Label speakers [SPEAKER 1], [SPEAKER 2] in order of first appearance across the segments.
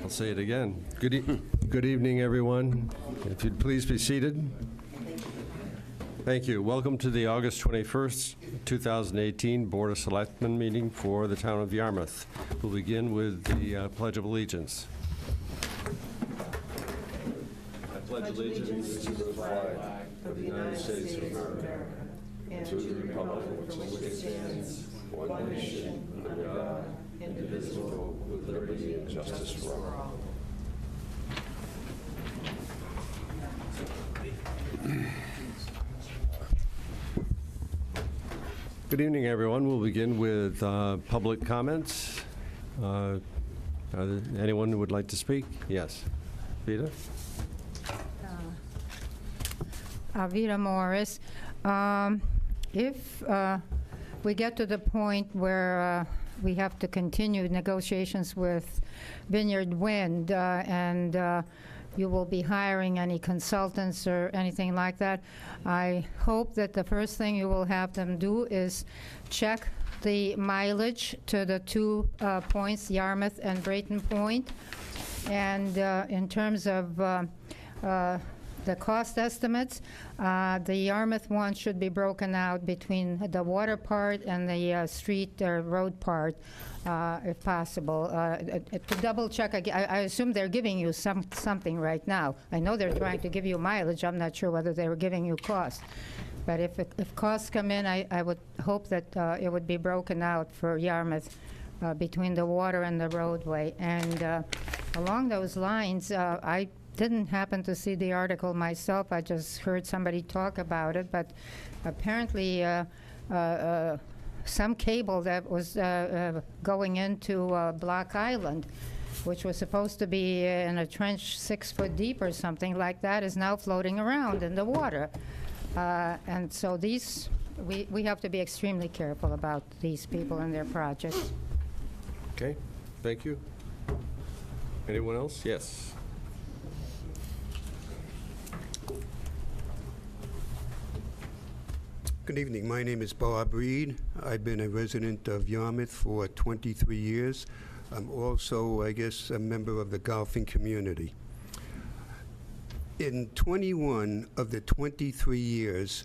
[SPEAKER 1] I'll say it again. Good evening, everyone. If you'd please be seated. Thank you. Welcome to the August 21st, 2018 Board of Selectmen meeting for the town of Yarmouth. We'll begin with the Pledge of Allegiance. I pledge allegiance to the flag of the United States of America and to the republic for which it stands, one nation, under God, indivisible, with liberty and justice for all. Good evening, everyone. We'll begin with public comments. Anyone who would like to speak? Yes. Vita?
[SPEAKER 2] Vita Morris. If we get to the point where we have to continue negotiations with Vineyard Wind and you will be hiring any consultants or anything like that, I hope that the first thing you will have them do is check the mileage to the 2 points, Yarmouth and Brayton Point. And in terms of the cost estimates, the Yarmouth one should be broken out between the water part and the street or road part, if possible. To double check, I assume they're giving you something right now. I know they're trying to give you mileage. I'm not sure whether they were giving you cost. But if costs come in, I would hope that it would be broken out for Yarmouth between the water and the roadway. And along those lines, I didn't happen to see the article myself. I just heard somebody talk about it, but apparently some cable that was going into Block Island, which was supposed to be in a trench 6 foot deep or something like that, is now floating around in the water. And so we have to be extremely careful about these people and their projects.
[SPEAKER 1] Okay, thank you. Anyone else? Yes.
[SPEAKER 3] Good evening. My name is Bob Reed. I've been a resident of Yarmouth for 23 years. I'm also, I guess, a member of the golfing community. In 21 of the 23 years,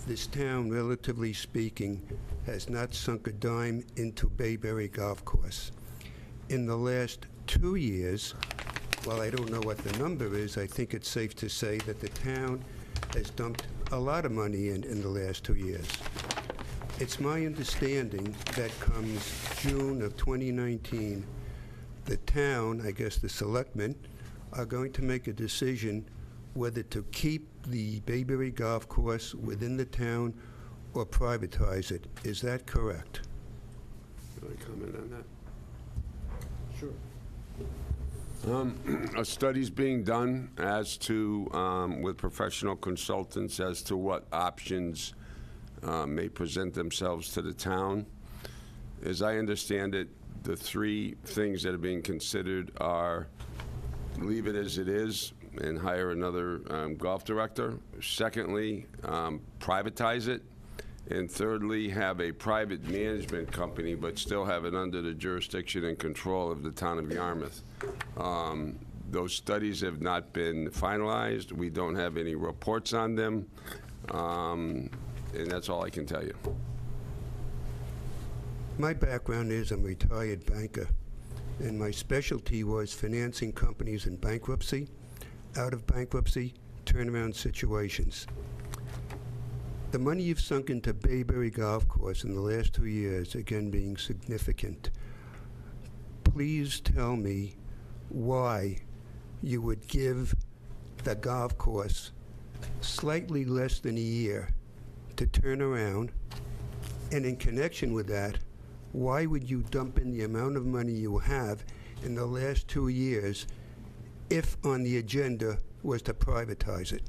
[SPEAKER 3] this town, relatively speaking, has not sunk a dime into Bayberry Golf Course. In the last 2 years, while I don't know what the number is, I think it's safe to say that the town has dumped a lot of money in the last 2 years. It's my understanding that comes June of 2019, the town, I guess the Selectmen, are going to make a decision whether to keep the Bayberry Golf Course within the town or privatize it. Is that correct?
[SPEAKER 4] Can I comment on that?
[SPEAKER 1] Sure.
[SPEAKER 4] A study's being done as to, with professional consultants, as to what options may present themselves to the town. As I understand it, the 3 things that are being considered are leave it as it is and hire another golf director. Secondly, privatize it. And thirdly, have a private management company, but still have it under the jurisdiction and control of the town of Yarmouth. Those studies have not been finalized. We don't have any reports on them. And that's all I can tell you.
[SPEAKER 3] My background is I'm a retired banker, and my specialty was financing companies in bankruptcy, out of bankruptcy, turnaround situations. The money you've sunk into Bayberry Golf Course in the last 2 years, again being significant, please tell me why you would give the golf course slightly less than a year to turn around, and in connection with that, why would you dump in the amount of money you have in the last 2 years if on the agenda was to privatize it?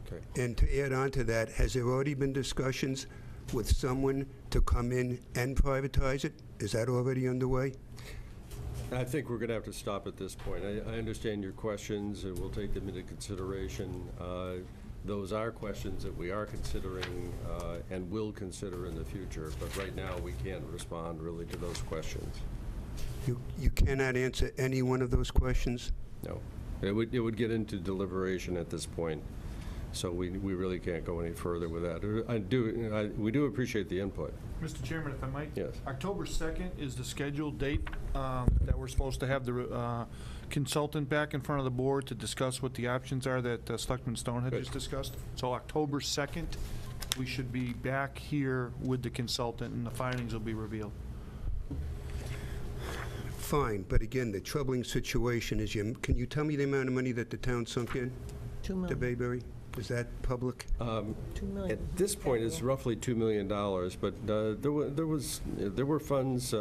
[SPEAKER 1] Okay.
[SPEAKER 3] And to add on to that, has there already been discussions with someone to come in and privatize it? Is that already underway?
[SPEAKER 1] I think we're going to have to stop at this point. I understand your questions, and we'll take them into consideration. Those are questions that we are considering and will consider in the future, but right now we can't respond really to those questions.
[SPEAKER 3] You cannot answer any one of those questions?
[SPEAKER 1] No. It would get into deliberation at this point, so we really can't go any further with that. We do appreciate the input.
[SPEAKER 5] Mr. Chairman, if I might?
[SPEAKER 1] Yes.
[SPEAKER 5] October 2nd is the scheduled date that we're supposed to have the consultant back in front of the board to discuss what the options are that Selectman Stone had
[SPEAKER 1] Good.
[SPEAKER 5] just discussed. So October 2nd, we should be back here with the consultant, and the findings will be revealed.
[SPEAKER 3] Fine, but again, the troubling situation is, can you tell me the amount of money that the town sunk in
[SPEAKER 6] $2
[SPEAKER 3] to
[SPEAKER 6] million.
[SPEAKER 3] Bayberry? Is that public?
[SPEAKER 6] $2 million.
[SPEAKER 1] At this point, it's roughly $2 million, but there were funds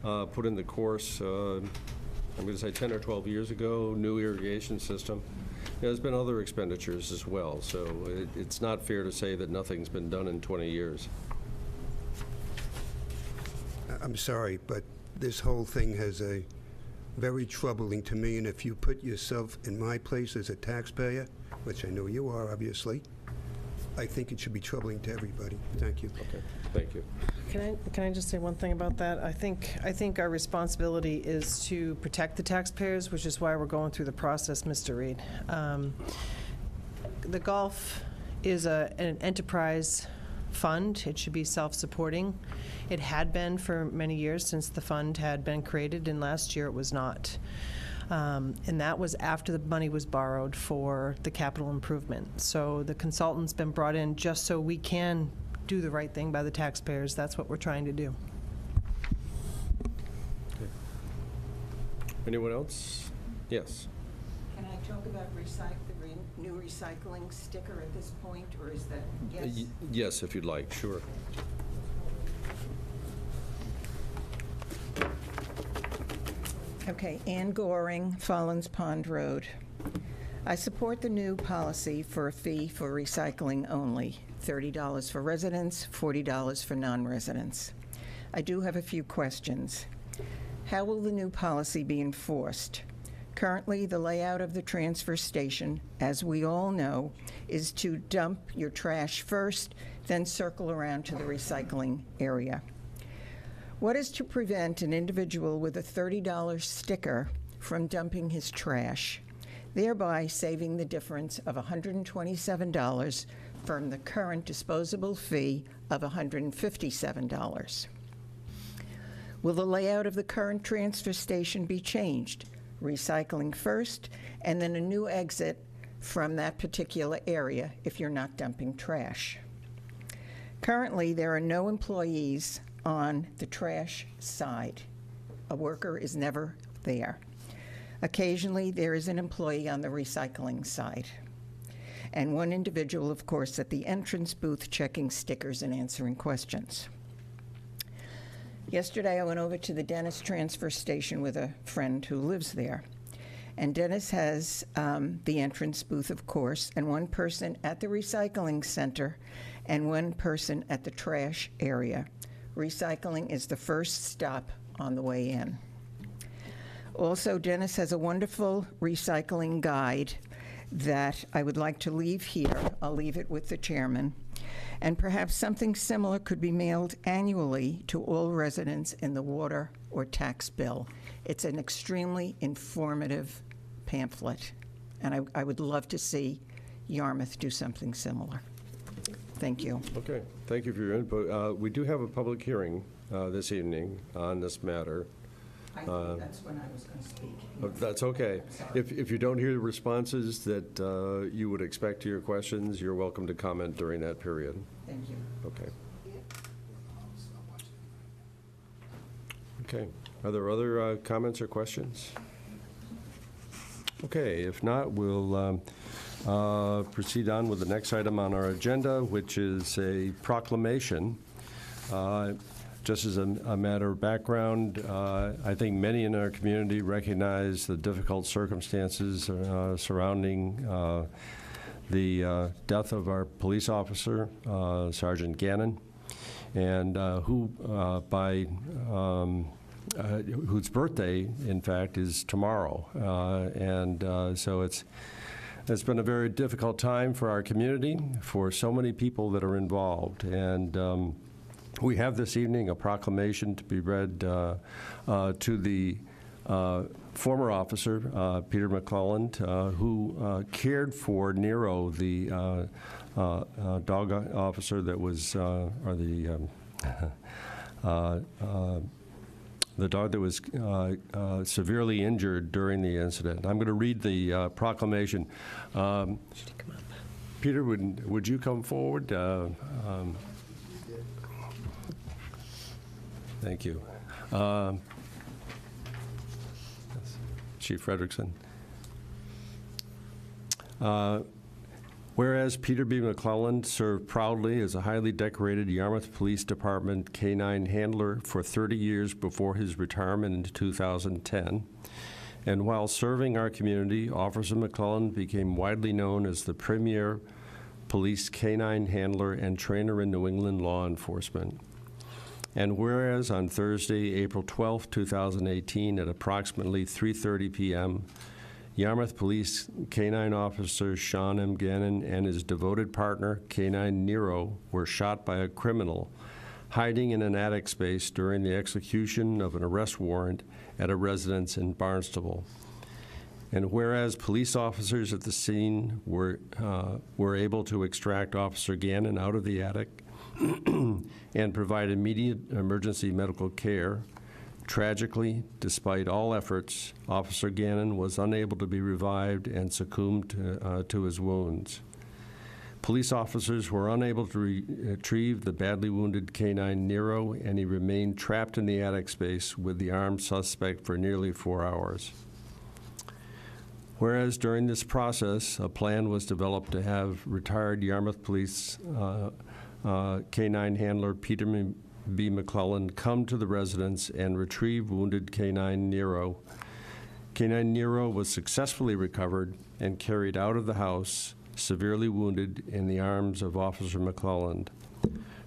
[SPEAKER 1] put in the course, I'm going to say 10 or 12 years ago, new irrigation system. There's been other expenditures as well, so it's not fair to say that nothing's been done in 20 years.
[SPEAKER 3] I'm sorry, but this whole thing has a very troubling to me, and if you put yourself in my place as a taxpayer, which I know you are, obviously, I think it should be troubling to everybody. Thank you.
[SPEAKER 1] Okay, thank you.
[SPEAKER 6] Can I just say one thing about that? I think our responsibility is to protect the taxpayers, which is why we're going through the process, Mr. Reed. The golf is an enterprise fund. It should be self-supporting. It had been for many years since the fund had been created, and last year it was not. And that was after the money was borrowed for the capital improvement. So the consultant's been brought in just so we can do the right thing by the taxpayers. That's what we're trying to do.
[SPEAKER 1] Anyone else? Yes.
[SPEAKER 7] Can I talk about the new recycling sticker at this point, or is that, yes?
[SPEAKER 1] Yes, if you'd like, sure.
[SPEAKER 7] Okay, Ann Goring, Follins Pond Road. I support the new policy for a fee for recycling only, $30 for residents, $40 for non-residents. I do have a few questions. How will the new policy be enforced? Currently, the layout of the transfer station, as we all know, is to dump your trash first, then circle around to the recycling area. What is to prevent an individual with a $30 sticker from dumping his trash, thereby saving the difference of $127 from the current disposable fee of $157? Will the layout of the current transfer station be changed? Recycling first, and then a new exit from that particular area if you're not dumping trash. Currently, there are no employees on the trash side. A worker is never there. Occasionally, there is an employee on the recycling side. And one individual, of course, at the entrance booth checking stickers and answering questions. Yesterday, I went over to the Dennis transfer station with a friend who lives there. And Dennis has the entrance booth, of course, and one person at the recycling center and one person at the trash area. Recycling is the first stop on the way in. Also, Dennis has a wonderful recycling guide that I would like to leave here. I'll leave it with the chairman. And perhaps something similar could be mailed annually to all residents in the water or tax bill. It's an extremely informative pamphlet, and I would love to see Yarmouth do something similar. Thank you.
[SPEAKER 1] Okay, thank you for your input. We do have a public hearing this evening on this matter.
[SPEAKER 7] I think that's when I was going to speak.
[SPEAKER 1] That's okay. If you don't hear the responses that you would expect to your questions, you're welcome to comment during that period.
[SPEAKER 7] Thank you.
[SPEAKER 1] Okay. Okay. Are there other comments or questions? Okay, if not, we'll proceed on with the next item on our agenda, which is a proclamation. Just as a matter of background, I think many in our community recognize the difficult circumstances surrounding the death of our police officer, Sergeant Gannon, and whose birthday, in fact, is tomorrow. So it's been a very difficult time for our community, for so many people that are involved. And We have this evening a proclamation to be read to the former officer, Peter McClelland, who cared for Nero, the dog officer that was, or the dog that was severely injured during the incident. I'm going to read the proclamation. Peter, would you come forward? Thank you. Chief Frederickson. Whereas Peter B. McClelland served proudly as a highly decorated Yarmouth Police Department canine handler for 30 years before his retirement in 2010, and while serving our community, Officer McClelland became widely known as the premier police canine handler and trainer in New England law enforcement. And whereas on Thursday, April 12, 2018, at approximately 3:30 p.m., Yarmouth Police Canine Officer Sean M. Gannon and his devoted partner, Canine Nero, were shot by a criminal hiding in an attic space during the execution of an arrest warrant at a residence in Barnstable. And whereas police officers at the scene were able to extract Officer Gannon out of the attic and provide immediate emergency medical care, tragically, despite all efforts, Officer Gannon was unable to be revived and succumbed to his wounds. Police officers were unable to retrieve the badly wounded canine Nero, and he remained trapped in the attic space with the armed suspect for nearly 4 hours. Whereas during this process, a plan was developed to have retired Yarmouth Police canine handler Peter B. McClelland come to the residence and retrieve wounded canine Nero. Canine Nero was successfully recovered and carried out of the house, severely wounded, in the arms of Officer McClelland.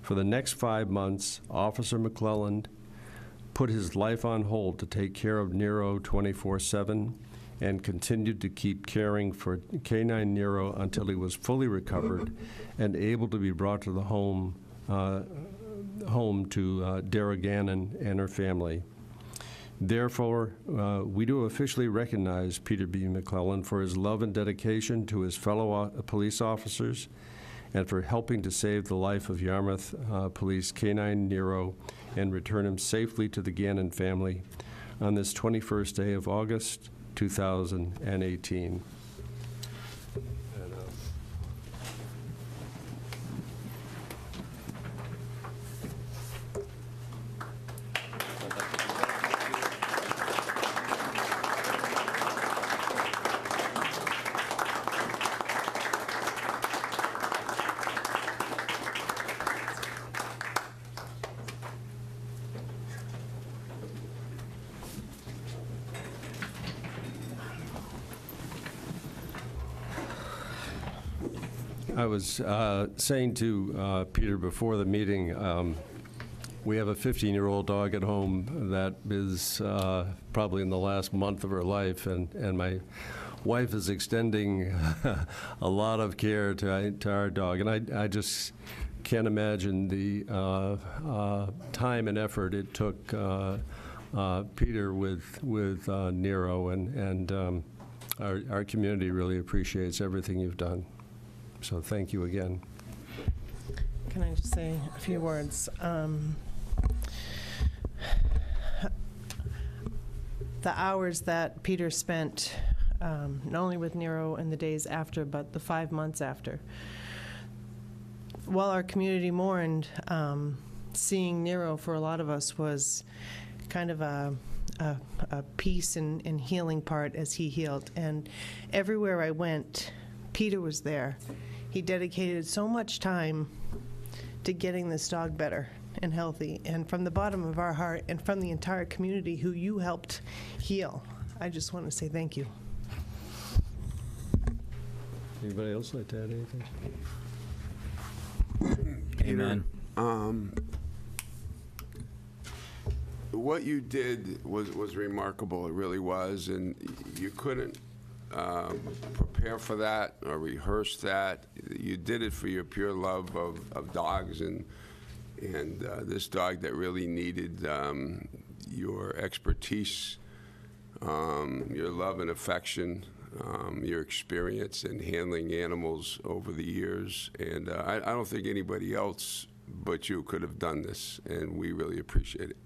[SPEAKER 1] For the next 5 months, Officer McClelland put his life on hold to take care of Nero 24/7 and continued to keep caring for canine Nero until he was fully recovered and able to be brought to the home to Dara Gannon and her family. Therefore, we do officially recognize Peter B. McClelland for his love and dedication to his fellow police officers and for helping to save the life of Yarmouth Police Canine Nero and return him safely to the Gannon family on this 21st day of August, 2018. I was saying to Peter before the meeting, we have a 15-year-old dog at home that is probably in the last month of her life, and my wife is extending a lot of care to our dog, and I just can't imagine the time and effort it took Peter with Nero, and our community really appreciates everything you've done. So thank you again.
[SPEAKER 6] Can I just say a few words? The hours that Peter spent, not only with Nero in the days after, but the 5 months after. While our community mourned, seeing Nero for a lot of us was kind of a peace and healing part as he healed. And everywhere I went, Peter was there. He dedicated so much time to getting this dog better and healthy, and from the bottom of our heart and from the entire community who you helped heal, I just want to say thank you.
[SPEAKER 1] Anybody else like to add anything?
[SPEAKER 4] Peter, what you did was remarkable. It really was, and you couldn't prepare for that or rehearse that. You did it for your pure love of dogs, and And this dog that really needed your expertise, your love and affection, your experience in handling animals over the years. And I don't think anybody else but you could have done this, and we really appreciate it.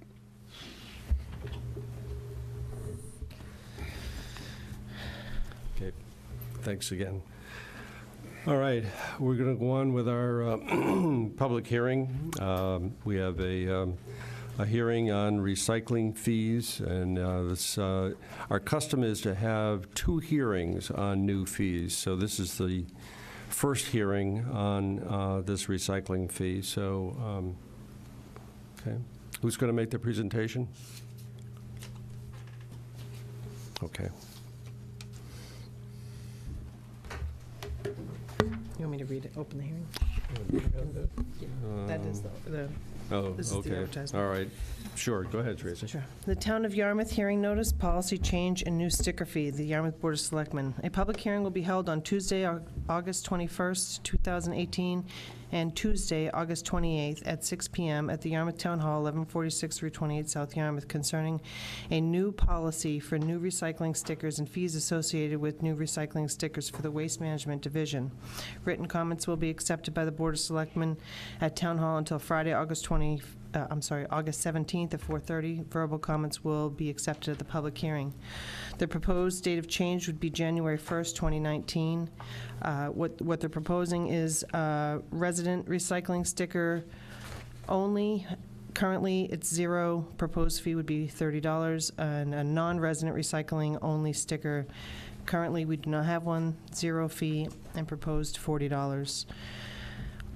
[SPEAKER 1] Okay, thanks again. All right, we're going to go on with our public hearing. We have a hearing on recycling fees, and our custom is to have 2 hearings on new fees. So this is the first hearing on this recycling fee. So, okay, who's going to make the presentation? Okay.
[SPEAKER 6] You want me to read it, open the hearing? That is the
[SPEAKER 1] Oh,
[SPEAKER 6] this is the
[SPEAKER 1] okay.
[SPEAKER 6] advertisement.
[SPEAKER 1] All right. Sure, go ahead, Teresa.
[SPEAKER 6] Sure. The Town of Yarmouth hearing notice, policy change, and new sticker fee, the Yarmouth Board of Selectmen. A public hearing will be held on Tuesday, August 21st, 2018, and Tuesday, August 28th at 6 p.m. at the Yarmouth Town Hall, 1146 Route 28 South Yarmouth, concerning a new policy for new recycling stickers and fees associated with new recycling stickers for the Waste Management Division. Written comments will be accepted by the Board of Selectmen at Town Hall until Friday, August 17th at 4:30. Verbal comments will be accepted at the public hearing. The proposed date of change would be January 1st, 2019. What they're proposing is resident recycling sticker only. Currently, it's $0. Proposed fee would be $30. And a non-resident recycling only sticker, currently we do not have one, $0 fee, and proposed $40.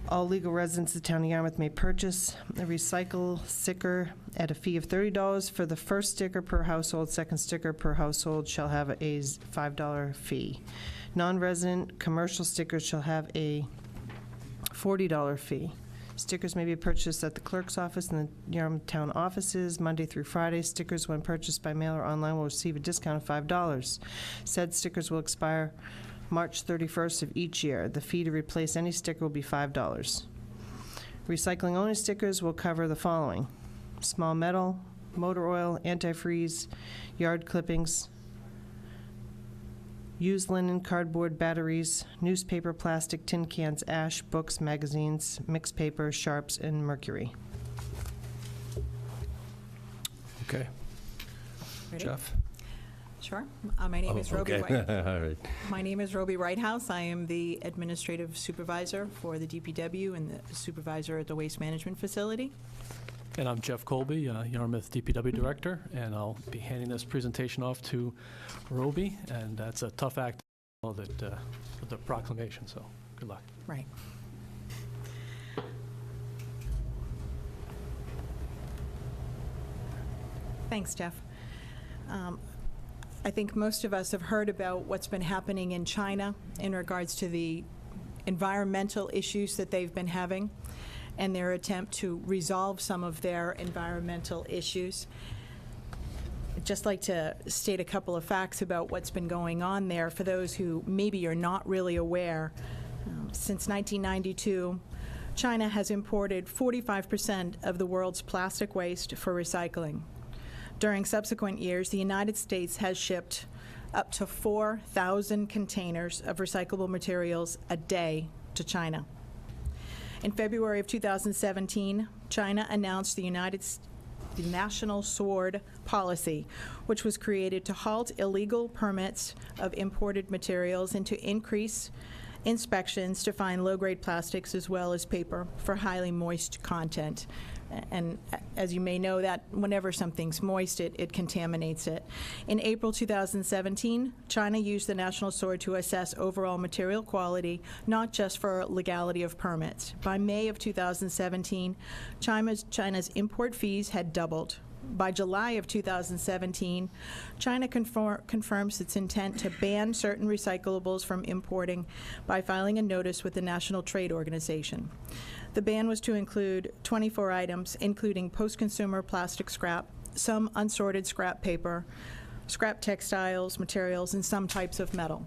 [SPEAKER 6] All legal residents of the Town of Yarmouth may purchase a recycle sticker at a fee of $30 for the first sticker per household. Second sticker per household shall have a $5 fee. Non-resident commercial stickers shall have a $40 fee. Stickers may be purchased at the clerk's office and the Yarmouth Town offices Monday through Friday. Stickers, when purchased by mail or online, will receive a discount of $5. Said stickers will expire March 31st of each year. The fee to replace any sticker will be $5. Recycling-only stickers will cover the following: small metal, motor oil, antifreeze, yard clippings, used linen, cardboard, batteries, newspaper, plastic, tin cans, ash, books, magazines, mixed paper, sharps, and mercury.
[SPEAKER 1] Okay.
[SPEAKER 8] Ready?
[SPEAKER 1] Jeff?
[SPEAKER 8] Sure. My name is Roby
[SPEAKER 1] Okay.
[SPEAKER 8] White.
[SPEAKER 1] All right.
[SPEAKER 8] My name is Roby Whitehouse. I am the administrative supervisor for the DPW and the supervisor at the Waste Management Facility.
[SPEAKER 9] And I'm Jeff Colby, Yarmouth DPW Director, and I'll be handing this presentation off to Roby, and that's a tough act with the proclamation, so good luck.
[SPEAKER 8] Right. Thanks, Jeff. I think most of us have heard about what's been happening in China in regards to the environmental issues that they've been having and their attempt to resolve some of their environmental issues. I'd just like to state a couple of facts about what's been going on there for those who maybe are not really aware. Since 1992, China has imported 45% of the world's plastic waste for recycling. During subsequent years, the United States has shipped up to 4,000 containers of recyclable materials a day to China. In February of 2017, China announced the National Sword Policy, which was created to halt illegal permits of imported materials and to increase inspections to find low-grade plastics as well as paper for highly moist content. And as you may know, that whenever something's moist, it contaminates it. In April 2017, China used the National Sword to assess overall material quality, not just for legality of permits. By May of 2017, China's import fees had doubled. By July of 2017, China confirms its intent to ban certain recyclables from importing by filing a notice with the National Trade Organization. The ban was to include 24 items, including post-consumer plastic scrap, some unsorted scrap paper, scrap textiles, materials, and some types of metal.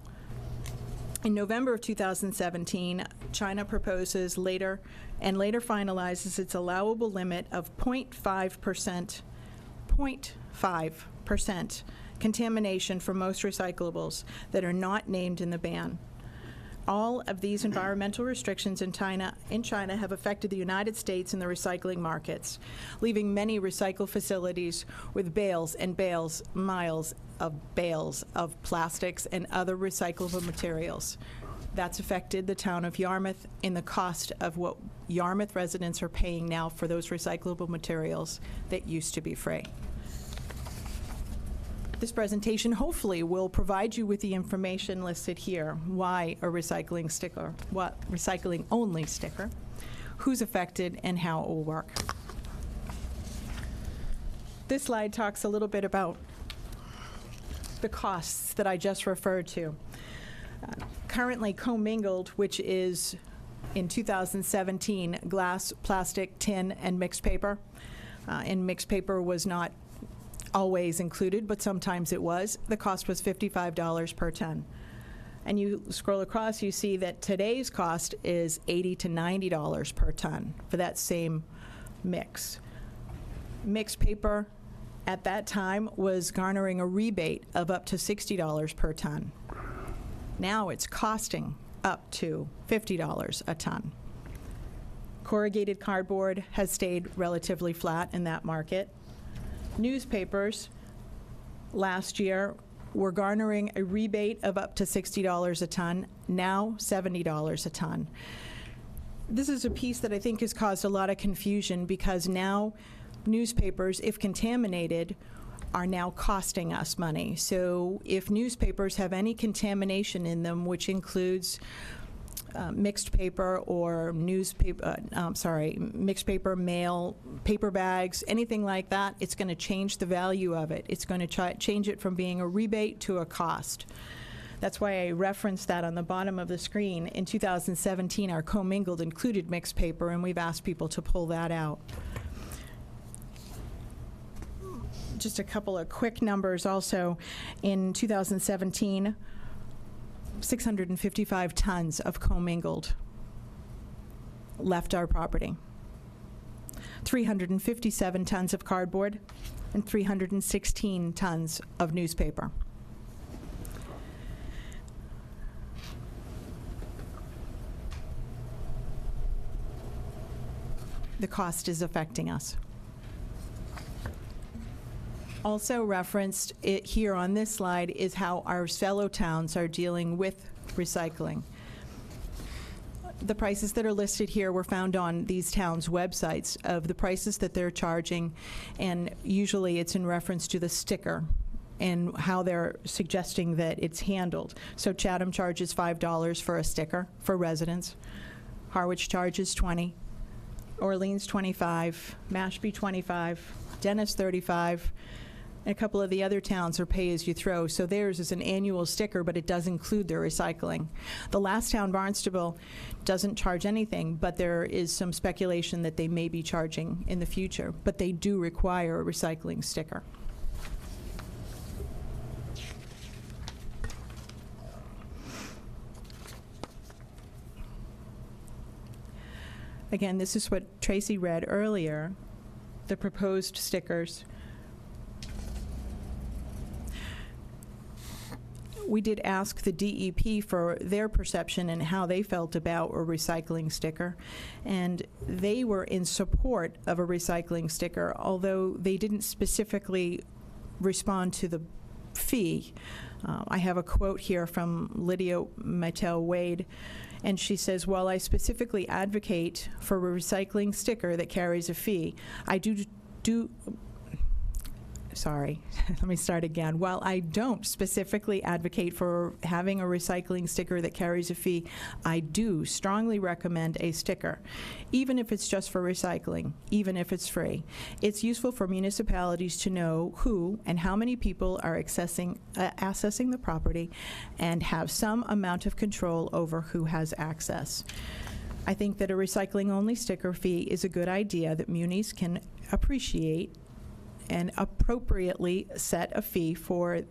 [SPEAKER 8] In November of 2017, China proposes later finalizes its allowable limit of 0.5% contamination for most recyclables that are not named in the ban. All of these environmental restrictions in China have affected the United States and the recycling markets, leaving many recycle facilities with bales and bales, miles of bales of plastics and other recyclable materials. That's affected the town of Yarmouth in the cost of what Yarmouth residents are paying now for those recyclable materials that used to be free. This presentation hopefully will provide you with the information listed here. Why a recycling sticker, what recycling only sticker, who's affected, and how it will work. This slide talks a little bit about the costs that I just referred to. Currently commingled, which is in 2017 glass, plastic, tin, and mixed paper. And mixed paper was not always included, but sometimes it was. The cost was $55 per ton. And you scroll across, you see that today's cost is $80 to $90 per ton for that same mix. Mixed paper at that time was garnering a rebate of up to $60 per ton. Now it's costing up to $50 a ton. Corrugated cardboard has stayed relatively flat in that market. Newspapers last year were garnering a rebate of up to $60 a ton, now $70 a ton. This is a piece that I think has caused a lot of confusion because now newspapers, if contaminated, are now costing us money. So if newspapers have any contamination in them, which includes mixed paper or mixed paper, mail, paper bags, anything like that, it's going to change the value of it. It's going to change it from being a rebate to a cost. That's why I referenced that on the bottom of the screen. In 2017, our commingled included mixed paper, and we've asked people to pull that out. Just a couple of quick numbers also. In 2017, 655 tons of commingled left our property. 357 tons of cardboard and 316 tons of newspaper. The cost is affecting us. Also referenced here on this slide is how our fellow towns are dealing with recycling. The prices that are listed here were found on these towns' websites of the prices that they're charging, and usually it's in reference to the sticker and how they're suggesting that it's handled. So Chatham charges $5 for a sticker for residents. Harwich charges $20. Orleans $25. Mashpee $25. Dennis $35. And a couple of the other towns are pay-as-you-throw, so theirs is an annual sticker, but it does include their recycling. The last town, Barnstable, doesn't charge anything, but there is some speculation that they may be charging in the future, but they do require a recycling sticker. Again, this is what Tracy read earlier, the proposed stickers. We did ask the DEP for their perception and how they felt about a recycling sticker, and they were in support of a recycling sticker, although they didn't specifically respond to the fee. I have a quote here from Lydia Mattel-Wade, and she says, while I specifically advocate for a recycling sticker that carries a fee, let me start again. While I don't specifically advocate for having a recycling sticker that carries a fee, I do strongly recommend a sticker, even if it's just for recycling, even if it's free. It's useful for municipalities to know who and how many people are accessing the property and have some amount of control over who has access. I think that a recycling-only sticker fee is a good idea that munis can appreciate and appropriately set a fee for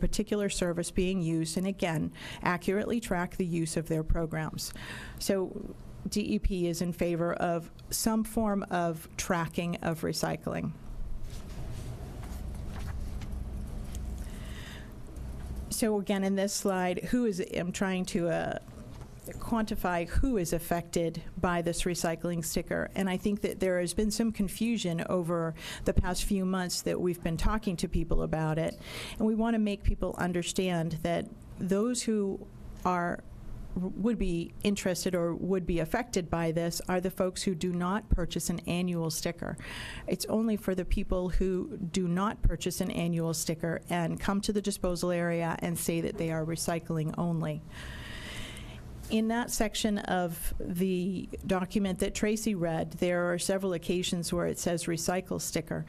[SPEAKER 8] particular service being used, and again, accurately track the use of their programs. So DEP is in favor of some form of tracking of recycling. So again, in this slide, I'm trying to quantify who is affected by this recycling sticker. And I think that there has been some confusion over the past few months that we've been talking to people about it. And we want to make people understand that those who would be interested or would be affected by this are the folks who do not purchase an annual sticker. It's only for the people who do not purchase an annual sticker and come to the disposal area and say that they are recycling only. In that section of the document that Tracy read, there are several occasions where it says recycle sticker.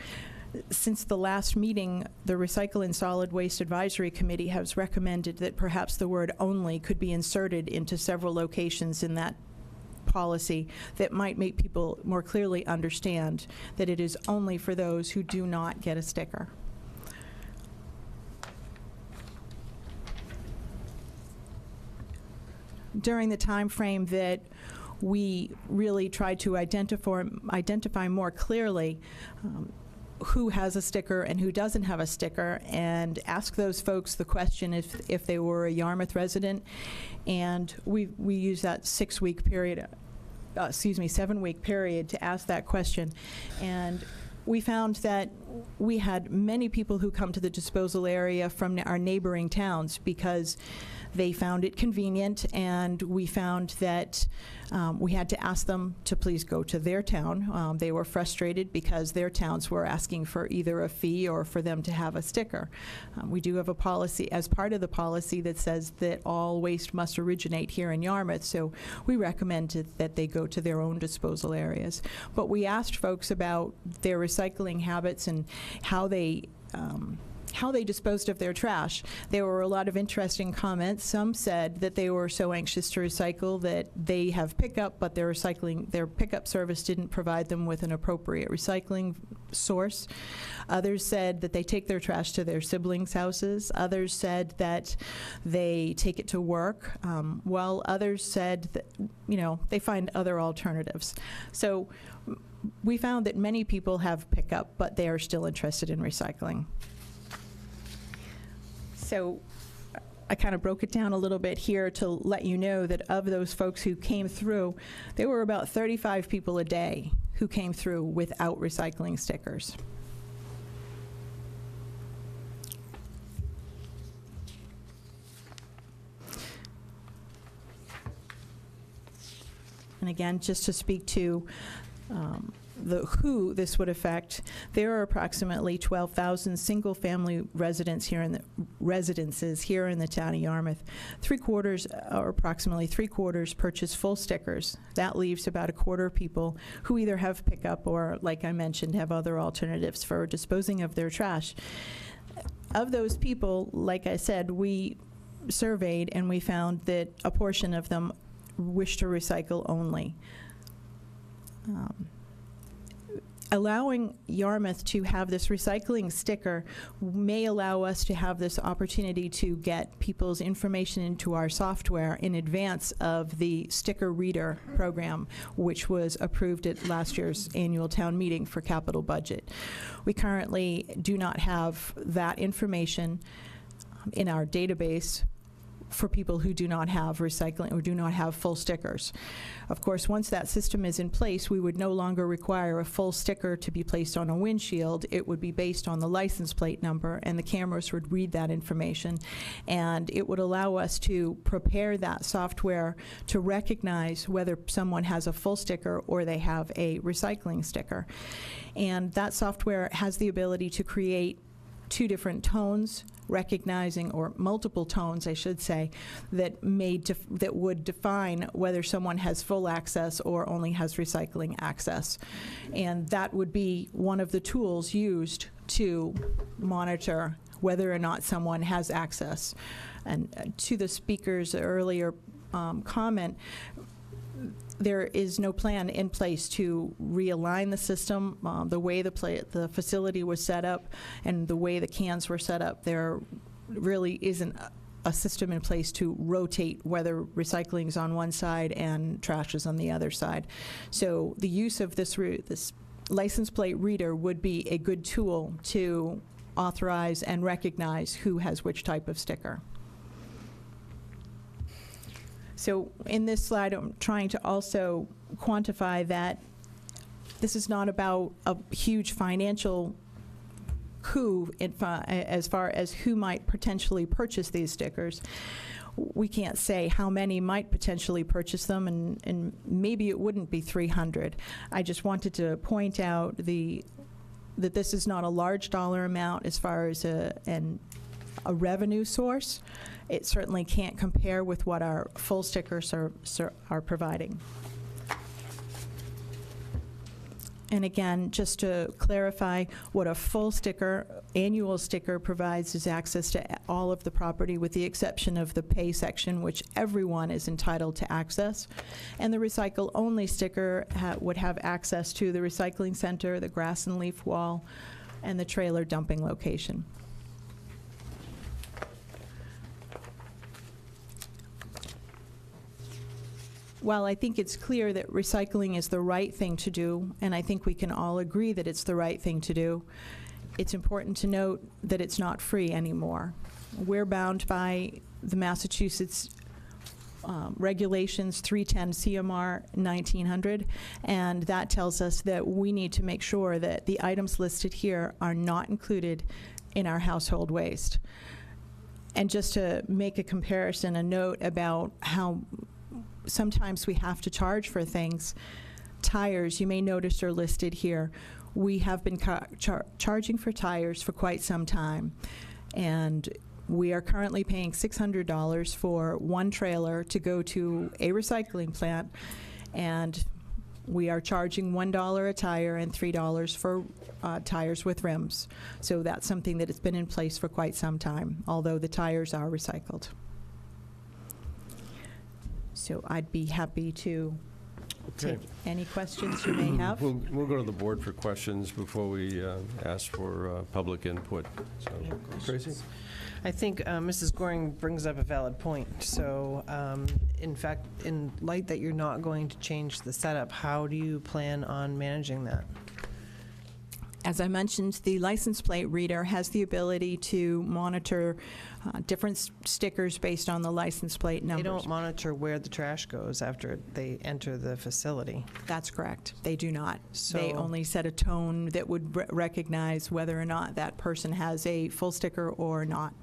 [SPEAKER 8] Since the last meeting, the Recycle and Solid Waste Advisory Committee has recommended that perhaps the word only could be inserted into several locations in that policy that might make people more clearly understand that it is only for those who do not get a sticker. During the time frame that we really tried to identify more clearly who has a sticker and who doesn't have a sticker, and ask those folks the question if they were a Yarmouth resident, and we use that 7-week period to ask that question. And we found that we had many people who come to the disposal area from our neighboring towns because they found it convenient, and we found that we had to ask them to please go to their town. They were frustrated because their towns were asking for either a fee or for them to have a sticker. We do have a policy as part of the policy that says that all waste must originate here in Yarmouth, so we recommended that they go to their own disposal areas. But we asked folks about their recycling habits and how they disposed of their trash. There were a lot of interesting comments. Some said that they were so anxious to recycle that they have pickup, but their pickup service didn't provide them with an appropriate recycling source. Others said that they take their trash to their siblings' houses. Others said that they take it to work, while others said that, they find other alternatives. So we found that many people have pickup, but they are still interested in recycling. So I kind of broke it down a little bit here to let you know that of those folks who came through, there were about 35 people a day who came through without recycling stickers. And again, just to speak to who this would affect, there are approximately 12,000 single-family residences here in the town of Yarmouth. Approximately three-quarters purchase full stickers. That leaves about a quarter of people who either have pickup or, like I mentioned, have other alternatives for disposing of their trash. Of those people, like I said, we surveyed and we found that a portion of them wish to recycle only. Allowing Yarmouth to have this recycling sticker may allow us to have this opportunity to get people's information into our software in advance of the sticker reader program, which was approved at last year's annual town meeting for capital budget. We currently do not have that information in our database for people who do not have recycling or do not have full stickers. Of course, once that system is in place, we would no longer require a full sticker to be placed on a windshield. It would be based on the license plate number, and the cameras would read that information, and it would allow us to prepare that software to recognize whether someone has a full sticker or they have a recycling sticker. And that software has the ability to create two different tones, recognizing, or multiple tones, I should say, that would define whether someone has full access or only has recycling access. And that would be one of the tools used to monitor whether or not someone has access. And to the speaker's earlier comment, there is no plan in place to realign the system. The way the facility was set up and the way the cans were set up, there really isn't a system in place to rotate whether recycling is on one side and trash is on the other side. So the use of this license plate reader would be a good tool to authorize and recognize who has which type of sticker. So in this slide, I'm trying to also quantify that this is not about a huge financial coup as far as who might potentially purchase these stickers. We can't say how many might potentially purchase them, and maybe it wouldn't be 300. I just wanted to point out that this is not a large dollar amount as far as a revenue source. It certainly can't compare with what our full stickers are providing. And again, just to clarify, what a full sticker, annual sticker provides is access to all of the property with the exception of the pay section, which everyone is entitled to access. And the recycle only sticker would have access to the recycling center, the grass and leaf wall, and the trailer dumping location. While I think it's clear that recycling is the right thing to do, and I think we can all agree that it's the right thing to do, it's important to note that it's not free anymore. We're bound by the Massachusetts regulations 310 CMR 1900, and that tells us that we need to make sure that the items listed here are not included in our household waste. And just to make a comparison, a note about how sometimes we have to charge for things. Tires, you may notice, are listed here. We have been charging for tires for quite some time, and we are currently paying $600 for one trailer to go to a recycling plant, and we are charging $1 a tire and $3 for tires with rims. So that's something that has been in place for quite some time, although the tires are recycled. So I'd be happy to take any questions you may have.
[SPEAKER 1] We'll go to the board for questions before we ask for public input. So, Tracy?
[SPEAKER 6] I think Mrs. Goring brings up a valid point. So, in fact, in light that you're not going to change the setup, how do you plan on managing that?
[SPEAKER 8] As I mentioned, the license plate reader has the ability to monitor different stickers based on the license plate numbers.
[SPEAKER 6] They don't monitor where the trash goes after they enter the facility.
[SPEAKER 8] That's correct. They do not.
[SPEAKER 6] So
[SPEAKER 8] they only set a tone that would recognize whether or not that person has a full sticker or not.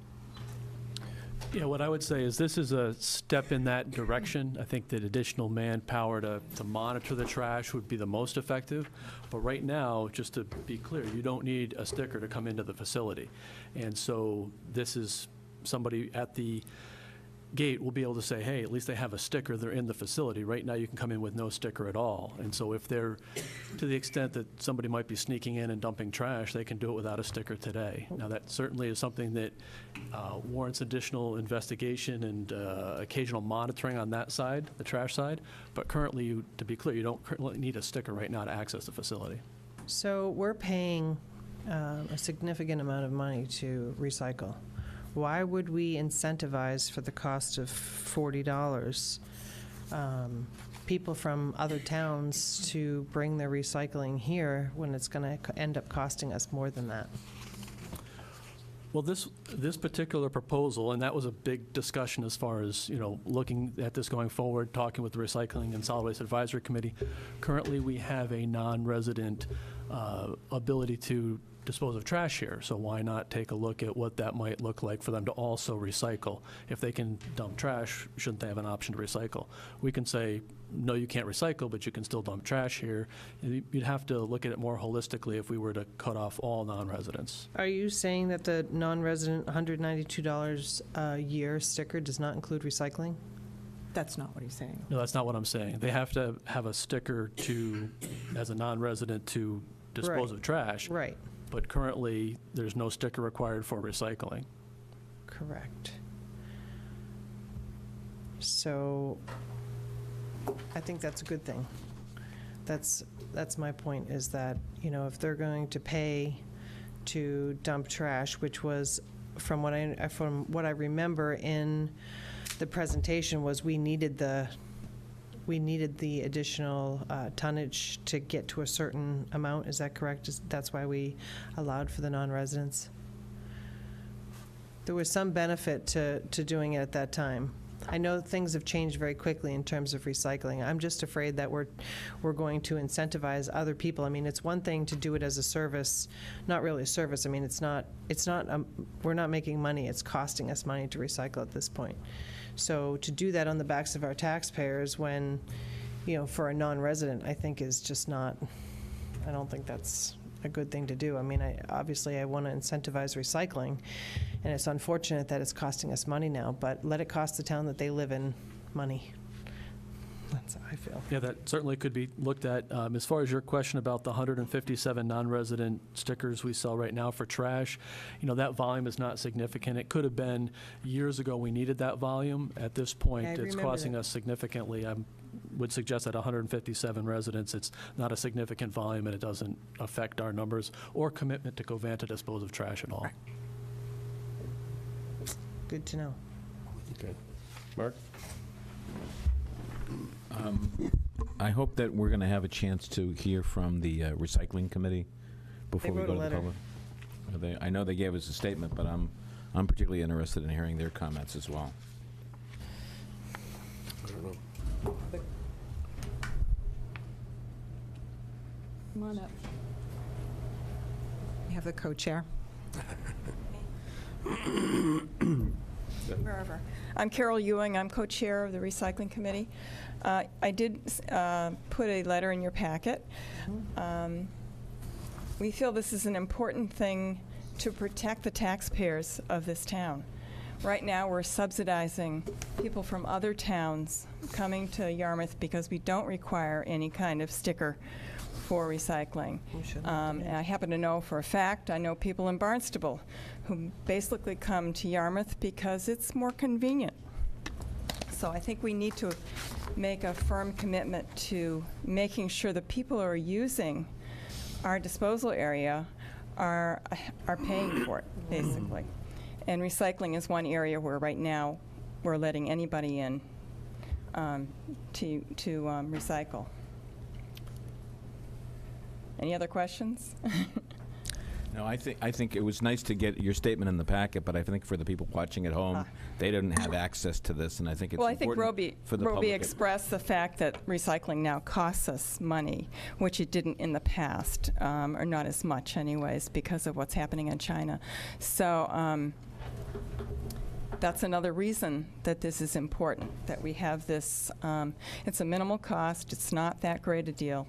[SPEAKER 9] Yeah, what I would say is this is a step in that direction. I think that additional manpower to monitor the trash would be the most effective. But right now, just to be clear, you don't need a sticker to come into the facility. And so this is somebody at the gate will be able to say, hey, at least they have a sticker, they're in the facility. Right now you can come in with no sticker at all. And so if they're, to the extent that somebody might be sneaking in and dumping trash, they can do it without a sticker today. Now that certainly is something that warrants additional investigation and occasional monitoring on that side, the trash side. But currently, to be clear, you don't currently need a sticker right now to access the facility.
[SPEAKER 6] So we're paying a significant amount of money to recycle. Why would we incentivize for the cost of $40 people from other towns to bring their recycling here when it's going to end up costing us more than that?
[SPEAKER 9] Well, this particular proposal, and that was a big discussion as far as, you know, looking at this going forward, talking with the Recycling and Solid Waste Advisory Committee. Currently, we have a non-resident ability to dispose of trash here, so why not take a look at what that might look like for them to also recycle? If they can dump trash, shouldn't they have an option to recycle? We can say, no, you can't recycle, but you can still dump trash here. You'd have to look at it more holistically if we were to cut off all non-residents.
[SPEAKER 6] Are you saying that the non-resident $192 a year sticker does not include recycling?
[SPEAKER 8] That's not what he's saying.
[SPEAKER 9] No, that's not what I'm saying. They have to have a sticker to, as a non-resident, to dispose of trash.
[SPEAKER 6] Right.
[SPEAKER 9] But currently, there's no sticker required for recycling.
[SPEAKER 6] Correct. So I think that's a good thing. That's my point, is that, you know, if they're going to pay to dump trash, which was, from what I remember in the presentation, was we needed the additional tonnage to get to a certain amount. Is that correct? That's why we allowed for the non-residents? There was some benefit to doing it at that time. I know things have changed very quickly in terms of recycling. I'm just afraid that we're going to incentivize other people. I mean, it's one thing to do it as a service, not really a service. I mean, we're not making money. It's costing us money to recycle at this point. So to do that on the backs of our taxpayers when, you know, for a non-resident, I think is just not, I don't think that's a good thing to do. I mean, obviously I want to incentivize recycling, and it's unfortunate that it's costing us money now, but let it cost the town that they live in money. That's how I feel.
[SPEAKER 9] Yeah, that certainly could be looked at. As far as your question about the 157 non-resident stickers we sell right now for trash, you know, that volume is not significant. It could have been years ago we needed that volume. At this point,
[SPEAKER 6] I
[SPEAKER 9] it's
[SPEAKER 6] remember
[SPEAKER 9] costing
[SPEAKER 6] that.
[SPEAKER 9] us significantly. I would suggest that 157 residents, it's not a significant volume, and it doesn't affect our numbers or commitment to Covanta dispose of trash at all.
[SPEAKER 6] Good to know.
[SPEAKER 1] Okay. Mark?
[SPEAKER 10] I hope that we're going to have a chance to hear from the recycling committee before we
[SPEAKER 6] wrote
[SPEAKER 10] go
[SPEAKER 6] a
[SPEAKER 10] to the
[SPEAKER 6] letter.
[SPEAKER 10] public. I know they gave us a statement, but I'm particularly interested in hearing their comments as well.
[SPEAKER 1] I don't know.
[SPEAKER 8] Come on up. We have the co-chair.
[SPEAKER 11] Wherever. I'm Carol Ewing. I'm co-chair of the Recycling Committee. I did put a letter in your packet. We feel this is an important thing to protect the taxpayers of this town. Right now, we're subsidizing people from other towns coming to Yarmouth because we don't require any kind of sticker for recycling. And I happen to know for a fact, I know people in Barnstable who basically come to Yarmouth because it's more convenient. So I think we need to make a firm commitment to making sure the people who are using our disposal area are paying for it, basically. And recycling is one area where right now we're letting anybody in to recycle. Any other questions?
[SPEAKER 10] No, I think it was nice to get your statement in the packet, but I think for the people watching at home, they didn't have access to this, and I think it's
[SPEAKER 11] Well, I think
[SPEAKER 10] important for the
[SPEAKER 11] Roby
[SPEAKER 10] public.
[SPEAKER 11] expressed the fact that recycling now costs us money, which it didn't in the past, or not as much anyways, because of what's happening in China. So that's another reason that this is important, that we have this. It's a minimal cost. It's not that great a deal.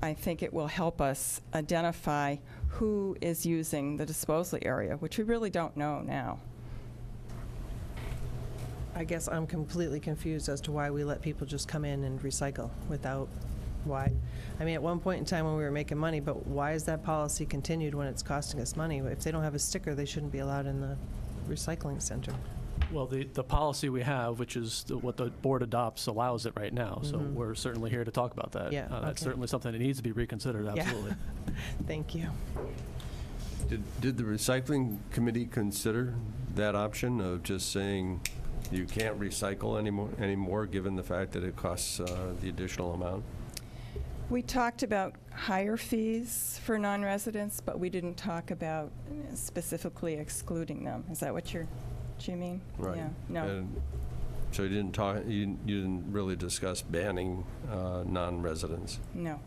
[SPEAKER 11] I think it will help us identify who is using the disposal area, which we really don't know now.
[SPEAKER 6] I guess I'm completely confused as to why we let people just come in and recycle without, why? I mean, at one point in time when we were making money, but why is that policy continued when it's costing us money? If they don't have a sticker, they shouldn't be allowed in the recycling center.
[SPEAKER 9] Well, the policy we have, which is what the board adopts, allows it right now. So we're certainly here to talk about that.
[SPEAKER 6] Yeah,
[SPEAKER 9] That's
[SPEAKER 6] okay.
[SPEAKER 9] certainly something that needs to be reconsidered,
[SPEAKER 6] Yeah.
[SPEAKER 9] absolutely.
[SPEAKER 6] Thank you.
[SPEAKER 1] Did the recycling committee consider that option of just saying you can't recycle anymore, given the fact that it costs the additional amount?
[SPEAKER 11] We talked about higher fees for non-residents, but we didn't talk about specifically excluding them. Is that what you mean?
[SPEAKER 1] Right.
[SPEAKER 11] Yeah. No.
[SPEAKER 1] And so you didn't really discuss banning non-residents
[SPEAKER 11] No.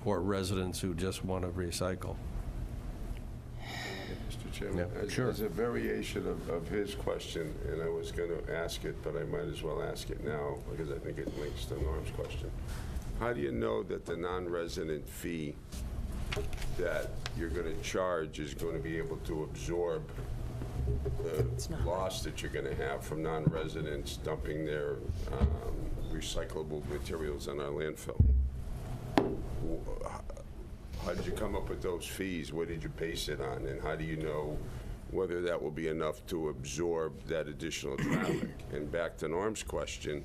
[SPEAKER 1] or residents who just want to recycle?
[SPEAKER 4] Mr. Chairman,
[SPEAKER 1] Yeah, sure.
[SPEAKER 4] as a variation of his question, and I was going to ask it, but I might as well ask it now because I think it links to Norm's question. How do you know that the non-resident fee that you're going to charge is going to be able to absorb the loss that you're going to have from non-residents dumping their recyclable materials in our landfill? How did you come up with those fees? What did you base it on? And how do you know whether that will be enough to absorb that additional traffic? And back to Norm's question,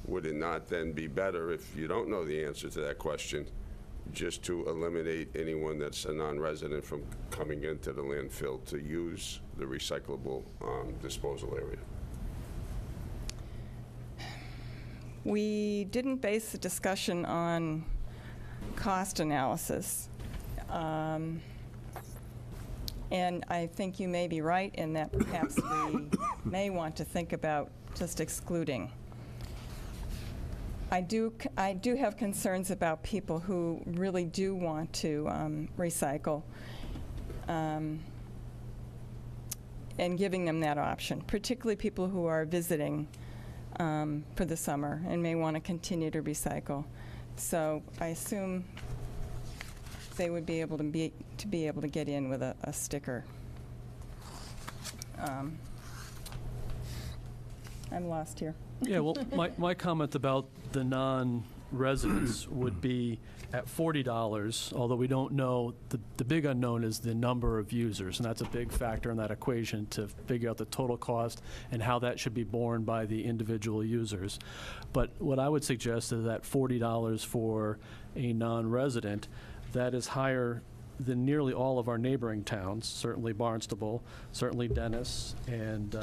[SPEAKER 4] would it not then be better, if you don't know the answer to that question, just to eliminate anyone that's a non-resident from coming into the landfill to use the recyclable disposal area?
[SPEAKER 11] We didn't base the discussion on cost analysis. And I think you may be right in that perhaps we may want to think about just excluding. I do have concerns about people who really do want to recycle, and giving them that option, particularly people who are visiting for the summer and may want to continue to recycle. So I assume they would be able to get in with a sticker. I'm lost here.
[SPEAKER 9] Yeah, well, my comment about the non-residents would be at $40, although we don't know, the big unknown is the number of users, and that's a big factor in that equation to figure out the total cost and how that should be borne by the individual users. But what I would suggest is that $40 for a non-resident, that is higher than nearly all of our neighboring towns, certainly Barnstable, certainly Dennis, and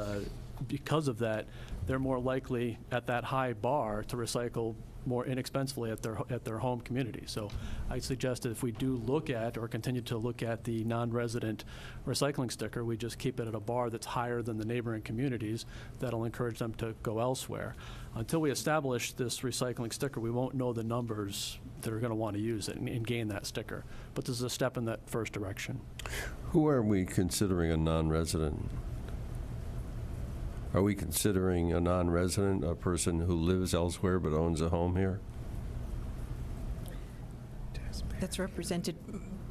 [SPEAKER 9] because of that, they're more likely at that high bar to recycle more inexpensively at their home community. So I suggest that if we do look at or continue to look at the non-resident recycling sticker, we just keep it at a bar that's higher than the neighboring communities. That'll encourage them to go elsewhere. Until we establish this recycling sticker, we won't know the numbers that are going to want to use it and gain that sticker. But this is a step in that first direction.
[SPEAKER 1] Who are we considering a non-resident? Are we considering a non-resident a person who lives elsewhere but owns a home here?
[SPEAKER 8] That's represented.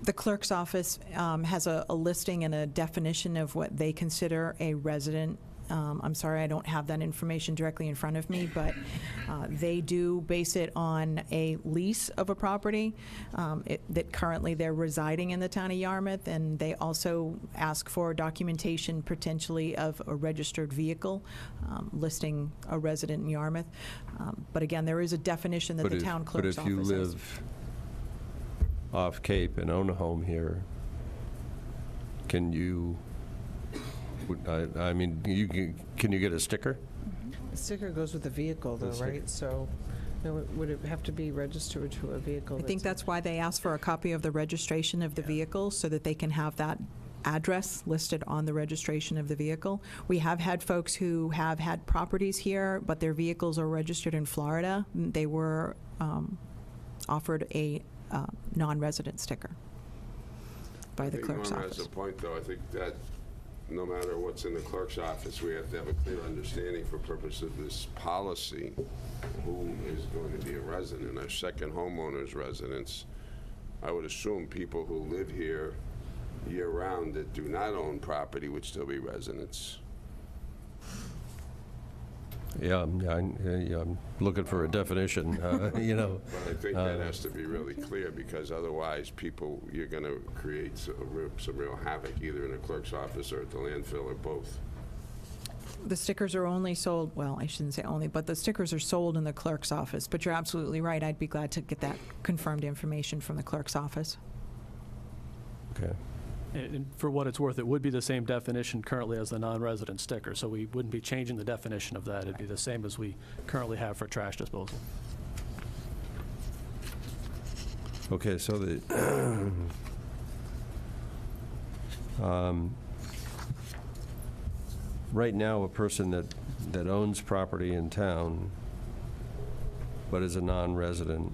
[SPEAKER 8] The clerk's office has a listing and a definition of what they consider a resident. I'm sorry, I don't have that information directly in front of me, but they do base it on a lease of a property that currently they're residing in the town of Yarmouth, and they also ask for documentation potentially of a registered vehicle listing a resident in Yarmouth. But again, there is a definition that the town clerk's office has.
[SPEAKER 1] But if you live off Cape and own a home here, can you... I mean, can you get a sticker?
[SPEAKER 6] The sticker goes with the vehicle, though, right? So would it have to be registered to a vehicle?
[SPEAKER 8] I think that's why they ask for a copy of the registration of the vehicle, so that they can have that address listed on the registration of the vehicle. We have had folks who have had properties here, but their vehicles are registered in Florida. They were offered a non-resident sticker by the clerk's office.
[SPEAKER 4] As a point, though, I think that no matter what's in the clerk's office, we have to have a clear understanding for purpose of this policy who is going to be a resident. Our second homeowners residents, I would assume people who live here year-round that do not own property would still be residents.
[SPEAKER 1] Yeah, I'm looking for a definition, you know.
[SPEAKER 4] But I think that has to be really clear, because otherwise people, you're going to create some real havoc either in the clerk's office or at the landfill or both.
[SPEAKER 8] The stickers are only sold, well, I shouldn't say only, but the stickers are sold in the clerk's office. But you're absolutely right. I'd be glad to get that confirmed information from the clerk's office.
[SPEAKER 1] Okay.
[SPEAKER 9] And for what it's worth, it would be the same definition currently as the non-resident sticker, so we wouldn't be changing the definition of that. It'd be the same as we currently have for trash disposal.
[SPEAKER 1] Okay, so the right now, a person that owns property in town but is a non-resident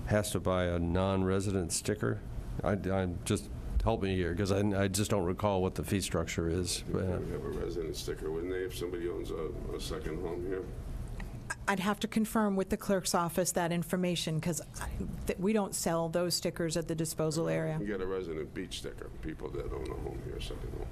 [SPEAKER 1] has to buy a non-resident sticker? I'm just... Help me here, because I just don't recall what the fee structure is.
[SPEAKER 4] They would have a resident sticker, wouldn't they, if somebody owns a second home here?
[SPEAKER 8] I'd have to confirm with the clerk's office that information, because we don't sell those stickers at the disposal area.
[SPEAKER 4] You get a resident beach sticker, people that own a home here, second home.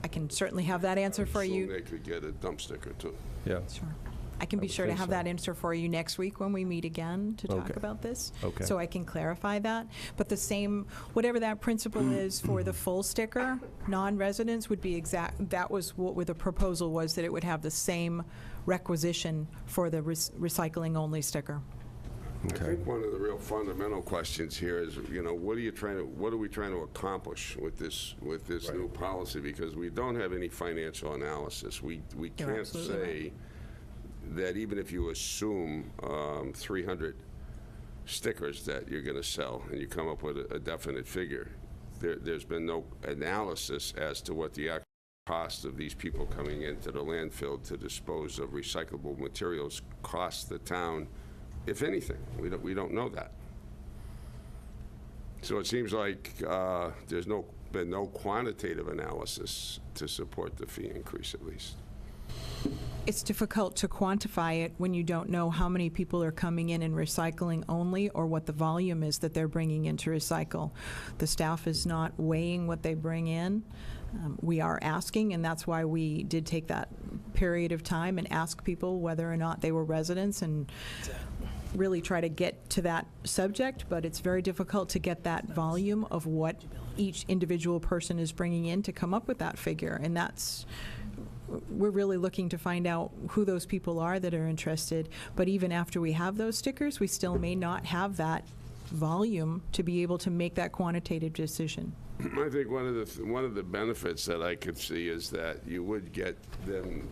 [SPEAKER 8] I can certainly have that answer for
[SPEAKER 4] Assume
[SPEAKER 8] you.
[SPEAKER 4] they could get a dump sticker, too.
[SPEAKER 1] Yeah.
[SPEAKER 8] Sure. I can
[SPEAKER 1] I
[SPEAKER 8] be
[SPEAKER 1] would
[SPEAKER 8] sure to
[SPEAKER 1] think
[SPEAKER 8] have
[SPEAKER 1] so.
[SPEAKER 8] that answer for you next week when we meet again to talk
[SPEAKER 1] Okay.
[SPEAKER 8] about this.
[SPEAKER 1] Okay.
[SPEAKER 8] So I can clarify that. But the same, whatever that principle is for the full sticker, non-residents would be that was what the proposal was, that it would have the same requisition for the recycling-only sticker.
[SPEAKER 4] I think one of the real fundamental questions here is, what are we trying to accomplish with this new policy? Because we don't have any financial analysis. We
[SPEAKER 8] You're
[SPEAKER 4] can't
[SPEAKER 8] absolutely
[SPEAKER 4] say that even if you assume 300 stickers that you're going to sell and you come up with a definite figure, there's been no analysis as to what the actual cost of these people coming into the landfill to dispose of recyclable materials costs the town. If anything, we don't know that. So it seems like there's been no quantitative analysis to support the fee increase, at least.
[SPEAKER 8] It's difficult to quantify it when you don't know how many people are coming in and recycling only, or what the volume is that they're bringing in to recycle. The staff is not weighing what they bring in. We are asking, and that's why we did take that period of time and ask people whether or not they were residents, and really try to get to that subject, but it's very difficult to get that volume of what each individual person is bringing in to come up with that figure. And we're really looking to find out who those people are that are interested. But even after we have those stickers, we still may not have that volume to be able to make that quantitative decision.
[SPEAKER 4] I think one of the benefits that I could see is that you would get them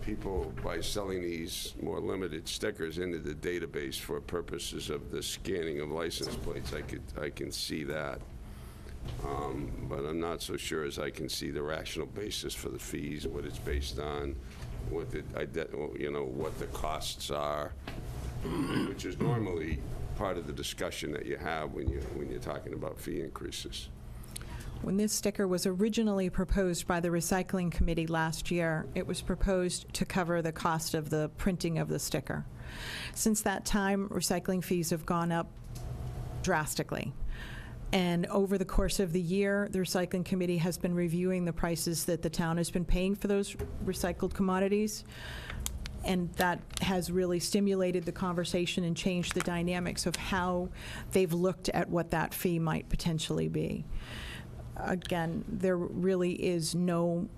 [SPEAKER 4] people, by selling these more limited stickers, into the database for purposes of the scanning of license plates. I can see that, but I'm not so sure as I can see the rational basis for the fees, what it's based on, what the costs are, which is normally part of the discussion that you have when you're talking about fee increases.
[SPEAKER 8] When this sticker was originally proposed by the Recycling Committee last year, it was proposed to cover the cost of the printing of the sticker. Since that time, recycling fees have gone up drastically. And over the course of the year, the Recycling Committee has been reviewing the prices that the town has been paying for those recycled commodities. And that has really stimulated the conversation and changed the dynamics of how they've looked at what that fee might potentially be. Again, there really is no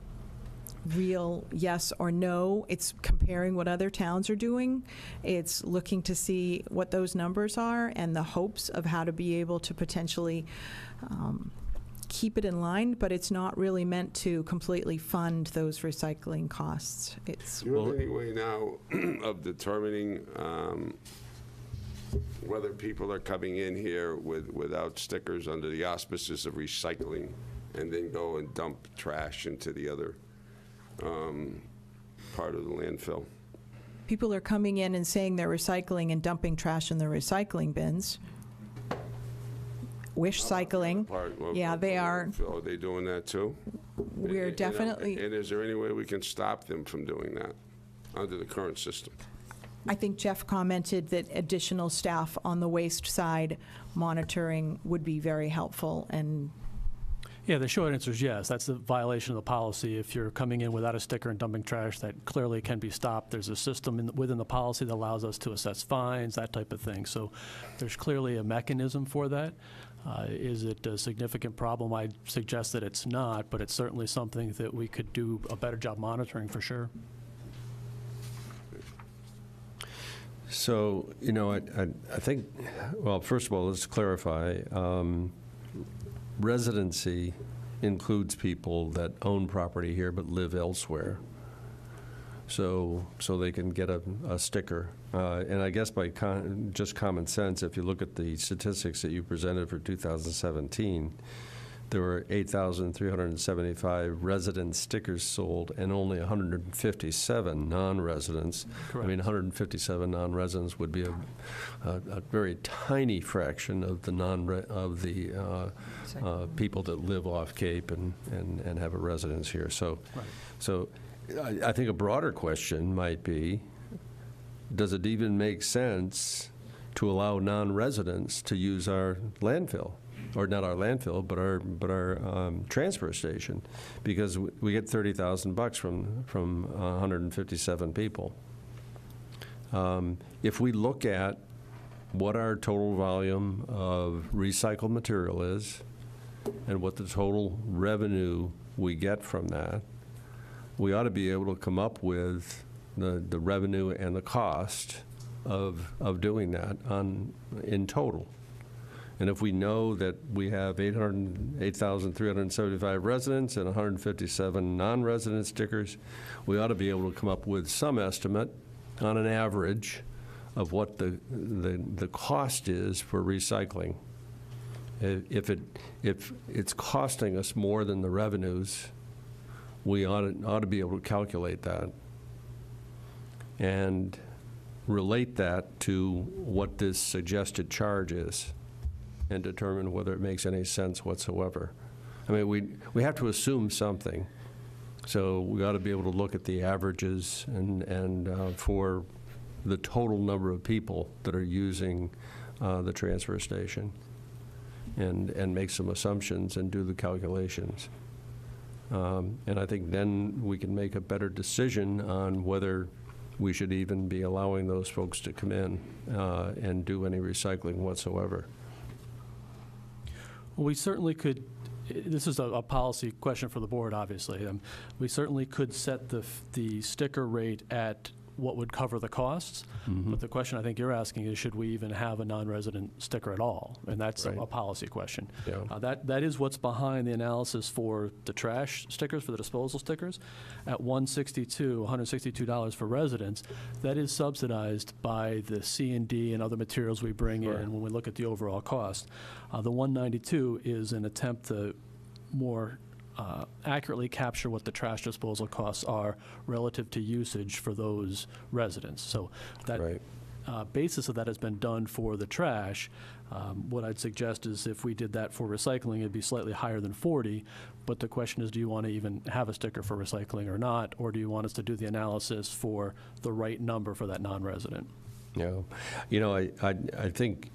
[SPEAKER 8] real yes or no. It's comparing what other towns are doing. It's looking to see what those numbers are and the hopes of how to be able to potentially keep it in line, but it's not really meant to completely fund those recycling costs.
[SPEAKER 4] Do you have any way now of determining whether people are coming in here without stickers under the auspices of recycling and then go and dump trash into the other part of the landfill?
[SPEAKER 8] People are coming in and saying they're recycling and dumping trash in the recycling bins. Wish cycling. Yeah, they are.
[SPEAKER 4] Are they doing that too?
[SPEAKER 8] We're definitely.
[SPEAKER 4] And is there any way we can stop them from doing that under the current system?
[SPEAKER 8] I think Jeff commented that additional staff on the waste side monitoring would be very helpful. And
[SPEAKER 9] Yeah, the short answer is yes. That's a violation of the policy. If you're coming in without a sticker and dumping trash, that clearly can be stopped. There's a system within the policy that allows us to assess fines, that type of thing. So there's clearly a mechanism for that. Is it a significant problem? I'd suggest that it's not, but it's certainly something that we could do a better job monitoring for sure.
[SPEAKER 1] So, I think, well, first of all, let's clarify. Residency includes people that own property here but live elsewhere. So they can get a sticker. And I guess by just common sense, if you look at the statistics that you presented for 2017, there were 8,375 resident stickers sold and only 157 non-residents.
[SPEAKER 9] Correct.
[SPEAKER 1] I mean, 157 non-residents would be a very tiny fraction of the people that live off Cape and have a residence here. So,
[SPEAKER 9] Right.
[SPEAKER 1] so I think a broader question might be, does it even make sense to allow non-residents to use our landfill? Or not our landfill, but our transfer station, because we get $30,000 from 157 people. If we look at what our total volume of recycled material is and what the total revenue we get from that, we ought to be able to come up with the revenue and the cost of doing that in total. And if we know that we have 8,375 residents and 157 non-resident stickers, we ought to be able to come up with some estimate on an average of what the cost is for recycling. If it's costing us more than the revenues, we ought to be able to calculate that and relate that to what this suggested charge is and determine whether it makes any sense whatsoever. I mean, we have to assume something. So we ought to be able to look at the averages and for the total number of people that are using the transfer station and make some assumptions and do the calculations. And I think then we can make a better decision on whether we should even be allowing those folks to come in and do any recycling whatsoever.
[SPEAKER 9] Well, we certainly could, this is a policy question for the board, obviously. We certainly could set the sticker rate at what would cover the costs, but the question I think you're asking is, should we even have a non-resident sticker at all? And that's
[SPEAKER 1] Right.
[SPEAKER 9] a policy question.
[SPEAKER 1] Yeah.
[SPEAKER 9] That is what's behind the analysis for the trash stickers, for the disposal stickers. At $162 for residents, that is subsidized by the C&D and other materials we bring
[SPEAKER 1] Sure.
[SPEAKER 9] in when we look at the overall cost. The $192 is an attempt to more accurately capture what the trash disposal costs are relative to usage for those residents. So that
[SPEAKER 1] Right.
[SPEAKER 9] Basis of that has been done for the trash. What I'd suggest is if we did that for recycling, it'd be slightly higher than 40, but the question is, do you want to even have a sticker for recycling or not, or do you want us to do the analysis for the right number for that non-resident?
[SPEAKER 1] Yeah. You know, I think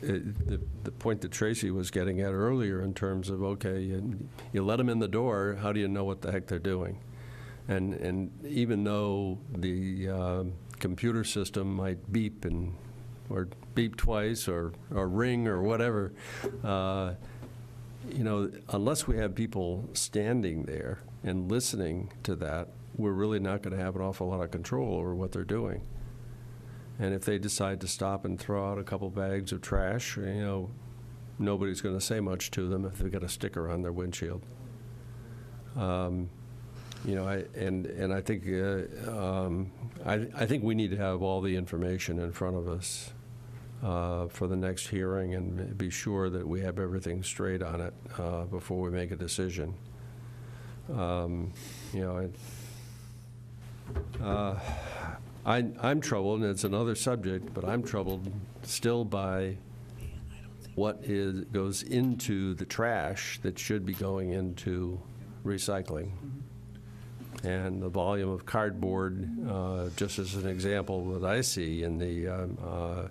[SPEAKER 1] the point that Tracy was getting at earlier in terms of, okay, you let them in the door, how do you know what the heck they're doing? And even though the computer system might beep or beep twice or ring or whatever, you know, unless we have people standing there and listening to that, we're really not going to have an awful lot of control over what they're doing. And if they decide to stop and throw out a couple bags of trash, you know, nobody's going to say much to them if they've got a sticker on their windshield. You know, I think I think we need to have all the information in front of us for the next hearing and be sure that we have everything straight on it before we make a decision. You know, I'm troubled, and it's another subject, but I'm troubled still by what goes into the trash that should be going into recycling. And the volume of cardboard, just as an example that I see in the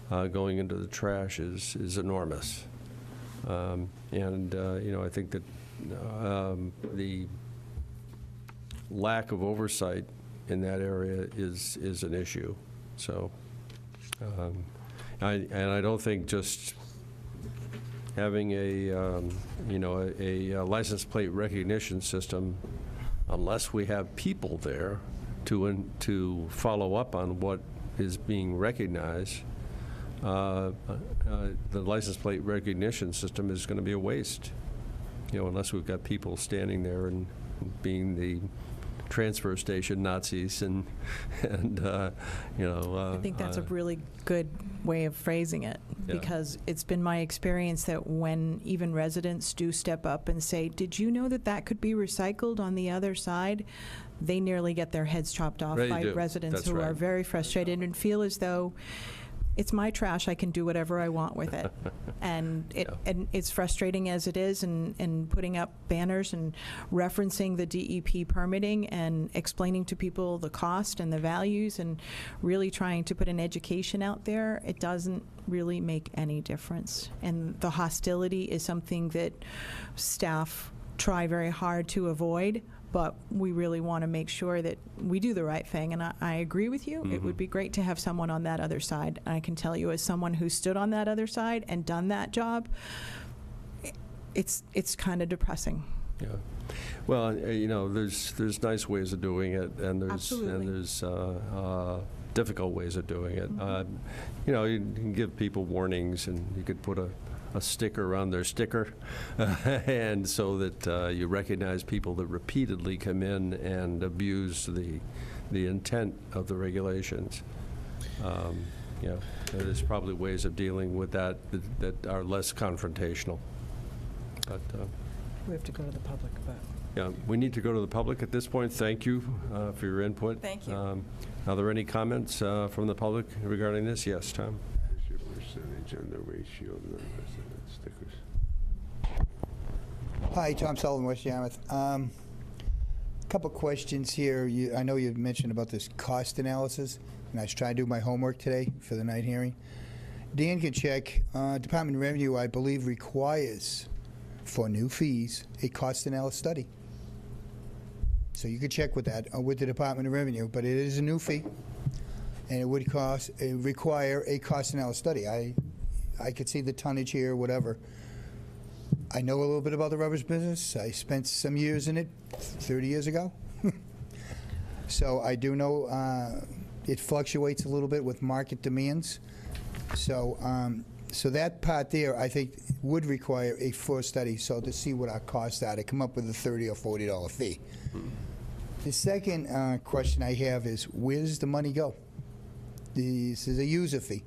[SPEAKER 1] going into the trash is enormous. And you know, I think that the lack of oversight in that area is an issue. So, I don't think just having a you know, a license plate recognition system, unless we have people there to follow up on what is being recognized, the license plate recognition system is going to be a waste. You know, unless we've got people standing there and being the transfer station Nazis and you know.
[SPEAKER 8] I think that's a really good way of phrasing it,
[SPEAKER 1] Yeah.
[SPEAKER 8] because it's been my experience that when even residents do step up and say, did you know that that could be recycled on the other side? They nearly get their heads chopped off
[SPEAKER 1] They
[SPEAKER 8] by
[SPEAKER 1] do.
[SPEAKER 8] residents
[SPEAKER 1] That's
[SPEAKER 8] who are
[SPEAKER 1] right.
[SPEAKER 8] very frustrated and feel as though it's my trash, I can do whatever I want with it. And it's frustrating as it is, and putting up banners and referencing the DEP permitting and explaining to people the cost and the values and really trying to put an education out there, it doesn't really make any difference. And the hostility is something that staff try very hard to avoid, but we really want to make sure that we do the right thing. And I agree with you. It would be great to have someone on that other side. I can tell you, as someone who stood on that other side and done that job, it's kind of depressing.
[SPEAKER 1] Yeah. Well, there's nice ways of doing it, and there's difficult ways of doing it. You can give people warnings, and you could put a sticker on their sticker, and so that you recognize people that repeatedly come in and abuse the intent of the regulations. There's probably ways of dealing with that are less confrontational. But
[SPEAKER 6] We have to go to the public about.
[SPEAKER 1] yeah, we need to go to the public at this point. Thank you for your input.
[SPEAKER 11] Thank you.
[SPEAKER 1] Are there any comments from the public regarding this? Yes, Tom.
[SPEAKER 4] What's your percentage on the ratio of non-resident stickers?
[SPEAKER 12] Hi, Tom Sullivan, West Yarmouth. Couple questions here. I know you mentioned about this cost analysis, and I was trying to do my homework today for the night hearing. Dan can check. Department of Revenue, I believe, requires for new fees a cost analysis study. So you could check with that with the Department of Revenue, but it is a new fee, and it would require a cost analysis study. I could see the tonnage here, whatever. I know a little bit about the rubbish business. I spent some years in it 30 years ago. So I do know it fluctuates a little bit with market demands. So that part there, I think, would require a full study, so to see what our costs are, to come up with a $30 or $40 fee. The second question I have is, where does the money go? This is a user fee.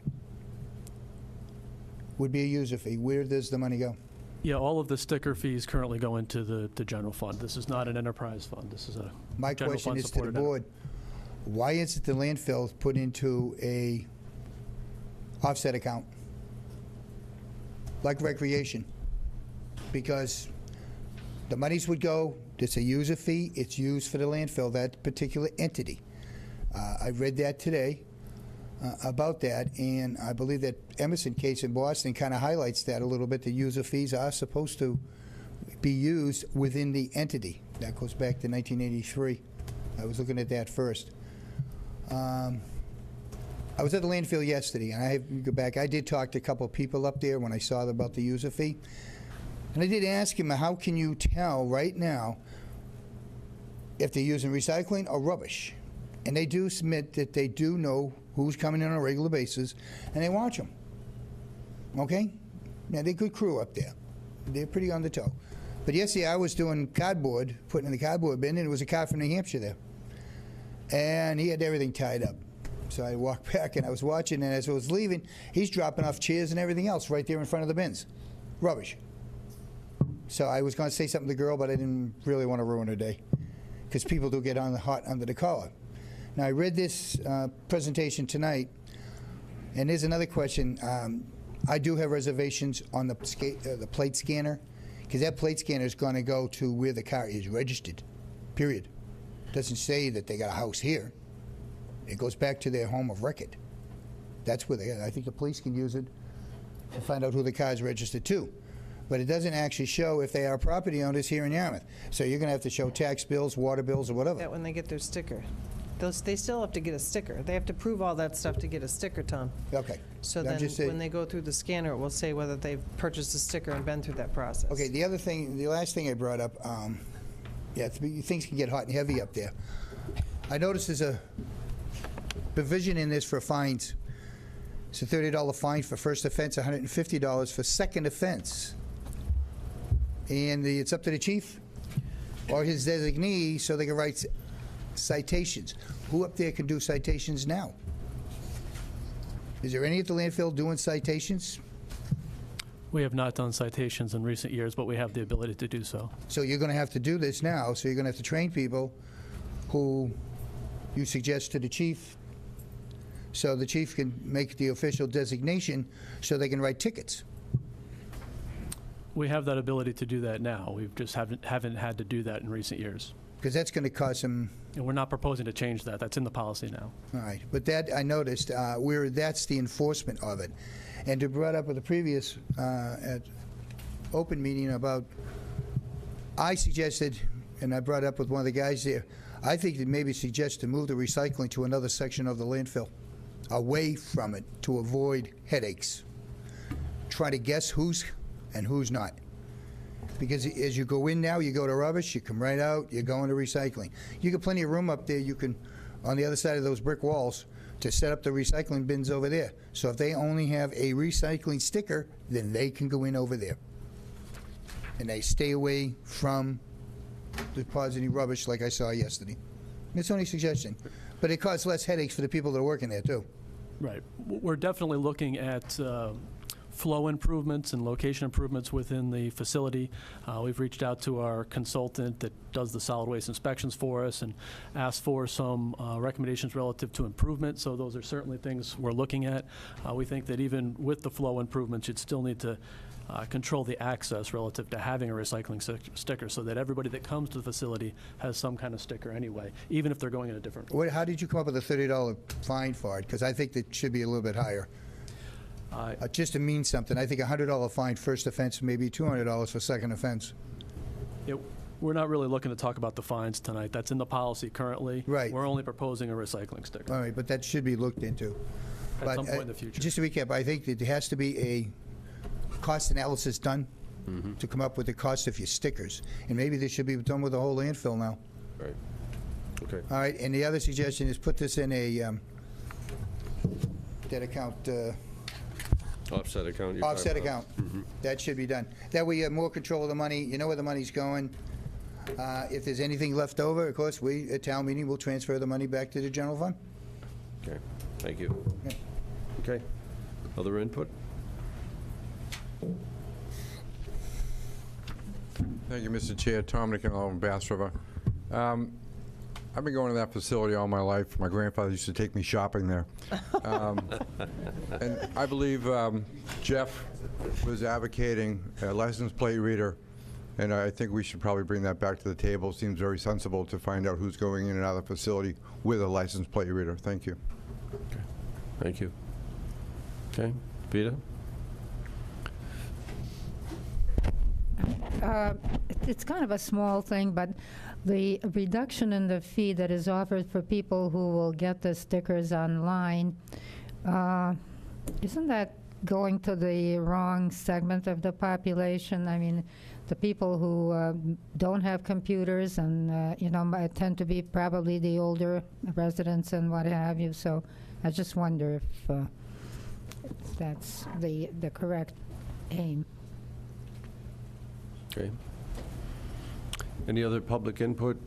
[SPEAKER 12] Would be a user fee. Where does the money go?
[SPEAKER 9] Yeah, all of the sticker fees currently go into the general fund. This is not an enterprise fund. This is a
[SPEAKER 12] My
[SPEAKER 9] general
[SPEAKER 12] question
[SPEAKER 9] fund
[SPEAKER 12] is to the
[SPEAKER 9] supported
[SPEAKER 12] board, why isn't the landfill put into a offset account, like recreation? Because the monies would go, it's a user fee, it's used for the landfill, that particular entity. I read that today about that, and I believe that Emerson case in Boston kind of highlights that a little bit. The user fees are supposed to be used within the entity. That goes back to 1983. I was looking at that first. I was at the landfill yesterday, and I did talk to a couple of people up there when I saw about the user fee. And I did ask him, how can you tell right now if they're using recycling or rubbish? And they do submit that they do know who's coming in on a regular basis, and they watch them. Okay? Now, they're a good crew up there. They're pretty on the toe. But yesterday I was doing cardboard, putting in the cardboard bin, and it was a car from New Hampshire there. And he had everything tied up. So I walked back, and I was watching, and as I was leaving, he's dropping off chairs and everything else right there in front of the bins. Rubbish. So I was going to say something to the girl, but I didn't really want to ruin her day, because people do get on the hot under the collar. Now, I read this presentation tonight, and there's another question. I do have reservations on the plate scanner, because that plate scanner is going to go to where the car is registered, period. It doesn't say that they got a house here. It goes back to their home of record. That's where I think the police can use it to find out who the car is registered to. But it doesn't actually show if they are property owners here in Yarmouth. So you're going to have to show tax bills, water bills, or whatever.
[SPEAKER 6] That when they get their sticker. They still have to get a sticker. They have to prove all that stuff to get a sticker, Tom.
[SPEAKER 12] Okay.
[SPEAKER 6] So
[SPEAKER 12] I'm
[SPEAKER 6] then,
[SPEAKER 12] just saying-
[SPEAKER 6] when they go through the scanner, it will say whether they've purchased a sticker and been through that process.
[SPEAKER 12] Okay, the last thing I brought up, things can get hot and heavy up there. I noticed there's a provision in this for fines. It's a $30 fine for first offense, $150 for second offense. And it's up to the chief or his designee so they can write citations. Who up there can do citations now? Is there any at the landfill doing citations?
[SPEAKER 9] We have not done citations in recent years, but we have the ability to do so.
[SPEAKER 12] So you're going to have to do this now, so you're going to have to train people who you suggest to the chief, so the chief can make the official designation so they can write tickets.
[SPEAKER 9] We have that ability to do that now. We just haven't had to do that in recent years.
[SPEAKER 12] Because that's going to cause some...
[SPEAKER 9] And we're not proposing to change that. That's in the policy now.
[SPEAKER 12] All right, but that, I noticed, where that's the enforcement of it. And to brought up with the previous open meeting about, I suggested, and I brought it up with one of the guys there, I think that maybe suggest to move the recycling to another section of the landfill, away from it, to avoid headaches. Try to guess who's and who's not. Because as you go in now, you go to rubbish, you come right out, you're going to recycling. You got plenty of room up there, you can, on the other side of those brick walls, to set up the recycling bins over there. So if they only have a recycling sticker, then they can go in over there. And they stay away from depositing rubbish like I saw yesterday. It's only a suggestion. But it causes less headaches for the people that are working there, too.
[SPEAKER 9] Right. We're definitely looking at flow improvements and location improvements within the facility. We've reached out to our consultant that does the solid waste inspections for us and asked for some recommendations relative to improvement. So those are certainly things we're looking at. We think that even with the flow improvements, you'd still need to control the access relative to having a recycling sticker so that everybody that comes to the facility has some kind of sticker anyway, even if they're going in a different.
[SPEAKER 12] How did you come up with a $30 fine for it? Because I think that should be a little bit higher. Just to mean something, I think a $100 fine first offense, maybe $200 for second offense.
[SPEAKER 9] We're not really looking to talk about the fines tonight. That's in the policy currently.
[SPEAKER 12] Right.
[SPEAKER 9] We're only proposing a recycling sticker.
[SPEAKER 12] All right, but that should be looked into.
[SPEAKER 9] At some point in the future.
[SPEAKER 12] Just to recap, I think that there has to be a cost analysis done to come up with the cost of your stickers. And maybe this should be done with the whole landfill now.
[SPEAKER 1] Right. Okay.
[SPEAKER 12] All right, and the other suggestion is put this in a debt account,
[SPEAKER 1] Offset account. you're
[SPEAKER 12] offset
[SPEAKER 1] talking about.
[SPEAKER 12] account. That should be done. That way you have more control of the money, you know where the money's going. If there's anything left over, of course, we, at town meeting, will transfer the money back to the general fund.
[SPEAKER 1] Okay, thank you.
[SPEAKER 12] Yeah.
[SPEAKER 1] Okay, other input?
[SPEAKER 13] Thank you, Mr. Chair. Tom Nicanolo, Bass River. I've been going to that facility all my life. My grandfather used to take me shopping there. And I believe Jeff was advocating a license plate reader, and I think we should probably bring that back to the table. Seems very sensible to find out who's going in and out of the facility with a license plate reader. Thank you.
[SPEAKER 1] Okay. Thank you. Okay, Vita?
[SPEAKER 2] It's kind of a small thing, but the reduction in the fee that is offered for people who will get the stickers online, isn't that going to the wrong segment of the population? I mean, the people who don't have computers and, tend to be probably the older residents and what have you. So I just wonder if that's the correct aim.
[SPEAKER 1] Okay. Any other public input,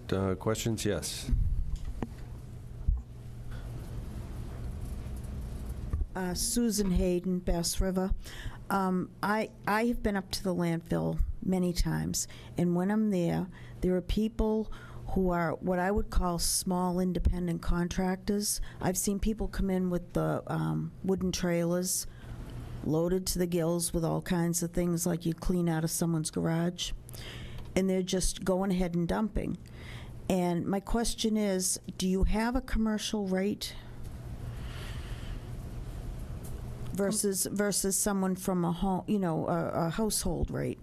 [SPEAKER 1] questions? Yes.
[SPEAKER 14] Susan Hayden, Bass River. I have been up to the landfill many times, and when I'm there are people who are what I would call small independent contractors. I've seen people come in with the wooden trailers loaded to the gills with all kinds of things like you clean out of someone's garage, and they're just going ahead and dumping. And my question is, do you have a commercial rate versus someone from a home, a household rate?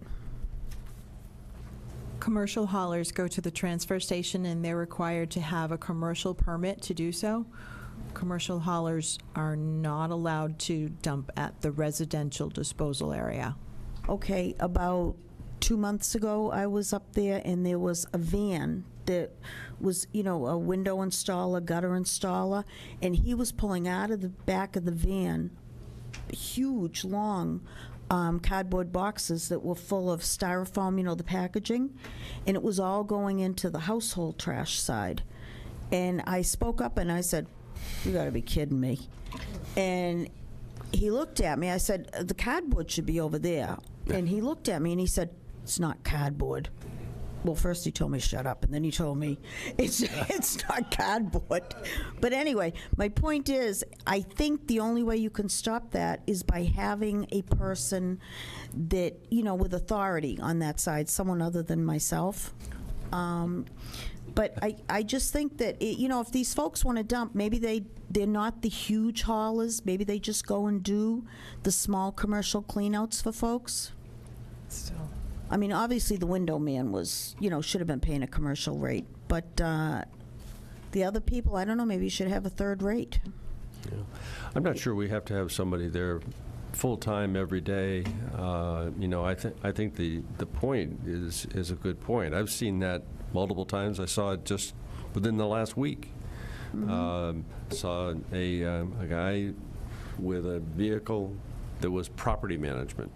[SPEAKER 8] Commercial haulers go to the transfer station, and they're required to have a commercial permit to do so. Commercial haulers are not allowed to dump at the residential disposal area.
[SPEAKER 14] Okay, about 2 months ago, I was up there, and there was a van that was, a window installer, gutter installer, and he was pulling out of the back of the van huge, long cardboard boxes that were full of styrofoam, the packaging, and it was all going into the household trash side. And I spoke up and I said, "You gotta be kidding me." And he looked at me. I said, "The cardboard should be over there." And he looked at me and he said, "It's not cardboard." Well, first he told me shut up, and then he told me it's not cardboard. But anyway, my point is, I think the only way you can stop that is by having a person that, with authority on that side, someone other than myself. But I just think that, if these folks want to dump, maybe they're not the huge haulers. Maybe they just go and do the small commercial cleanouts for folks.
[SPEAKER 6] Still.
[SPEAKER 14] I mean, obviously, the window man was, should have been paying a commercial rate, but the other people, I don't know, maybe you should have a third rate.
[SPEAKER 1] Yeah. I'm not sure we have to have somebody there full-time every day. I think the point is a good point. I've seen that multiple times. I saw it just within the last week. Saw a guy with a vehicle that was property management,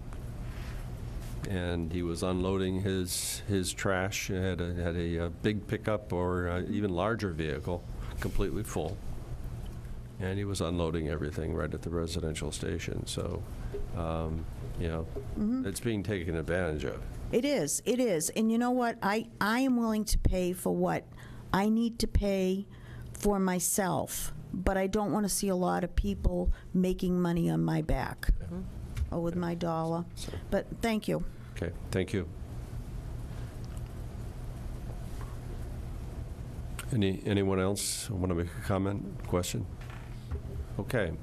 [SPEAKER 1] and he was unloading his trash. He had a big pickup or even larger vehicle, completely full, and he was unloading everything right at the residential station. So, it's being taken advantage of.
[SPEAKER 14] It is. And you know what? I am willing to pay for what I need to pay for myself, but I don't want to see a lot of people making money on my back or with my dollar. But thank you.
[SPEAKER 1] Okay, thank you. Anyone else want to make a comment, question? Okay.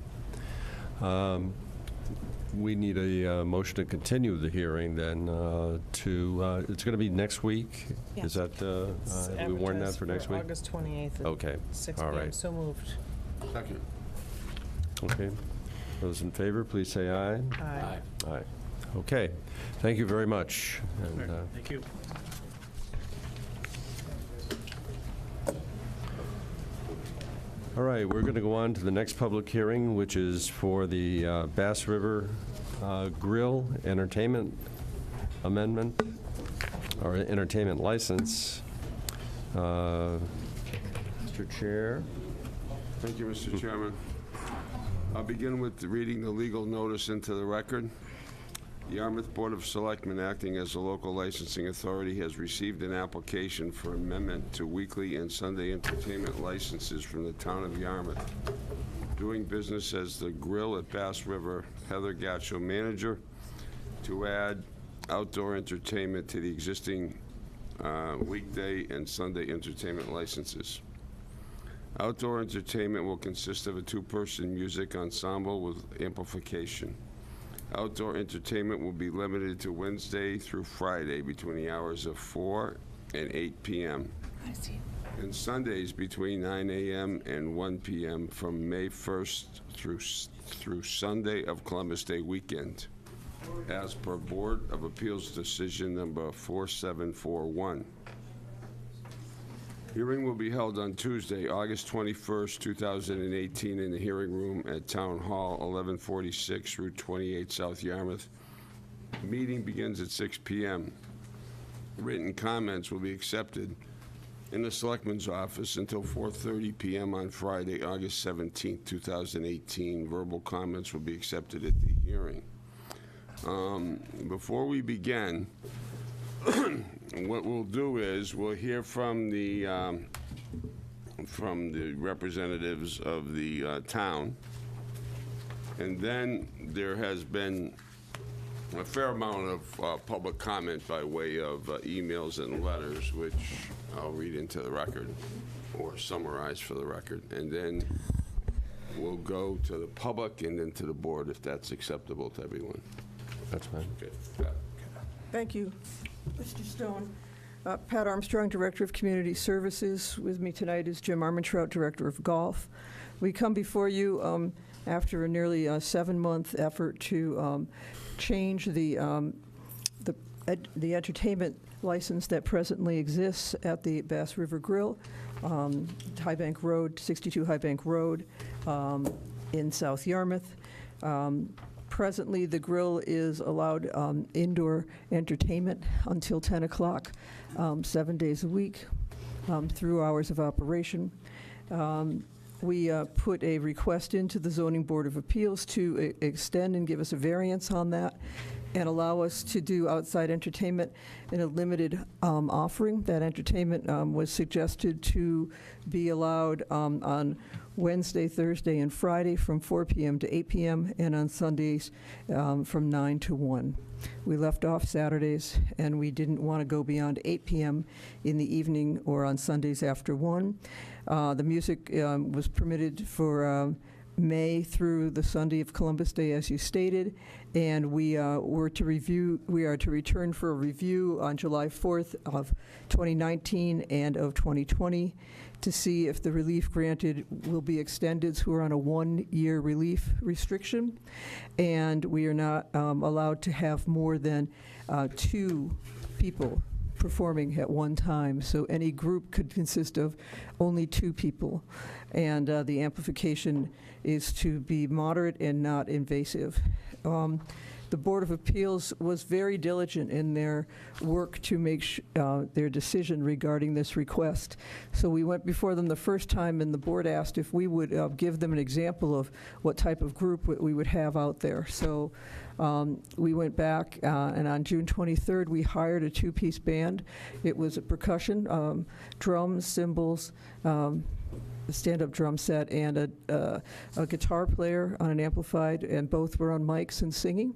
[SPEAKER 1] We need a motion to continue the hearing then to, it's going to be next week?
[SPEAKER 6] Yes.
[SPEAKER 1] Is that, have we warned that for next week?
[SPEAKER 6] August 28th.
[SPEAKER 1] Okay,
[SPEAKER 6] 6
[SPEAKER 1] all
[SPEAKER 6] p.m.
[SPEAKER 1] right.
[SPEAKER 6] So moved.
[SPEAKER 4] Second.
[SPEAKER 1] Okay. Those in favor, please say aye.
[SPEAKER 6] Aye.
[SPEAKER 1] Aye. Okay. Thank you very much. And,
[SPEAKER 9] Thank you.
[SPEAKER 1] all right, we're going to go on to the next public hearing, which is for the Bass River Grill Entertainment Amendment, or entertainment license. Mr. Chair.
[SPEAKER 4] Thank you, Mr. Chairman. I'll begin with reading the legal notice into the record. The Yarmouth Board of Selectmen, acting as the local licensing authority, has received an application for amendment to weekly and Sunday entertainment licenses from the town of Yarmouth. Doing business as the Grill at Bass River, Heather Gatcho, manager, to add outdoor entertainment to the existing weekday and Sunday entertainment licenses. Outdoor entertainment will consist of a two-person music ensemble with amplification. Outdoor entertainment will be limited to Wednesday through Friday between the hours of 4 and 8 p.m.
[SPEAKER 6] I see.
[SPEAKER 4] And Sundays between 9 a.m. and 1 p.m. from May 1st through Sunday of Columbus Day weekend, as per Board of Appeals decision number 4741. Hearing will be held on Tuesday, August 21st, 2018, in the hearing room at Town Hall, 1146 Route 28, South Yarmouth. The meeting begins at 6 p.m. Written comments will be accepted in the Selectmen's office until 4:30 p.m. on Friday, August 17th, 2018. Verbal comments will be accepted at the hearing. Before we begin, what we'll do is we'll hear from the representatives of the town, and then there has been a fair amount of public comment by way of emails and letters, which I'll read into the record or summarize for the record, and then we'll go to the public and then to the board if that's acceptable to everyone.
[SPEAKER 1] That's fine.
[SPEAKER 4] Okay.
[SPEAKER 15] Thank you, Mr. Stone. Pat Armstrong, Director of Community Services. With me tonight is Jim Armentrout, Director of Golf. We come before you after a nearly 7-month effort to change the entertainment license that presently exists at the Bass River Grill, High Bank Road, 62 High Bank Road in South Yarmouth. Presently, the grill is allowed indoor entertainment until 10 o'clock, 7 days a week, through hours of operation. We put a request into the Zoning Board of Appeals to extend and give us a variance on that and allow us to do outside entertainment in a limited offering. That entertainment was suggested to be allowed on Wednesday, Thursday, and Friday from 4 p.m. to 8 p.m., and on Sundays from 9 to 1. We left off Saturdays, and we didn't want to go beyond 8 p.m. in the evening or on Sundays after 1. The music was permitted for May through the Sunday of Columbus Day, as you stated, and we are to return for a review on July 4th of 2019 and of 2020 to see if the relief granted will be extended. So we're on a one-year relief restriction, and we are not allowed to have more than 2 people performing at one time. So any group could consist of only 2 people. And the amplification is to be moderate and not invasive. The Board of Appeals was very diligent in their work to make their decision regarding this request. So we went before them the first time, and the board asked if we would give them an example of what type of group we would have out there. So we went back, and on June 23rd, we hired a 2-piece band. It was a percussion, drums, cymbals, a stand-up drum set, and a guitar player on an amplified, and both were on mics and singing.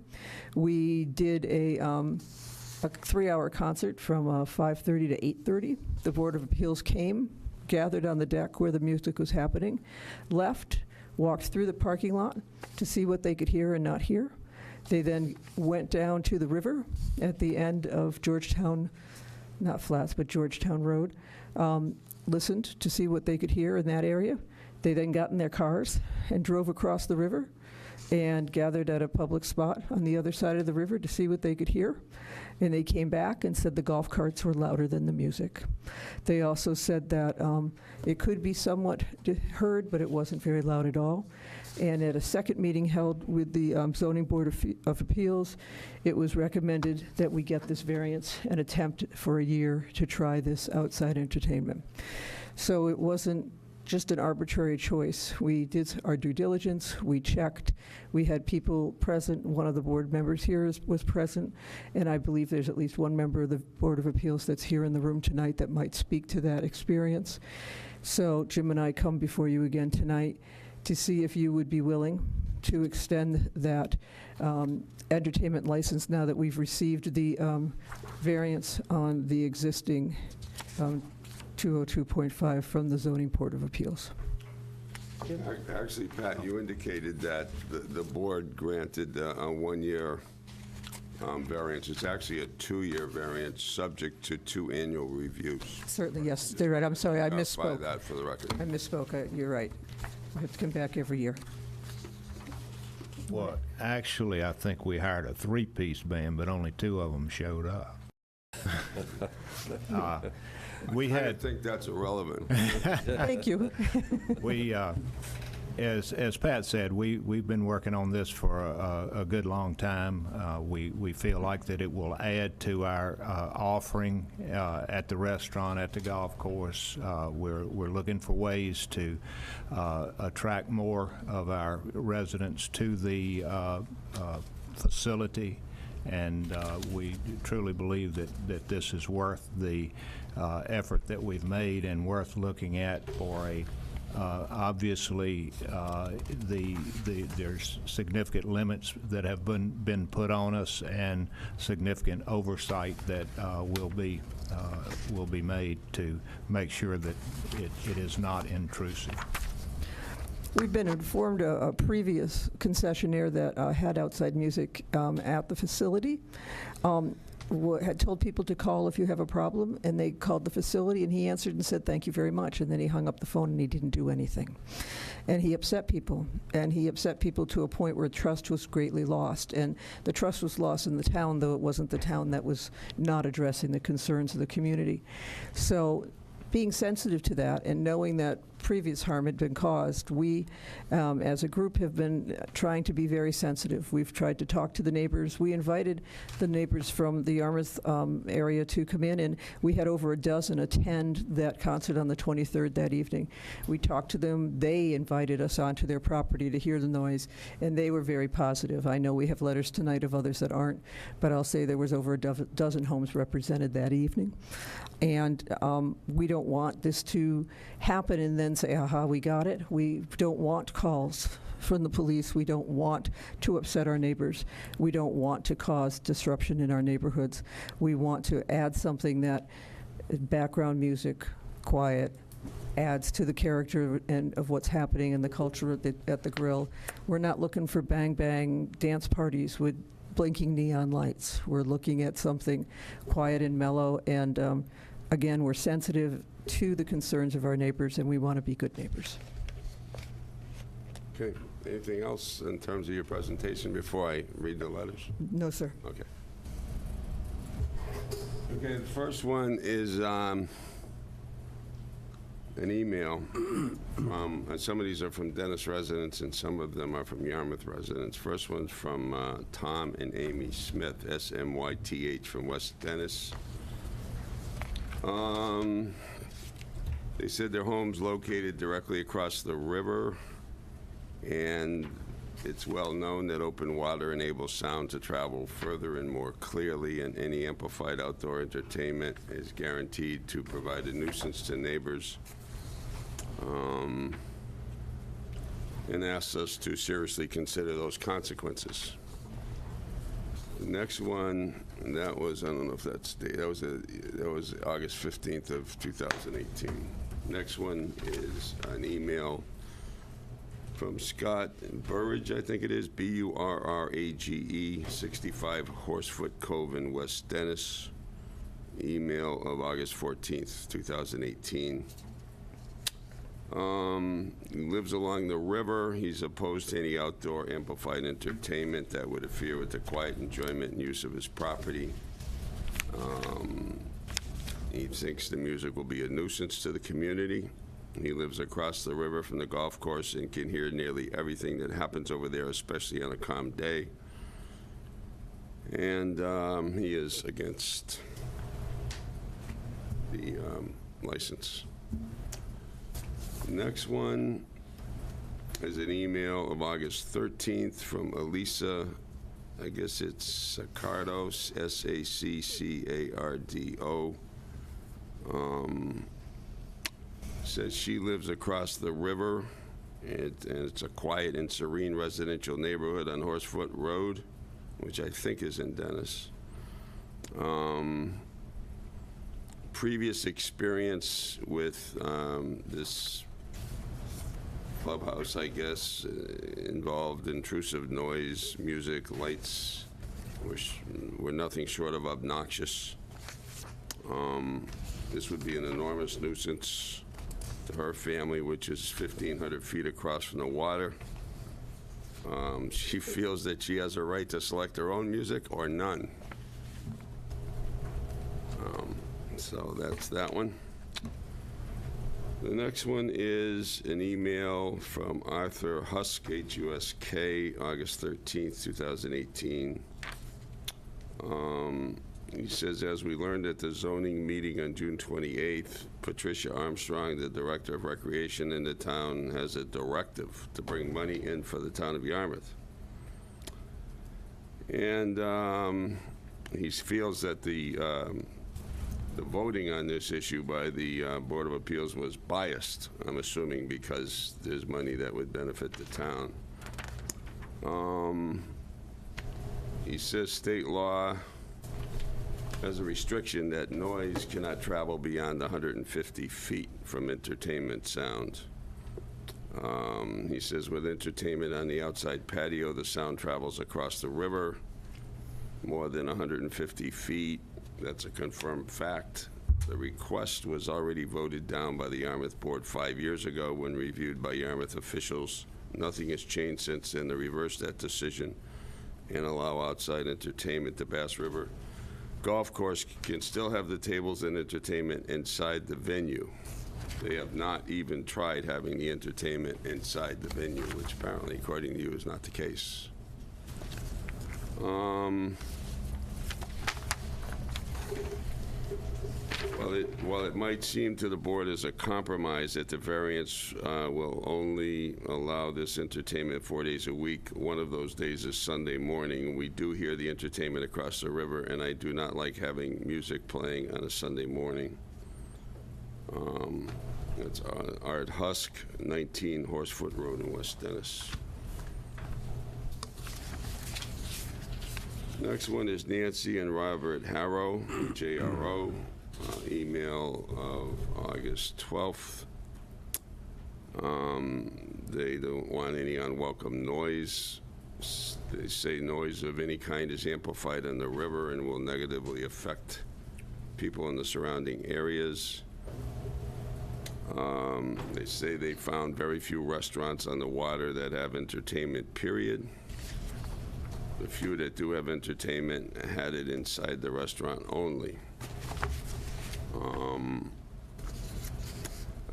[SPEAKER 15] We did a 3-hour concert from 5:30 to 8:30. The Board of Appeals came, gathered on the deck where the music was happening, left, walked through the parking lot to see what they could hear and not hear. They then went down to the river at the end of Georgetown, not Flats, but Georgetown Road, listened to see what they could hear in that area. They then got in their cars and drove across the river and gathered at a public spot on the other side of the river to see what they could hear. And they came back and said the golf carts were louder than the music. They also said that it could be somewhat heard, but it wasn't very loud at all. And at a second meeting held with the Zoning Board of Appeals, it was recommended that we get this variance and attempt for a year to try this outside entertainment. So it wasn't just an arbitrary choice. We did our due diligence, we checked, we had people present. One of the board members here was present, and I believe there's at least one member of the Board of Appeals that's here in the room tonight that might speak to that experience. So Jim and I come before you again tonight to see if you would be willing to extend that entertainment license now that we've received the variance on the existing 202.5 from the Zoning Board of Appeals.
[SPEAKER 4] Actually, Pat, you indicated that the board granted a 1-year variance. It's actually a 2-year variance, subject to 2 annual reviews.
[SPEAKER 15] Certainly, yes, they're right. I'm sorry, I misspoke.
[SPEAKER 4] That for the record.
[SPEAKER 15] I misspoke. You're right. We have to come back every year.
[SPEAKER 16] Well, actually, I think we hired a 3-piece band, but only 2 of them showed up.
[SPEAKER 4] I think that's irrelevant.
[SPEAKER 15] Thank you.
[SPEAKER 16] We, as Pat said, we've been working on this for a good long time. We feel like that it will add to our offering at the restaurant, at the golf course. We're looking for ways to attract more of our residents to the facility, and we truly believe that this is worth the effort that we've made and worth looking at for a obviously, there's significant limits that have been put on us, and significant oversight that will be made to make sure that it is not intrusive.
[SPEAKER 15] We've been informed a previous concessionaire that had outside music at the facility had told people to call if you have a problem, and they called the facility, and he answered and said, "Thank you very much," and then he hung up the phone and he didn't do anything. And he upset people, to a point where trust was greatly lost. And the trust was lost in the town, though it wasn't the town that was not addressing the concerns of the community. So being sensitive to that and knowing that previous harm had been caused, we, as a group, have been trying to be very sensitive. We've tried to talk to the neighbors. We invited the neighbors from the Yarmouth area to come in, and we had over a dozen attend that concert on the 23rd that evening. We talked to them. They invited us onto their property to hear the noise, and they were very positive. I know we have letters tonight of others that aren't, but I'll say there was over a dozen homes represented that evening. And we don't want this to happen and then say, aha, we got it. We don't want calls from the police. We don't want to upset our neighbors. We don't want to cause disruption in our neighborhoods. We want to add something that background music, quiet, adds to the character and of what's happening in the culture at the grill. We're not looking for bang-bang dance parties with blinking neon lights. We're looking at something quiet and mellow, and again, we're sensitive to the concerns of our neighbors, and we want to be good neighbors.
[SPEAKER 4] Okay. Anything else in terms of your presentation before I read the letters?
[SPEAKER 15] No, sir.
[SPEAKER 4] Okay. Okay, the first one is an email from, and some of these are from Dennis residents and some of them are from Yarmouth residents. First one's from Tom and Amy Smith, S-M-Y-T-H, from West Dennis. They said their home's located directly across the river, and it's well known that open water enables sound to travel further and more clearly, and any amplified outdoor entertainment is guaranteed to provide a nuisance to neighbors. And asks us to seriously consider those consequences. The next one, and that was, I don't know if that's that was August 15th of 2018. Next one is an email from Scott Burrage, I think it is, B-U-R-R-A-G-E, 65 Horsefoot Cove in West Dennis. Email of August 14th, 2018. He lives along the river. He's opposed to any outdoor amplified entertainment that would interfere with the quiet enjoyment and use of his property. He thinks the music will be a nuisance to the community. He lives across the river from the golf course and can hear nearly everything that happens over there, especially on a calm day. And he is against the license. Next one is an email of August 13th from Elisa, I guess it's Saccardo, S-A-C-C-A-R-D-O. Says she lives across the river, and it's a quiet and serene residential neighborhood on Horsefoot Road, which I think is in Dennis. Previous experience with this clubhouse, I guess, involved intrusive noise, music, lights, which were nothing short of obnoxious. This would be an enormous nuisance to her family, which is 1,500 feet across from the water. She feels that she has a right to select her own music or none. So that's that one. The next one is an email from Arthur Husk, H-U-S-K, August 13th, 2018. He says, as we learned at the zoning meeting on June 28th, Patricia Armstrong, the Director of Recreation in the town, has a directive to bring money in for the town of Yarmouth. And he feels that the voting on this issue by the Board of Appeals was biased, I'm assuming because there's money that would benefit the town. He says state law has a restriction that noise cannot travel beyond 150 feet from entertainment sound. He says with entertainment on the outside patio, the sound travels across the river more than 150 feet. That's a confirmed fact. The request was already voted down by the Yarmouth Board 5 years ago when reviewed by Yarmouth officials. Nothing has changed since then to reverse that decision and allow outside entertainment. The Bass River Golf Course can still have the tables and entertainment inside the venue. They have not even tried having the entertainment inside the venue, which apparently, according to you, is not the case. While it might seem to the board as a compromise that the variance will only allow this entertainment 4 days a week, one of those days is Sunday morning. We do hear the entertainment across the river, and I do not like having music playing on a Sunday morning. That's Art Husk, 19 Horsefoot Road in West Dennis. Next one is Nancy and Robert Harrow, J-R-O. Email of August 12th. They don't want any unwelcome noise. They say noise of any kind is amplified on the river and will negatively affect people in the surrounding areas. They say they found very few restaurants on the water that have entertainment, period. The few that do have entertainment had it inside the restaurant only.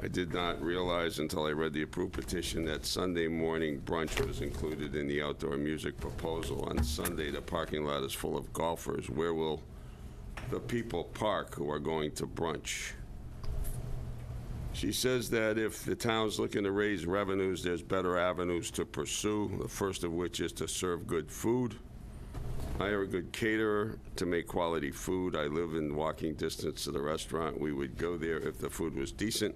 [SPEAKER 4] I did not realize until I read the approved petition that Sunday morning brunch was included in the outdoor music proposal. On Sunday, the parking lot is full of golfers. Where will the people park who are going to brunch? She says that if the town's looking to raise revenues, there's better avenues to pursue, the first of which is to serve good food. Hire a good caterer to make quality food. I live in walking distance to the restaurant. We would go there if the food was decent.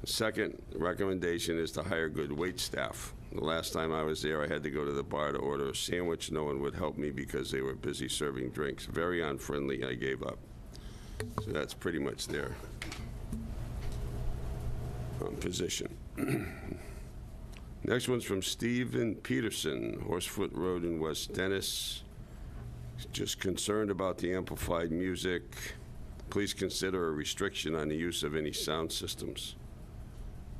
[SPEAKER 4] The second recommendation is to hire good wait staff. The last time I was there, I had to go to the bar to order a sandwich. No one would help me because they were busy serving drinks. Very unfriendly. I gave up. So that's pretty much their position. Next one's from Stephen Peterson, Horsefoot Road in West Dennis. Just concerned about the amplified music. Please consider a restriction on the use of any sound systems.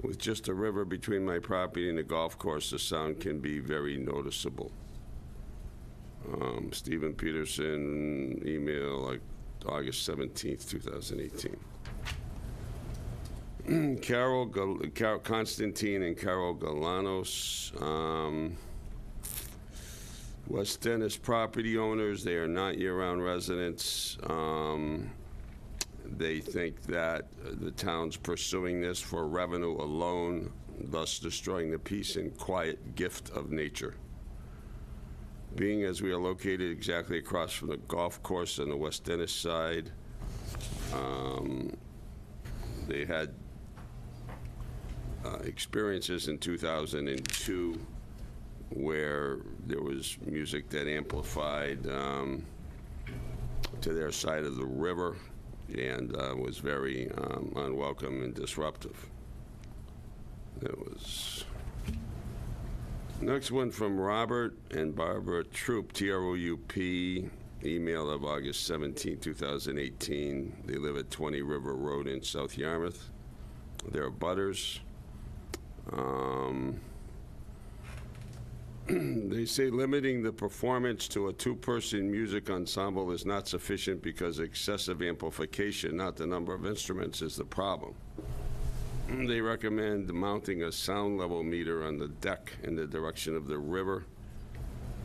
[SPEAKER 4] With just a river between my property and the golf course, the sound can be very noticeable. Stephen Peterson, email like August 17th, 2018. Constantine and Carol Galanos, West Dennis property owners. They are not year-round residents. They think that the town's pursuing this for revenue alone, thus destroying the peace and quiet gift of nature. Being as we are located exactly across from the golf course on the West Dennis side, they had experiences in 2002 where there was music that amplified to their side of the river and was very unwelcome and disruptive. That was next one from Robert and Barbara Troop, T-R-O-U-P, email of August 17, 2018. They live at 20 River Road in South Yarmouth. They're butters. They say limiting the performance to a two-person music ensemble is not sufficient because excessive amplification, not the number of instruments, is the problem. They recommend mounting a sound level meter on the deck in the direction of the river.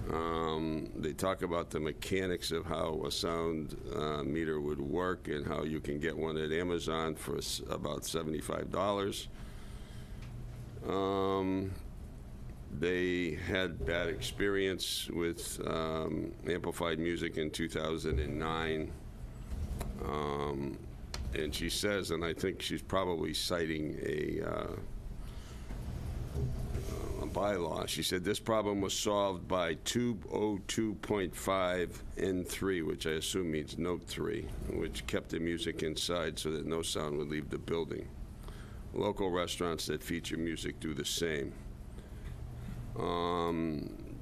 [SPEAKER 4] They talk about the mechanics of how a sound meter would work and how you can get one at Amazon for about $75. They had bad experience with amplified music in 2009. And she says, and I think she's probably citing a bylaw. She said this problem was solved by 202.5 N3, which I assume means note 3, which kept the music inside so that no sound would leave the building. Local restaurants that feature music do the same.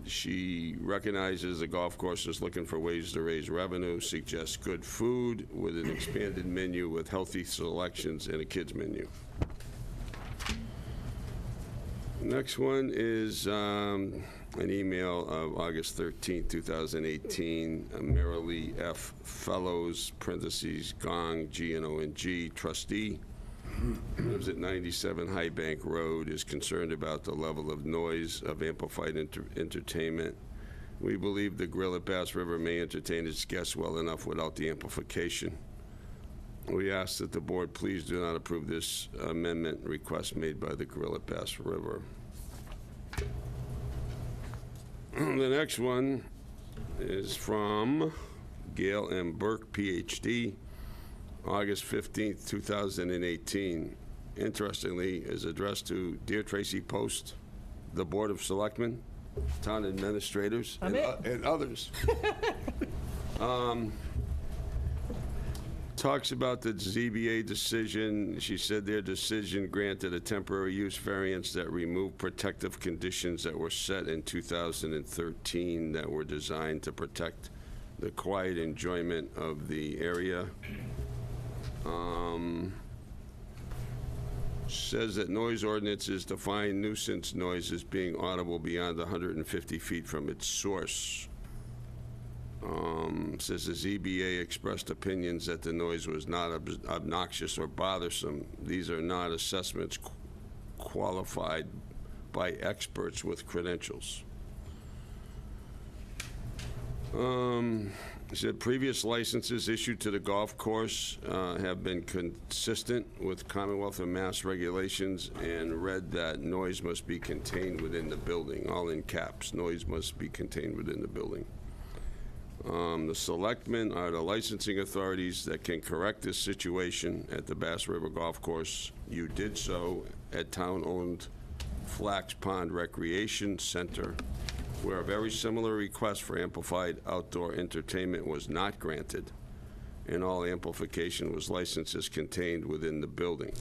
[SPEAKER 4] She recognizes the golf course is looking for ways to raise revenue, suggests good food with an expanded menu with healthy selections and a kids menu. Next one is an email of August 13, 2018, Marilee F. Fellows, parentheses, Gong, G-N-O-N-G, trustee. Lives at 97 High Bank Road, is concerned about the level of noise of amplified entertainment. We believe the grill at Bass River may entertain its guests well enough without the amplification. We ask that the board please do not approve this amendment request made by the grill at Bass River. The next one is from Gail M. Burke, PhD, August 15th, 2018. Interestingly, is addressed to Dear Tracy Post, the Board of Selectmen, town administrators, and others. talks about the ZBA decision. She said their decision granted a temporary use variance that removed protective conditions that were set in 2013 that were designed to protect the quiet enjoyment of the area. Says that noise ordinances define nuisance noise as being audible beyond 150 feet from its source. Says the ZBA expressed opinions that the noise was not obnoxious or bothersome. These are not assessments qualified by experts with credentials. He said previous licenses issued to the golf course have been consistent with Commonwealth of Mass regulations, and read that noise must be contained within the building, all in caps. Noise must be contained within the building. The selectmen are the licensing authorities that can correct this situation at the Bass River Golf Course. You did so at town-owned Flax Pond Recreation Center, where a very similar request for amplified outdoor entertainment was not granted, and all amplification was licensed as contained within the building.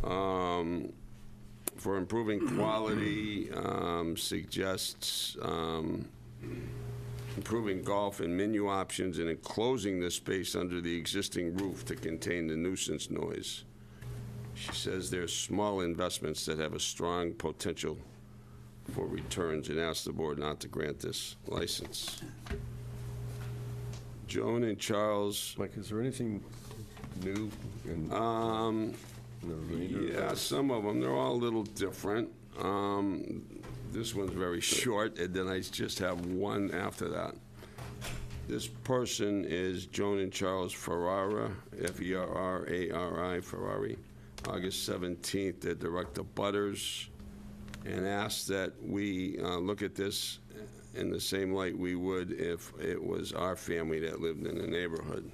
[SPEAKER 4] For improving quality, suggests improving golf and menu options and enclosing the space under the existing roof to contain the nuisance noise. She says there's small investments that have a strong potential for returns, and asked the board not to grant this license. Joan and Charles.
[SPEAKER 1] Mike, is there anything new in the remainder?
[SPEAKER 4] Yeah, some of them. They're all a little different. This one's very short, and then I just have one after that. This person is Joan and Charles Ferrara, F-E-R-R-A-R-I, Ferrari. August 17th, they're direct to Butters, and asked that we look at this in the same light we would if it was our family that lived in the neighborhood.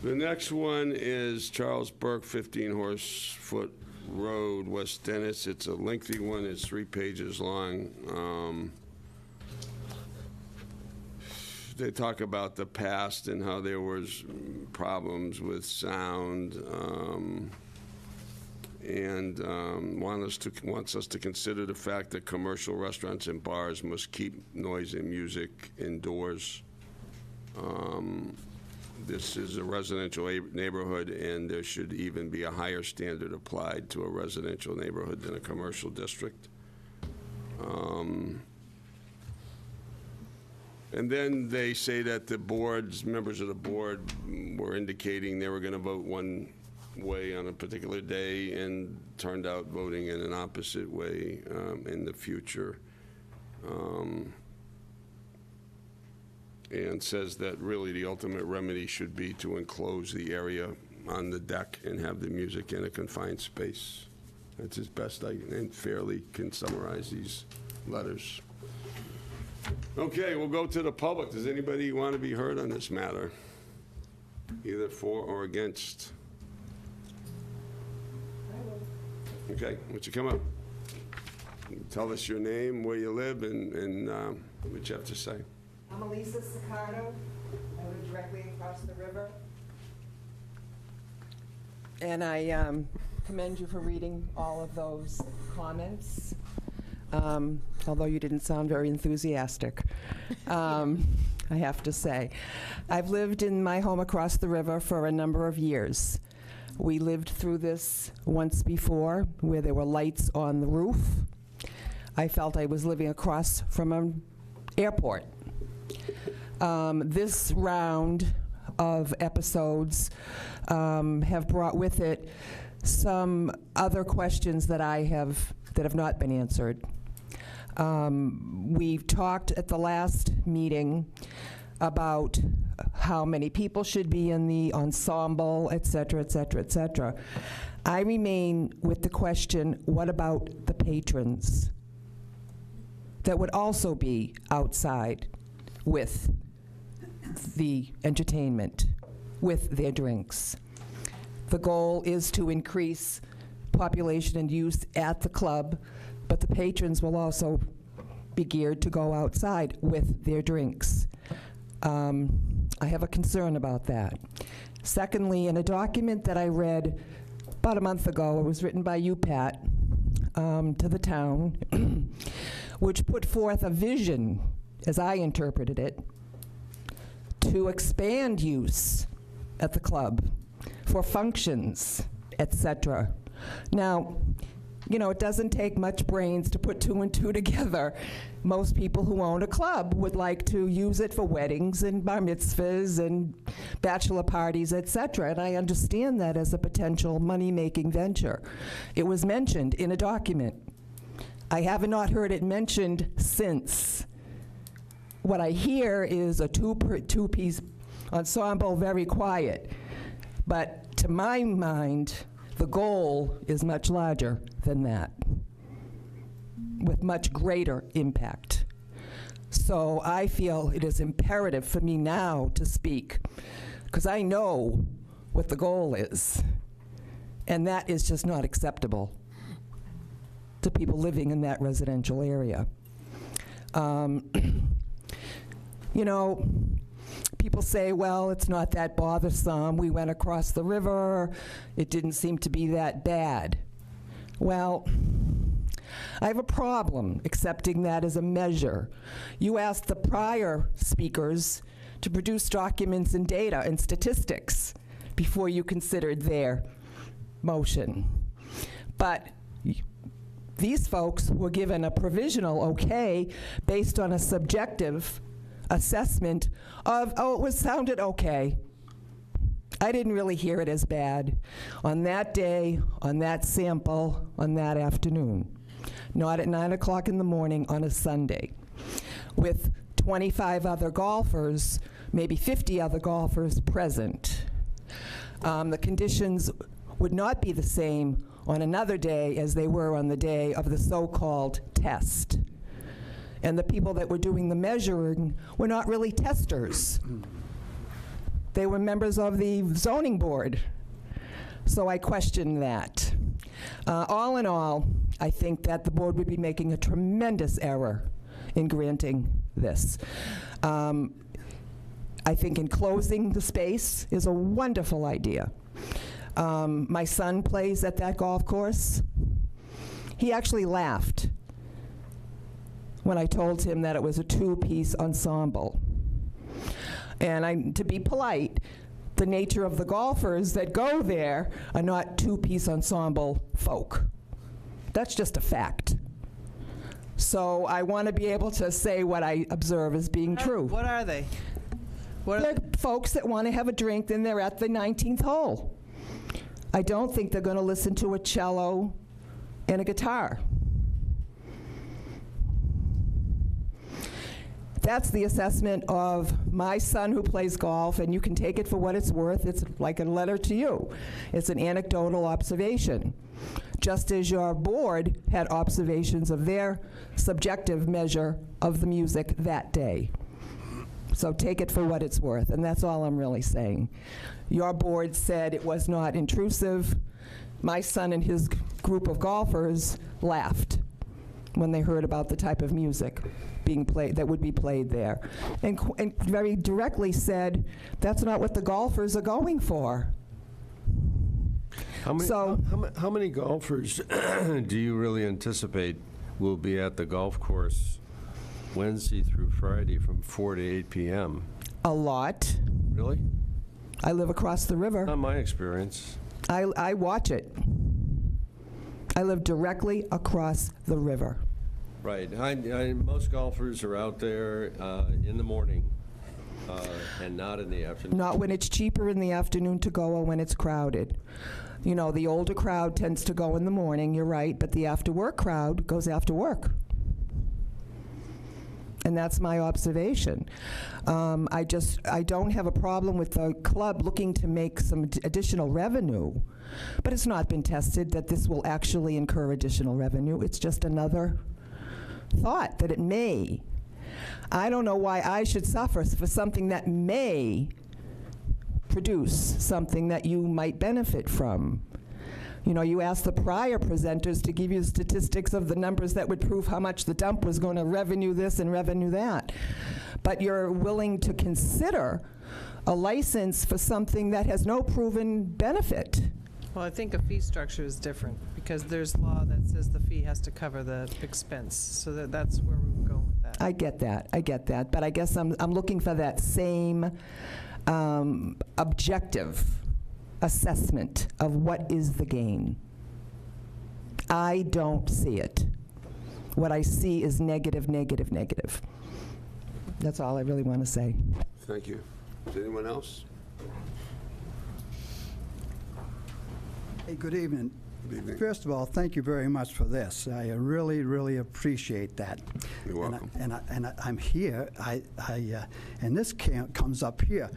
[SPEAKER 4] The next one is Charles Burke, 15 Horsefoot Road, West Dennis. It's a lengthy one. It's 3 pages long. They talk about the past and how there was problems with sound, and wants us to consider the fact that commercial restaurants and bars must keep noise and music indoors. This is a residential neighborhood, and there should even be a higher standard applied to a residential neighborhood than a commercial district. And then they say that the members of the board were indicating they were going to vote one way on a particular day, and turned out voting in an opposite way in the future. And says that really the ultimate remedy should be to enclose the area on the deck and have the music in a confined space. That's as best I and fairly can summarize these letters. Okay, we'll go to the public. Does anybody want to be heard on this matter? Either for or against? Okay, why don't you come up? Tell us your name, where you live, and what you have to say.
[SPEAKER 17] I'm Elisa Sicardo. I live directly across the river. And I commend you for reading all of those comments, although you didn't sound very enthusiastic, I have to say. I've lived in my home across the river for a number of years. We lived through this once before, where there were lights on the roof. I felt I was living across from an airport. This round of episodes have brought with it some other questions that have not been answered. We talked at the last meeting about how many people should be in the ensemble, et cetera, et cetera, et cetera. I remain with the question, what about the patrons that would also be outside with the entertainment, with their drinks? The goal is to increase population and use at the club, but the patrons will also be geared to go outside with their drinks. I have a concern about that. Secondly, in a document that I read about a month ago, it was written by you, Pat, to the town, which put forth a vision, as I interpreted it, to expand use at the club for functions, etc. Now, you know, it doesn't take much brains to put 2 and 2 together. Most people who own a club would like to use it for weddings and bar mitzvahs and bachelor parties, etc. And I understand that as a potential money-making venture. It was mentioned in a document. I have not heard it mentioned since. What I hear is a two-piece ensemble, very quiet. But to my mind, the goal is much larger than that, with much greater impact. So I feel it is imperative for me now to speak, because I know what the goal is, and that is just not acceptable to people living in that residential area. You know, people say, well, it's not that bothersome. We went across the river. It didn't seem to be that bad. Well, I have a problem accepting that as a measure. You asked the prior speakers to produce documents and data and statistics before you considered their motion. But these folks were given a provisional okay based on a subjective assessment of, oh, it sounded okay. I didn't really hear it as bad on that day, on that sample, on that afternoon. Not at 9 o'clock in the morning on a Sunday, with 25 other golfers, maybe 50 other golfers present. The conditions would not be the same on another day as they were on the day of the so-called test. And the people that were doing the measuring were not really testers. They were members of the zoning board. So I question that. All in all, I think that the board would be making a tremendous error in granting this. I think enclosing the space is a wonderful idea. My son plays at that golf course. He actually laughed when I told him that it was a two-piece ensemble. And to be polite, the nature of the golfers that go there are not two-piece ensemble folk. That's just a fact. So I want to be able to say what I observe as being true.
[SPEAKER 6] What are they?
[SPEAKER 17] They're folks that want to have a drink, then they're at the 19th hole. I don't think they're going to listen to a cello and a guitar. That's the assessment of my son who plays golf, and you can take it for what it's worth. It's like a letter to you. It's an anecdotal observation. Just as your board had observations of their subjective measure of the music that day. So take it for what it's worth, and that's all I'm really saying. Your board said it was not intrusive. My son and his group of golfers laughed when they heard about the type of music being played, that would be played there. And very directly said, that's not what the golfers are going for.
[SPEAKER 1] How many golfers do you really anticipate will be at the golf course Wednesday through Friday from 4 to 8 p.m.?
[SPEAKER 17] A lot.
[SPEAKER 1] Really?
[SPEAKER 17] I live across the river.
[SPEAKER 1] Not my experience.
[SPEAKER 17] I watch it. I live directly across the river.
[SPEAKER 1] Right. Most golfers are out there in the morning and not in the afternoon.
[SPEAKER 17] Not when it's cheaper in the afternoon to go or when it's crowded. You know, the older crowd tends to go in the morning, you're right, but the after-work crowd goes after work. And that's my observation. I don't have a problem with the club looking to make some additional revenue, but it's not been tested that this will actually incur additional revenue. It's just another thought that it may. I don't know why I should suffer for something that may produce something that you might benefit from. You know, you asked the prior presenters to give you statistics of the numbers that would prove how much the dump was going to revenue this and revenue that. But you're willing to consider a license for something that has no proven benefit.
[SPEAKER 6] Well, I think a fee structure is different, because there's law that says the fee has to cover the expense, so that's where we would go with that.
[SPEAKER 17] I get that, but I guess I'm looking for that same objective assessment of what is the gain. I don't see it. What I see is negative, negative, negative. That's all I really want to say.
[SPEAKER 4] Thank you. Is anyone else?
[SPEAKER 18] Hey, good evening.
[SPEAKER 4] Good evening.
[SPEAKER 18] First of all, thank you very much for this. I really, really appreciate that.
[SPEAKER 4] You're welcome.
[SPEAKER 18] And I'm here. And this comes up here.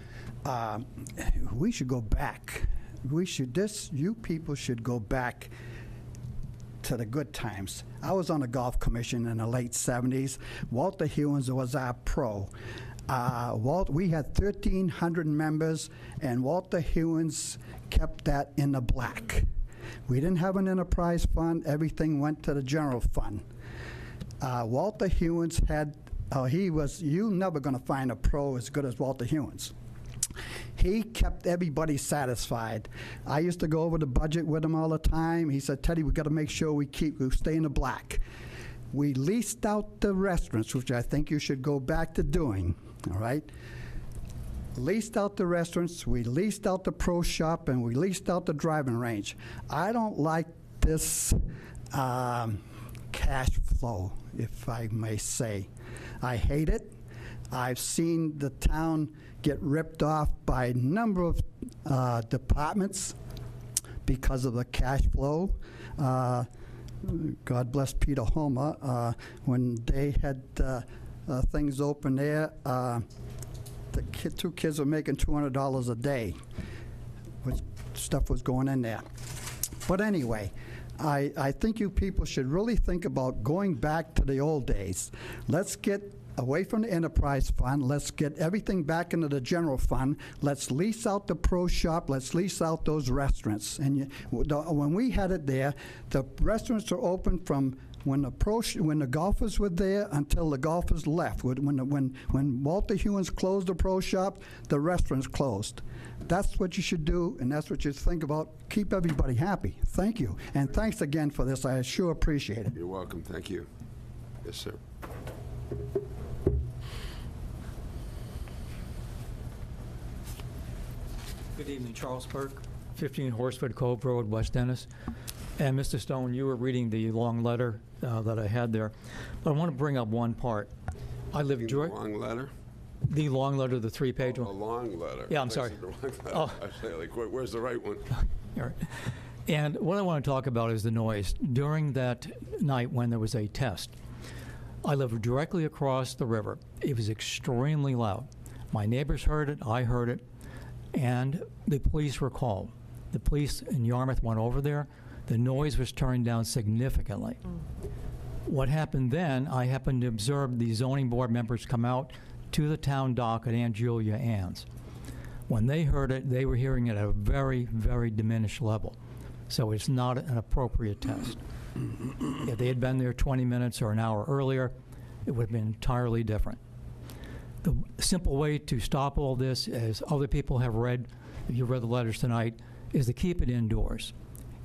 [SPEAKER 18] We should go back. You people should go back to the good times. I was on the golf commission in the late 70s. Walter Hewins was our pro. We had 1,300 members, and Walter Hewins kept that in the black. We didn't have an enterprise fund. Everything went to the general fund. Walter Hewins had, you're never going to find a pro as good as Walter Hewins. He kept everybody satisfied. I used to go over the budget with him all the time. He said, Teddy, we got to make sure we stay in the black. We leased out the restaurants, which I think you should go back to doing, all right? Leased out the restaurants, we leased out the pro shop, and we leased out the driving range. I don't like this cash flow, if I may say. I hate it. I've seen the town get ripped off by a number of departments because of the cash flow. God bless Peter Homer. When they had things open there, two kids were making $200 a day, which stuff was going in there. But anyway, I think you people should really think about going back to the old days. Let's get away from the enterprise fund. Let's get everything back into the general fund. Let's lease out the pro shop. Let's lease out those restaurants. And when we had it there, the restaurants are open from when the golfers were there until the golfers left. When Walter Hewins closed the pro shop, the restaurants closed. That's what you should do, and that's what you think about. Keep everybody happy. Thank you. And thanks again for this. I sure appreciate it.
[SPEAKER 4] You're welcome. Thank you. Yes, sir.
[SPEAKER 19] Good evening, Charles Burke, 15 Horsford Cove Road, West Dennis. And Mr. Stone, you were reading the long letter that I had there. But I want to bring up one part. I live
[SPEAKER 4] long letter?
[SPEAKER 19] The long letter, the 3-page one.
[SPEAKER 4] A long letter.
[SPEAKER 19] Yeah, I'm sorry.
[SPEAKER 4] Oh. I say, like, where's the right one?
[SPEAKER 19] All right. And what I want to talk about is the noise. During that night when there was a test, I live directly across the river. It was extremely loud. My neighbors heard it, I heard it, and the police were called. The police in Yarmouth went over there. The noise was turned down significantly. What happened then, I happened to observe the zoning board members come out to the town dock at Aunt Julia Ann's. When they heard it, they were hearing it at a very, very diminished level. So it's not an appropriate test. If they had been there 20 minutes or an hour earlier, it would have been entirely different. The simple way to stop all this, as other people have read, if you read the letters tonight, is to keep it indoors.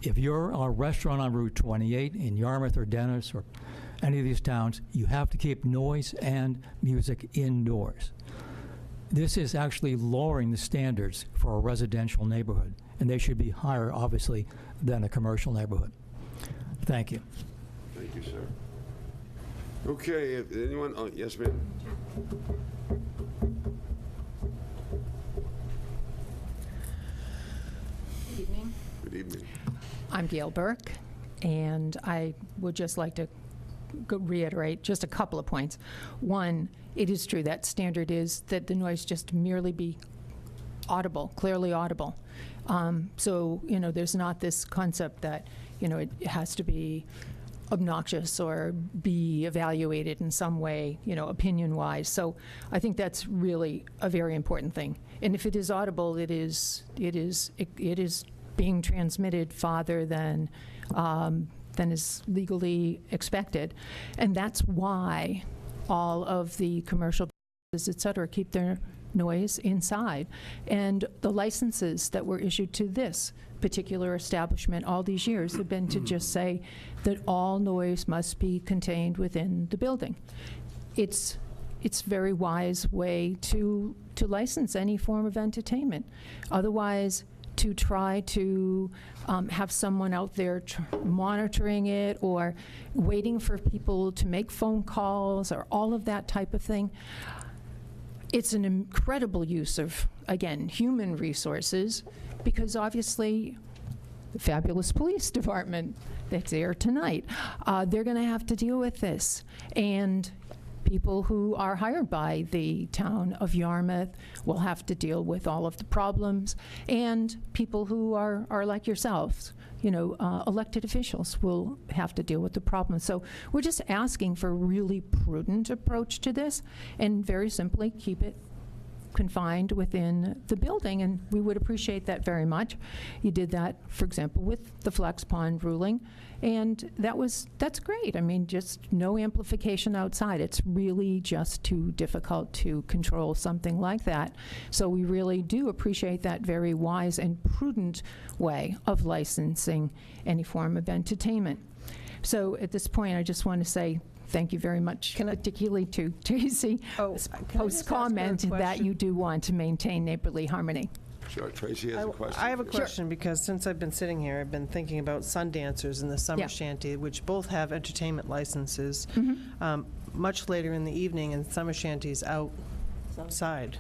[SPEAKER 19] If you're a restaurant on Route 28 in Yarmouth or Dennis or any of these towns, you have to keep noise and music indoors. This is actually lowering the standards for a residential neighborhood, and they should be higher, obviously, than a commercial neighborhood. Thank you.
[SPEAKER 4] Thank you, sir. Okay, if anyone, oh, yes, ma'am.
[SPEAKER 20] Good evening.
[SPEAKER 4] Good evening.
[SPEAKER 20] I'm Gail Burke, and I would just like to reiterate just a couple of points. One, it is true that standard is that the noise just merely be audible, clearly audible. So, there's not this concept that, it has to be obnoxious or be evaluated in some way, opinion-wise. So I think that's really a very important thing. And if it is audible, it is being transmitted farther than is legally expected. And that's why all of the commercial businesses, et cetera, keep their noise inside. And the licenses that were issued to this particular establishment all these years have been to just say that all noise must be contained within the building. It's a very wise way to license any form of entertainment. Otherwise, to try to have someone out there monitoring it or waiting for people to make phone calls or all of that type of thing, it's an incredible use of, again, human resources, because obviously the fabulous police department that's there tonight, they're going to have to deal with this. And people who are hired by the town of Yarmouth will have to deal with all of the problems, and people who are like yourselves, elected officials will have to deal with the problems. So we're just asking for a really prudent approach to this, and very simply keep it confined within the building, and we would appreciate that very much. You did that, for example, with the Flex Pond ruling, and that's great. I mean, just no amplification outside. It's really just too difficult to control something like that. So we really do appreciate that very wise and prudent way of licensing any form of entertainment. So at this point, I just want to say thank you very much, particularly to Tracy, post-comment that you do want to maintain neighborly harmony.
[SPEAKER 4] Sure, Tracy has a question.
[SPEAKER 6] I have a question because since I've been sitting here, I've been thinking about Sundancers and the Summer Shanty, which both have entertainment licenses, much later in the evening, and Summer Shanty's outside.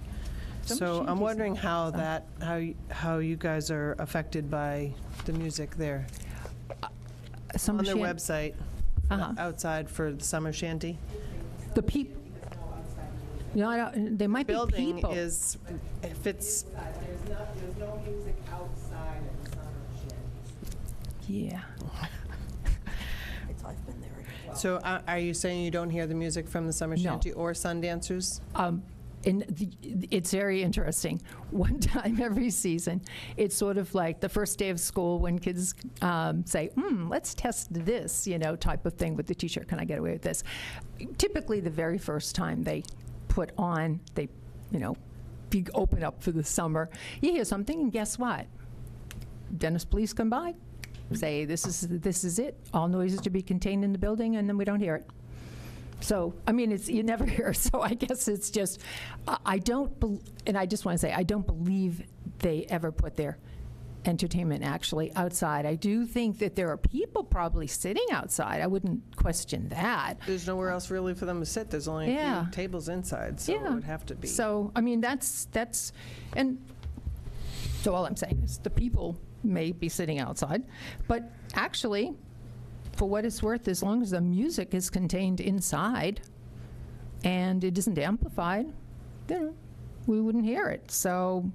[SPEAKER 6] So I'm wondering how you guys are affected by the music there. On their website, outside for the Summer Shanty.
[SPEAKER 20] The people. There might be people.
[SPEAKER 6] Building is, if it's. There's no music outside of the Summer Shanty.
[SPEAKER 20] Yeah.
[SPEAKER 6] I've been there. So are you saying you don't hear the music from the Summer Shanty or Sundancers?
[SPEAKER 20] It's very interesting. One time every season, it's sort of like the first day of school when kids say, let's test this, type of thing with the teacher. Can I get away with this? Typically, the very first time they put on, you open up for the summer, you hear something, and guess what? Dennis police come by, say, this is it. All noises to be contained in the building, and then we don't hear it. So, I mean, you never hear. So I guess it's just, and I just want to say, I don't believe they ever put their entertainment actually outside. I do think that there are people probably sitting outside. I wouldn't question that.
[SPEAKER 6] There's nowhere else really for them to sit. There's only a few tables inside, so it would have to be.
[SPEAKER 20] So, I mean, and so all I'm saying is the people may be sitting outside, but actually, for what it's worth, as long as the music is contained inside and it isn't amplified, we wouldn't hear it. So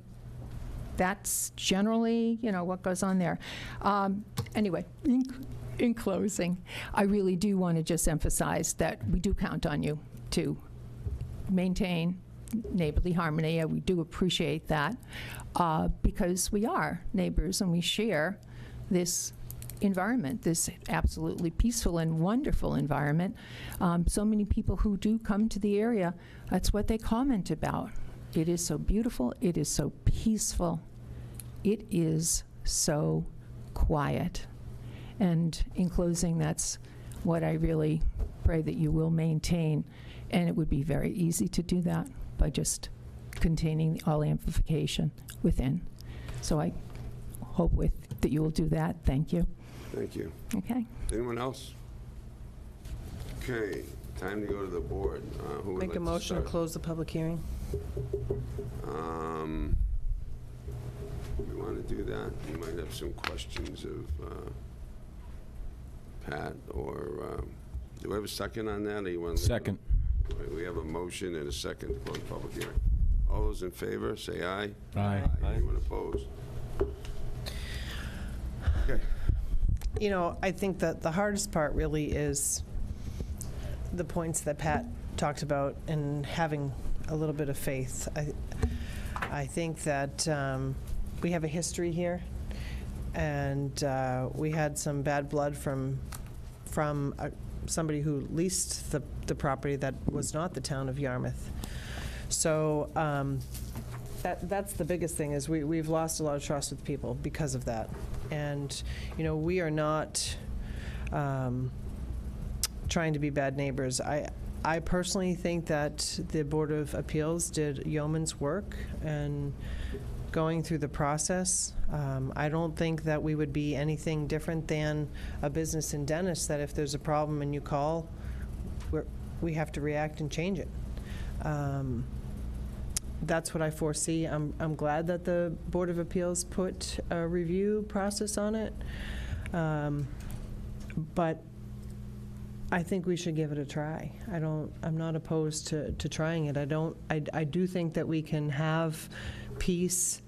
[SPEAKER 20] that's generally, what goes on there. Anyway, in closing, I really do want to just emphasize that we do count on you to maintain neighborly harmony. We do appreciate that because we are neighbors and we share this environment, this absolutely peaceful and wonderful environment. So many people who do come to the area, that's what they comment about. It is so beautiful. It is so peaceful. It is so quiet. And in closing, that's what I really pray that you will maintain. And it would be very easy to do that by just containing all amplification within. So I hope that you will do that. Thank you.
[SPEAKER 4] Thank you.
[SPEAKER 20] Okay.
[SPEAKER 4] Anyone else? Okay, time to go to the board. Who would
[SPEAKER 6] Make
[SPEAKER 4] like
[SPEAKER 6] a motion to
[SPEAKER 4] start?
[SPEAKER 6] close the public hearing.
[SPEAKER 4] We want to do that. You might have some questions of Pat, or do we have a second on that? Or you want to
[SPEAKER 10] Second.
[SPEAKER 4] We have a motion and a second to close the public hearing. All those in favor, say aye.
[SPEAKER 10] Aye.
[SPEAKER 4] Anyone opposed? Okay.
[SPEAKER 6] I think that the hardest part really is the points that Pat talked about and having a little bit of faith. I think that we have a history here. and we had some bad blood from somebody who leased the property that was not the town of Yarmouth. So that's the biggest thing, is we've lost a lot of trust with people because of that. And, you know, we are not trying to be bad neighbors. I personally think that the Board of Appeals did yeoman's work and going through the process. I don't think that we would be anything different than a business in Dennis, that if there's a problem and you call, we have to react and change it. That's what I foresee. I'm glad that the Board of Appeals put a review process on it. But I think we should give it a try. I'm not opposed to trying it. I do think that we can have peace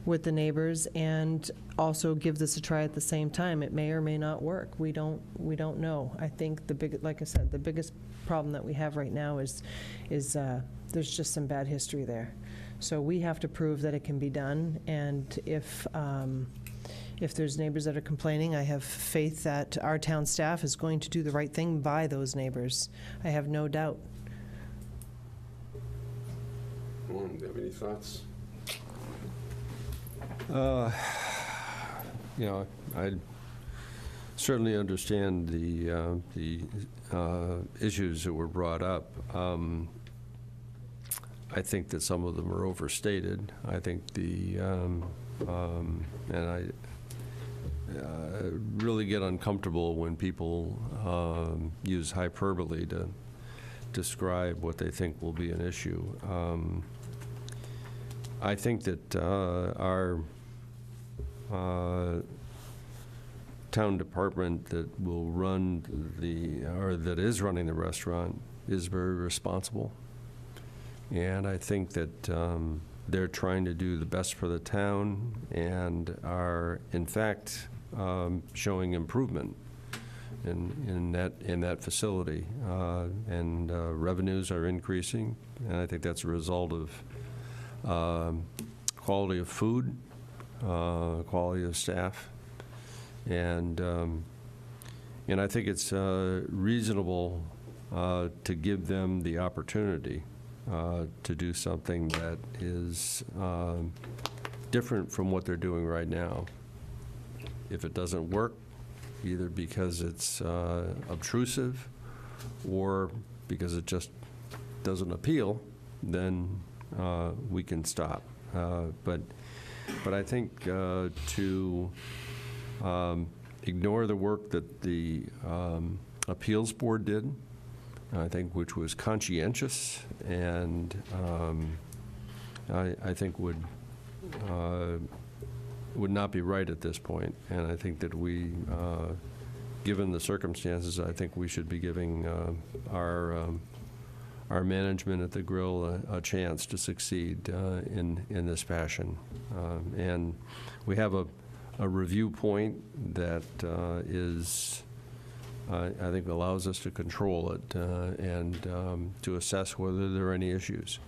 [SPEAKER 6] with the neighbors and also give this a try at the same time. It may or may not work. We don't know. I think like I said, the biggest problem that we have right now is there's just some bad history there. So we have to prove that it can be done, and if there's neighbors that are complaining, I have faith that our town staff is going to do the right thing by those neighbors. I have no doubt.
[SPEAKER 4] Norm, do you have any thoughts?
[SPEAKER 1] You know, I certainly understand the issues that were brought up. I think that some of them are overstated. I think and I really get uncomfortable when people use hyperbole to describe what they think will be an issue. I think that our town department that will run that is running the restaurant is very responsible. And I think that they're trying to do the best for the town and are, in fact, showing improvement in that facility. And revenues are increasing, and I think that's a result of quality of food, quality of staff, and I think it's reasonable to give them the opportunity to do something that is different from what they're doing right now. If it doesn't work, either because it's obtrusive or because it just doesn't appeal, then we can stop. But I think to ignore the work that the appeals board did, I think, which was conscientious and I think would not be right at this point. And I think that we, given the circumstances, I think we should be giving our management at the Grill a chance to succeed in this fashion. And we have a review point that is, I think, allows us to control it and to assess whether there are any issues.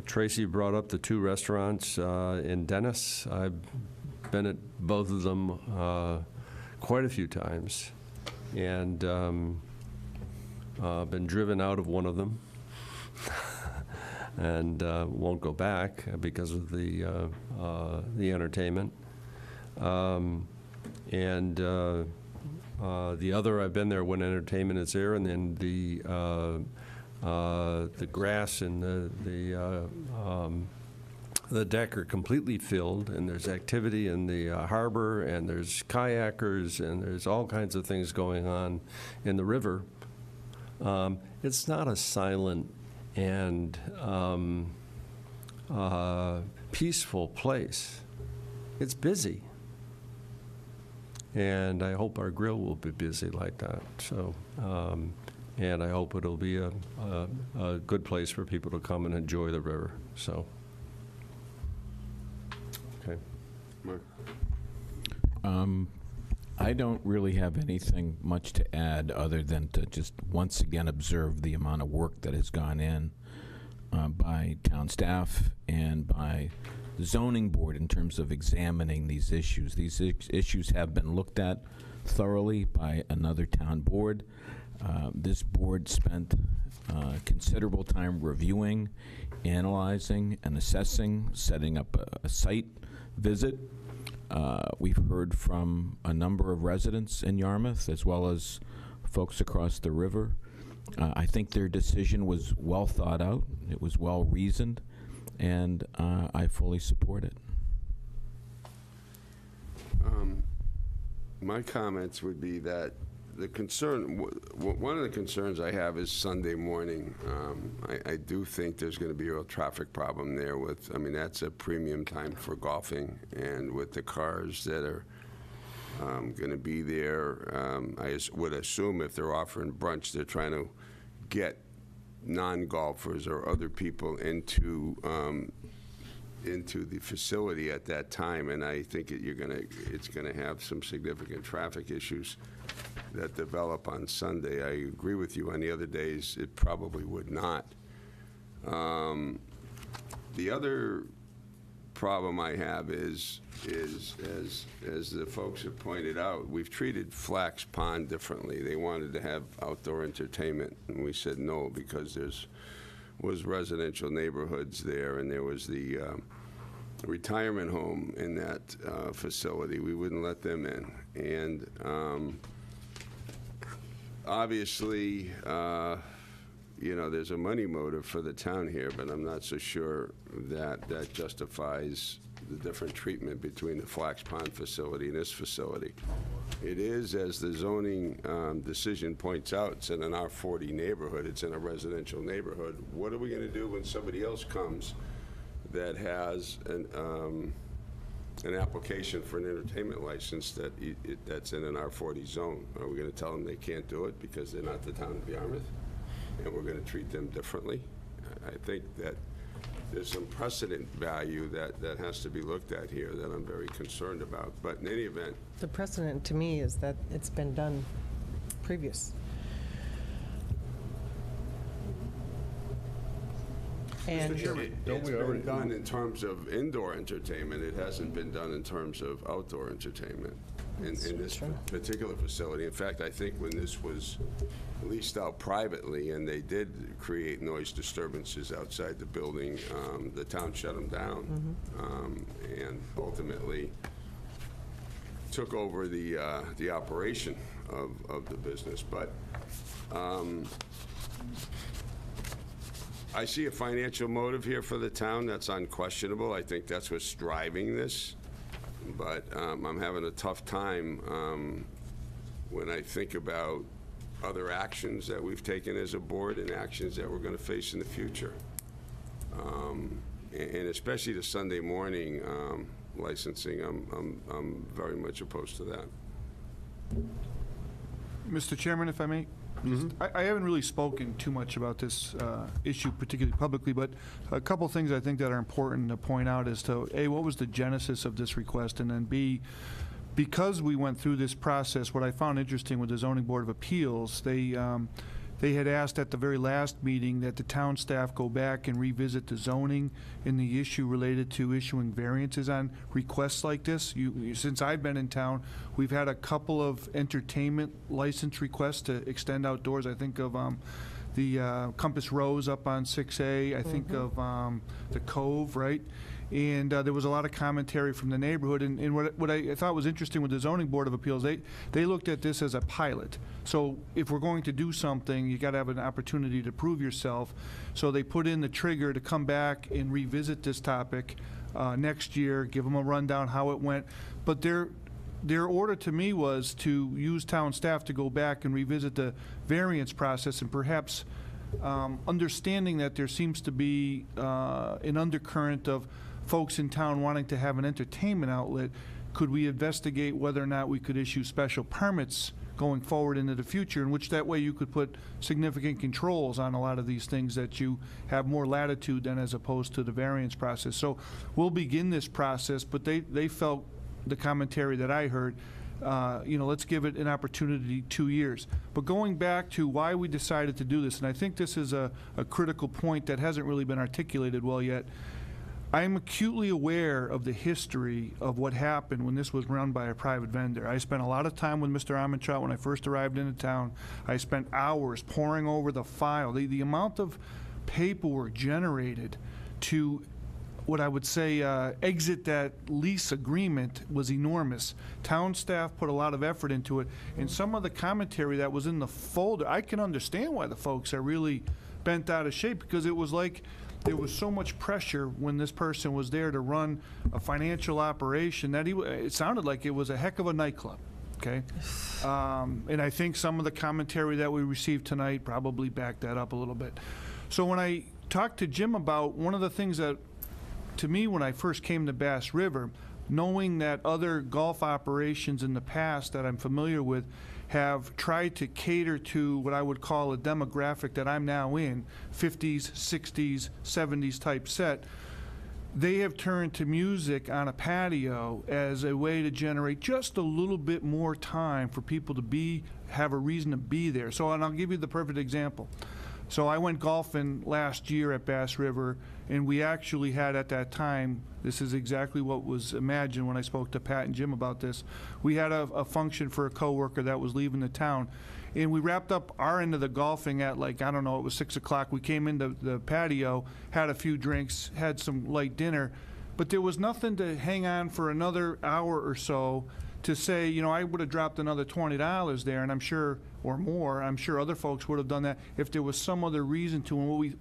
[SPEAKER 1] Tracy brought up the two restaurants in Dennis. I've been at both of them quite a few times, and been driven out of one of them and won't go back because of the entertainment. And the other, I've been there when entertainment is there, and then the grass and the deck are completely filled, and there's activity in the harbor, and there's kayakers, and there's all kinds of things going on in the river. It's not a silent and peaceful place. It's busy. And I hope our grill will be busy like that. So, and I hope it'll be a good place for people to come and enjoy the river. So, okay.
[SPEAKER 4] Mark?
[SPEAKER 10] I don't really have anything much to add other than to just once again observe the amount of work that has gone in by town staff and by zoning board in terms of examining these issues. These issues have been looked at thoroughly by another town board. This board spent considerable time reviewing, analyzing, and assessing, setting up a site visit. We've heard from a number of residents in Yarmouth, as well as folks across the river. I think their decision was well thought out, it was well reasoned, and I fully support it.
[SPEAKER 4] My comments would be that the concern, one of the concerns I have is Sunday morning. I do think there's going to be a real traffic problem there with, I mean, that's a premium time for golfing, and with the cars that are going to be there, I would assume if they're offering brunch, they're trying to get non-golfers or other people into the facility at that time, and I think it's gonna have some significant traffic issues that develop on Sunday. I agree with you. On the other days, it probably would not. The other problem I have is as the folks have pointed out, we've treated Flax Pond differently. They wanted to have outdoor entertainment, and we said no because was residential neighborhoods there, and there was the retirement home in that facility. We wouldn't let them in, and obviously, there's a money motive for the town here, but I'm not so sure that justifies the different treatment between the Flax Pond facility and this facility. It is, as the zoning decision points out, it's in an R40 neighborhood. It's in a residential neighborhood. What are we going to do when somebody else comes that has an application for an entertainment license that's in an R40 zone? Are we going to tell them they can't do it because they're not the town of Yarmouth, and we're going to treat them differently? I think that there's some precedent value that has to be looked at here that I'm very concerned about. But in any event,
[SPEAKER 6] The precedent to me is that it's been done previous. And
[SPEAKER 4] it's been done in terms of indoor entertainment. It hasn't been done in terms of outdoor entertainment in this particular facility. In fact, I think when this was leased out privately and they did create noise disturbances outside the building, the town shut them down, and ultimately took over the operation of the business. But I see a financial motive here for the town that's unquestionable. I think that's what's driving this. But I'm having a tough time when I think about other actions that we've taken as a board and actions that we're going to face in the future. And especially the Sunday morning licensing, I'm very much opposed to that.
[SPEAKER 5] Mr. Chairman, if I may? I haven't really spoken too much about this issue particularly publicly, but a couple things I think that are important to point out as to, A, what was the genesis of this request, and then B, because we went through this process, what I found interesting with the Zoning Board of Appeals, they had asked at the very last meeting that the town staff go back and revisit the zoning in the issue related to issuing variances on requests like this. Since I've been in town, we've had a couple of entertainment license requests to extend outdoors. I think of the Compass Rose up on 6A. I think of the Cove, right? And there was a lot of commentary from the neighborhood. And what I thought was interesting with the Zoning Board of Appeals, they looked at this as a pilot. So if we're going to do something, you got to have an opportunity to prove yourself. So they put in the trigger to come back and revisit this topic next year, give them a rundown how it went. But their order to me was to use town staff to go back and revisit the variance process, and perhaps understanding that there seems to be an undercurrent of folks in town wanting to have an entertainment outlet. Could we investigate whether or not we could issue special permits going forward into the future, in which that way you could put significant controls on a lot of these things, that you have more latitude than as opposed to the variance process. So we'll begin this process, but they felt, the commentary that I heard, let's give it an opportunity, 2 years. But going back to why we decided to do this, and I think this is a critical point that hasn't really been articulated well yet, I'm acutely aware of the history of what happened when this was run by a private vendor. I spent a lot of time with Mr. Armentrout when I first arrived into town. I spent hours poring over the file. The amount of paperwork generated to what I would say exit that lease agreement was enormous. Town staff put a lot of effort into it, and some of the commentary that was in the folder, I can understand why the folks are really bent out of shape, because it was like there was so much pressure when this person was there to run a financial operation that it sounded like it was a heck of a nightclub. Okay, and I think some of the commentary that we received tonight probably backed that up a little bit. So when I talked to Jim about one of the things that, to me, when I first came to Bass River, knowing that other golf operations in the past that I'm familiar with have tried to cater to what I would call a demographic that I'm now in, 50s, 60s, 70s type set, they have turned to music on a patio as a way to generate just a little bit more time for people to have a reason to be there. So, and I'll give you the perfect example. So I went golfing last year at Bass River, and we actually had at that time, this is exactly what was imagined when I spoke to Pat and Jim about this, we had a function for a coworker that was leaving the town. And we wrapped up our end of the golfing at, like, I don't know, it was 6 o'clock. We came into the patio, had a few drinks, had some light dinner, but there was nothing to hang on for another hour or so to say, you know, I would have dropped another $20 there, and I'm sure, or more, I'm sure other folks would have done that if there was some other reason to. And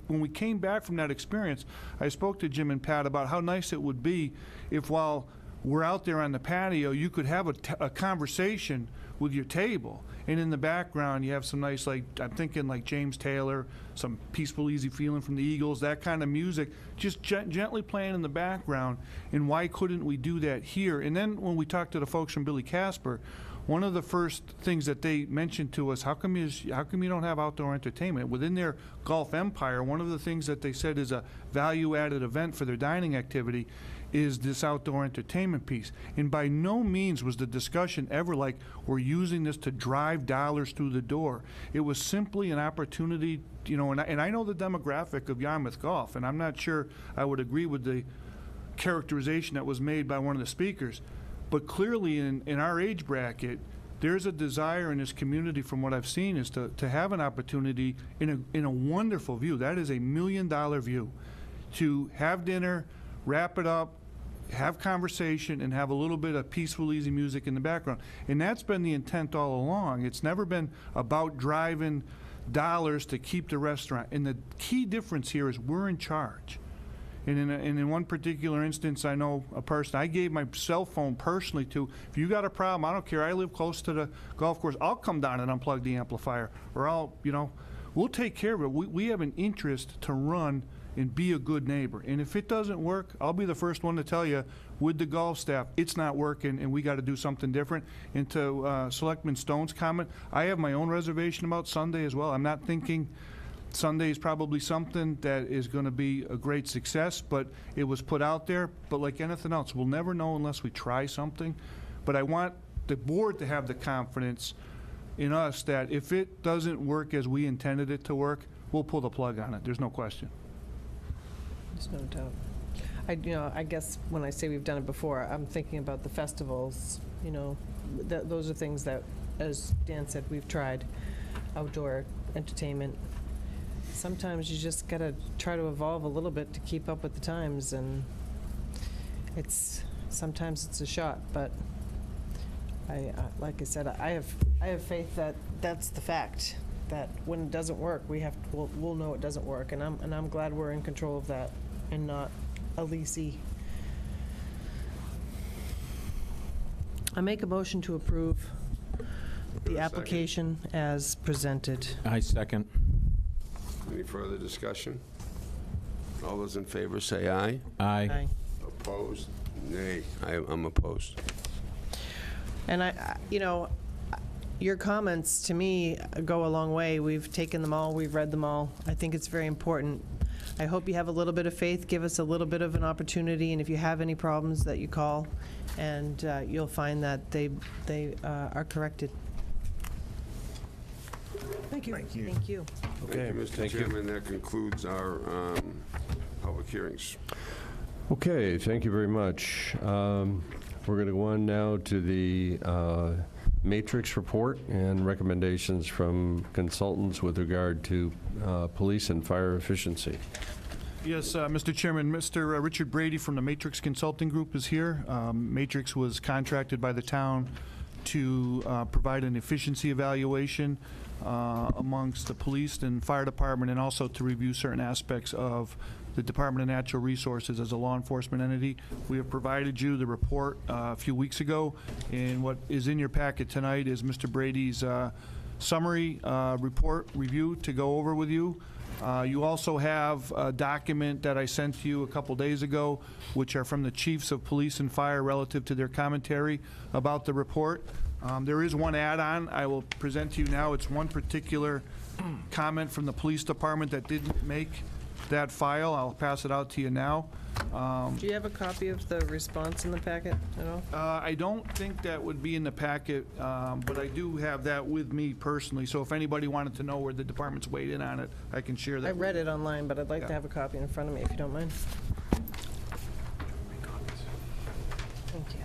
[SPEAKER 5] when we came back from that experience, I spoke to Jim and Pat about how nice it would be if, while we're out there on the patio, you could have a conversation with your table, and in the background you have some nice, like, I'm thinking like James Taylor, some Peaceful Easy Feeling from the Eagles, that kind of music, just gently playing in the background. And why couldn't we do that here? And then when we talked to the folks from Billy Casper, one of the first things that they mentioned to us, how come you don't have outdoor entertainment? Within their golf empire, one of the things that they said is a value-added event for their dining activity is this outdoor entertainment piece. And by no means was the discussion ever like, we're using this to drive dollars through the door. It was simply an opportunity, you know, and I know the demographic of Yarmouth golf, and I'm not sure I would agree with the characterization that was made by one of the speakers, but clearly in our age bracket, there's a desire in this community, from what I've seen, is to have an opportunity in a wonderful view. That is a $1 million view. To have dinner, wrap it up, have conversation, and have a little bit of peaceful, easy music in the background. And that's been the intent all along. It's never been about driving dollars to keep the restaurant. And the key difference here is we're in charge. And in one particular instance, I know a person, I gave my cell phone personally to, if you got a problem, I don't care, I live close to the golf course, I'll come down and unplug the amplifier, or I'll, you know, we'll take care of it. We have an interest to run and be a good neighbor. And if it doesn't work, I'll be the first one to tell you, with the golf staff, it's not working and we got to do something different. And to Selectman Stone's comment, I have my own reservation about Sunday as well. I'm not thinking Sunday is probably something that is going to be a great success, but it was put out there. But like anything else, we'll never know unless we try something. But I want the board to have the confidence in us that if it doesn't work as we intended it to work, we'll pull the plug on it. There's no question.
[SPEAKER 6] There's no doubt. I guess when I say we've done it before, I'm thinking about the festivals. You know, those are things that, as Dan said, we've tried. Outdoor entertainment. Sometimes you just got to try to evolve a little bit to keep up with the times, and sometimes it's a shot. But like I said, I have faith that that's the fact. That when it doesn't work, we'll know it doesn't work, and I'm glad we're in control of that and not a leasee. I make a motion to approve the application as presented.
[SPEAKER 10] I second.
[SPEAKER 4] Any further discussion? All those in favor say aye.
[SPEAKER 10] Aye.
[SPEAKER 6] Aye.
[SPEAKER 4] Opposed? Nay. I'm opposed.
[SPEAKER 6] And your comments to me go a long way. We've taken them all, we've read them all. I think it's very important. I hope you have a little bit of faith, give us a little bit of an opportunity, and if you have any problems, that you call, and you'll find that they are corrected.
[SPEAKER 15] Thank you.
[SPEAKER 12] Thank you.
[SPEAKER 6] Thank you.
[SPEAKER 4] Thank you, Mr. Chairman. That concludes our public hearings.
[SPEAKER 1] Okay, thank you very much. We're going to go on now to the matrix report and recommendations from consultants with regard to police and fire efficiency.
[SPEAKER 5] Yes, Mr. Chairman, Mr. Richard Brady from the Matrix Consulting Group is here. Matrix was contracted by the town to provide an efficiency evaluation amongst the police and fire department, and also to review certain aspects of the Department of Natural Resources as a law enforcement entity. We have provided you the report a few weeks ago, and what is in your packet tonight is Mr. Brady's summary report review to go over with you. You also have a document that I sent to you a couple days ago, which are from the chiefs of police and fire relative to their commentary about the report. There is one add-on I will present to you now. It's one particular comment from the police department that didn't make that file. I'll pass it out to you now.
[SPEAKER 6] Do you have a copy of the response in the packet at all?
[SPEAKER 5] I don't think that would be in the packet, but I do have that with me personally, so if anybody wanted to know where the department's weighed in on it, I can share that.
[SPEAKER 6] I read it online, but I'd like to have a copy in front of me, if you don't mind. Thank you.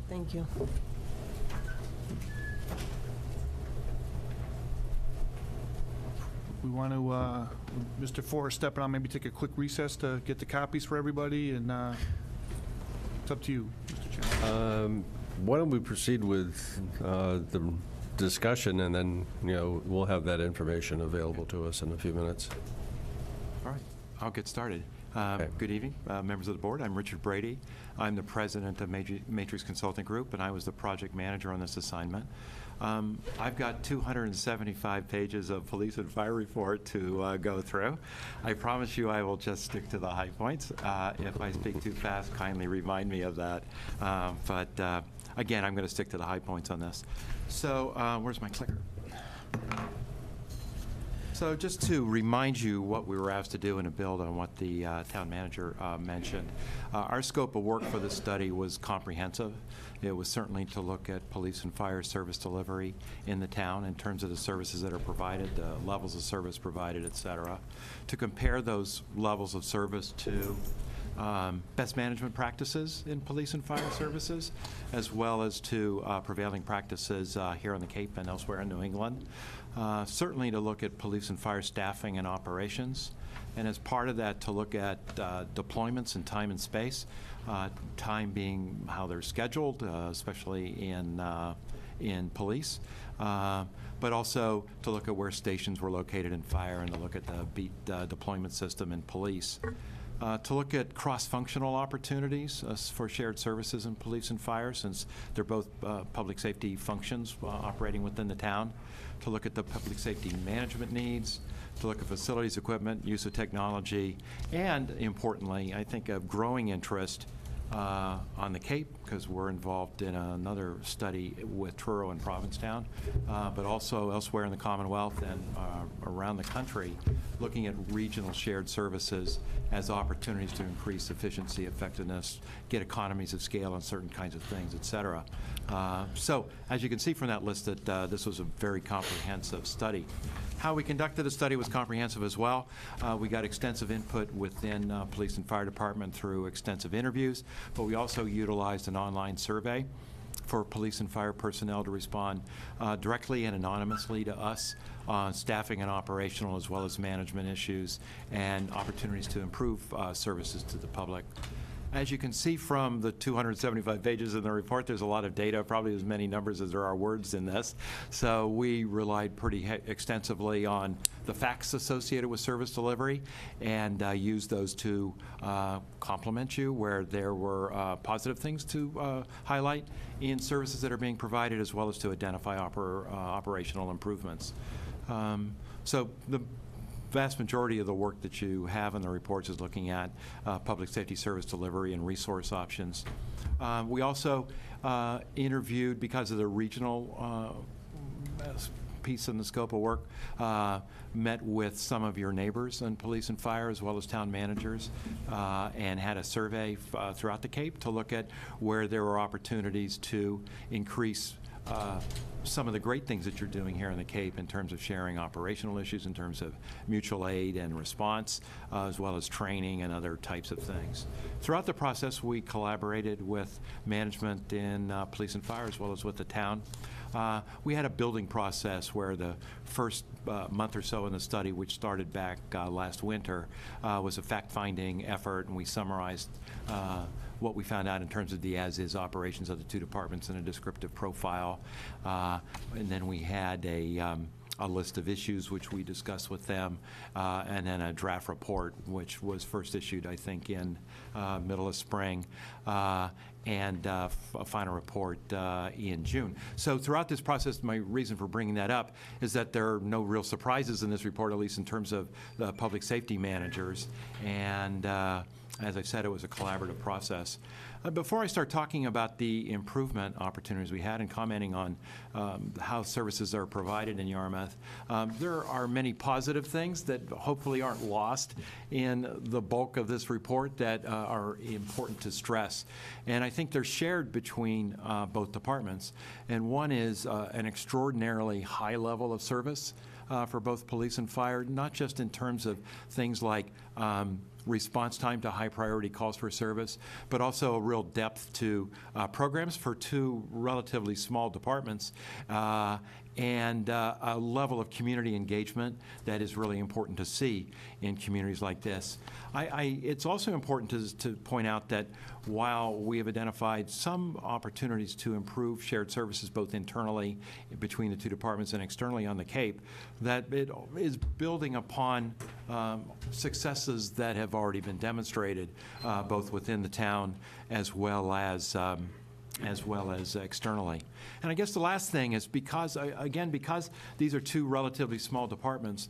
[SPEAKER 6] Thank you.
[SPEAKER 5] We want to, Mr. Forrest stepping on, maybe take a quick recess to get the copies for everybody, and it's up to you, Mr. Chairman.
[SPEAKER 1] Why don't we proceed with the discussion, and then, we'll have that information available to us in a few minutes.
[SPEAKER 21] All right, I'll get started. Good evening, members of the board. I'm Richard Brady. I'm the president of Matrix Consulting Group, and I was the project manager on this assignment. I've got 275 pages of police and fire report to go through. I promise you I will just stick to the high points. If I speak too fast, kindly remind me of that. But again, I'm going to stick to the high points on this. So where's my clicker? So just to remind you what we were asked to do and to build on what the town manager mentioned, our scope of work for this study was comprehensive. It was certainly to look at police and fire service delivery in the town in terms of the services that are provided, the levels of service provided, et cetera. To compare those levels of service to best management practices in police and fire services, as well as to prevailing practices here on the Cape and elsewhere in New England. Certainly to look at police and fire staffing and operations, and as part of that to look at deployments in time and space, time being how they're scheduled, especially in police, but also to look at where stations were located in fire and to look at the beat deployment system in police. To look at cross-functional opportunities for shared services in police and fire, since they're both public safety functions operating within the town. To look at the public safety management needs, to look at facilities, equipment, use of technology, and importantly, I think a growing interest on the Cape, because we're involved in another study with Truro and Provincetown, but also elsewhere in the Commonwealth and around the country, looking at regional shared services as opportunities to increase efficiency, effectiveness, get economies of scale on certain kinds of things, et cetera. So, as you can see from that list, that this was a very comprehensive study. How we conducted the study was comprehensive as well. We got extensive input within police and fire department through extensive interviews, but we also utilized an online survey for police and fire personnel to respond directly and anonymously to us on staffing and operational as well as management issues and opportunities to improve services to the public. As you can see from the 275 pages in the report, there's a lot of data, probably as many numbers as there are words in this. So we relied pretty extensively on the facts associated with service delivery and used those to complement you where there were positive things to highlight in services that are being provided, as well as to identify operational improvements. So the vast majority of the work that you have in the reports is looking at public safety service delivery and resource options. We also interviewed, because of the regional piece in the scope of work, met with some of your neighbors in police and fire as well as town managers, and had a survey throughout the Cape to look at where there were opportunities to increase some of the great things that you're doing here in the Cape in terms of sharing operational issues, in terms of mutual aid and response, as well as training and other types of things. Throughout the process, we collaborated with management in police and fire, as well as with the town. We had a building process where the first month or so in the study, which started back last winter, was a fact-finding effort, and we summarized what we found out in terms of the as-is operations of the two departments in a descriptive profile. And then we had a list of issues which we discussed with them, and then a draft report which was first issued, I think, in middle of spring, and a final report in June. So throughout this process, my reason for bringing that up is that there are no real surprises in this report, at least in terms of the public safety managers. And as I said, it was a collaborative process. Before I start talking about the improvement opportunities we had and commenting on how services are provided in Yarmouth, there are many positive things that hopefully aren't lost in the bulk of this report that are important to stress. And I think they're shared between both departments. And one is an extraordinarily high level of service for both police and fire, not just in terms of things like response time to high priority calls for service, but also a real depth to programs for two relatively small departments, and a level of community engagement that is really important to see in communities like this. It's also important to point out that while we have identified some opportunities to improve shared services both internally between the two departments and externally on the Cape, that it is building upon successes that have already been demonstrated both within the town as well as externally. And I guess the last thing is because these are two relatively small departments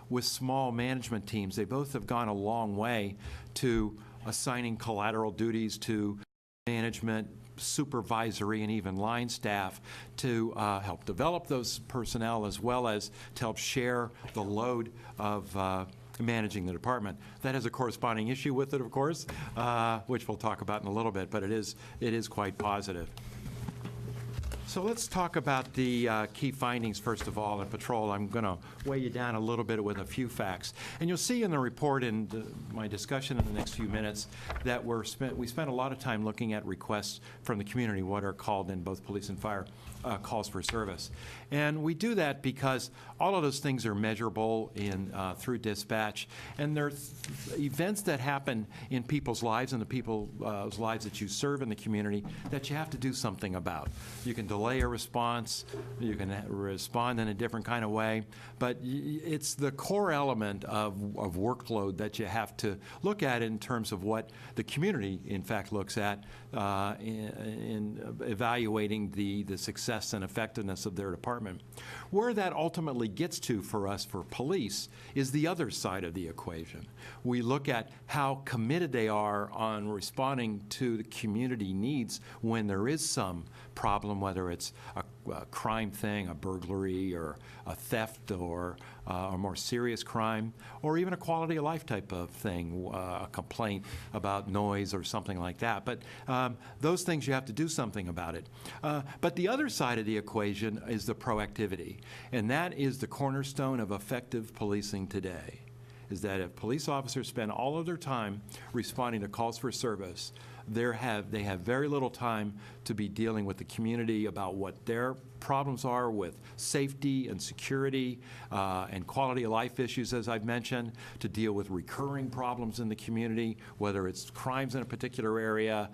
[SPEAKER 21] with small management teams, they both have gone a long way to assigning collateral duties to management, supervisory, and even line staff to help develop those personnel, as well as to help share the load of managing the department. That has a corresponding issue with it, of course, which we'll talk about in a little bit, but it is quite positive. So let's talk about the key findings, first of all, in patrol. I'm going to weigh you down a little bit with a few facts. And you'll see in the report in my discussion in the next few minutes that we spent a lot of time looking at requests from the community, what are called in both police and fire calls for service. And we do that because all of those things are measurable through dispatch, and they're events that happen in people's lives and the people's lives that you serve in the community that you have to do something about. You can delay a response, you can respond in a different kind of way, but it's the core element of workload that you have to look at in terms of what the community, in fact, looks at in evaluating the success and effectiveness of their department. Where that ultimately gets to for us, for police, is the other side of the equation. We look at how committed they are on responding to the community needs when there is some problem, whether it's a crime thing, a burglary, or a theft, or a more serious crime, or even a quality of life type of thing, a complaint about noise or something like that. But those things, you have to do something about it. But the other side of the equation is the proactivity, and that is the cornerstone of effective policing today, is that if police officers spend all of their time responding to calls for service, they have very little time to be dealing with the community about what their problems are with safety and security and quality of life issues, as I've mentioned, to deal with recurring problems in the community, whether it's crimes in a particular area,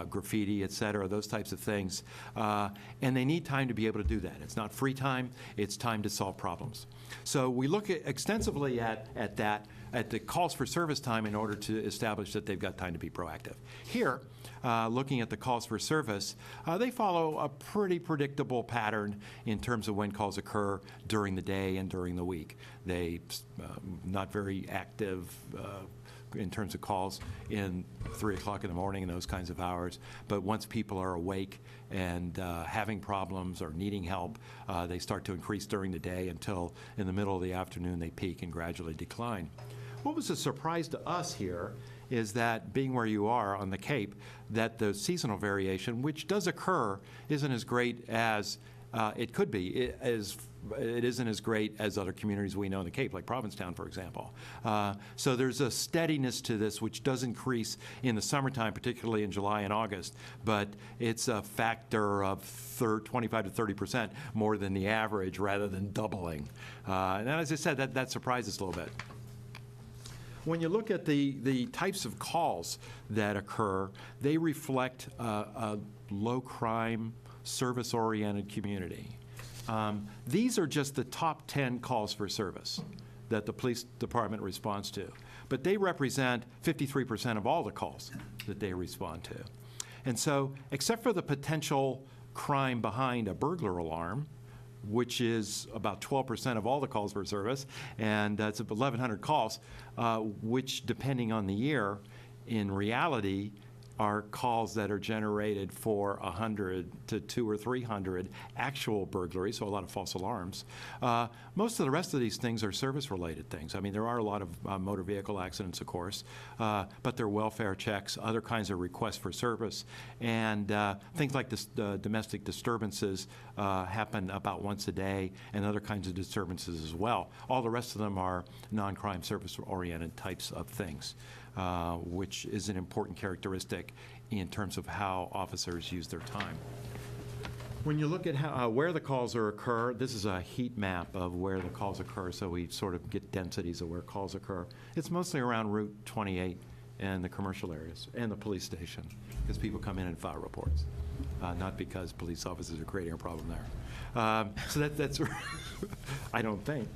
[SPEAKER 21] graffiti, et cetera, those types of things. And they need time to be able to do that. It's not free time, it's time to solve problems. So we look extensively at that, at the calls for service time, in order to establish that they've got time to be proactive. Here, looking at the calls for service, they follow a pretty predictable pattern in terms of when calls occur during the day and during the week. They not very active in terms of calls in 3 o'clock in the morning and those kinds of hours, but once people are awake and having problems or needing help, they start to increase during the day until in the middle of the afternoon they peak and gradually decline. What was a surprise to us here is that being where you are on the Cape, that the seasonal variation, which does occur, isn't as great as it could be. It isn't as great as other communities we know in the Cape, like Provincetown, for example. So there's a steadiness to this which does increase in the summertime, particularly in July and August, but it's a factor of 25 to 30% more than the average rather than doubling. And as I said, that surprises a little bit. When you look at the types of calls that occur, they reflect a low-crime, service-oriented community. These are just the top 10 calls for service that the police department responds to. But they represent 53% of all the calls that they respond to. And so, except for the potential crime behind a burglar alarm, which is about 12% of all the calls for service, and it's 1,100 calls, which, depending on the year, in reality, are calls that are generated for 100 to 200 or 300 actual burglaries, so a lot of false alarms. Most of the rest of these things are service-related things. I mean, there are a lot of motor vehicle accidents, of course, but there are welfare checks, other kinds of requests for service, and things like this, domestic disturbances happen about once a day, and other kinds of disturbances as well. All the rest of them are non-crime service-oriented types of things. Which is an important characteristic in terms of how officers use their time. When you look at where the calls occur, this is a heat map of where the calls occur, so we sort of get densities of where calls occur. It's mostly around Route 28 and the commercial areas and the police station, because people come in and file reports, not because police officers are creating a problem there. So that's I don't think.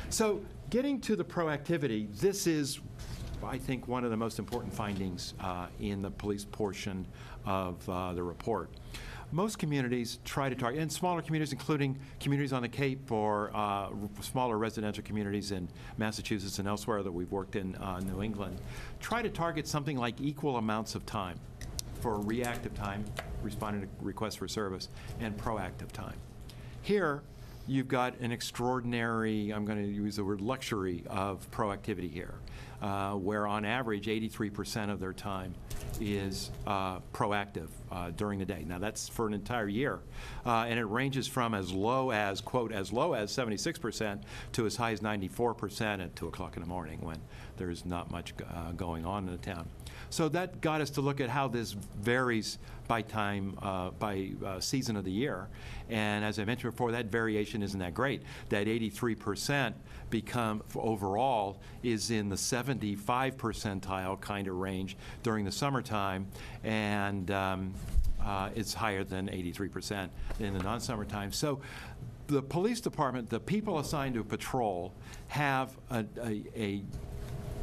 [SPEAKER 21] So getting to the proactivity, this is, I think, one of the most important findings in the police portion of the report. Most communities try to target, and smaller communities, including communities on the Cape or smaller residential communities in Massachusetts and elsewhere that we've worked in New England, try to target something like equal amounts of time for reactive time, responding to requests for service, and proactive time. Here, you've got an extraordinary, I'm going to use the word luxury, of proactivity here, where on average 83% of their time is proactive during the day. Now that's for an entire year, and it ranges from as low as, quote, as low as 76% to as high as 94% at 2 o'clock in the morning when there's not much going on in the town. So that got us to look at how this varies by time, by season of the year. And as I mentioned before, that variation isn't that great. That 83% overall is in the 75 percentile kind of range during the summertime, and it's higher than 83% in the non-summertime. So the police department, the people assigned to patrol, have a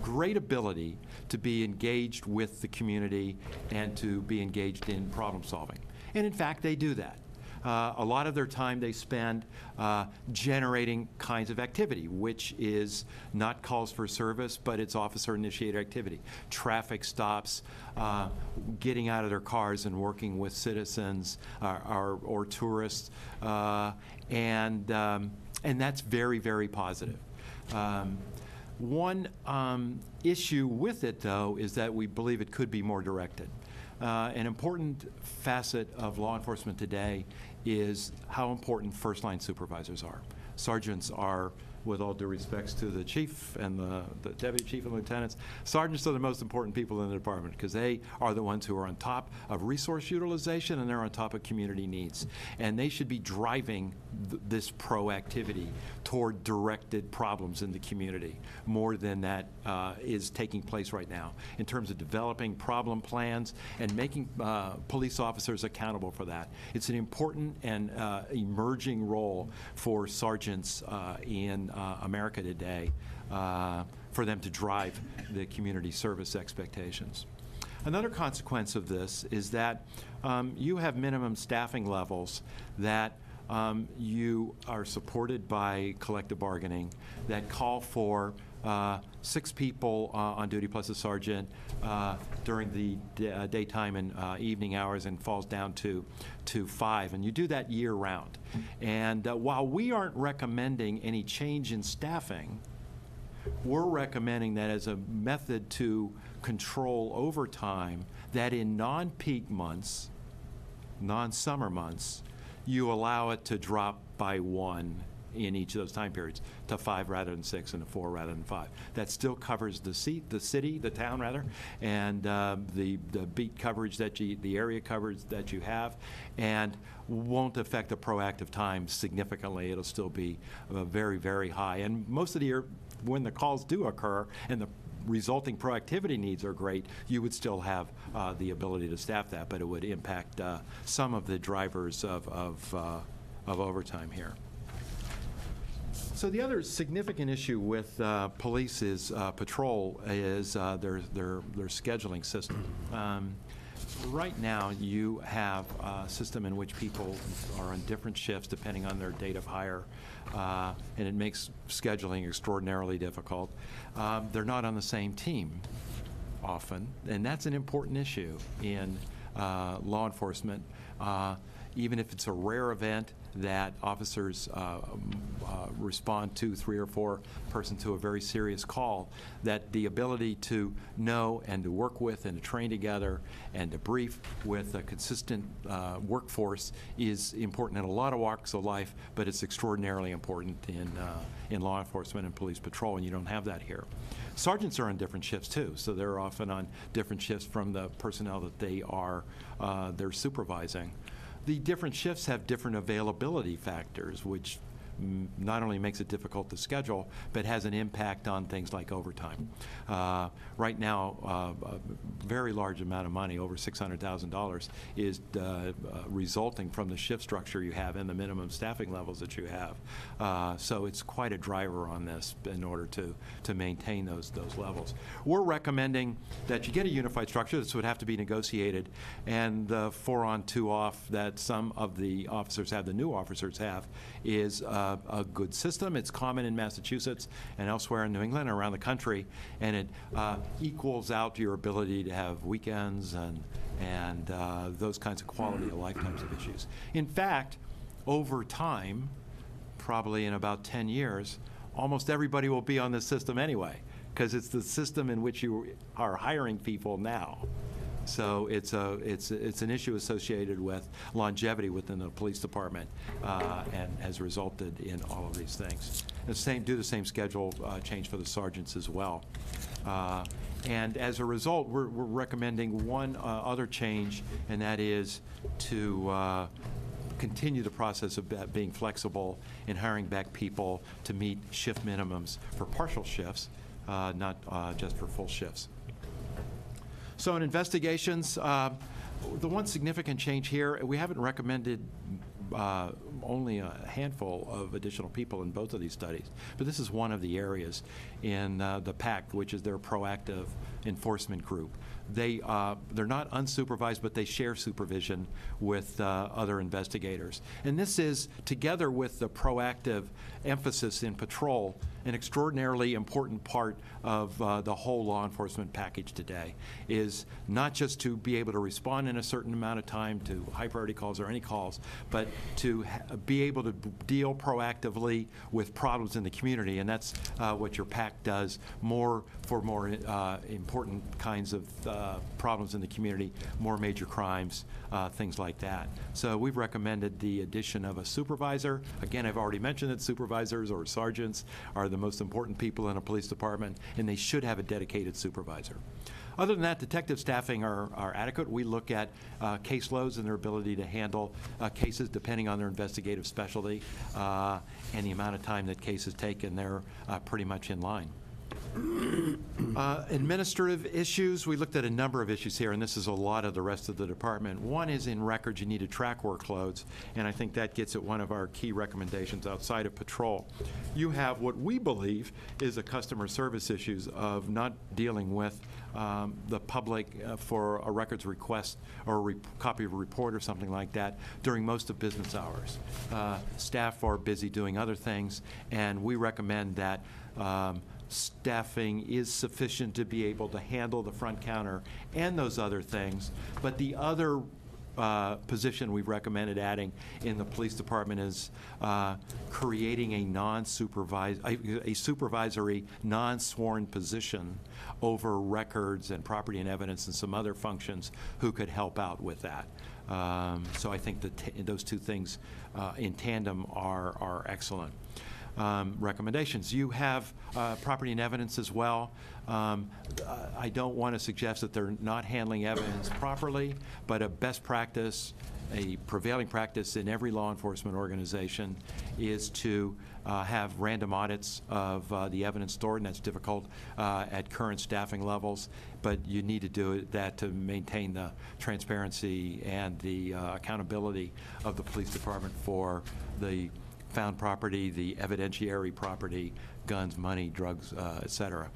[SPEAKER 21] great ability to be engaged with the community and to be engaged in problem solving. And in fact, they do that. A lot of their time they spend generating kinds of activity, which is not calls for service, but it's officer-initiated activity. Traffic stops, getting out of their cars and working with citizens or tourists, and that's very, very positive. One issue with it, though, is that we believe it could be more directed. An important facet of law enforcement today is how important first-line supervisors are. Sergeants are, with all due respects to the chief and the deputy chief and lieutenants, sergeants are the most important people in the department because they are the ones who are on top of resource utilization and they're on top of community needs. And they should be driving this proactivity toward directed problems in the community more than that is taking place right now in terms of developing problem plans and making police officers accountable for that. It's an important and emerging role for sergeants in America today for them to drive the community service expectations. Another consequence of this is that you have minimum staffing levels that you are supported by collective bargaining that call for 6 people on duty plus a sergeant during the daytime and evening hours, and falls down to 5. And you do that year round. And while we aren't recommending any change in staffing, we're recommending that as a method to control overtime, that in non-peak months, non-summer months, you allow it to drop by 1 in each of those time periods, to 5 rather than 6 and to 4 rather than 5. That still covers the city, the town rather, and the beat coverage the area coverage that you have, and won't affect the proactive time significantly. It'll still be very, very high. And most of the year, when the calls do occur and the resulting proactivity needs are great, you would still have the ability to staff that, but it would impact some of the drivers of overtime here. So the other significant issue with police is patrol is their scheduling system. Right now, you have a system in which people are on different shifts depending on their date of hire, and it makes scheduling extraordinarily difficult. They're not on the same team often, and that's an important issue in law enforcement. Even if it's a rare event that officers respond to 3 or 4 person to a very serious call, that the ability to know and to work with and to train together and to brief with a consistent workforce is important in a lot of walks of life, but it's extraordinarily important in law enforcement and police patrol, and you don't have that here. Sergeants are on different shifts too, so they're often on different shifts from the personnel that they're supervising. The different shifts have different availability factors, which not only makes it difficult to schedule, but has an impact on things like overtime. Right now, a very large amount of money, over $600,000, is resulting from the shift structure you have and the minimum staffing levels that you have. So it's quite a driver on this in order to maintain those levels. We're recommending that you get a unified structure. This would have to be negotiated, and the 4 on 2 off that some of the officers have, the new officers have, is a good system. It's common in Massachusetts and elsewhere in New England and around the country, and it equals out your ability to have weekends and those kinds of quality of life types of issues. In fact, over time, probably in about 10 years, almost everybody will be on this system anyway, because it's the system in which you are hiring people now. So it's an issue associated with longevity within the police department, and has resulted in all of these things. Do the same schedule change for the sergeants as well. And as a result, we're recommending one other change, and that is to continue the process of being flexible in hiring back people to meet shift minimums for partial shifts, not just for full shifts. So in investigations, the one significant change here, we haven't recommended only a handful of additional people in both of these studies, but this is one of the areas in the PACT, which is their proactive enforcement group. They're not unsupervised, but they share supervision with other investigators. And this is, together with the proactive emphasis in patrol, an extraordinarily important part of the whole law enforcement package today, is not just to be able to respond in a certain amount of time to high priority calls or any calls, but to be able to deal proactively with problems in the community. And that's what your PAC does, more for more important kinds of problems in the community, more major crimes, things like that. So we've recommended the addition of a supervisor. Again, I've already mentioned that supervisors or sergeants are the most important people in a police department, and they should have a dedicated supervisor. Other than that, detective staffing are adequate. We look at caseloads and their ability to handle cases depending on their investigative specialty and the amount of time that cases take, and they're pretty much in line. Administrative issues, we looked at a number of issues here, and this is a lot of the rest of the department. One is in records, you need to track workloads, and I think that gets at one of our key recommendations outside of patrol. You have what we believe is a customer service issues of not dealing with the public for a records request or a copy of a report or something like that during most of business hours. Staff are busy doing other things, and we recommend that staffing is sufficient to be able to handle the front counter and those other things, but the other position we've recommended adding in the police department is creating a supervisory, non-sworn position over records and property and evidence and some other functions who could help out with that. So I think that those two things in tandem are excellent. Recommendations. You have property and evidence as well. I don't want to suggest that they're not handling evidence properly, but a best practice, a prevailing practice in every law enforcement organization is to have random audits of the evidence stored, and that's difficult at current staffing levels, but you need to do that to maintain the transparency and the accountability of the police department for the found property, the evidentiary property, guns, money, drugs, et cetera.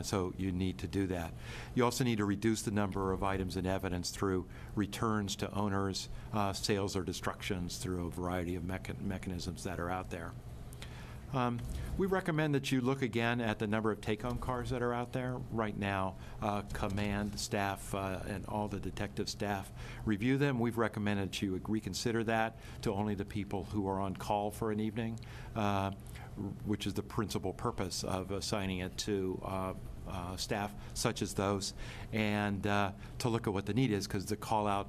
[SPEAKER 21] So you need to do that. You also need to reduce the number of items in evidence through returns to owners, sales or destructions through a variety of mechanisms that are out there. We recommend that you look again at the number of take-home cars that are out there. Right now, command staff and all the detective staff review them. We've recommended that you reconsider that to only the people who are on call for an evening, which is the principal purpose of assigning it to staff such as those, and to look at what the need is, because the call-out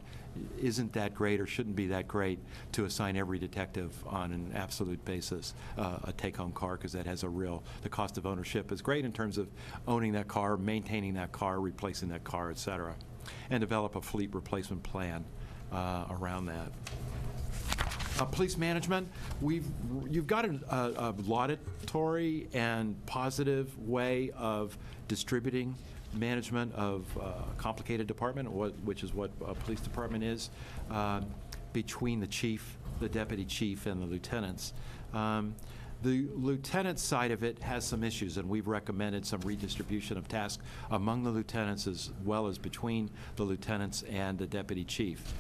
[SPEAKER 21] isn't that great or shouldn't be that great to assign every detective on an absolute basis a take-home car, because that has the cost of ownership is great in terms of owning that car, maintaining that car, replacing that car, et cetera, and develop a fleet replacement plan around that. Police management, you've got a laudatory and positive way of distributing management of a complicated department, which is what a police department is, between the chief, the deputy chief, and the lieutenants. The lieutenant side of it has some issues, and we've recommended some redistribution of tasks among the lieutenants as well as between the lieutenants and the deputy chief.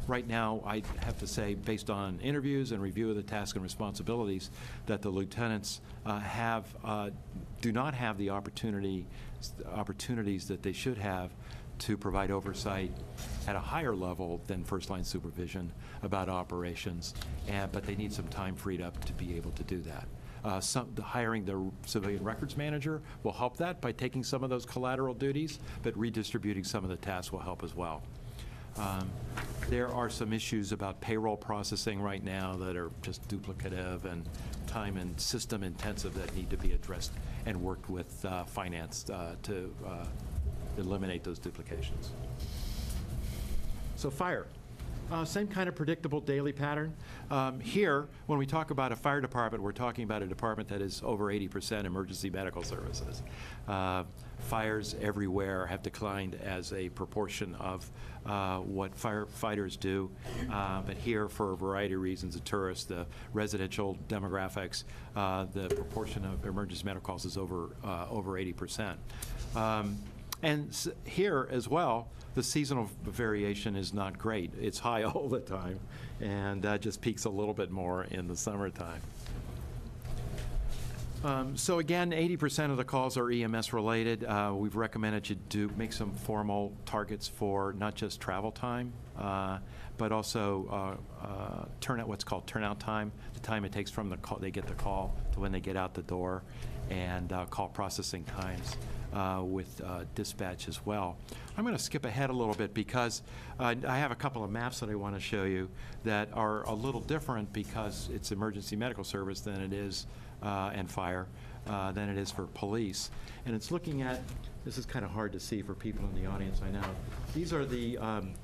[SPEAKER 21] Right now, I have to say, based on interviews and review of the tasks and responsibilities, that the lieutenants do not have the opportunities that they should have to provide oversight at a higher level than first-line supervision about operations, but they need some time freed up to be able to do that. Hiring the civilian records manager will help that by taking some of those collateral duties, but redistributing some of the tasks will help as well. There are some issues about payroll processing right now that are just duplicative and time and system intensive that need to be addressed and worked with finance to eliminate those duplications. So fire. Same kind of predictable daily pattern. Here, when we talk about a fire department, we're talking about a department that is over 80% emergency medical services. Fires everywhere have declined as a proportion of what firefighters do, but here, for a variety of reasons, the tourists, the residential demographics, the proportion of emergency medical calls is over 80%. And here as well, the seasonal variation is not great. It's high all the time, and just peaks a little bit more in the summertime. So again, 80% of the calls are EMS related. We've recommended you make some formal targets for not just travel time, but also what's called turnout time, the time it takes from they get the call to when they get out the door, and call processing times with dispatch as well. I'm going to skip ahead a little bit because I have a couple of maps that I want to show you that are a little different because it's emergency medical service than it is, and fire, than it is for police. And it's looking at, this is kind of hard to see for people in the audience, I know. These are the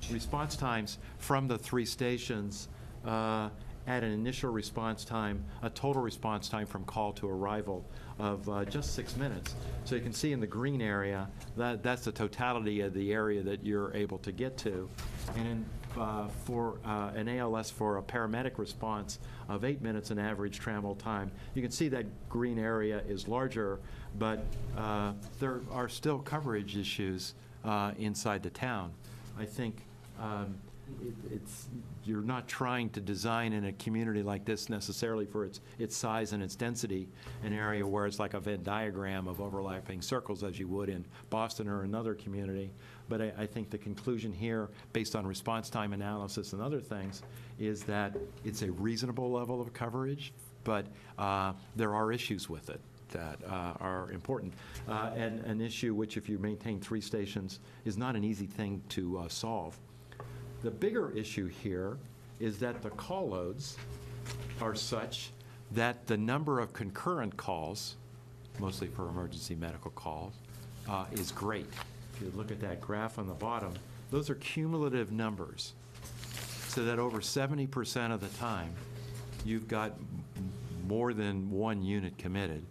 [SPEAKER 21] response times from the 3 stations at an initial response time, a total response time from call to arrival of just 6 minutes. So you can see in the green area, that's the totality of the area that you're able to get to. And for an ALS for a paramedic response of 8 minutes in average travel time, you can see that green area is larger, but there are still coverage issues inside the town. I think you're not trying to design in a community like this necessarily for its size and its density, an area where it's like a Venn diagram of overlapping circles as you would in Boston or another community, but I think the conclusion here, based on response time analysis and other things, is that it's a reasonable level of coverage, but there are issues with it that are important. And an issue which, if you maintain 3 stations, is not an easy thing to solve. The bigger issue here is that the call loads are such that the number of concurrent calls, mostly for emergency medical calls, is great. If you look at that graph on the bottom, those are cumulative numbers, so that over 70% of the time, you've got more than one unit committed,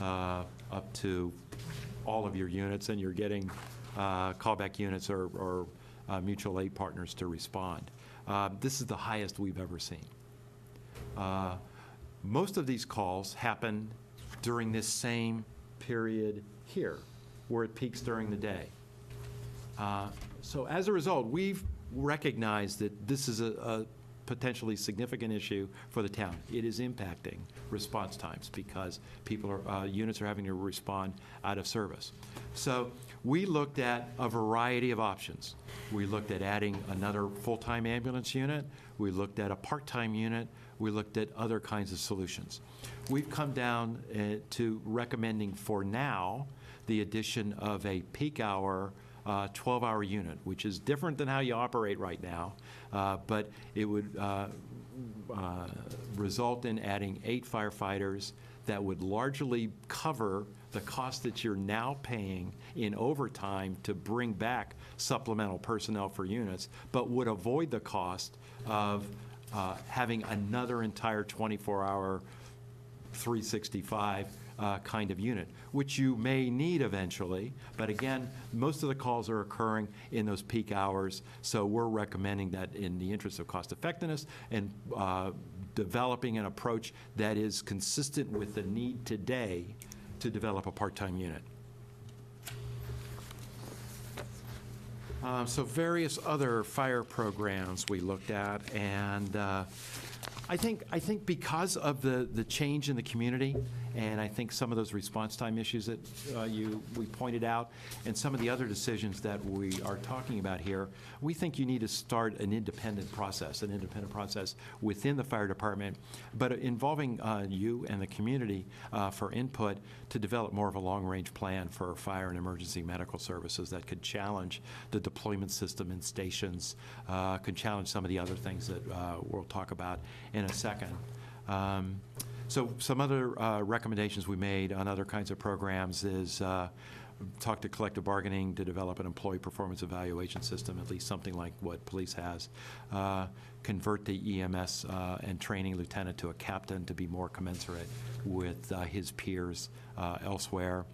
[SPEAKER 21] up to all of your units, and you're getting callback units or mutual aid partners to respond. This is the highest we've ever seen. Most of these calls happen during this same period here, where it peaks during the day. So as a result, we've recognized that this is a potentially significant issue for the town. It is impacting response times because units are having to respond out of service. So we looked at a variety of options. We looked at adding another full-time ambulance unit. We looked at a part-time unit. We looked at other kinds of solutions. We've come down to recommending for now the addition of a peak hour 12-hour unit, which is different than how you operate right now, but it would result in adding 8 firefighters that would largely cover the cost that you're now paying in overtime to bring back supplemental personnel for units, but would avoid the cost of having another entire 24-hour 365 kind of unit, which you may need eventually. But again, most of the calls are occurring in those peak hours, so we're recommending that in the interest of cost effectiveness and developing an approach that is consistent with the need today to develop a part-time unit. So various other fire programs we looked at, and I think because of the change in the community, and I think some of those response time issues that we pointed out, and some of the other decisions that we are talking about here, we think you need to start an independent process within the fire department, but involving you and the community for input to develop more of a long-range plan for fire and emergency medical services that could challenge the deployment system in stations, could challenge some of the other things that we'll talk about in a second. So some other recommendations we made on other kinds of programs is talk to collective bargaining to develop an employee performance evaluation system, at least something like what police has. Convert the EMS and training lieutenant to a captain to be more commensurate with his peers elsewhere.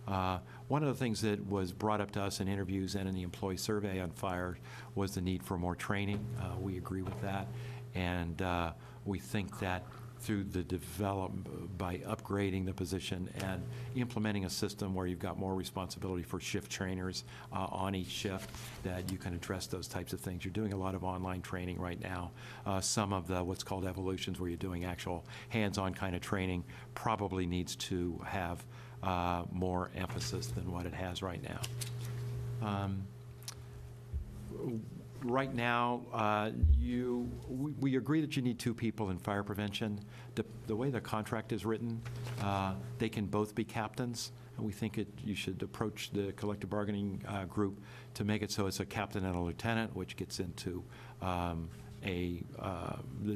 [SPEAKER 21] One of the things that was brought up to us in interviews and in the employee survey on fire was the need for more training. We agree with that, and we think that through the by upgrading the position and implementing a system where you've got more responsibility for shift trainers on each shift, that you can address those types of things. You're doing a lot of online training right now. Some of the what's called evolutions, where you're doing actual hands-on kind of training, probably needs to have more emphasis than what it has right now. Right now, we agree that you need 2 people in fire prevention. The way the contract is written, they can both be captains. And we think you should approach the collective bargaining group to make it so it's a captain and a lieutenant, which gets into the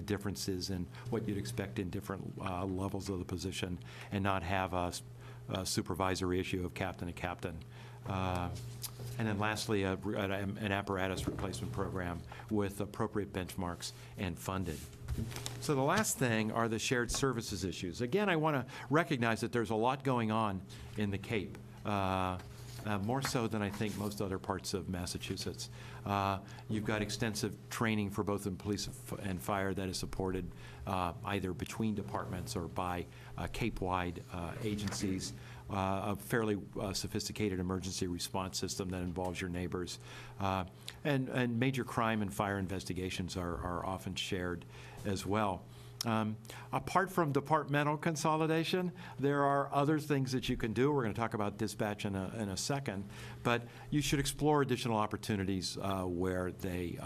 [SPEAKER 21] differences in what you'd expect in different levels of the position, and not have a supervisory issue of captain to captain. And then lastly, an apparatus replacement program with appropriate benchmarks and funding. So the last thing are the shared services issues. Again, I want to recognize that there's a lot going on in the Cape, more so than I think most other parts of Massachusetts. You've got extensive training for both in police and fire that is supported either between departments or by Cape-wide agencies. A fairly sophisticated emergency response system that involves your neighbors. And major crime and fire investigations are often shared as well. Apart from departmental consolidation, there are other things that you can do. We're going to talk about dispatch in a second, but you should explore additional opportunities where they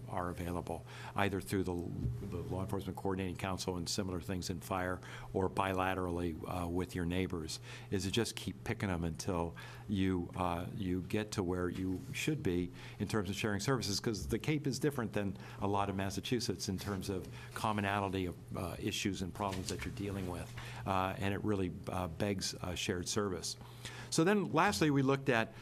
[SPEAKER 21] are available, either through the Law Enforcement Coordinating Council and similar things in fire, or bilaterally with your neighbors, is to just keep picking them until you get to where you should be in terms of sharing services, because the Cape is different than a lot of Massachusetts in terms of commonality of issues and problems that you're dealing with, and it really begs shared service. So then lastly, we looked at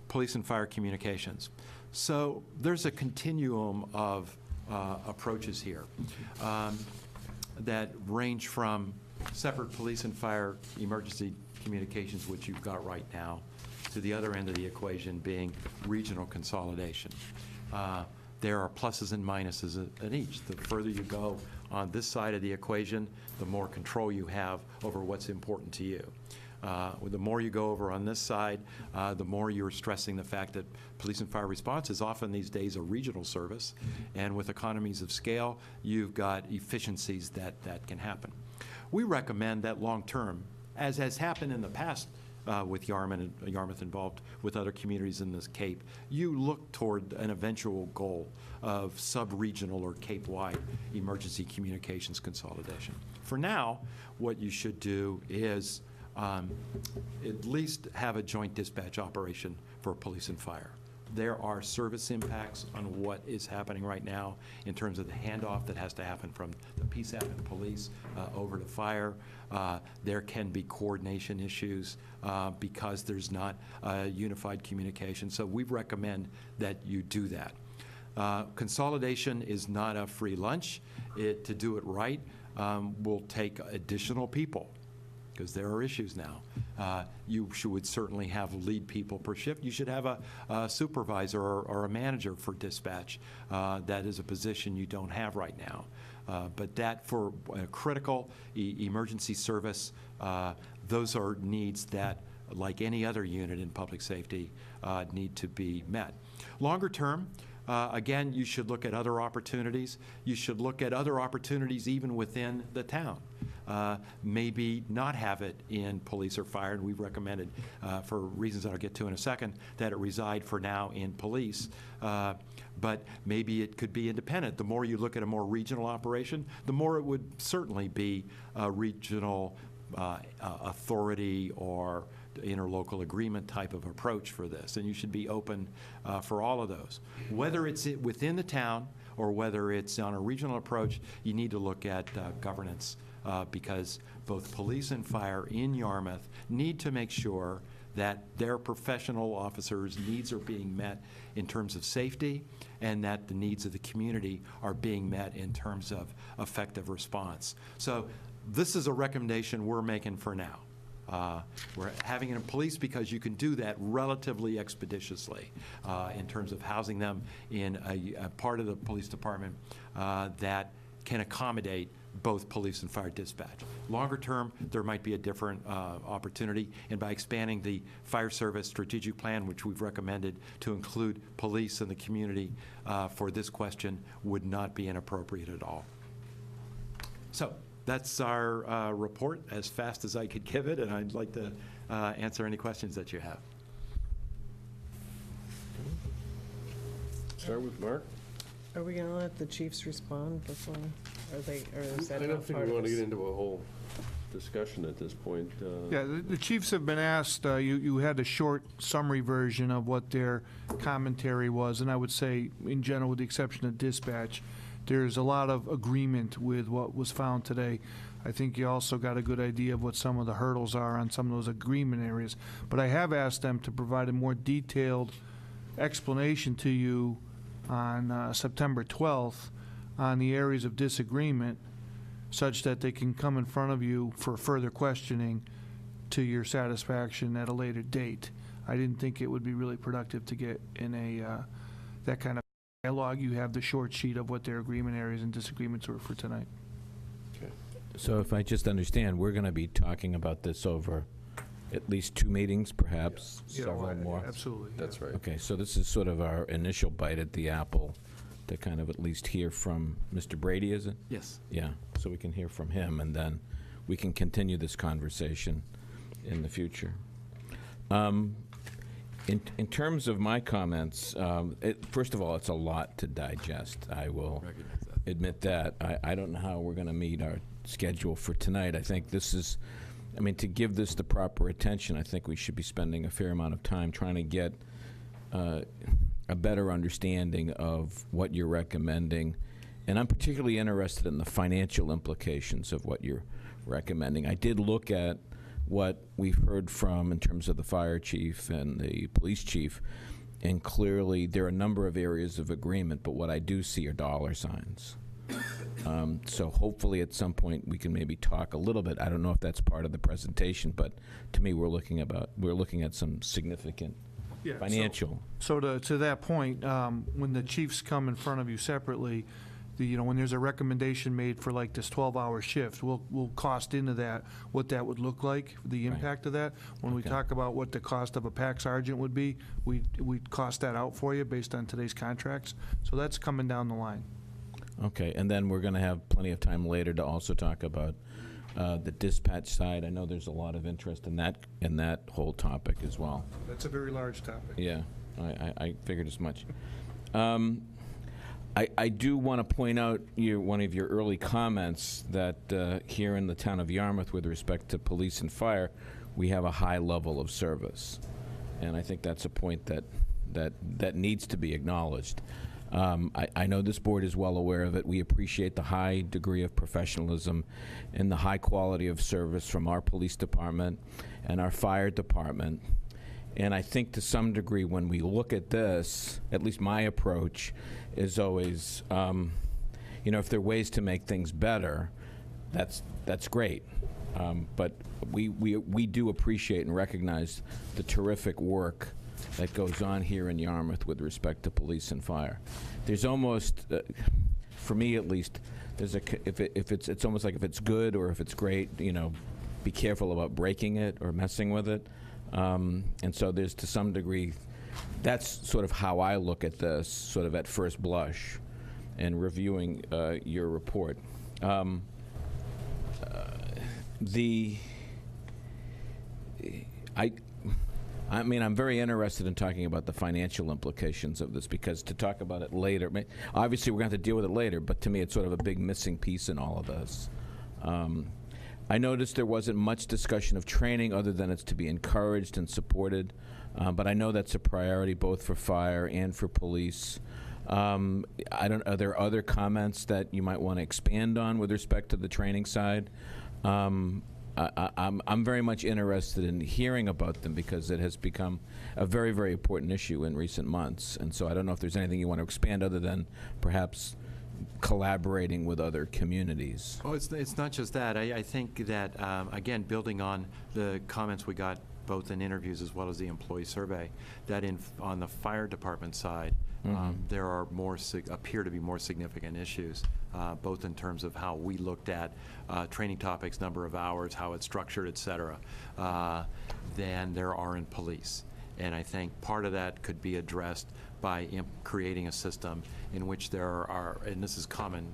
[SPEAKER 21] police and fire communications. So there's a continuum of approaches here that range from separate police and fire emergency communications, which you've got right now, to the other end of the equation being regional consolidation. There are pluses and minuses in each. The further you go on this side of the equation, the more control you have over what's important to you. The more you go over on this side, the more you're stressing the fact that police and fire response is often these days a regional service, and with economies of scale, you've got efficiencies that can happen. We recommend that long term, as has happened in the past with Yarmouth involved with other communities in this Cape, you look toward an eventual goal of sub-regional or Cape-wide emergency communications consolidation. For now, what you should do is at least have a joint dispatch operation for police and fire. There are service impacts on what is happening right now in terms of the handoff that has to happen from the PSAP and police over to fire. There can be coordination issues because there's not unified communication. So we recommend that you do that. Consolidation is not a free lunch. To do it right will take additional people, because there are issues now. You would certainly have lead people per shift. You should have a supervisor or a manager for dispatch. That is a position you don't have right now. But that for a critical emergency service, those are needs that, like any other unit in public safety, need to be met. Longer term, again, you should look at other opportunities. You should look at other opportunities even within the town. Maybe not have it in police or fire, and we've recommended, for reasons that I'll get to in a second, that it reside for now in police. But maybe it could be independent. The more you look at a more regional operation, the more it would certainly be a regional authority or interlocal agreement type of approach for this, and you should be open for all of those. Whether it's within the town or whether it's on a regional approach, you need to look at governance, because both police and fire in Yarmouth need to make sure that their professional officers' needs are being met in terms of safety, and that the needs of the community are being met in terms of effective response. So this is a recommendation we're making for now. We're having it in police because you can do that relatively expeditiously in terms of housing them in a part of the police department that can accommodate both police and fire dispatch. Longer term, there might be a different opportunity, and by expanding the fire service strategic plan, which we've recommended to include police and the community for this question, would not be inappropriate at all. So that's our report as fast as I could give it, and I'd like to answer any questions that you have.
[SPEAKER 1] Start with Mark.
[SPEAKER 6] Are we going to let the chiefs respond before, or is that
[SPEAKER 1] I don't
[SPEAKER 6] not
[SPEAKER 1] think
[SPEAKER 6] part
[SPEAKER 1] we
[SPEAKER 6] of
[SPEAKER 1] want to
[SPEAKER 6] this?
[SPEAKER 1] get into a whole discussion at this point.
[SPEAKER 5] Yeah, the chiefs have been asked, you had a short summary version of what their commentary was, and I would say, in general, with the exception of dispatch, there's a lot of agreement with what was found today. I think you also got a good idea of what some of the hurdles are on some of those agreement areas. But I have asked them to provide a more detailed explanation to you on September 12th on the areas of disagreement, such that they can come in front of you for further questioning to your satisfaction at a later date. I didn't think it would be really productive to get in a that kind of dialogue. You have the short sheet of what their agreement areas and disagreements were for tonight.
[SPEAKER 1] Okay.
[SPEAKER 10] So if I just understand, we're going to be talking about this over at least 2 meetings, perhaps
[SPEAKER 5] Yeah,
[SPEAKER 10] several more?
[SPEAKER 5] Absolutely.
[SPEAKER 1] That's right.
[SPEAKER 10] Okay, so this is sort of our initial bite at the apple to kind of at least hear from Mr. Brady, is it?
[SPEAKER 21] Yes.
[SPEAKER 10] Yeah, so we can hear from him, and then we can continue this conversation in the future. In terms of my comments, first of all, it's a lot to digest. I will admit that. I don't know how we're going to meet our schedule for tonight. I think this is, I mean, to give this the proper attention, I think we should be spending a fair amount of time trying to get a better understanding of what you're recommending. And I'm particularly interested in the financial implications of what you're recommending. I did look at what we've heard from in terms of the fire chief and the police chief, and clearly there are a number of areas of agreement, but what I do see are dollar signs. So hopefully at some point we can maybe talk a little bit. I don't know if that's part of the presentation, but to me we're looking at some significant financial.
[SPEAKER 5] So to that point, when the chiefs come in front of you separately, when there's a recommendation made for like this 12-hour shift, we'll cost into that what that would look like, the impact of that. When we talk about what the cost of a pack sergeant would be, we'd cost that out for you based on today's contracts. So that's coming down the line.
[SPEAKER 10] Okay, and then we're going to have plenty of time later to also talk about the dispatch side. I know there's a lot of interest in that whole topic as well.
[SPEAKER 5] That's a very large topic.
[SPEAKER 10] Yeah, I figured as much. I do want to point out one of your early comments that here in the town of Yarmouth, with respect to police and fire, we have a high level of service, and I think that's a point that needs to be acknowledged. I know this board is well aware of it. We appreciate the high degree of professionalism and the high quality of service from our police department and our fire department. And I think to some degree when we look at this, at least my approach is always, if there are ways to make things better, that's great. But we do appreciate and recognize the terrific work that goes on here in Yarmouth with respect to police and fire. There's almost, for me at least, it's almost like if it's good or if it's great, be careful about breaking it or messing with it. And so there's, to some degree, that's sort of how I look at this, sort of at first blush, and reviewing your report. I'm very interested in talking about the financial implications of this, because to talk about it later, obviously we're going to have to deal with it later, but to me it's sort of a big missing piece in all of this. I noticed there wasn't much discussion of training other than it's to be encouraged and supported, but I know that's a priority both for fire and for police. Are there other comments that you might want to expand on with respect to the training side? I'm very much interested in hearing about them because it has become a very, very important issue in recent months. And so I don't know if there's anything you want to expand other than perhaps collaborating with other communities.
[SPEAKER 21] Oh, it's not just that. I think that, again, building on the comments we got both in interviews as well as the employee survey, that on the fire department side, there are appear to be more significant issues, both in terms of how we looked at training topics, number of hours, how it's structured, et cetera, than there are in police. And I think part of that could be addressed by creating a system in which there are, and this is common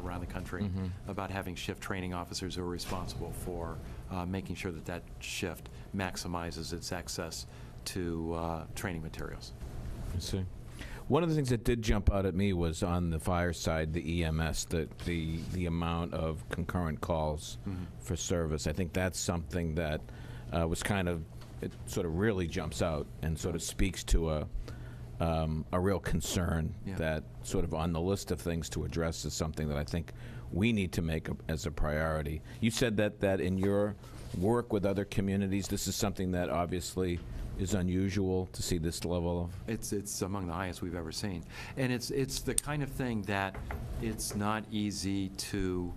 [SPEAKER 21] around the country, about having shift training officers who are responsible for making sure that shift maximizes its access to training materials.
[SPEAKER 10] I see. One of the things that did jump out at me was on the fire side, the EMS, the amount of concurrent calls for service. I think that's something that was it sort of really jumps out and sort of speaks to a real concern that sort of on the list of things to address is something that I think we need to make as a priority. You said that in your work with other communities, this is something that obviously is unusual to see this level of.
[SPEAKER 21] It's among the highest we've ever seen, and it's the kind of thing that it's not easy to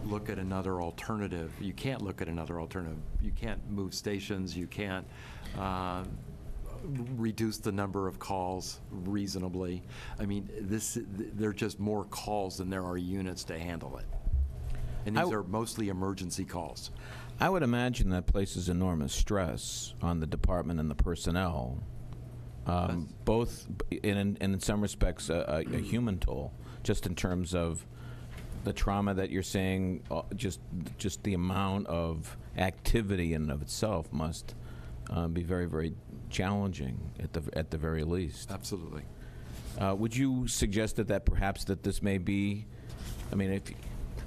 [SPEAKER 21] look at another alternative. You can't look at another alternative. You can't move stations. You can't reduce the number of calls reasonably. I mean, there are just more calls than there are units to handle it. And these are mostly emergency calls.
[SPEAKER 10] I would imagine that places enormous stress on the department and the personnel both in some respects a human toll, just in terms of the trauma that you're saying. Just the amount of activity in and of itself must be very, very challenging at the very least.
[SPEAKER 21] Absolutely.
[SPEAKER 10] Would you suggest that perhaps that this may be, I mean,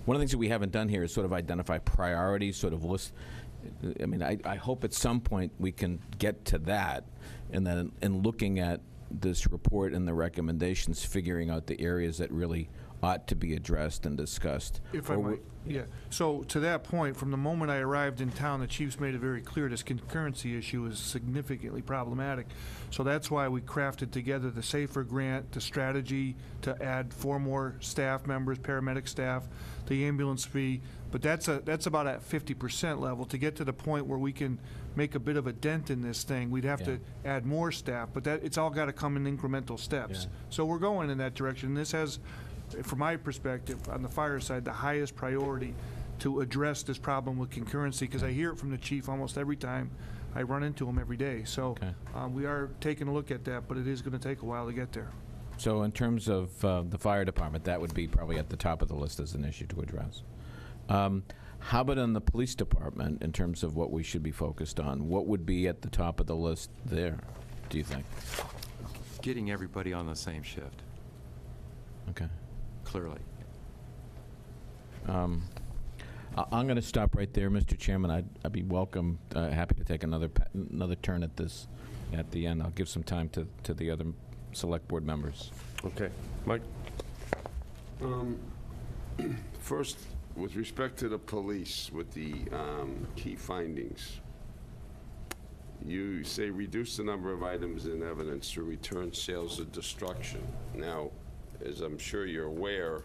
[SPEAKER 10] one of the things that we haven't done here is sort of identify priorities, sort of list. I mean, I hope at some point we can get to that, and then in looking at this report and the recommendations, figuring out the areas that really ought to be addressed and discussed.
[SPEAKER 5] If I might, yeah. So to that point, from the moment I arrived in town, the chiefs made it very clear this concurrency issue is significantly problematic. So that's why we crafted together the SAFER grant, the strategy to add 4 more staff members, paramedic staff, the ambulance fee. But that's about at 50% level. To get to the point where we can make a bit of a dent in this thing, we'd have to add more staff. But it's all got to come in incremental steps. So we're going in that direction. This has, from my perspective, on the fire side, the highest priority to address this problem with concurrency, because I hear it from the chief almost every time I run into him every day. So we are taking a look at that, but it is going to take a while to get there.
[SPEAKER 10] So in terms of the fire department, that would be probably at the top of the list as an issue to address. How about in the police department, in terms of what we should be focused on? What would be at the top of the list there, do you think?
[SPEAKER 21] Getting everybody on the same shift.
[SPEAKER 10] Okay.
[SPEAKER 21] Clearly.
[SPEAKER 10] I'm going to stop right there, Mr. Chairman. I'd be happy to take another turn at this at the end. I'll give some time to the other select board members.
[SPEAKER 1] Okay. Mike?
[SPEAKER 4] First, with respect to the police, with the key findings, you say reduce the number of items in evidence through return, sales, or destruction. Now, as I'm sure you're aware,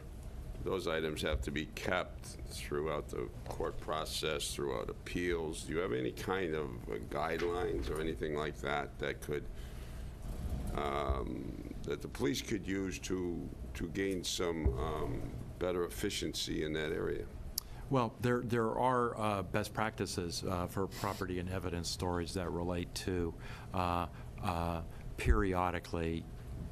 [SPEAKER 4] those items have to be kept throughout the court process, throughout appeals. Do you have any kind of guidelines or anything like that that could, that the police could use to gain some better efficiency in that area?
[SPEAKER 21] Well, there are best practices for property and evidence storage that relate to periodically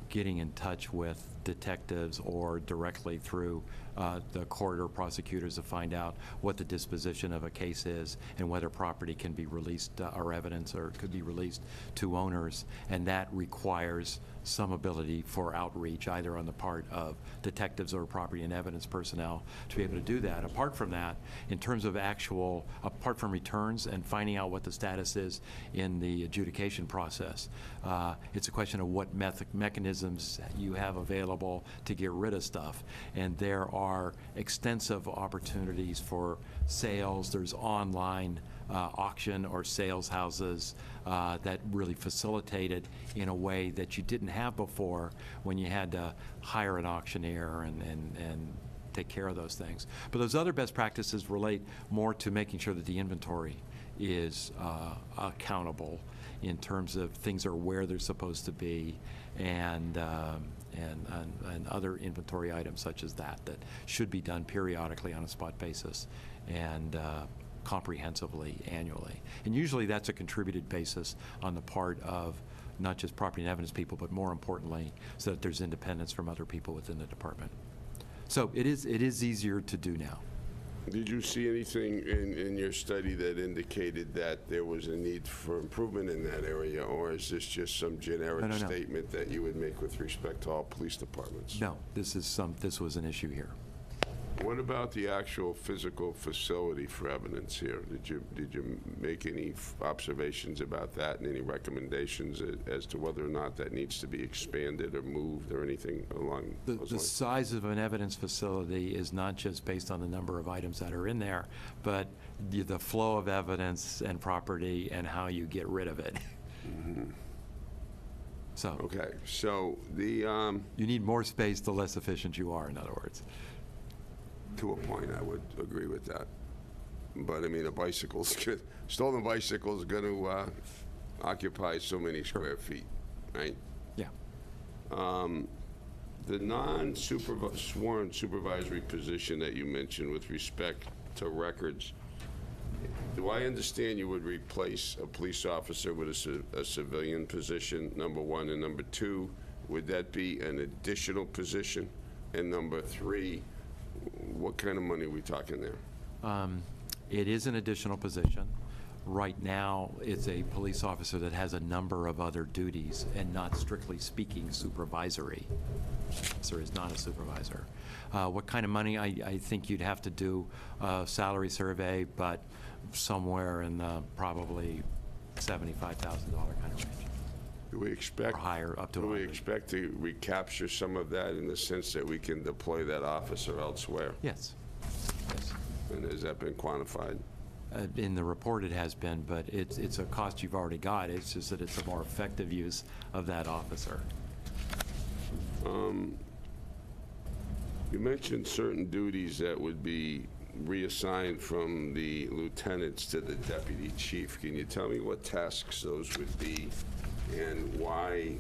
[SPEAKER 21] getting in touch with detectives or directly through the court or prosecutors to find out what the disposition of a case is and whether property can be released or evidence or could be released to owners. And that requires some ability for outreach, either on the part of detectives or property and evidence personnel, to be able to do that. Apart from that, in terms of apart from returns and finding out what the status is in the adjudication process, it's a question of what mechanisms you have available to get rid of stuff. And there are extensive opportunities for sales. There's online auction or sales houses that really facilitate it in a way that you didn't have before, when you had to hire an auctioneer and take care of those things. But those other best practices relate more to making sure that the inventory is accountable in terms of things are where they're supposed to be, and other inventory items such as that should be done periodically on a spot basis and comprehensively annually. And usually that's a contributed basis on the part of not just property and evidence people, but more importantly, so that there's independence from other people within the department. So it is easier to do now.
[SPEAKER 4] Did you see anything in your study that indicated that there was a need for improvement in that area, or is this just some generic statement that you would make with respect to all police departments?
[SPEAKER 21] No, this was an issue here.
[SPEAKER 4] What about the actual physical facility for evidence here? Did you make any observations about that and any recommendations as to whether or not that needs to be expanded or moved or anything along those lines?
[SPEAKER 21] The size of an evidence facility is not just based on the number of items that are in there, but the flow of evidence and property and how you get rid of it.
[SPEAKER 4] Mm-hmm.
[SPEAKER 21] So
[SPEAKER 4] okay, so the
[SPEAKER 21] you need more space the less efficient you are, in other words.
[SPEAKER 4] To a point, I would agree with that. But I mean, stolen bicycle is going to occupy so many square feet, right?
[SPEAKER 21] Yeah.
[SPEAKER 4] The non-sworn supervisory position that you mentioned with respect to records, Do I understand you would replace a police officer with a civilian position, number one? And number two, would that be an additional position? And number three, what kind of money are we talking there?
[SPEAKER 21] It is an additional position. Right now, it's a police officer that has a number of other duties and not strictly speaking supervisory. Sir is not a supervisor. What kind of money? I think you'd have to do a salary survey, but somewhere in the probably $75,000 kind of range.
[SPEAKER 4] Do we expect,
[SPEAKER 21] or higher, up to
[SPEAKER 4] do we
[SPEAKER 21] 100.
[SPEAKER 4] expect to recapture some of that in the sense that we can deploy that officer elsewhere?
[SPEAKER 21] Yes. Yes.
[SPEAKER 4] And has that been quantified?
[SPEAKER 21] In the report it has been, but it's a cost you've already got. It's just that it's a more effective use of that officer.
[SPEAKER 4] You mentioned certain duties that would be reassigned from the lieutenants to the deputy chief. Can you tell me what tasks those would be and why,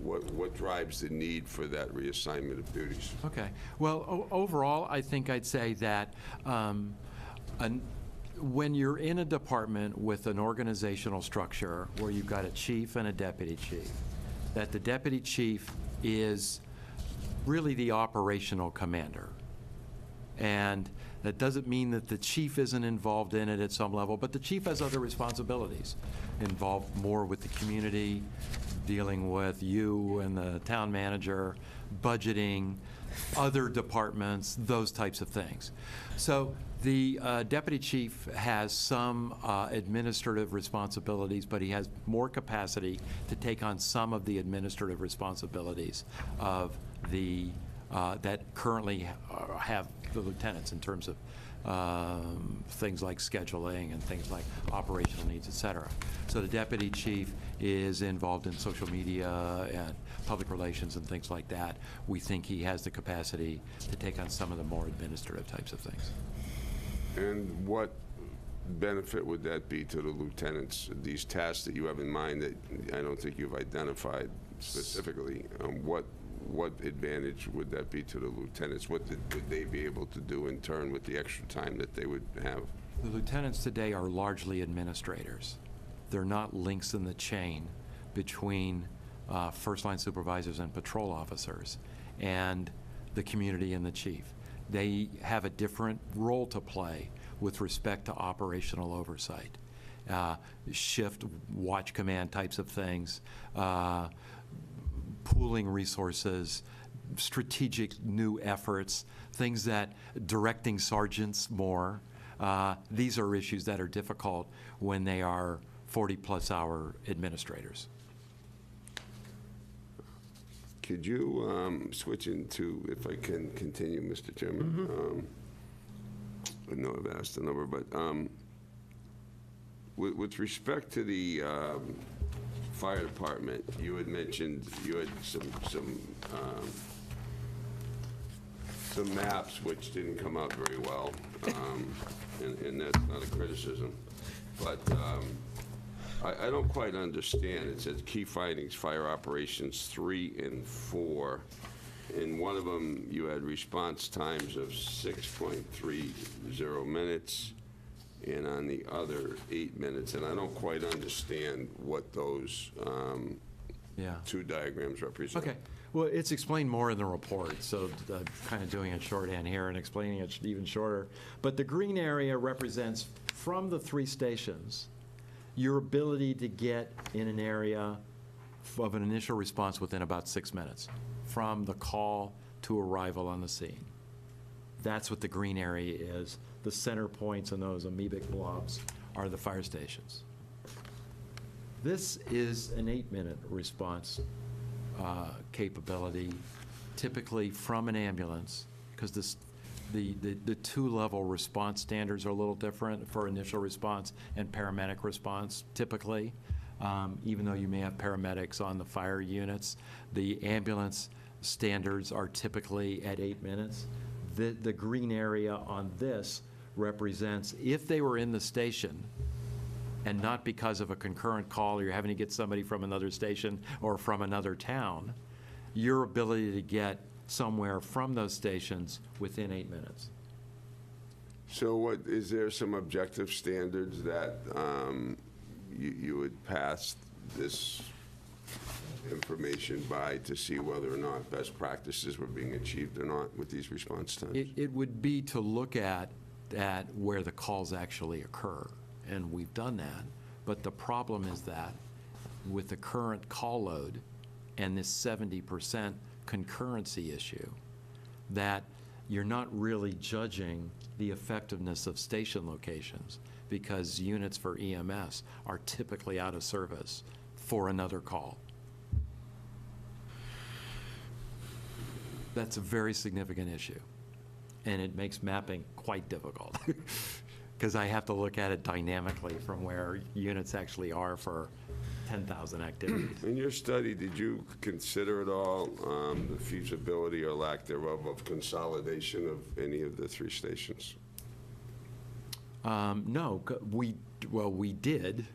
[SPEAKER 4] what drives the need for that reassignment of duties?
[SPEAKER 21] Okay. Well, overall, I think I'd say that when you're in a department with an organizational structure where you've got a chief and a deputy chief, that the deputy chief is really the operational commander. And that doesn't mean that the chief isn't involved in it at some level, but the chief has other responsibilities, involved more with the community, dealing with you and the town manager, budgeting, other departments, those types of things. So the deputy chief has some administrative responsibilities, but he has more capacity to take on some of the administrative responsibilities of the that currently have the lieutenants in terms of things like scheduling and things like operational needs, et cetera. So the deputy chief is involved in social media and public relations and things like that. We think he has the capacity to take on some of the more administrative types of things.
[SPEAKER 4] And what benefit would that be to the lieutenants, these tasks that you have in mind that I don't think you've identified specifically? What advantage would that be to the lieutenants? What would they be able to do in turn with the extra time that they would have?
[SPEAKER 21] The lieutenants today are largely administrators. They're not links in the chain between first-line supervisors and patrol officers and the community and the chief. They have a different role to play with respect to operational oversight, shift, watch command types of things, pooling resources, strategic new efforts, things that directing sergeants more. These are issues that are difficult when they are 40-plus hour administrators.
[SPEAKER 4] Could you switch into, if I can continue, Mr. Chairman? I know I've asked a number, but with respect to the fire department, you had mentioned you had some maps which didn't come out very well, and that's not a criticism, but I don't quite understand. It says key findings, fire operations 3 and 4. In one of them, you had response times of 6.30 minutes, and on the other, 8 minutes. And I don't quite understand what those two diagrams represent.
[SPEAKER 21] Okay. Well, it's explained more in the report, so I'm kind of doing it shorthand here and explaining it even shorter. But the green area represents, from the 3 stations, your ability to get in an area of an initial response within about 6 minutes, from the call to arrival on the scene. That's what the green area is. The center points and those amoebic blobs are the fire stations. This is an 8-minute response capability, typically from an ambulance, because the 2-level response standards are a little different for initial response and paramedic response, typically. Even though you may have paramedics on the fire units, the ambulance standards are typically at 8 minutes. The green area on this represents if they were in the station and not because of a concurrent call or you're having to get somebody from another station or from another town, your ability to get somewhere from those stations within 8 minutes.
[SPEAKER 4] So what, is there some objective standards that you would pass this information by to see whether or not best practices were being achieved or not with these response times?
[SPEAKER 21] It would be to look at where the calls actually occur, and we've done that. But the problem is that with the current call load and this 70% concurrency issue, that you're not really judging the effectiveness of station locations because units for EMS are typically out of service for another call. That's a very significant issue, and it makes mapping quite difficult because I have to look at it dynamically from where units actually are for 10,000 activities.
[SPEAKER 4] In your study, did you consider at all the feasibility or lack thereof of consolidation of any of the 3 stations?
[SPEAKER 21] No, we did,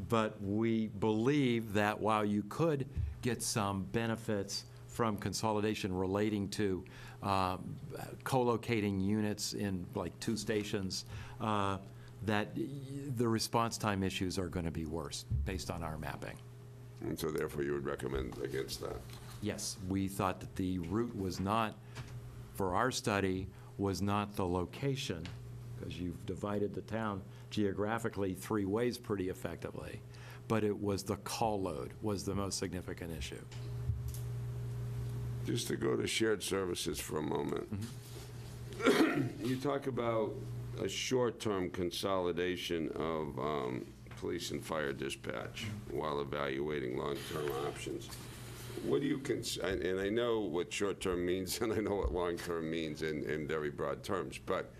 [SPEAKER 21] but we believe that while you could get some benefits from consolidation relating to co-locating units in like 2 stations, that the response time issues are going to be worse based on our mapping.
[SPEAKER 4] And so therefore you would recommend against that?
[SPEAKER 21] Yes, we thought that the route was not, for our study, was not the location, because you've divided the town geographically 3 ways pretty effectively, but it was the call load was the most significant issue.
[SPEAKER 4] Just to go to shared services for a moment. You talk about a short-term consolidation of police and fire dispatch while evaluating long-term options. What do you and I know what short-term means and I know what long-term means in very broad terms, but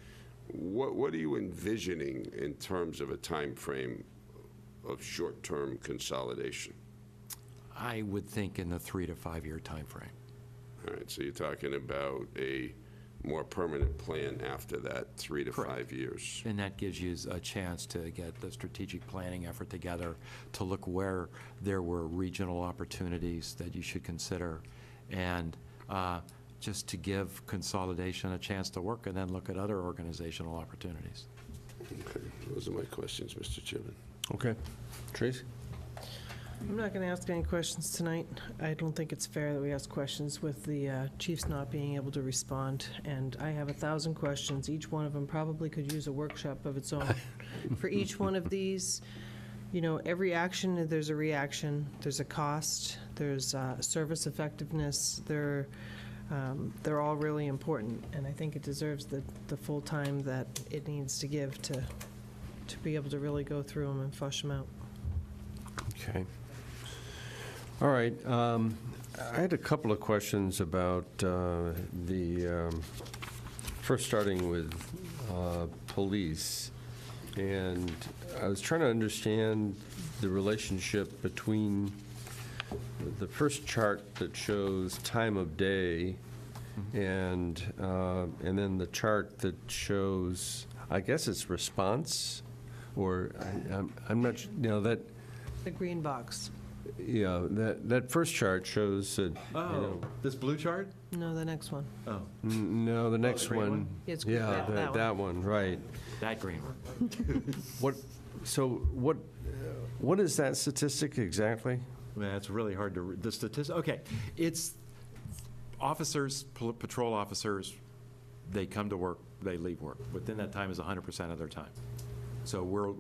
[SPEAKER 4] what are you envisioning in terms of a time frame of short-term consolidation?
[SPEAKER 21] I would think in the 3 to 5 year time frame.
[SPEAKER 4] All right, so you're talking about a more permanent plan after that, 3 to 5 years.
[SPEAKER 21] And that gives you a chance to get the strategic planning effort together to look where there were regional opportunities that you should consider, and just to give consolidation a chance to work, and then look at other organizational opportunities.
[SPEAKER 4] Okay, those are my questions, Mr. Chairman.
[SPEAKER 1] Okay. Tracy?
[SPEAKER 6] I'm not going to ask any questions tonight. I don't think it's fair that we ask questions with the chiefs not being able to respond. And I have 1,000 questions. Each one of them probably could use a workshop of its own. For each one of these, you know, every action, there's a reaction, there's a cost, there's service effectiveness. They're all really important. And I think it deserves the full time that it needs to give to be able to really go through them and flush them out.
[SPEAKER 1] Okay. All right. I had a couple of questions about first starting with police. And I was trying to understand the relationship between the first chart that shows time of day and then the chart that shows, I guess it's response, or I'm not, you know, that.
[SPEAKER 6] The green box.
[SPEAKER 1] Yeah, that first chart shows that.
[SPEAKER 21] Oh,
[SPEAKER 1] you know,
[SPEAKER 21] this blue chart?
[SPEAKER 6] No, the next one.
[SPEAKER 21] Oh.
[SPEAKER 1] No, the next
[SPEAKER 21] green
[SPEAKER 1] one.
[SPEAKER 21] one?
[SPEAKER 6] It's green.
[SPEAKER 1] Yeah, that one, right.
[SPEAKER 21] That green one.
[SPEAKER 1] What is that statistic exactly?
[SPEAKER 21] Man, it's really hard to, the statistic, okay. It's officers, patrol officers, they come to work, they leave work. Within that time is 100% of their time. So we're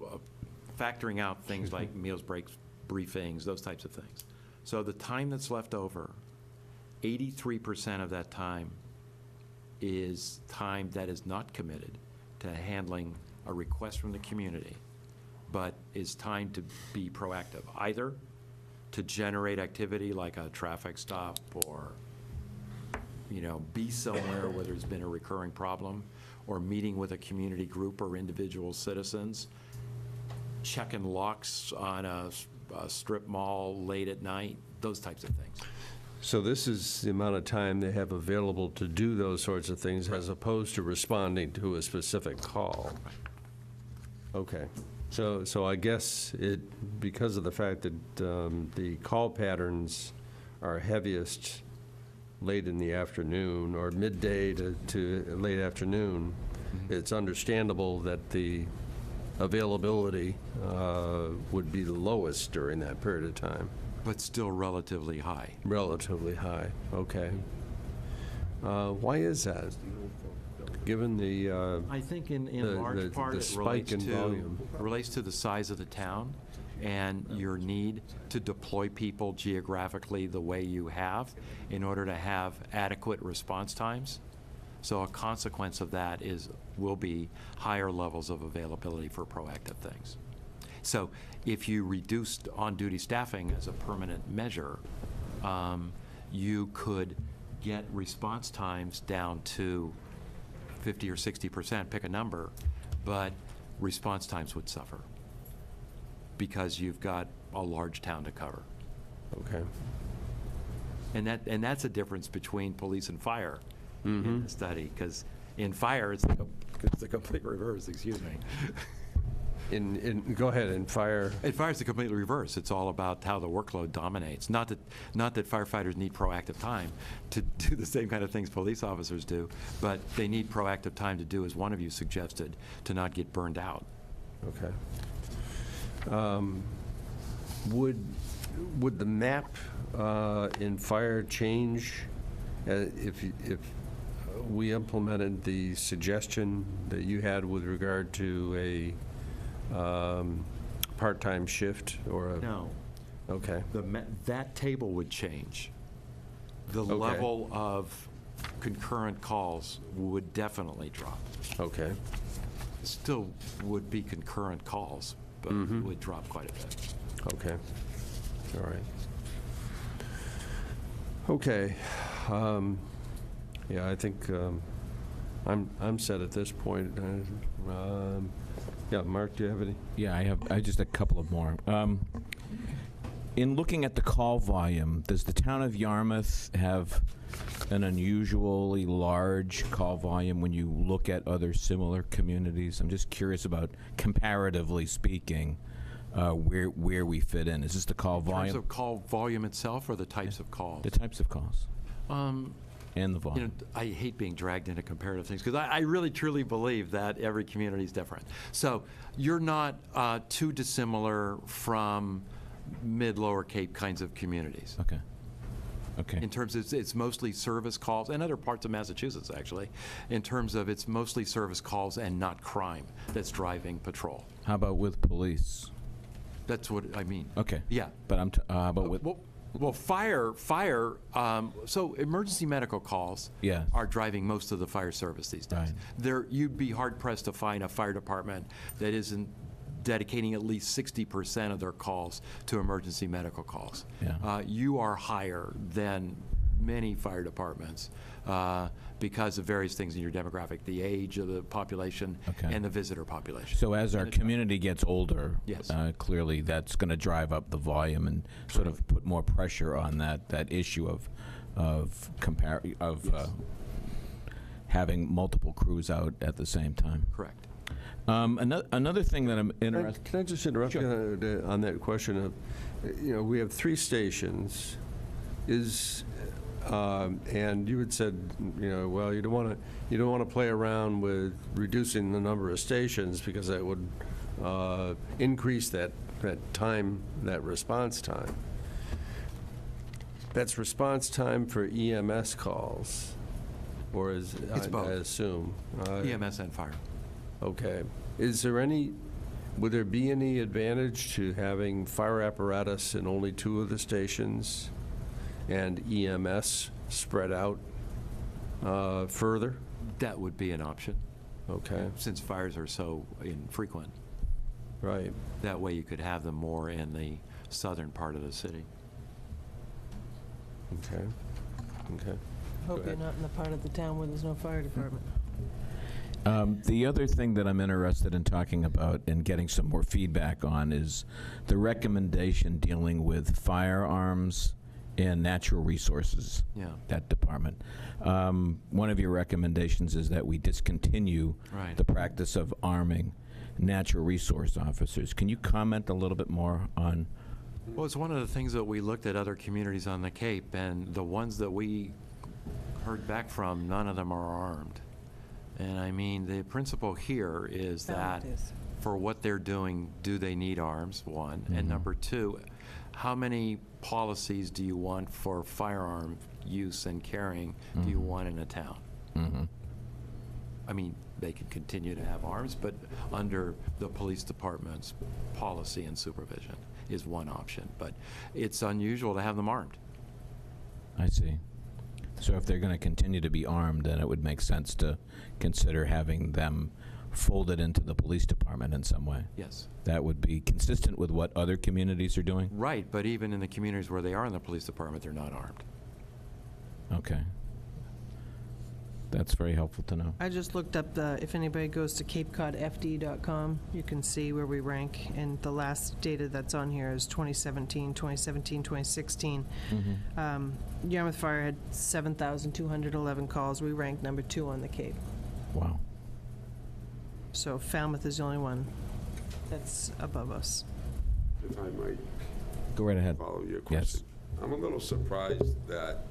[SPEAKER 21] factoring out things like meals, breaks, briefings, those types of things. So the time that's left over, 83% of that time is time that is not committed to handling a request from the community, but is time to be proactive, either to generate activity like a traffic stop or, you know, be somewhere where there's been a recurring problem, or meeting with a community group or individual citizens, checking locks on a strip mall late at night, those types of things.
[SPEAKER 1] So this is the amount of time they have available to do those sorts of things, as opposed to responding to a specific call. Okay. So I guess because of the fact that the call patterns are heaviest late in the afternoon, or midday to late afternoon, it's understandable that the availability would be the lowest during that period of time.
[SPEAKER 21] But still relatively high.
[SPEAKER 1] Relatively high, okay. Why is that? Given the
[SPEAKER 21] I think in
[SPEAKER 1] the
[SPEAKER 21] large part
[SPEAKER 1] the
[SPEAKER 21] it
[SPEAKER 1] spike in volume.
[SPEAKER 21] relates to the size of the town and your need to deploy people geographically the way you have in order to have adequate response times. So a consequence of that will be higher levels of availability for proactive things. So if you reduced on-duty staffing as a permanent measure, you could get response times down to 50 or 60%, pick a number, but response times would suffer because you've got a large town to cover.
[SPEAKER 1] Okay.
[SPEAKER 21] And that's a difference between police and fire in the study, because in fire, it's the complete reverse, excuse me.
[SPEAKER 1] Go ahead, in fire.
[SPEAKER 21] In fire, it's the completely reverse. It's all about how the workload dominates. Not that firefighters need proactive time to do the same kind of things police officers do, but they need proactive time to do, as one of you suggested, to not get burned out.
[SPEAKER 1] Okay. Would the map in fire change if we implemented the suggestion that you had with regard to a part-time shift or a...
[SPEAKER 21] No.
[SPEAKER 1] Okay.
[SPEAKER 21] That table would change. The
[SPEAKER 1] Okay.
[SPEAKER 21] level of concurrent calls would definitely drop.
[SPEAKER 1] Okay.
[SPEAKER 21] Still would be concurrent calls, but would drop quite a bit.
[SPEAKER 1] Okay. All right. Okay. Yeah, I think I'm set at this point. Yeah, Mark, do you have any?
[SPEAKER 10] Yeah, I just a couple of more. In looking at the call volume, does the town of Yarmouth have an unusually large call volume when you look at other similar communities? I'm just curious about, comparatively speaking, where we fit in. Is this the call volume?
[SPEAKER 21] In terms of call volume itself or the types of calls?
[SPEAKER 10] The types of calls. And the volume.
[SPEAKER 21] I hate being dragged into comparative things because I really truly believe that every community is different. So you're not too dissimilar from mid-lower Cape kinds of communities.
[SPEAKER 10] Okay. Okay.
[SPEAKER 21] In terms of it's mostly service calls, and other parts of Massachusetts actually, in terms of it's mostly service calls and not crime that's driving patrol.
[SPEAKER 10] How about with police?
[SPEAKER 21] That's what I mean.
[SPEAKER 10] Okay.
[SPEAKER 21] Yeah.
[SPEAKER 10] But but with...
[SPEAKER 21] Well, fire, so emergency medical calls are driving most of the fire service these days.
[SPEAKER 10] Right.
[SPEAKER 21] You'd be hard-pressed to find a fire department that isn't dedicating at least 60% of their calls to emergency medical calls.
[SPEAKER 10] Yeah.
[SPEAKER 21] You are higher than many fire departments because of various things in your demographic, the age of the population and the visitor population.
[SPEAKER 10] So as our community gets older,
[SPEAKER 21] yes.
[SPEAKER 10] Clearly that's going to drive up the volume and sort of put more pressure on that issue of having multiple crews out at the same time.
[SPEAKER 21] Correct.
[SPEAKER 10] Another thing that I'm interested...
[SPEAKER 1] Can I just interrupt you on that question of, we have 3 stations. And you had said, well, you don't want to play around with reducing the number of stations because that would increase that time, that response time. That's response time for EMS calls, or is
[SPEAKER 21] It's both.
[SPEAKER 1] I assume
[SPEAKER 21] EMS and fire.
[SPEAKER 1] Okay. Would there be any advantage to having fire apparatus in only 2 of the stations and EMS spread out further?
[SPEAKER 21] That would be an option.
[SPEAKER 1] Okay.
[SPEAKER 21] Since fires are so infrequent.
[SPEAKER 1] Right.
[SPEAKER 21] That way you could have them more in the southern part of the city.
[SPEAKER 1] Okay. Okay.
[SPEAKER 6] Hope you're not in the part of the town where there's no fire department.
[SPEAKER 10] The other thing that I'm interested in talking about and getting some more feedback on is the recommendation dealing with firearms and natural resources, that department. One of your recommendations is that we discontinue the practice of arming natural resource officers. Can you comment a little bit more on?
[SPEAKER 21] Well, it's one of the things that we looked at other communities on the Cape, and the ones that we heard back from, none of them are armed. And I mean, the principle here is that for what they're doing, do they need arms, one? And number two, how many policies do you want for firearm use and carrying do you want in a town? I mean, they can continue to have arms, but under the police department's policy and supervision is one option. But it's unusual to have them armed.
[SPEAKER 10] I see. So if they're going to continue to be armed, then it would make sense to consider having them folded into the police department in some way.
[SPEAKER 21] Yes.
[SPEAKER 10] That would be consistent with what other communities are doing?
[SPEAKER 21] Right, but even in the communities where they are in the police department, they're not armed.
[SPEAKER 10] Okay. That's very helpful to know.
[SPEAKER 6] I just looked up if anybody goes to capecodfd.com, you can see where we rank, and the last data that's on here is 2017, 2016. Yarmouth Fire had 7,211 calls. We ranked number 2 on the Cape.
[SPEAKER 10] Wow.
[SPEAKER 6] So Falmouth is the only one that's above us.
[SPEAKER 4] If I might
[SPEAKER 10] go right ahead.
[SPEAKER 4] Follow your question. Yes. I'm a little surprised that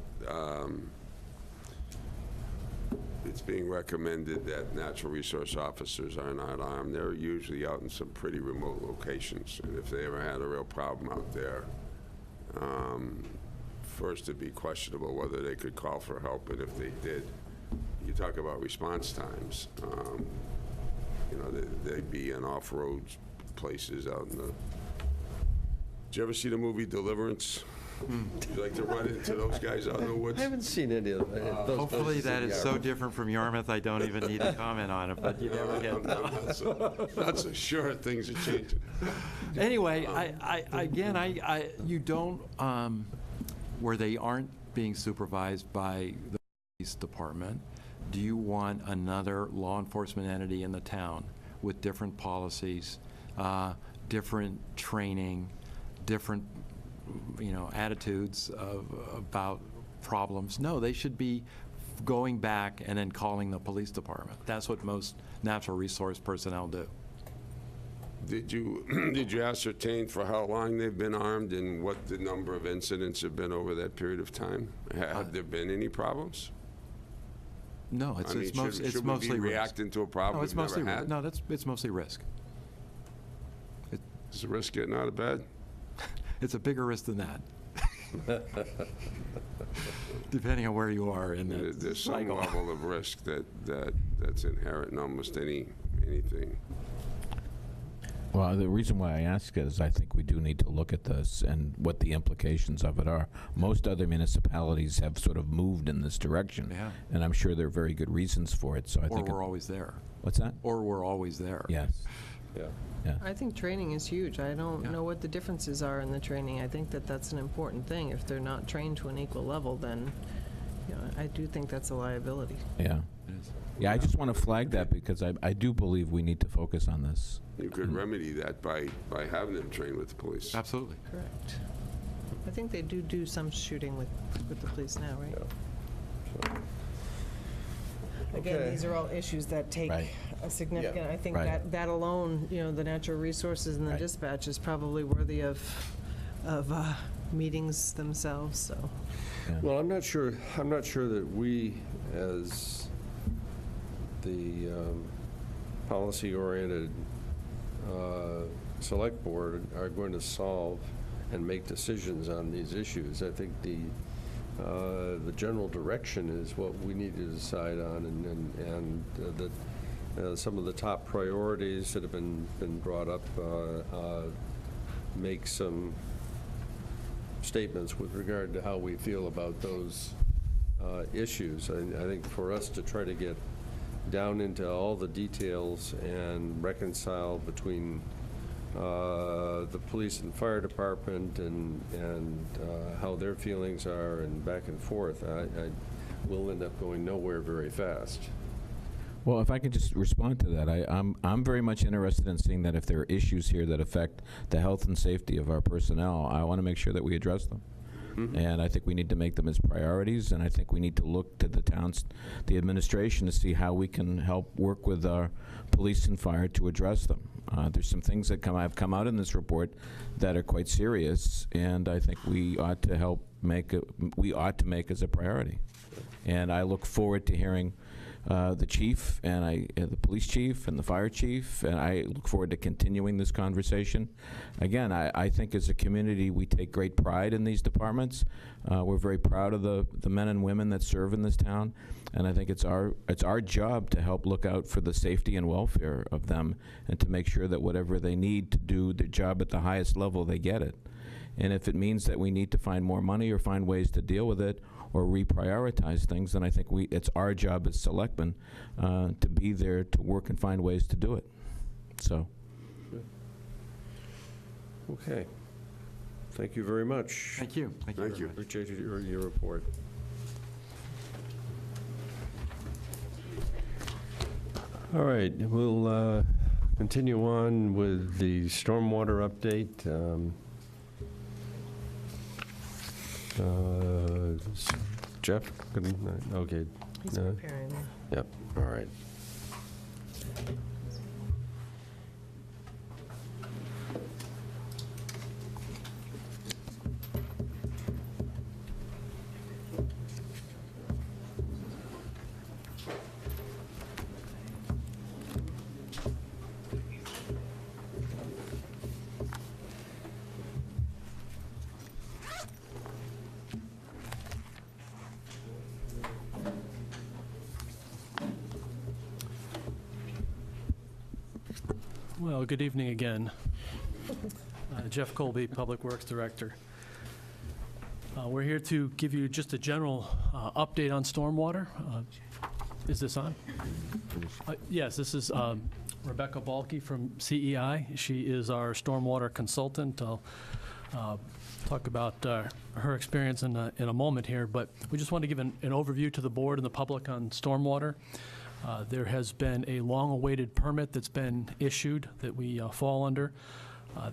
[SPEAKER 4] it's being recommended that natural resource officers are not armed. They're usually out in some pretty remote locations, and if they ever had a real problem out there, first it'd be questionable whether they could call for help, and if they did, you talk about response times. You know, they'd be in off-road places out in the... Did you ever see the movie Deliverance? You like to run into those guys out in the woods?
[SPEAKER 1] I haven't seen any of those.
[SPEAKER 21] Hopefully that is so different from Yarmouth, I don't even need to comment on it, but you never get to.
[SPEAKER 4] Not so sure things are changing.
[SPEAKER 21] Anyway, you don't, where they aren't being supervised by the police department, do you want another law enforcement entity in the town with different policies, different training, different attitudes about problems? No, they should be going back and then calling the police department. That's what most natural resource personnel do.
[SPEAKER 4] Did you ascertain for how long they've been armed and what the number of incidents have been over that period of time? Have there been any problems?
[SPEAKER 21] No, it's mostly
[SPEAKER 4] should we be reacting to a problem we've never had?
[SPEAKER 21] No, it's mostly risk.
[SPEAKER 4] Is the risk getting out of bed?
[SPEAKER 21] It's a bigger risk than that. Depending on where you are in that
[SPEAKER 4] There's some
[SPEAKER 21] cycle.
[SPEAKER 4] level of risk that's inherent in almost anything.
[SPEAKER 10] Well, the reason why I ask is I think we do need to look at this and what the implications of it are. Most other municipalities have sort of moved in this direction, and I'm sure there are very good reasons for it. So I think
[SPEAKER 21] we're always there.
[SPEAKER 10] What's that?
[SPEAKER 21] Or we're always there.
[SPEAKER 10] Yes.
[SPEAKER 1] Yeah.
[SPEAKER 10] Yeah.
[SPEAKER 6] I think training is huge. I don't know what the differences are in the training. I think that's an important thing. If they're not trained to an equal level, then I do think that's a liability.
[SPEAKER 10] Yeah.
[SPEAKER 21] It is.
[SPEAKER 10] Yeah, I just want to flag that because I do believe we need to focus on this.
[SPEAKER 4] You could remedy that by having them train with the police.
[SPEAKER 21] Absolutely.
[SPEAKER 6] Correct. I think they do some shooting with the police now, right?
[SPEAKER 1] Yeah.
[SPEAKER 6] Again,
[SPEAKER 1] Okay.
[SPEAKER 6] these are all issues that take a significant, I think
[SPEAKER 10] Right.
[SPEAKER 6] that alone, the natural resources and the
[SPEAKER 10] Right.
[SPEAKER 6] dispatch is probably worthy of meetings themselves, so.
[SPEAKER 10] Yeah.
[SPEAKER 1] Well, I'm not sure that we, as the policy-oriented select board, are going to solve and make decisions on these issues. I think the general direction is what we need to decide on, and some of the top priorities that have been brought up make some statements with regard to how we feel about those issues. I think for us to try to get down into all the details and reconcile between the police and fire department and how their feelings are and back and forth, I will end up going nowhere very fast.
[SPEAKER 10] Well, if I could just respond to that, I'm very much interested in seeing that if there are issues here that affect the health and safety of our personnel, I want to make sure that we address them. Mm-hmm. And I think we need to make them as priorities, and I think we need to look to the administration to see how we can help work with our police and fire to address them. There's some things that have come out in this report that are quite serious, and I think we ought to make as a priority. And I look forward to hearing the chief and the police chief and the fire chief, and I look forward to continuing this conversation. Again, I think as a community we take great pride in these departments. We're very proud of the men and women that serve in this town, and I think it's our job to help look out for the safety and welfare of them and to make sure that whatever they need to do their job at the highest level, they get it. And if it means that we need to find more money or find ways to deal with it or reprioritize things, then I think it's our job as selectmen to be there to work and find ways to do it. So.
[SPEAKER 1] Okay. Thank you very much.
[SPEAKER 21] Thank you. Thank you.
[SPEAKER 4] Thank you.
[SPEAKER 1] Appreciate your report. All right, we'll continue on with the stormwater update. Jeff? Okay.
[SPEAKER 6] He's preparing.
[SPEAKER 1] Yep, all right.
[SPEAKER 9] Well, good evening again. Jeff Colby, Public Works Director. We're here to give you just a general update on stormwater. Is this on? Yes, this is Rebecca Balke from CEI. She is our stormwater consultant. I'll talk about her experience in a moment here, but we just want to give an overview to the board and the public on stormwater. There has been a long-awaited permit that's been issued that we fall under.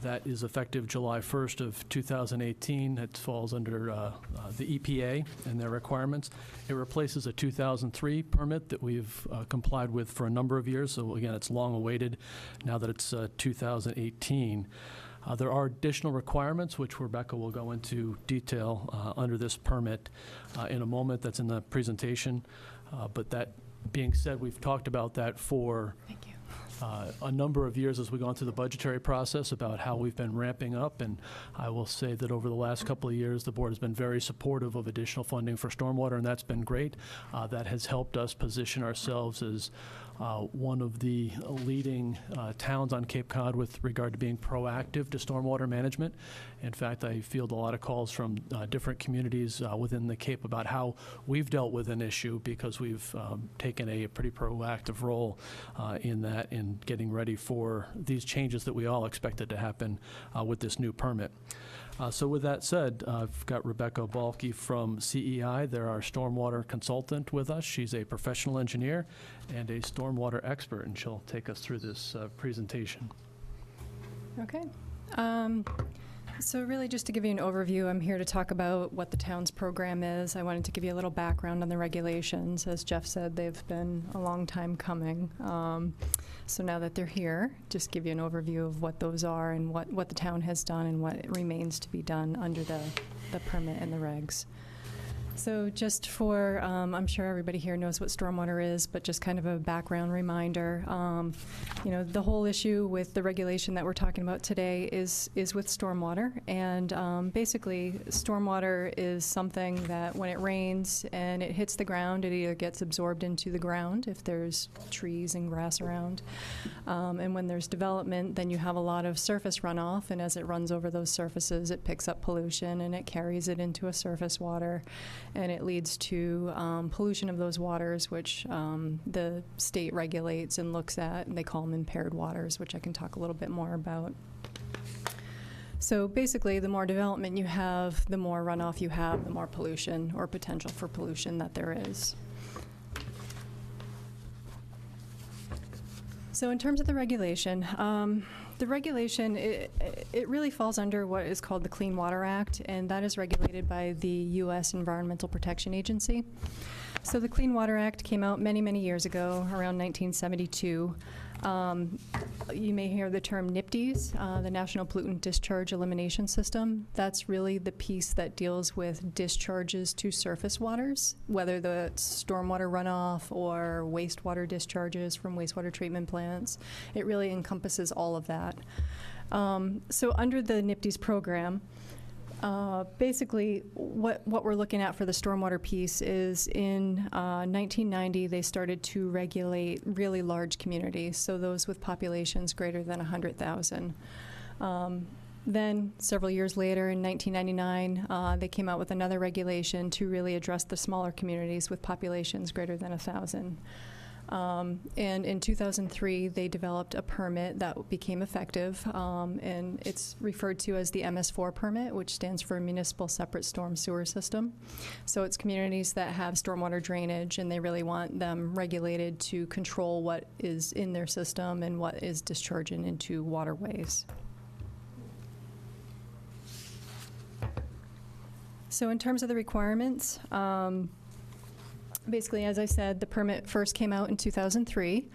[SPEAKER 9] That is effective July 1st of 2018. It falls under the EPA and their requirements. It replaces a 2003 permit that we've complied with for a number of years. So again, it's long-awaited now that it's 2018. There are additional requirements, which Rebecca will go into detail under this permit in a moment. That's in the presentation. But that being said, we've talked about that for a number of years as we've gone through the budgetary process about how we've been ramping up. And I will say that over the last couple of years, the board has been very supportive of additional funding for stormwater, and that's been great. That has helped us position ourselves as one of the leading towns on Cape Cod with regard to being proactive to stormwater management. In fact, I field a lot of calls from different communities within the Cape about how we've dealt with an issue because we've taken a pretty proactive role in that, in getting ready for these changes that we all expected to happen with this new permit. So with that said, I've got Rebecca Balke from CEI. They're our stormwater consultant with us. She's a professional engineer and a stormwater expert, and she'll take us through this presentation.
[SPEAKER 3] Okay. So really just to give you an overview, I'm here to talk about what the town's program is. I wanted to give you a little background on the regulations. As Jeff said, they've been a long time coming. So now that they're here, just give you an overview of what those are and what the town has done and what remains to be done under the permit and the regs. So just for, I'm sure everybody here knows what stormwater is, but just kind of a background reminder. You know, the whole issue with the regulation that we're talking about today is with stormwater. And basically, stormwater is something that when it rains and it hits the ground, it either gets absorbed into the ground if there's trees and grass around. And when there's development, then you have a lot of surface runoff. And as it runs over those surfaces, it picks up pollution and it carries it into a surface water. And it leads to pollution of those waters, which the state regulates and looks at, and they call them impaired waters, which I can talk a little bit more about. So basically, the more development you have, the more runoff you have, the more pollution or potential for pollution that there is. So in terms of the regulation, it really falls under what is called the Clean Water Act, and that is regulated by the U.S. Environmental Protection Agency. So the Clean Water Act came out many, many years ago, around 1972. You may hear the term NIPDES, the National Pollutant Discharge Elimination System. That's really the piece that deals with discharges to surface waters, whether the stormwater runoff or wastewater discharges from wastewater treatment plants. It really encompasses all of that. So under the NIPDES program, basically, what we're looking at for the stormwater piece is in 1990, they started to regulate really large communities, so those with populations greater than 100,000. Then, several years later, in 1999, they came out with another regulation to really address the smaller communities with populations greater than 1,000. And in 2003, they developed a permit that became effective, and it's referred to as the MS4 permit, which stands for Municipal Separate Storm Sewer System. So it's communities that have stormwater drainage, and they really want them regulated to control what is in their system and what is discharging into waterways. So in terms of the requirements, basically, as I said, the permit first came out in 2003.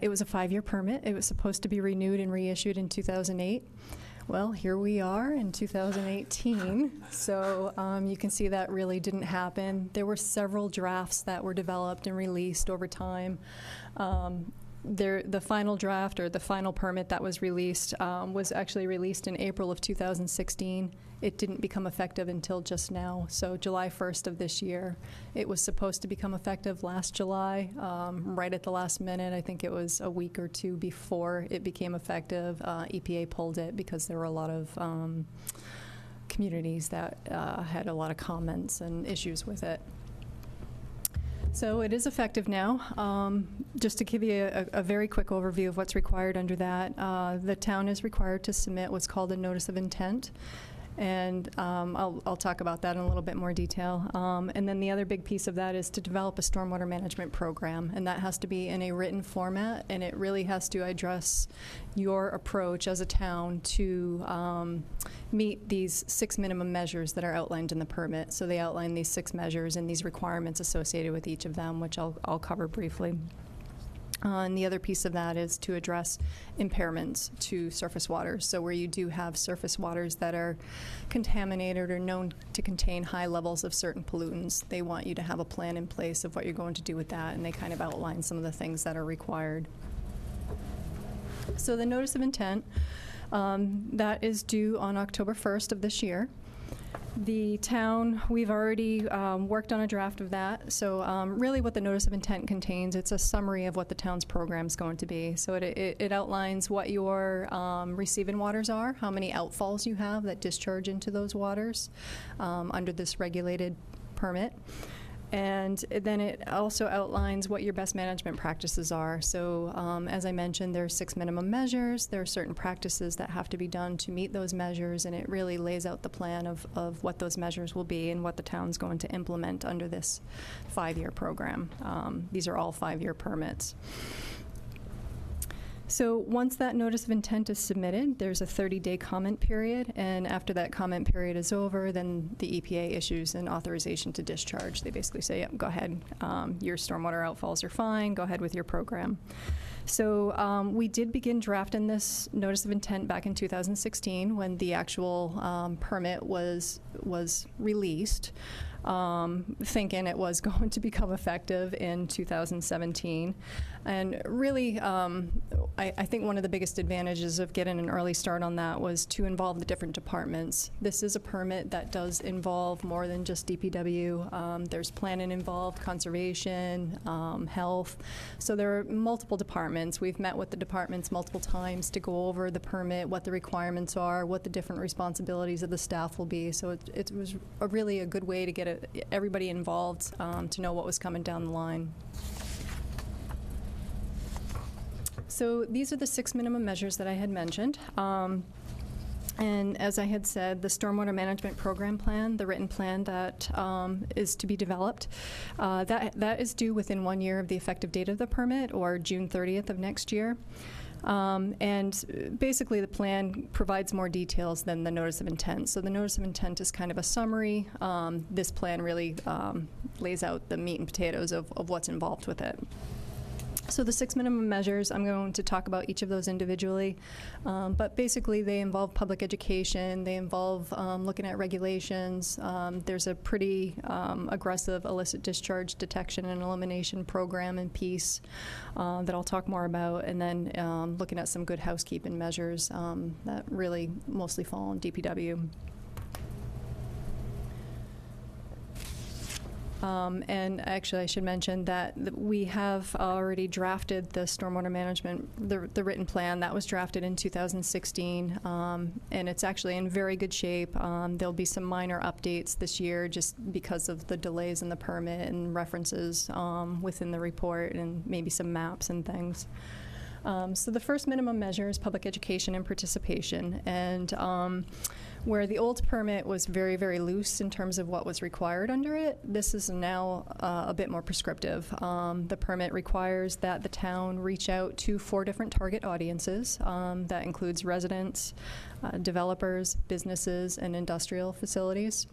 [SPEAKER 3] It was a 5-year permit. It was supposed to be renewed and reissued in 2008. Well, here we are in 2018. So you can see that really didn't happen. There were several drafts that were developed and released over time. The final draft, or the final permit that was released, was actually released in April of 2016. It didn't become effective until just now, so July 1st of this year. It was supposed to become effective last July, right at the last minute. I think it was a week or two before it became effective. EPA pulled it because there were a lot of communities that had a lot of comments and issues with it. So it is effective now. Just to give you a very quick overview of what's required under that, the town is required to submit what's called a notice of intent. And I'll talk about that in a little bit more detail. And then the other big piece of that is to develop a stormwater management program, and that has to be in a written format, and it really has to address your approach as a town to meet these 6 minimum measures that are outlined in the permit. So they outline these 6 measures and these requirements associated with each of them, which I'll cover briefly. And the other piece of that is to address impairments to surface waters. So where you do have surface waters that are contaminated or known to contain high levels of certain pollutants, they want you to have a plan in place of what you're going to do with that, and they kind of outline some of the things that are required. So the notice of intent, that is due on October 1st of this year. The town, we've already worked on a draft of that. So really what the notice of intent contains, it's a summary of what the town's program is going to be. So it outlines what your receiving waters are, how many outfalls you have that discharge into those waters under this regulated permit. And then it also outlines what your best management practices are. So as I mentioned, there are 6 minimum measures. There are certain practices that have to be done to meet those measures, and it really lays out the plan of what those measures will be and what the town's going to implement under this 5-year program. These are all 5-year permits. So once that notice of intent is submitted, there's a 30-day comment period, and after that comment period is over, then the EPA issues an authorization to discharge. They basically say, yep, go ahead, your stormwater outfalls are fine, go ahead with your program. So we did begin drafting this notice of intent back in 2016 when the actual permit was released, thinking it was going to become effective in 2017. And really, I think one of the biggest advantages of getting an early start on that was to involve the different departments. This is a permit that does involve more than just DPW. There's planning involved, conservation, health. So there are multiple departments. We've met with the departments multiple times to go over the permit, what the requirements are, what the different responsibilities of the staff will be. So it was really a good way to get everybody involved to know what was coming down the line. So these are the 6 minimum measures that I had mentioned. And as I had said, the Stormwater Management Program Plan, the written plan that is to be developed, that is due within 1 year of the effective date of the permit, or June 30th of next year. And basically the plan provides more details than the notice of intent. So the notice of intent is kind of a summary. This plan really lays out the meat and potatoes of what's involved with it. So the 6 minimum measures, I'm going to talk about each of those individually, but basically they involve public education, they involve looking at regulations. There's a pretty aggressive illicit discharge detection and elimination program and piece that I'll talk more about, and then looking at some good housekeeping measures that really mostly fall on DPW. And actually, I should mention that we have already drafted the stormwater management, the written plan. That was drafted in 2016, and it's actually in very good shape. There'll be some minor updates this year just because of the delays in the permit and references within the report, and maybe some maps and things. So the first minimum measure is public education and participation, and where the old permit was very, very loose in terms of what was required under it, this is now a bit more prescriptive. The permit requires that the town reach out to 4 different target audiences. That includes residents, developers, businesses, and industrial facilities.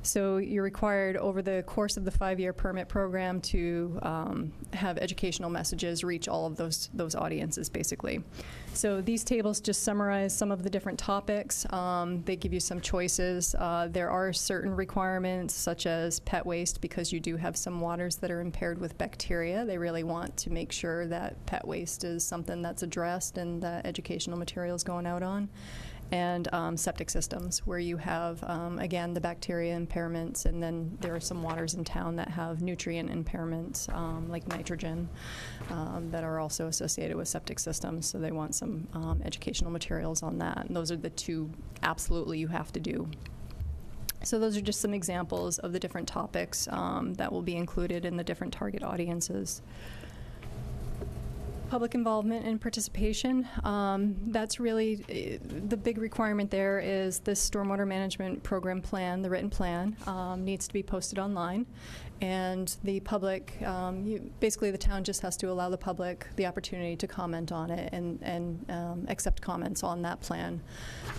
[SPEAKER 3] So you're required over the course of the 5-year permit program to have educational messages reach all of those audiences, basically. So these tables just summarize some of the different topics. They give you some choices. There are certain requirements, such as pet waste, because you do have some waters that are impaired with bacteria. They really want to make sure that pet waste is something that's addressed and that educational material is going out on. And septic systems, where you have, again, the bacteria impairments, and then there are some waters in town that have nutrient impairments, like nitrogen, that are also associated with septic systems. So they want some educational materials on that. And those are the 2 absolutely you have to do. So those are just some examples of the different topics that will be included in the different target audiences. Public involvement and participation, that's really, the big requirement there is this stormwater management program plan, the written plan, needs to be posted online. And the public, basically the town just has to allow the public the opportunity to comment on it and accept comments on that plan.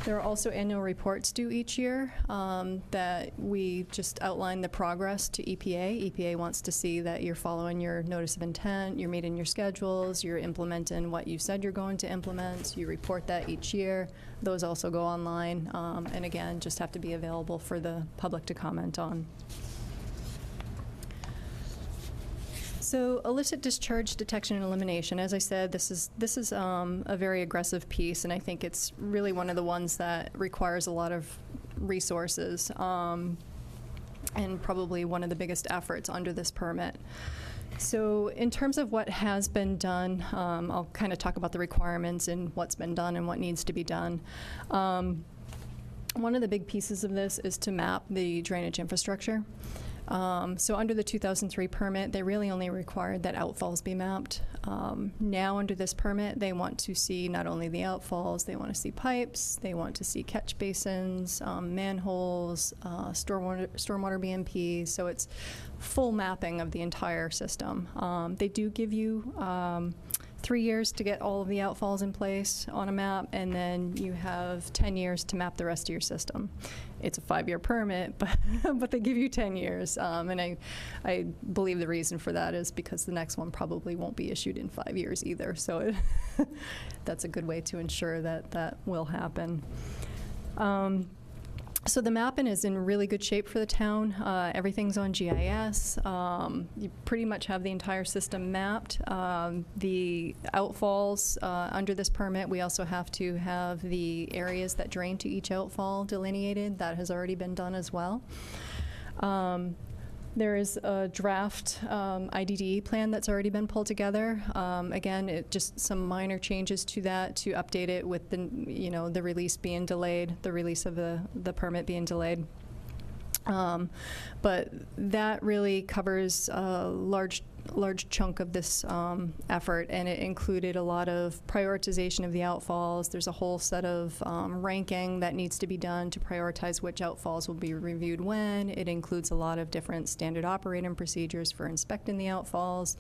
[SPEAKER 3] There are also annual reports due each year that we just outline the progress to EPA. EPA wants to see that you're following your notice of intent, you're meeting your schedules, you're implementing what you said you're going to implement. You report that each year. Those also go online, and again, just have to be available for the public to comment on. So illicit discharge detection and elimination, as I said, this is a very aggressive piece, and I think it's really one of the ones that requires a lot of resources, and probably one of the biggest efforts under this permit. So in terms of what has been done, I'll kind of talk about the requirements and what's been done and what needs to be done. One of the big pieces of this is to map the drainage infrastructure. So under the 2003 permit, they really only required that outfalls be mapped. Now under this permit, they want to see not only the outfalls, they want to see pipes, they want to see catch basins, manholes, stormwater BMP, so it's full mapping of the entire system. They do give you 3 years to get all of the outfalls in place on a map, and then you have 10 years to map the rest of your system. It's a 5-year permit, but they give you 10 years. And I believe the reason for that is because the next one probably won't be issued in 5 years either. So that's a good way to ensure that that will happen. So the mapping is in really good shape for the town. Everything's on GIS. You pretty much have the entire system mapped. The outfalls under this permit, we also have to have the areas that drain to each outfall delineated. That has already been done as well. There is a draft IDDE plan that's already been pulled together. Again, just some minor changes to that to update it with the release being delayed, the release of the permit being delayed. But that really covers a large large chunk of this effort, and it included a lot of prioritization of the outfalls. There's a whole set of ranking that needs to be done to prioritize which outfalls will be reviewed when. It includes a lot of different standard operating procedures for inspecting the outfalls.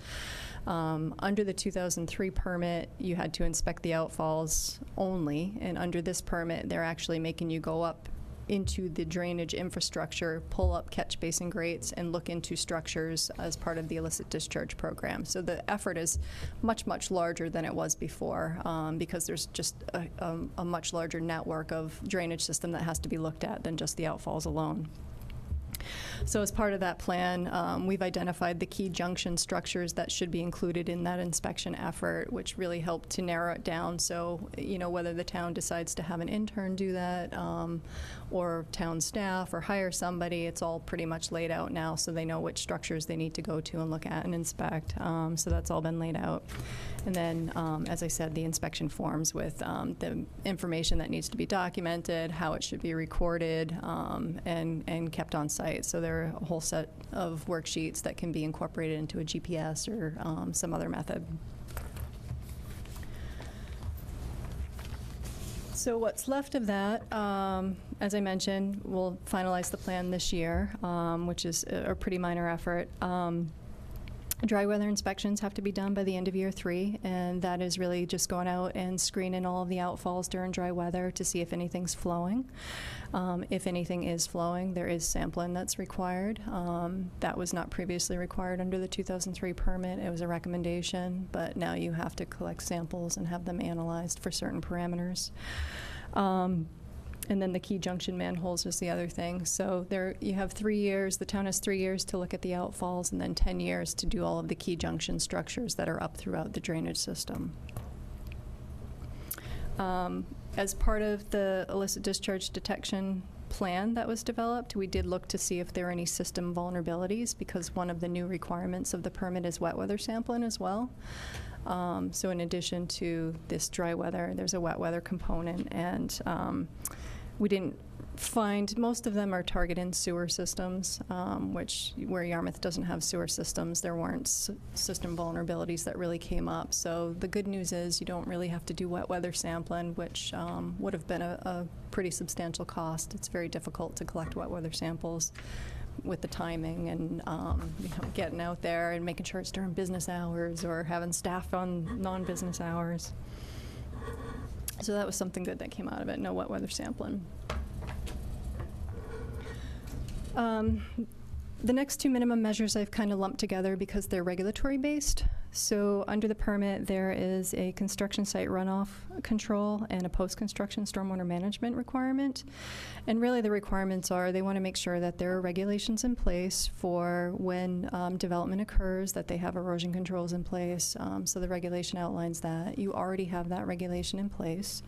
[SPEAKER 3] Under the 2003 permit, you had to inspect the outfalls only, and under this permit, they're actually making you go up into the drainage infrastructure, pull up catch basin grates, and look into structures as part of the illicit discharge program. So the effort is much, much larger than it was before, because there's just a much larger network of drainage system that has to be looked at than just the outfalls alone. So as part of that plan, we've identified the key junction structures that should be included in that inspection effort, which really helped to narrow it down. So, you know, whether the town decides to have an intern do that, or town staff, or hire somebody, it's all pretty much laid out now, so they know which structures they need to go to and look at and inspect. So that's all been laid out. And then, as I said, the inspection forms with the information that needs to be documented, how it should be recorded, and kept on site. So there are a whole set of worksheets that can be incorporated into a GPS or some other method. So what's left of that, as I mentioned, we'll finalize the plan this year, which is a pretty minor effort. Dry weather inspections have to be done by the end of year 3, and that is really just going out and screening all of the outfalls during dry weather to see if anything's flowing. If anything is flowing, there is sampling that's required. That was not previously required under the 2003 permit. It was a recommendation, but now you have to collect samples and have them analyzed for certain parameters. And then the key junction manholes is the other thing. So there, you have 3 years, the town has 3 years to look at the outfalls, and then 10 years to do all of the key junction structures that are up throughout the drainage system. As part of the illicit discharge detection plan that was developed, we did look to see if there are any system vulnerabilities, because one of the new requirements of the permit is wet weather sampling as well. So in addition to this dry weather, there's a wet weather component, and we didn't find, most of them are targeting sewer systems, which where Yarmouth doesn't have sewer systems, there weren't system vulnerabilities that really came up. So the good news is you don't really have to do wet weather sampling, which would have been a pretty substantial cost. It's very difficult to collect wet weather samples with the timing and you know, getting out there and making sure it's during business hours or having staff on non-business hours. So that was something good that came out of it, no wet weather sampling. The next 2 minimum measures I've kind of lumped together because they're regulatory based. So under the permit, there is a construction site runoff control and a post-construction stormwater management requirement. And really the requirements are they want to make sure that there are regulations in place for when development occurs, that they have erosion controls in place. So the regulation outlines that. You already have that regulation in place.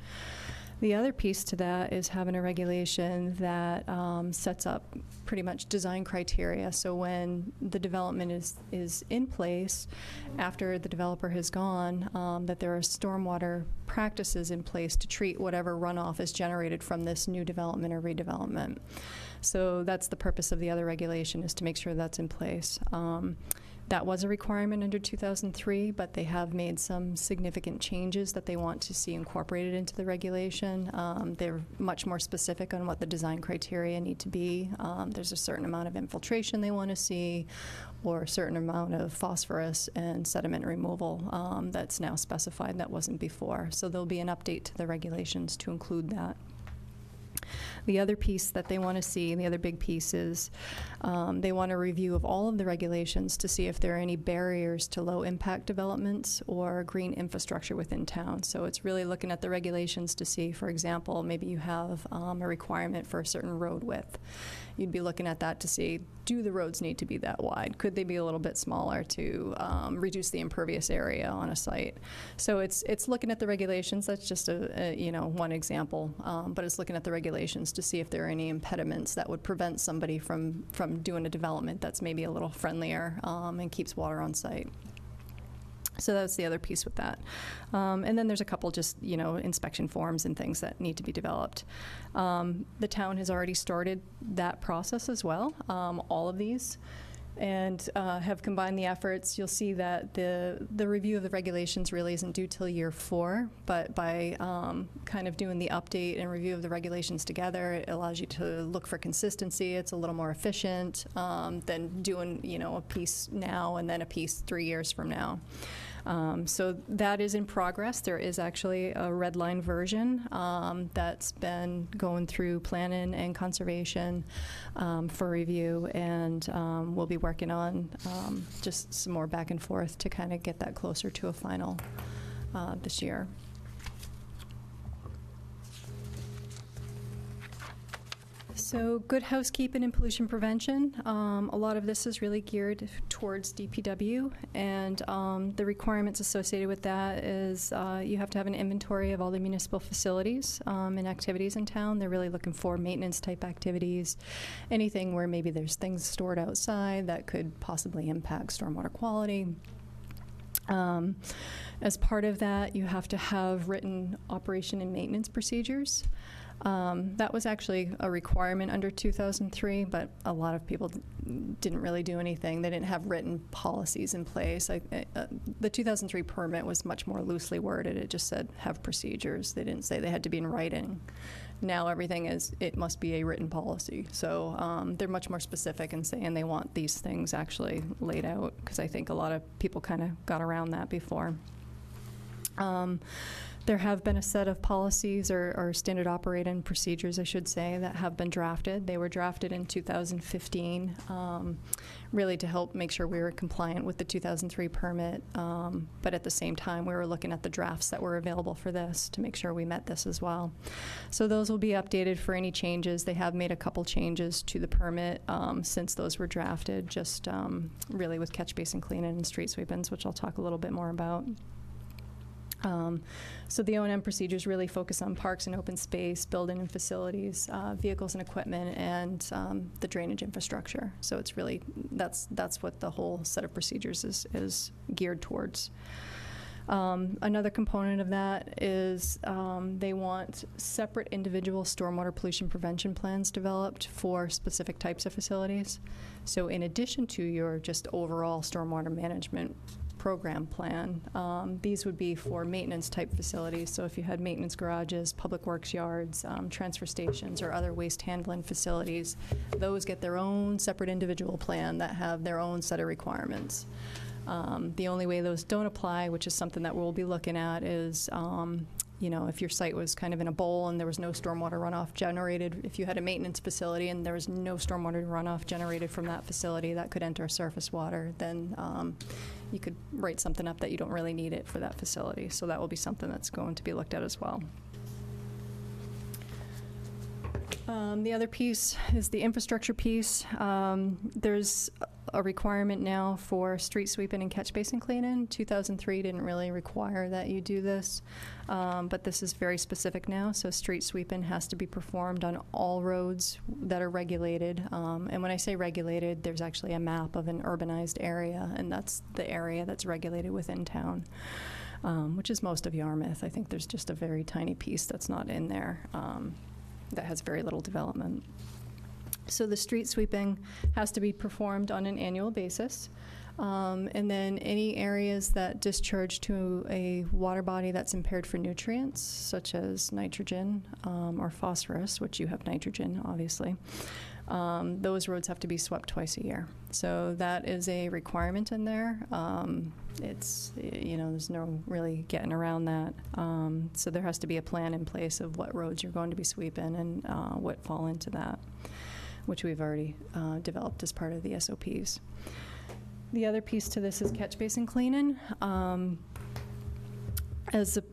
[SPEAKER 3] The other piece to that is having a regulation that sets up pretty much design criteria. So when the development is in place, after the developer has gone, that there are stormwater practices in place to treat whatever runoff is generated from this new development or redevelopment. So that's the purpose of the other regulation, is to make sure that's in place. That was a requirement under 2003, but they have made some significant changes that they want to see incorporated into the regulation. They're much more specific on what the design criteria need to be. There's a certain amount of infiltration they want to see, or a certain amount of phosphorus and sediment removal that's now specified that wasn't before. So there'll be an update to the regulations to include that. The other piece that they want to see, the other big piece is they want a review of all of the regulations to see if there are any barriers to low impact developments or green infrastructure within town. So it's really looking at the regulations to see, for example, maybe you have a requirement for a certain road width. You'd be looking at that to see, do the roads need to be that wide? Could they be a little bit smaller to reduce the impervious area on a site? So it's looking at the regulations. That's just a you know, one example, but it's looking at the regulations to see if there are any impediments that would prevent somebody from doing a development that's maybe a little friendlier and keeps water on site. So that's the other piece with that. And then there's a couple just, you know, inspection forms and things that need to be developed. The town has already started that process as well. All of these and have combined the efforts. You'll see that the review of the regulations really isn't due till year 4, but by kind of doing the update and review of the regulations together, it allows you to look for consistency. It's a little more efficient than doing, you know, a piece now and then a piece 3 years from now. So that is in progress. There is actually a red line version that's been going through planning and conservation for review, and we'll be working on just some more back and forth to kind of get that closer to a final this year. So good housekeeping and pollution prevention. A lot of this is really geared towards DPW, and the requirements associated with that is you have to have an inventory of all the municipal facilities and activities in town. They're really looking for maintenance type activities, anything where maybe there's things stored outside that could possibly impact stormwater quality. As part of that, you have to have written operation and maintenance procedures. That was actually a requirement under 2003, but a lot of people didn't really do anything. They didn't have written policies in place. The 2003 permit was much more loosely worded. It just said have procedures. They didn't say they had to be in writing. Now everything is, it must be a written policy. So they're much more specific in saying they want these things actually laid out, because I think a lot of people kind of got around that before. There have been a set of policies or standard operating procedures, I should say, that have been drafted. They were drafted in 2015, really to help make sure we were compliant with the 2003 permit. But at the same time, we were looking at the drafts that were available for this to make sure we met this as well. So those will be updated for any changes. They have made a couple changes to the permit since those were drafted, just really with catch basin cleaning and street sweepings, which I'll talk a little bit more about. So the O&M procedures really focus on parks and open space, building and facilities, vehicles and equipment, and the drainage infrastructure. So it's really, that's what the whole set of procedures is geared towards. Another component of that is they want separate individual stormwater pollution prevention plans developed for specific types of facilities. So in addition to your just overall stormwater management program plan, these would be for maintenance type facilities. So if you had maintenance garages, public works yards, transfer stations, or other waste handling facilities, those get their own separate individual plan that have their own set of requirements. The only way those don't apply, which is something that we'll be looking at, is you know, if your site was kind of in a bowl and there was no stormwater runoff generated, if you had a maintenance facility and there was no stormwater runoff generated from that facility that could enter surface water, then you could write something up that you don't really need it for that facility. So that will be something that's going to be looked at as well. The other piece is the infrastructure piece. There's a requirement now for street sweeping and catch basin cleaning. 2003 didn't really require that you do this, but this is very specific now. So street sweeping has to be performed on all roads that are regulated. And when I say regulated, there's actually a map of an urbanized area, and that's the area that's regulated within town, which is most of Yarmouth. I think there's just a very tiny piece that's not in there. That has very little development. So the street sweeping has to be performed on an annual basis. And then any areas that discharge to a water body that's impaired for nutrients, such as nitrogen or phosphorus, which you have nitrogen, obviously, those roads have to be swept twice a year. So that is a requirement in there. It's, you know, there's no really getting around that. So there has to be a plan in place of what roads you're going to be sweeping and what fall into that, which we've already developed as part of the SOPs. The other piece to this is catch basin cleaning.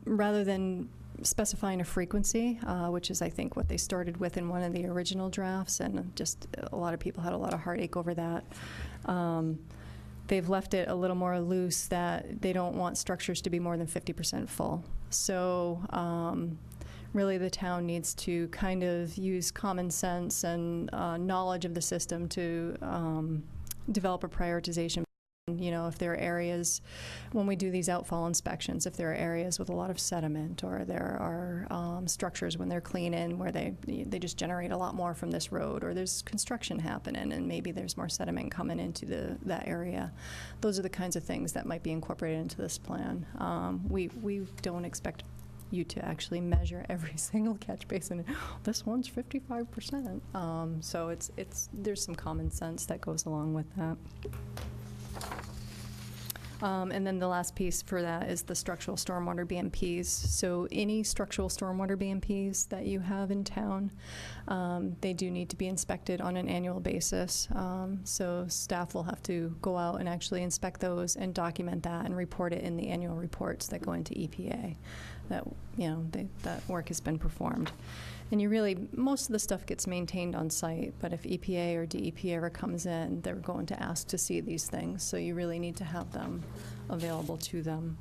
[SPEAKER 3] Rather than specifying a frequency, which is, I think, what they started with in one of the original drafts, and just a lot of people had a lot of heartache over that. They've left it a little more loose that they don't want structures to be more than 50% full. So really the town needs to kind of use common sense and knowledge of the system to develop a prioritization you know, if there are areas, when we do these outfall inspections, if there are areas with a lot of sediment, or there are structures when they're cleaning where they just generate a lot more from this road, or there's construction happening and maybe there's more sediment coming into that area. Those are the kinds of things that might be incorporated into this plan. We don't expect you to actually measure every single catch basin. This one's 55%. So there's some common sense that goes along with that. And then the last piece for that is the structural stormwater BMPs. So any structural stormwater BMPs that you have in town, they do need to be inspected on an annual basis. So staff will have to go out and actually inspect those and document that and report it in the annual reports that go into EPA. That, you know, that work has been performed. And most of the stuff gets maintained on site, but if EPA or DEP ever comes in, they're going to ask to see these things, so you really need to have them available to them.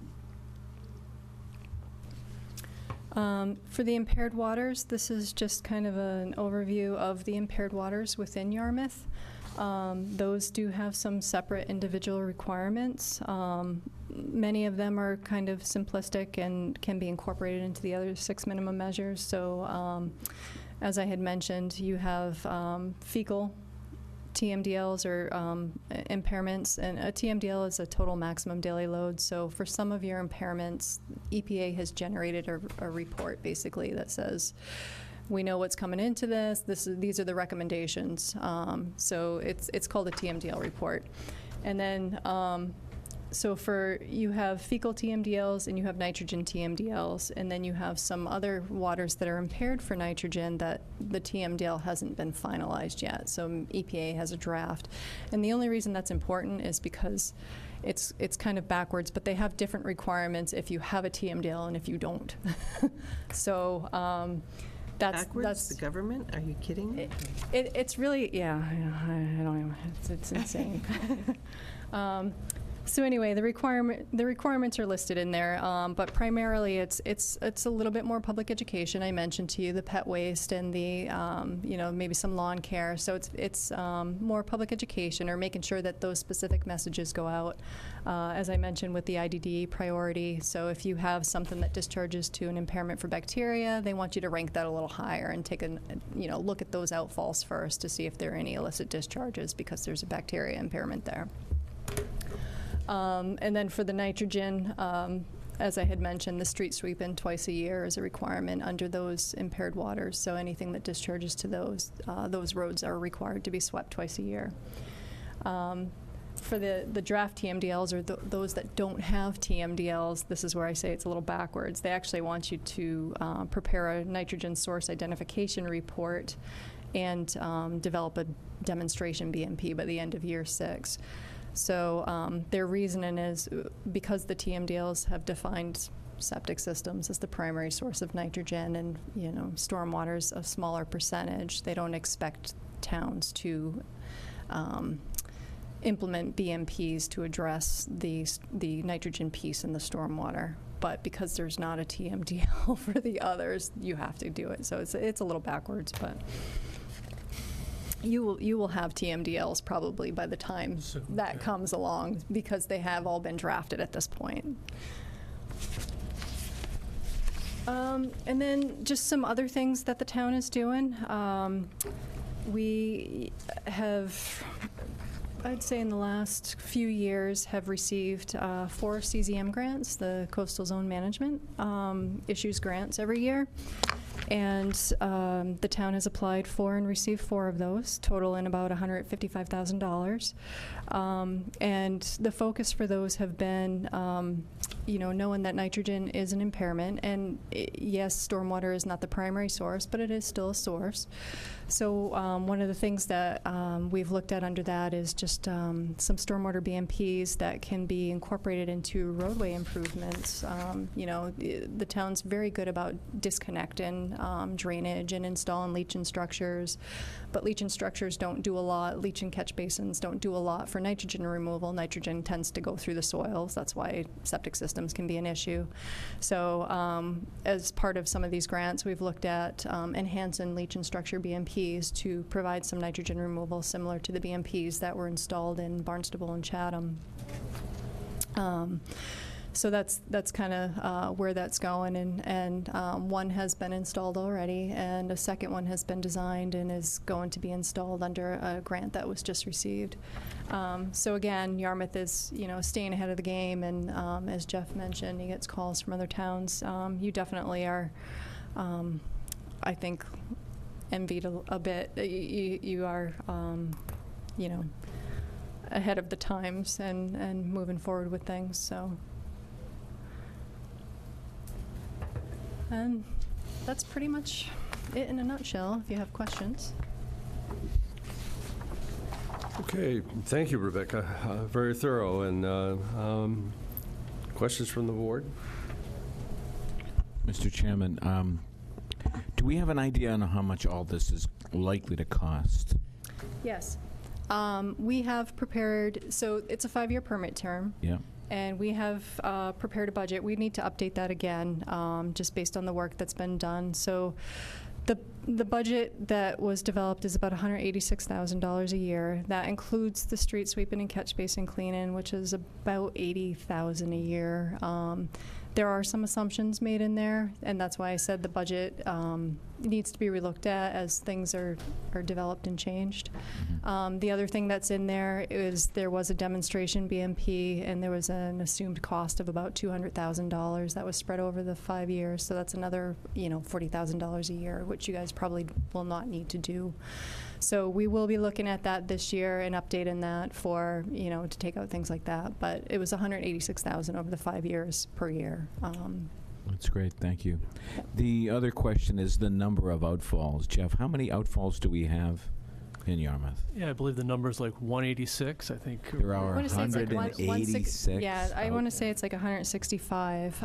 [SPEAKER 3] For the impaired waters, this is just kind of an overview of the impaired waters within Yarmouth. Those do have some separate individual requirements. Many of them are kind of simplistic and can be incorporated into the other 6 minimum measures. So as I had mentioned, you have fecal TMDLs or impairments, and a TMDL is a total maximum daily load. So for some of your impairments, EPA has generated a report basically that says, we know what's coming into this. These are the recommendations. So it's called a TMDL report. And then, so you have fecal TMDLs and you have nitrogen TMDLs, and then you have some other waters that are impaired for nitrogen that the TMDL hasn't been finalized yet. So EPA has a draft. And the only reason that's important is because it's kind of backwards, but they have different requirements if you have a TMDL and if you don't. So, that's
[SPEAKER 6] the government? Are you kidding me?
[SPEAKER 3] It's really, yeah, I don't know. It's insane. So anyway, the requirements are listed in there, but primarily it's a little bit more public education. I mentioned to you the pet waste and the maybe some lawn care. So it's more public education, or making sure that those specific messages go out. As I mentioned with the IDD priority, so if you have something that discharges to an impairment for bacteria, they want you to rank that a little higher and take look at those outfalls first to see if there are any illicit discharges, because there's a bacteria impairment there. And then for the nitrogen, as I had mentioned, the street sweeping twice a year is a requirement under those impaired waters. So anything that discharges to those roads are required to be swept twice a year. For the draft TMDLs, or those that don't have TMDLs, this is where I say it's a little backwards. They actually want you to prepare a nitrogen source identification report and develop a demonstration BMP by the end of year 6. So their reasoning is because the TMDLs have defined septic systems as the primary source of nitrogen, and stormwater is a smaller percentage, they don't expect towns to implement BMPs to address the nitrogen piece in the stormwater. But because there's not a TMDL for the others, you have to do it. So it's a little backwards, but you will have TMDLs probably by the time that comes along, because they have all been drafted at this point. And then just some other things that the town is doing. We have, I'd say in the last few years, have received 4 CZM grants, the Coastal Zone Management issues grants every year. And the town has applied for and received 4 of those, total in about $155,000. And the focus for those have been, knowing that nitrogen is an impairment. And yes, stormwater is not the primary source, but it is still a source. So one of the things that we've looked at under that is just some stormwater BMPs that can be incorporated into roadway improvements. The town's very good about disconnecting drainage and installing leaching structures, but leaching structures don't do a lot. Leaching catch basins don't do a lot for nitrogen removal. Nitrogen tends to go through the soils. That's why septic systems can be an issue. So as part of some of these grants, we've looked at enhancing leaching structure BMPs to provide some nitrogen removal similar to the BMPs that were installed in Barnstable and Chatham. So that's kind of where that's going, and one has been installed already, and a second one has been designed and is going to be installed under a grant that was just received. So again, Yarmouth is, staying ahead of the game, and as Jeff mentioned, he gets calls from other towns. You definitely are, I think, envied a bit. You are, ahead of the times and moving forward with things. So. And that's pretty much it in a nutshell, if you have questions.
[SPEAKER 1] Okay, thank you, Rebecca. Very thorough. And questions from the board?
[SPEAKER 10] Mr. Chairman, do we have an idea on how much all this is likely to cost?
[SPEAKER 3] Yes. We have prepared, so it's a 5-year permit term.
[SPEAKER 10] Yeah.
[SPEAKER 3] And we have prepared a budget. We need to update that again, just based on the work that's been done. So the budget that was developed is about $186,000 a year. That includes the street sweeping and catch basin cleaning, which is about $80,000 a year. There are some assumptions made in there, and that's why I said the budget needs to be relooked at as things are developed and changed. The other thing that's in there is there was a demonstration BMP, and there was an assumed cost of about $200,000 that was spread over the 5 years. So that's another, $40,000 a year, which you guys probably will not need to do. So we will be looking at that this year and updating that for, to take out things like that. But it was $186,000 over the 5 years per year.
[SPEAKER 10] That's great, thank you. The other question is the number of outfalls. Jeff, how many outfalls do we have in Yarmouth?
[SPEAKER 9] Yeah, I believe the number's like 186, I think.
[SPEAKER 10] There are 186.
[SPEAKER 3] Yeah, I want to say it's like 165.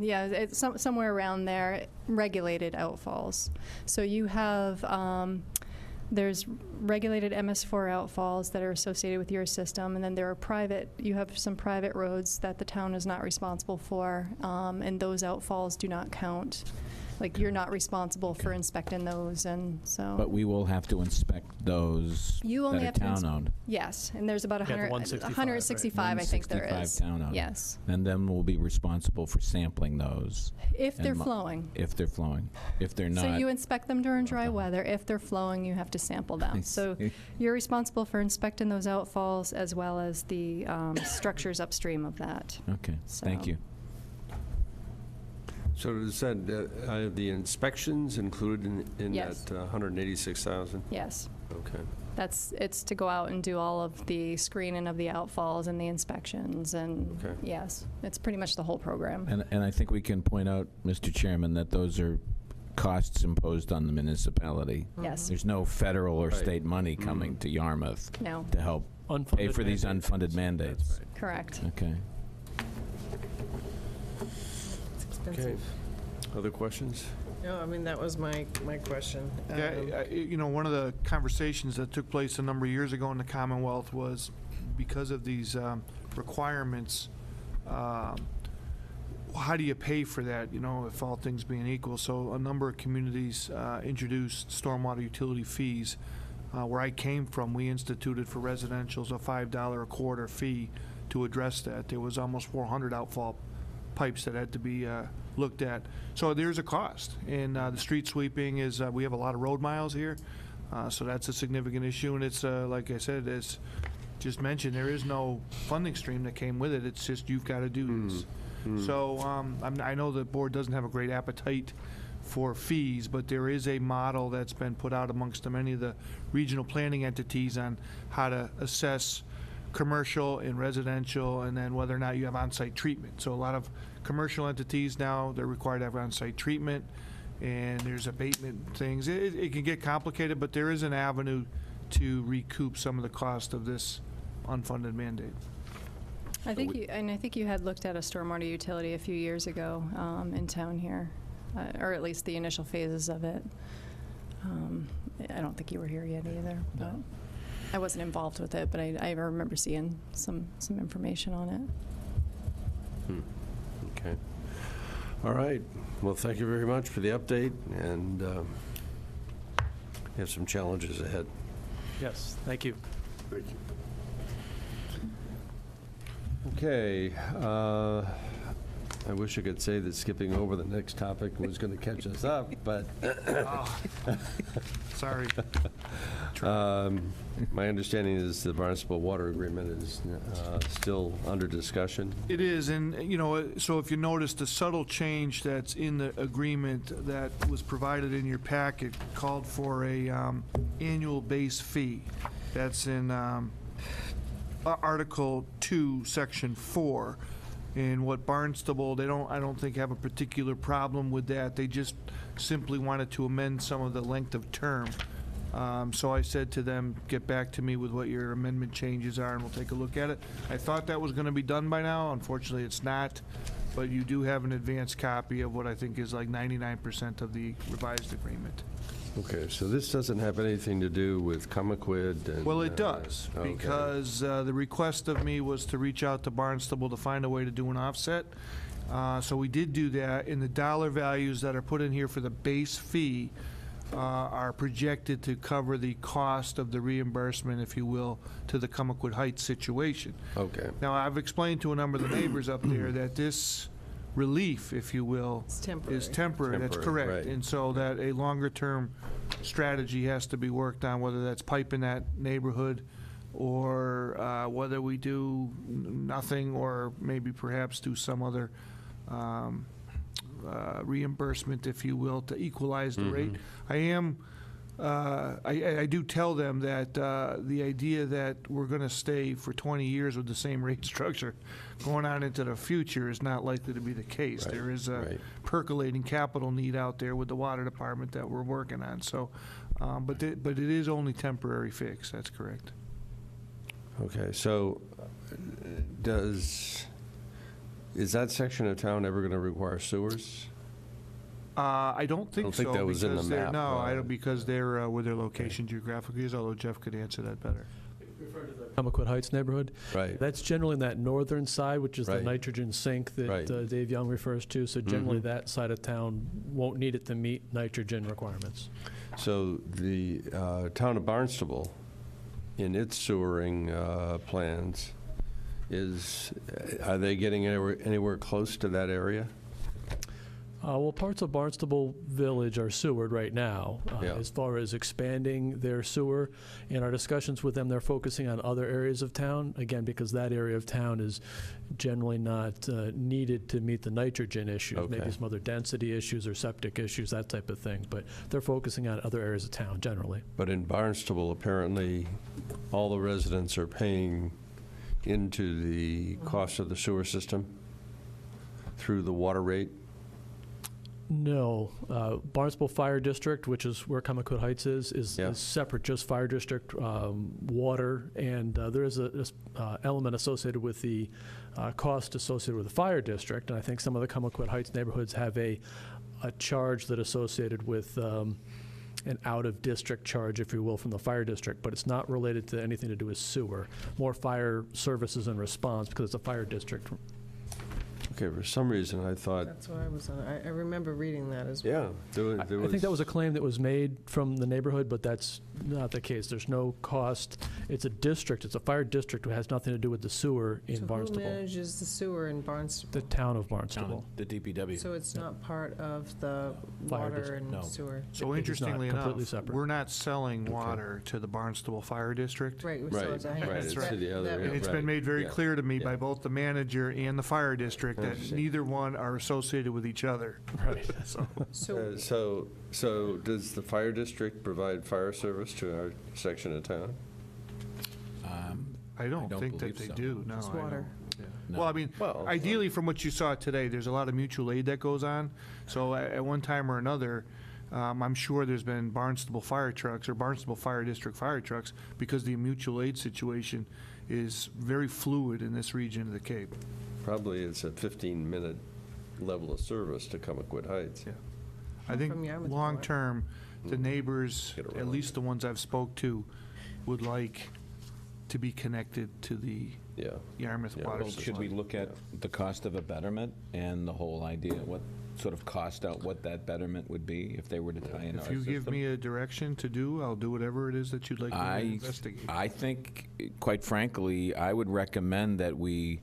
[SPEAKER 3] Yeah, it's somewhere around there, regulated outfalls. So you have, there's regulated MS4 outfalls that are associated with your system, and then there are you have some private roads that the town is not responsible for, and those outfalls do not count. Like, you're not responsible for inspecting those, and so.
[SPEAKER 10] But we will have to inspect those
[SPEAKER 3] You only
[SPEAKER 10] that are
[SPEAKER 3] have to
[SPEAKER 10] town-owned.
[SPEAKER 3] Yes, and there's about
[SPEAKER 9] 165,
[SPEAKER 3] 165, I think there is.
[SPEAKER 10] 165 town-owned.
[SPEAKER 3] Yes.
[SPEAKER 10] And then we'll be responsible for sampling those.
[SPEAKER 3] If they're
[SPEAKER 10] and
[SPEAKER 3] flowing.
[SPEAKER 10] If they're flowing. If they're not.
[SPEAKER 3] So you inspect them during dry weather. If they're flowing, you have to sample them. So you're responsible for inspecting those outfalls as well as the structures upstream of that.
[SPEAKER 10] Okay, thank you.
[SPEAKER 1] So is that the inspections included in
[SPEAKER 3] Yes.
[SPEAKER 1] that 186,000?
[SPEAKER 3] Yes.
[SPEAKER 1] Okay.
[SPEAKER 3] It's to go out and do all of the screening of the outfalls and the inspections, and
[SPEAKER 1] Okay.
[SPEAKER 3] yes, it's pretty much the whole program.
[SPEAKER 10] And I think we can point out, Mr. Chairman, that those are costs imposed on the municipality.
[SPEAKER 3] Yes.
[SPEAKER 10] There's no federal or
[SPEAKER 1] Right.
[SPEAKER 10] state money coming to Yarmouth
[SPEAKER 3] No.
[SPEAKER 10] to help pay for these unfunded mandates.
[SPEAKER 3] Correct.
[SPEAKER 10] Okay.
[SPEAKER 1] Okay. Other questions?
[SPEAKER 6] No, I mean, that was my question.
[SPEAKER 5] Yeah, one of the conversations that took place a number of years ago in the Commonwealth was because of these requirements, how do you pay for that, if all things being equal? So a number of communities introduced stormwater utility fees. Where I came from, we instituted for residentials a $5 a quarter fee to address that. There was almost 400 outfall pipes that had to be looked at. So there's a cost. And the street sweeping is, we have a lot of road miles here, so that's a significant issue. And it's, like I said, as just mentioned, there is no funding stream that came with it. It's just you've got to do this. So I know the board doesn't have a great appetite for fees, but there is a model that's been put out amongst many of the regional planning entities on how to assess commercial and residential, and then whether or not you have on-site treatment. So a lot of commercial entities now, they're required to have on-site treatment, and there's abatement things. It can get complicated, but there is an avenue to recoup some of the cost of this unfunded mandate.
[SPEAKER 3] I think you had looked at a stormwater utility a few years ago in town here, or at least the initial phases of it. I don't think you were here yet either. But I wasn't involved with it, but I remember seeing some information on it.
[SPEAKER 1] Okay. All right. Well, thank you very much for the update, and you have some challenges ahead.
[SPEAKER 9] Yes, thank you.
[SPEAKER 1] Thank you. Okay. I wish I could say that skipping over the next topic was going to catch us up, but
[SPEAKER 5] Sorry.
[SPEAKER 1] my understanding is the Barnstable Water Agreement is still under discussion.
[SPEAKER 5] It is, and, so if you notice, the subtle change that's in the agreement that was provided in your packet called for a annual base fee. That's in Article 2, Section 4. And what Barnstable, I don't think have a particular problem with that. They just simply wanted to amend some of the length of term. So I said to them, get back to me with what your amendment changes are, and we'll take a look at it. I thought that was going to be done by now. Unfortunately, it's not. But you do have an advanced copy of what I think is like 99% of the revised agreement.
[SPEAKER 1] Okay, so this doesn't have anything to do with Comaquid and...
[SPEAKER 5] Well, it does,
[SPEAKER 1] okay.
[SPEAKER 5] because the request of me was to reach out to Barnstable to find a way to do an offset. So we did do that, and the dollar values that are put in here for the base fee are projected to cover the cost of the reimbursement, if you will, to the Comaquid Heights situation.
[SPEAKER 1] Okay.
[SPEAKER 5] Now, I've explained to a number of the neighbors up there that this relief, if you will, is temporary. That's correct.
[SPEAKER 1] Right.
[SPEAKER 5] And so that a longer-term strategy has to be worked on, whether that's pipe in that neighborhood or whether we do nothing or maybe perhaps do some other reimbursement, if you will, to equalize the rate. I do tell them that the idea that we're going to stay for 20 years with the same rate structure going on into the future is not likely to be the case.
[SPEAKER 1] Right,
[SPEAKER 5] There is a
[SPEAKER 1] right.
[SPEAKER 5] percolating capital need out there with the water department that we're working on. So, but it is only temporary fix. That's correct.
[SPEAKER 1] Okay, so is that section of town ever going to require sewers?
[SPEAKER 5] I don't think so.
[SPEAKER 1] that was in the
[SPEAKER 5] because they're-
[SPEAKER 1] map,
[SPEAKER 5] No, I don't, because they're where their location geographically is, although Jeff could answer that better.
[SPEAKER 9] Comaquid Heights neighborhood.
[SPEAKER 1] Right.
[SPEAKER 9] That's generally in that northern side, which is the
[SPEAKER 1] Right.
[SPEAKER 9] nitrogen sink that
[SPEAKER 1] Right.
[SPEAKER 9] Dave Young refers to. So generally, that side of town won't need it to meet nitrogen requirements.
[SPEAKER 1] So the town of Barnstable, in its sewering plans, are they getting anywhere close to that area?
[SPEAKER 9] Well, parts of Barnstable Village are sewered right now.
[SPEAKER 1] Yeah.
[SPEAKER 9] As far as expanding their sewer, in our discussions with them, they're focusing on other areas of town, again, because that area of town is generally not needed to meet the nitrogen issues,
[SPEAKER 1] Okay.
[SPEAKER 9] maybe some other density issues or septic issues, that type of thing. But they're focusing on other areas of town generally.
[SPEAKER 1] But in Barnstable, apparently, all the residents are paying into the cost of the sewer system through the water rate?
[SPEAKER 9] No. Barnstable Fire District, which is where Comaquid Heights is
[SPEAKER 1] Yeah.
[SPEAKER 9] separate, just fire district, water, and there is a element associated with the cost associated with the fire district, and I think some of the Comaquid Heights neighborhoods have a charge that associated with an out-of-district charge, if you will, from the fire district, but it's not related to anything to do with sewer. More fire services and response, because it's a fire district.
[SPEAKER 1] Okay, for some reason, I thought,
[SPEAKER 6] That's what I was on. I remember reading that as well.
[SPEAKER 1] yeah, there was...
[SPEAKER 9] I think that was a claim that was made from the neighborhood, but that's not the case. There's no cost. It's a district. It's a fire district. It has nothing to do with the sewer in
[SPEAKER 6] So
[SPEAKER 9] Barnstable.
[SPEAKER 6] who manages the sewer in Barnstable?
[SPEAKER 9] The town of Barnstable.
[SPEAKER 10] The DPW.
[SPEAKER 6] So it's not part of the
[SPEAKER 9] Fire
[SPEAKER 6] water
[SPEAKER 9] district,
[SPEAKER 6] and
[SPEAKER 10] no.
[SPEAKER 6] sewer?
[SPEAKER 5] So
[SPEAKER 9] It is not
[SPEAKER 5] interestingly
[SPEAKER 9] completely
[SPEAKER 5] enough,
[SPEAKER 9] separate.
[SPEAKER 5] we're not selling water to the Barnstable Fire District.
[SPEAKER 6] Right.
[SPEAKER 1] Right,
[SPEAKER 6] so it's a-
[SPEAKER 1] right,
[SPEAKER 5] That's
[SPEAKER 1] it's
[SPEAKER 5] right.
[SPEAKER 1] to the other...
[SPEAKER 6] That-
[SPEAKER 5] And it's
[SPEAKER 1] right,
[SPEAKER 5] been made very
[SPEAKER 1] yeah.
[SPEAKER 5] clear to me
[SPEAKER 1] yeah.
[SPEAKER 5] by both the manager and the fire district that
[SPEAKER 1] Interesting.
[SPEAKER 5] neither one are associated with each other.
[SPEAKER 9] Right.
[SPEAKER 5] So,
[SPEAKER 1] So does the fire district provide fire service to our section of town?
[SPEAKER 5] I don't
[SPEAKER 10] don't
[SPEAKER 5] think that
[SPEAKER 10] believe
[SPEAKER 5] they
[SPEAKER 10] so.
[SPEAKER 5] do, no.
[SPEAKER 6] Just
[SPEAKER 5] I don't.
[SPEAKER 6] water.
[SPEAKER 10] No.
[SPEAKER 5] Well, I mean,
[SPEAKER 1] Well,
[SPEAKER 5] ideally, from what you saw today, there's a lot of mutual aid that goes on. So at one time or another, I'm sure there's been Barnstable fire trucks or Barnstable Fire District fire trucks because the mutual aid situation is very fluid in this region of the Cape.
[SPEAKER 1] Probably it's a 15-minute level of service to Comaquid Heights.
[SPEAKER 5] Yeah. I think
[SPEAKER 6] From Yarmouth,
[SPEAKER 5] long-term, the neighbors,
[SPEAKER 1] Get around.
[SPEAKER 5] at least the ones I've spoke to, would like to be connected to the
[SPEAKER 1] Yeah.
[SPEAKER 5] Yarmouth
[SPEAKER 1] Yeah.
[SPEAKER 5] water
[SPEAKER 10] Well,
[SPEAKER 5] system.
[SPEAKER 10] should we look at the cost of a betterment and the whole idea, what sort of cost out what that betterment would be if they were to tie in our
[SPEAKER 5] If you
[SPEAKER 10] system?
[SPEAKER 5] give me a direction to do, I'll do whatever it is that you'd like me to investigate.
[SPEAKER 10] I think, quite frankly, I would recommend that we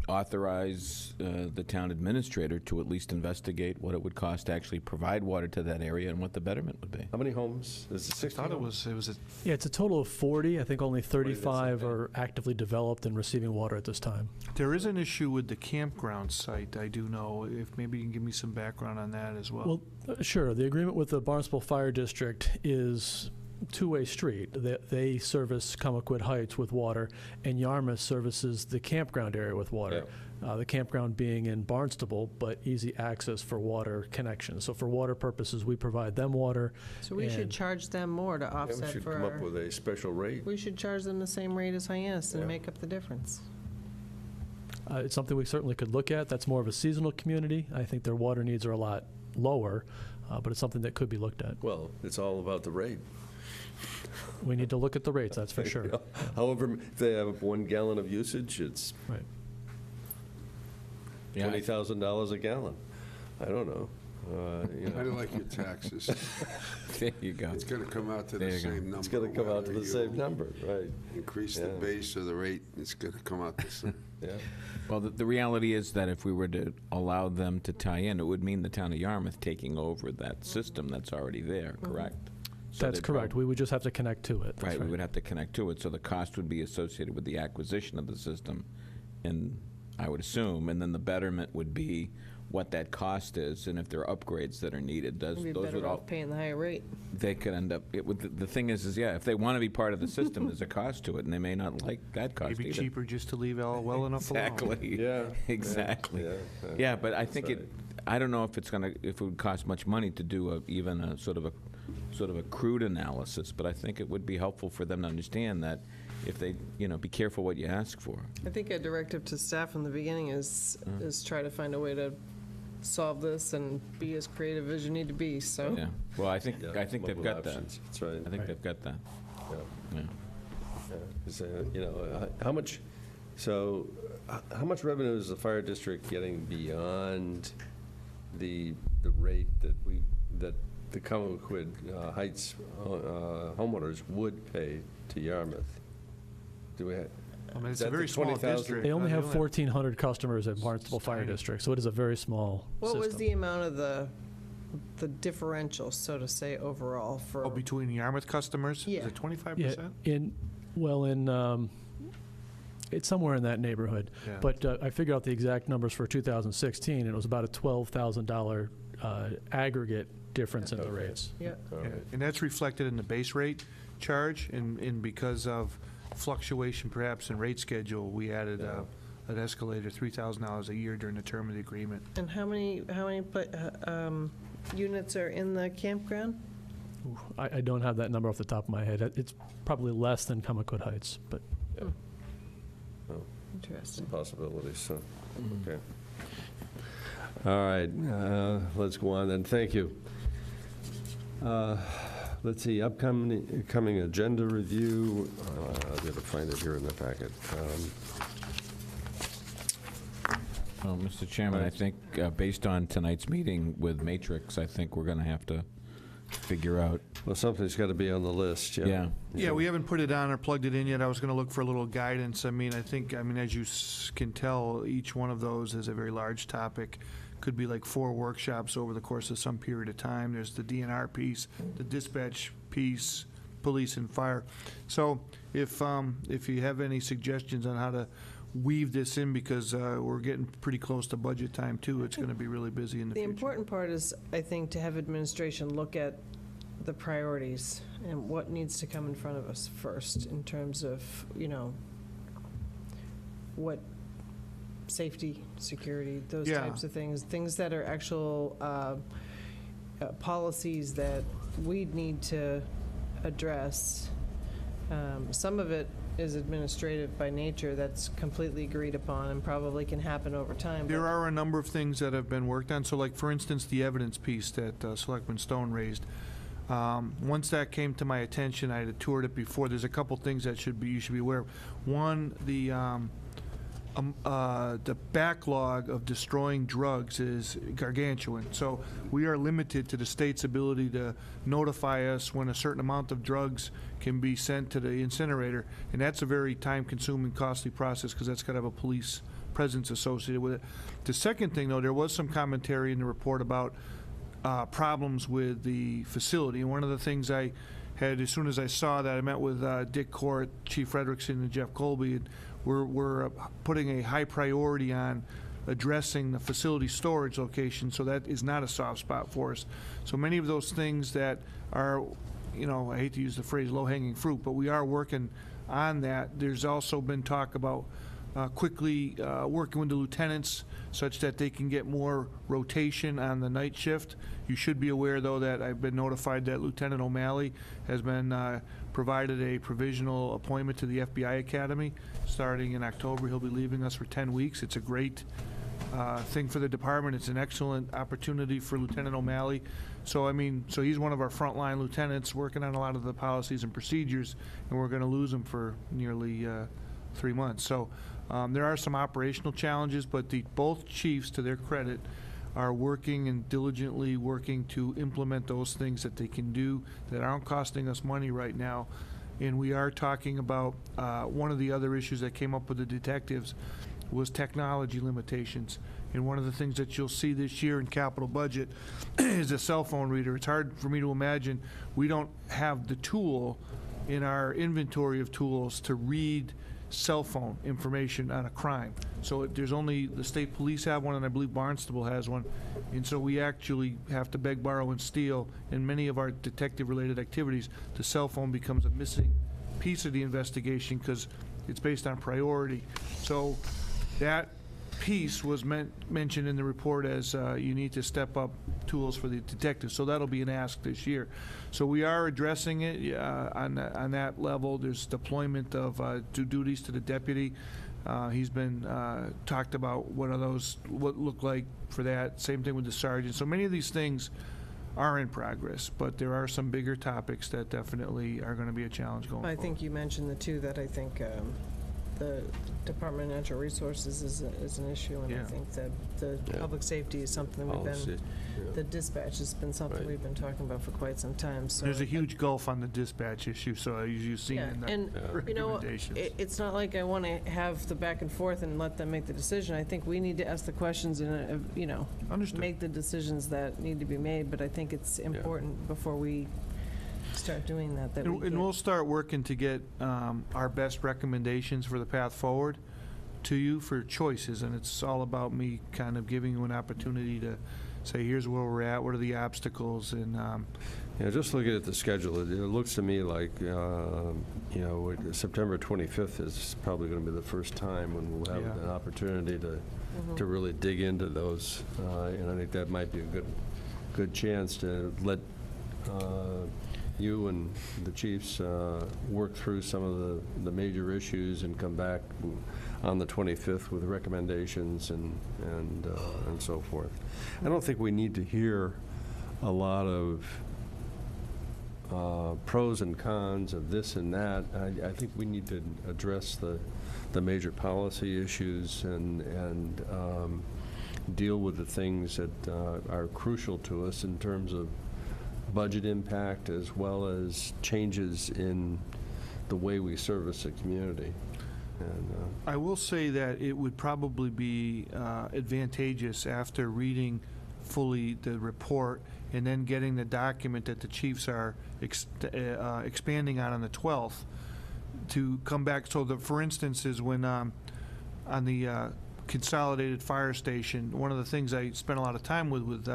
[SPEAKER 10] authorize the town administrator to at least investigate what it would cost to actually provide water to that area and what the betterment would be.
[SPEAKER 1] How many homes? Is it 60
[SPEAKER 5] I thought
[SPEAKER 1] homes?
[SPEAKER 5] it was a
[SPEAKER 9] Yeah, it's a total of 40. I think only 35
[SPEAKER 1] okay.
[SPEAKER 9] are actively developed and receiving water at this time.
[SPEAKER 5] There is an issue with the campground site, I do know. If maybe you can give me some background on that as well.
[SPEAKER 9] Well, sure. The agreement with the Barnstable Fire District is two-way street. They service Comaquid Heights with water, and Yarmouth services the campground area with water. The campground being in Barnstable, but easy access for water connections. So for water purposes, we provide them water.
[SPEAKER 6] So we should
[SPEAKER 9] and-
[SPEAKER 6] charge them more to
[SPEAKER 1] Yeah, we
[SPEAKER 6] offset
[SPEAKER 1] should
[SPEAKER 6] for
[SPEAKER 1] come up
[SPEAKER 6] our...
[SPEAKER 1] with a special rate.
[SPEAKER 6] We should charge them the same rate as Hyannis and
[SPEAKER 1] Yeah.
[SPEAKER 6] make up the difference.
[SPEAKER 9] It's something we certainly could look at. That's more of a seasonal community. I think their water needs are a lot lower, but it's something that could be looked at.
[SPEAKER 1] Well, it's all about the rate.
[SPEAKER 9] We need to look at the rates, that's for sure.
[SPEAKER 1] However, if they have 1 gallon of usage, it's
[SPEAKER 9] Right.
[SPEAKER 10] Yeah, I-
[SPEAKER 1] $20,000 a gallon. I don't know.
[SPEAKER 4] How do you like your taxes?
[SPEAKER 10] There you go.
[SPEAKER 4] It's going to come out to
[SPEAKER 10] There
[SPEAKER 4] the
[SPEAKER 10] you go.
[SPEAKER 4] same number.
[SPEAKER 1] It's going to come out to
[SPEAKER 4] whether
[SPEAKER 1] the
[SPEAKER 4] you
[SPEAKER 1] same number, right?
[SPEAKER 4] Increase the
[SPEAKER 1] Yeah.
[SPEAKER 4] base or the rate, it's going to come out the same.
[SPEAKER 1] Yeah.
[SPEAKER 10] Well, the reality is that if we were to allow them to tie in, it would mean the town of Yarmouth taking over that system that's already there, correct? So
[SPEAKER 9] That's
[SPEAKER 10] they'd
[SPEAKER 9] correct. We would just have to connect to it. That's
[SPEAKER 10] Right, we would have to connect to it, so the cost would be associated with the acquisition of the system, and I would assume, and then the betterment would be what that cost is, and if there are upgrades that are needed, those
[SPEAKER 6] We'd be
[SPEAKER 10] would
[SPEAKER 6] better
[SPEAKER 10] all,
[SPEAKER 6] off paying the higher rate.
[SPEAKER 10] they could end up, the thing is, yeah, if they want to be part of the system, there's a cost to it, and they may not like that cost
[SPEAKER 5] Maybe
[SPEAKER 10] either.
[SPEAKER 5] cheaper just to leave it all well enough alone.
[SPEAKER 10] Exactly.
[SPEAKER 1] Yeah.
[SPEAKER 10] Exactly.
[SPEAKER 1] Yeah.
[SPEAKER 10] Yeah, but I think
[SPEAKER 1] That's
[SPEAKER 10] it, I don't know if it's gonna, if it would cost much money to do even a sort of a crude analysis, but I think it would be helpful for them to understand that if they, be careful what you ask for.
[SPEAKER 6] I think a directive to staff from the beginning is try to find a way to solve this and be as creative as you need to be, so.
[SPEAKER 10] Yeah, well, I think
[SPEAKER 1] Yeah,
[SPEAKER 10] they've
[SPEAKER 1] multiple
[SPEAKER 10] got that.
[SPEAKER 1] options. That's right.
[SPEAKER 10] I think they've got that,
[SPEAKER 1] Yeah.
[SPEAKER 10] yeah.
[SPEAKER 1] Yeah, 'cause, how much, so, how much revenue is the fire district getting beyond the rate that the Comaquid Heights homeowners would pay to Yarmouth? Do we have?
[SPEAKER 5] I mean,
[SPEAKER 1] Is
[SPEAKER 5] it's a
[SPEAKER 1] that the
[SPEAKER 5] very small
[SPEAKER 1] 20,000?
[SPEAKER 5] district.
[SPEAKER 9] They only
[SPEAKER 5] They
[SPEAKER 9] have
[SPEAKER 5] only
[SPEAKER 9] 1,400 customers at Barnstable Fire
[SPEAKER 5] tiny.
[SPEAKER 9] District, so it is a very small
[SPEAKER 6] What
[SPEAKER 9] system.
[SPEAKER 6] was the amount of the differential, so to say, overall for?
[SPEAKER 5] Oh, between Yarmouth customers?
[SPEAKER 6] Yeah.
[SPEAKER 5] Is it 25%?
[SPEAKER 9] It's somewhere in that neighborhood.
[SPEAKER 5] Yeah.
[SPEAKER 9] But I figured out the exact numbers for 2016, and it was about a $12,000 aggregate difference in the rates.
[SPEAKER 6] Yeah.
[SPEAKER 1] All
[SPEAKER 5] Yeah,
[SPEAKER 1] right.
[SPEAKER 5] and that's reflected in the base rate charge, and because of fluctuation perhaps in rate schedule, we added an escalator, $3,000 a year during the term of the agreement.
[SPEAKER 6] And how many units are in the campground?
[SPEAKER 9] Ooh, I don't have that number off the top of my head. It's probably less than Comaquid Heights, but
[SPEAKER 6] Interesting.
[SPEAKER 1] Possibilities, so, okay. All right, let's go on then, thank you. Let's see, upcoming agenda review, I've got to find it here in the packet.
[SPEAKER 10] Well, Mr. Chairman, I think, based on tonight's meeting with Matrix, I think we're gonna have to figure out,
[SPEAKER 1] Well, something's got to be on the list, yeah.
[SPEAKER 10] yeah.
[SPEAKER 5] Yeah, we haven't put it on or plugged it in yet. I was going to look for a little guidance. I mean, as you can tell, each one of those is a very large topic. Could be like 4 workshops over the course of some period of time. There's the DNR piece, the dispatch piece, police and fire. So if you have any suggestions on how to weave this in, because we're getting pretty close to budget time too, it's going to be really busy in the
[SPEAKER 6] The
[SPEAKER 5] future.
[SPEAKER 6] important part is, I think, to have administration look at the priorities and what needs to come in front of us first in terms of, what safety, security, those
[SPEAKER 5] Yeah.
[SPEAKER 6] types of things that are actual policies that we need to address. Some of it is administrative by nature, that's completely agreed upon and probably can happen over time.
[SPEAKER 5] There are a number of things that have been worked on. So like, for instance, the evidence piece that Selectman Stone raised. Once that came to my attention, I had toured it before. There's a couple things that you should be aware of. One, the the backlog of destroying drugs is gargantuan. So we are limited to the state's ability to notify us when a certain amount of drugs can be sent to the incinerator, and that's a very time-consuming, costly process because that's got to have a police presence associated with it. The second thing, though, there was some commentary in the report about problems with the facility, and one of the things I had, as soon as I saw that, I met with Dick Court, Chief Frederickson, and Jeff Colby, and we're putting a high priority on addressing the facility storage location, so that is not a soft spot for us. So many of those things that are, you know, I hate to use the phrase low-hanging fruit, but we are working on that. There's also been talk about quickly working with the lieutenants such that they can get more rotation on the night shift. You should be aware, though, that I've been notified that Lieutenant O'Malley has been provided a provisional appointment to the FBI Academy starting in October. He'll be leaving us for 10 weeks. It's a great thing for the department. It's an excellent opportunity for Lieutenant O'Malley. So, I mean, so he's one of our frontline lieutenants working on a lot of the policies and procedures, and we're going to lose him for nearly 3 months. So there are some operational challenges, but both chiefs, to their credit, are working and diligently working to implement those things that they can do that aren't costing us money right now. And we are talking about one of the other issues that came up with the detectives was technology limitations. And one of the things that you'll see this year in capital budget is a cell phone reader. It's hard for me to imagine we don't have the tool in our inventory of tools to read cell phone information on a crime. So there's only the state police have one, and I believe Barnstable has one. And so we actually have to beg, borrow, and steal in many of our detective-related activities. The cell phone becomes a missing piece of the investigation because it's based on priority. So that piece was mentioned in the report as you need to step up tools for the detectives. So that'll be an ask this year. So we are addressing it on that level. There's deployment of duties to the deputy. He's been talked about what look like for that. Same thing with the sergeant. So many of these things are in progress, but there are some bigger topics that definitely are going to be a challenge going forward.
[SPEAKER 6] I think you mentioned the two that I think the Department of Natural Resources is an issue, and I think that the public safety is something we've been, the dispatch has been something we've been talking about for quite some time. So
[SPEAKER 5] there's a huge gulf on the dispatch issue, so you've seen in the recommendations.
[SPEAKER 6] You know, it's not like I want to have the back and forth and let them make the decision. I think we need to ask the questions and, you know, make the decisions that need to be made, but I think it's important before we start doing that.
[SPEAKER 5] And we'll start working to get our best recommendations for the path forward to you for choices, and it's all about me kind of giving you an opportunity to say, here's where we're at, what are the obstacles, and
[SPEAKER 1] just looking at the schedule, it looks to me like September 25th is probably going to be the first time when we'll have an opportunity to really dig into those, and I think that might be a good chance to let you and the chiefs work through some of the major issues and come back on the 25th with recommendations and so forth. I don't think we need to hear a lot of pros and cons of this and that. I think we need to address the major policy issues and deal with the things that are crucial to us in terms of budget impact as well as changes in the way we service the community. And
[SPEAKER 5] I will say that it would probably be advantageous after reading fully the report and then getting the document that the chiefs are expanding on the 12th to come back. So for instance, is when on the consolidated fire station, one of the things I spent a lot of time with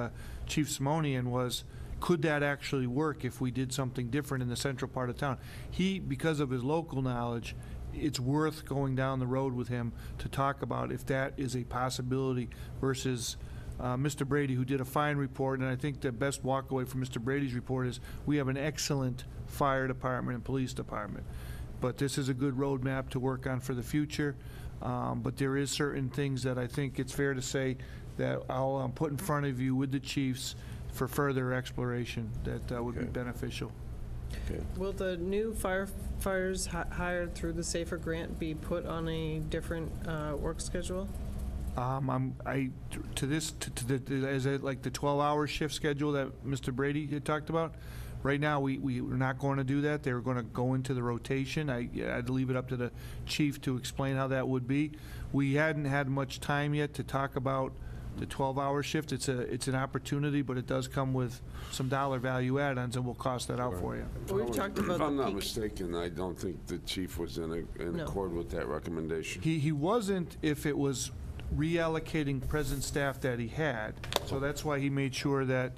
[SPEAKER 5] Chief Simonian was, could that actually work if we did something different in the central part of town? He, because of his local knowledge, it's worth going down the road with him to talk about if that is a possibility versus Mr. Brady, who did a fine report. And I think the best walkaway from Mr. Brady's report is we have an excellent fire department and police department. But this is a good roadmap to work on for the future. But there is certain things that I think it's fair to say that I'll put in front of you with the chiefs for further exploration that would be beneficial.
[SPEAKER 6] Will the new firefighters hired through the SAFER grant be put on a different work schedule?
[SPEAKER 5] Is it like the 12-hour shift schedule that Mr. Brady had talked about? Right now, we're not going to do that. They were going to go into the rotation. I'd leave it up to the chief to explain how that would be. We hadn't had much time yet to talk about the 12-hour shift. It's an opportunity, but it does come with some dollar value add-ons, and we'll cost that out for you.
[SPEAKER 6] We've talked about
[SPEAKER 4] If I'm
[SPEAKER 6] the
[SPEAKER 4] not
[SPEAKER 6] peak.
[SPEAKER 4] mistaken, I don't think the chief was in accord with that recommendation.
[SPEAKER 5] He wasn't if it was reallocating present staff that he had. So that's why he made sure that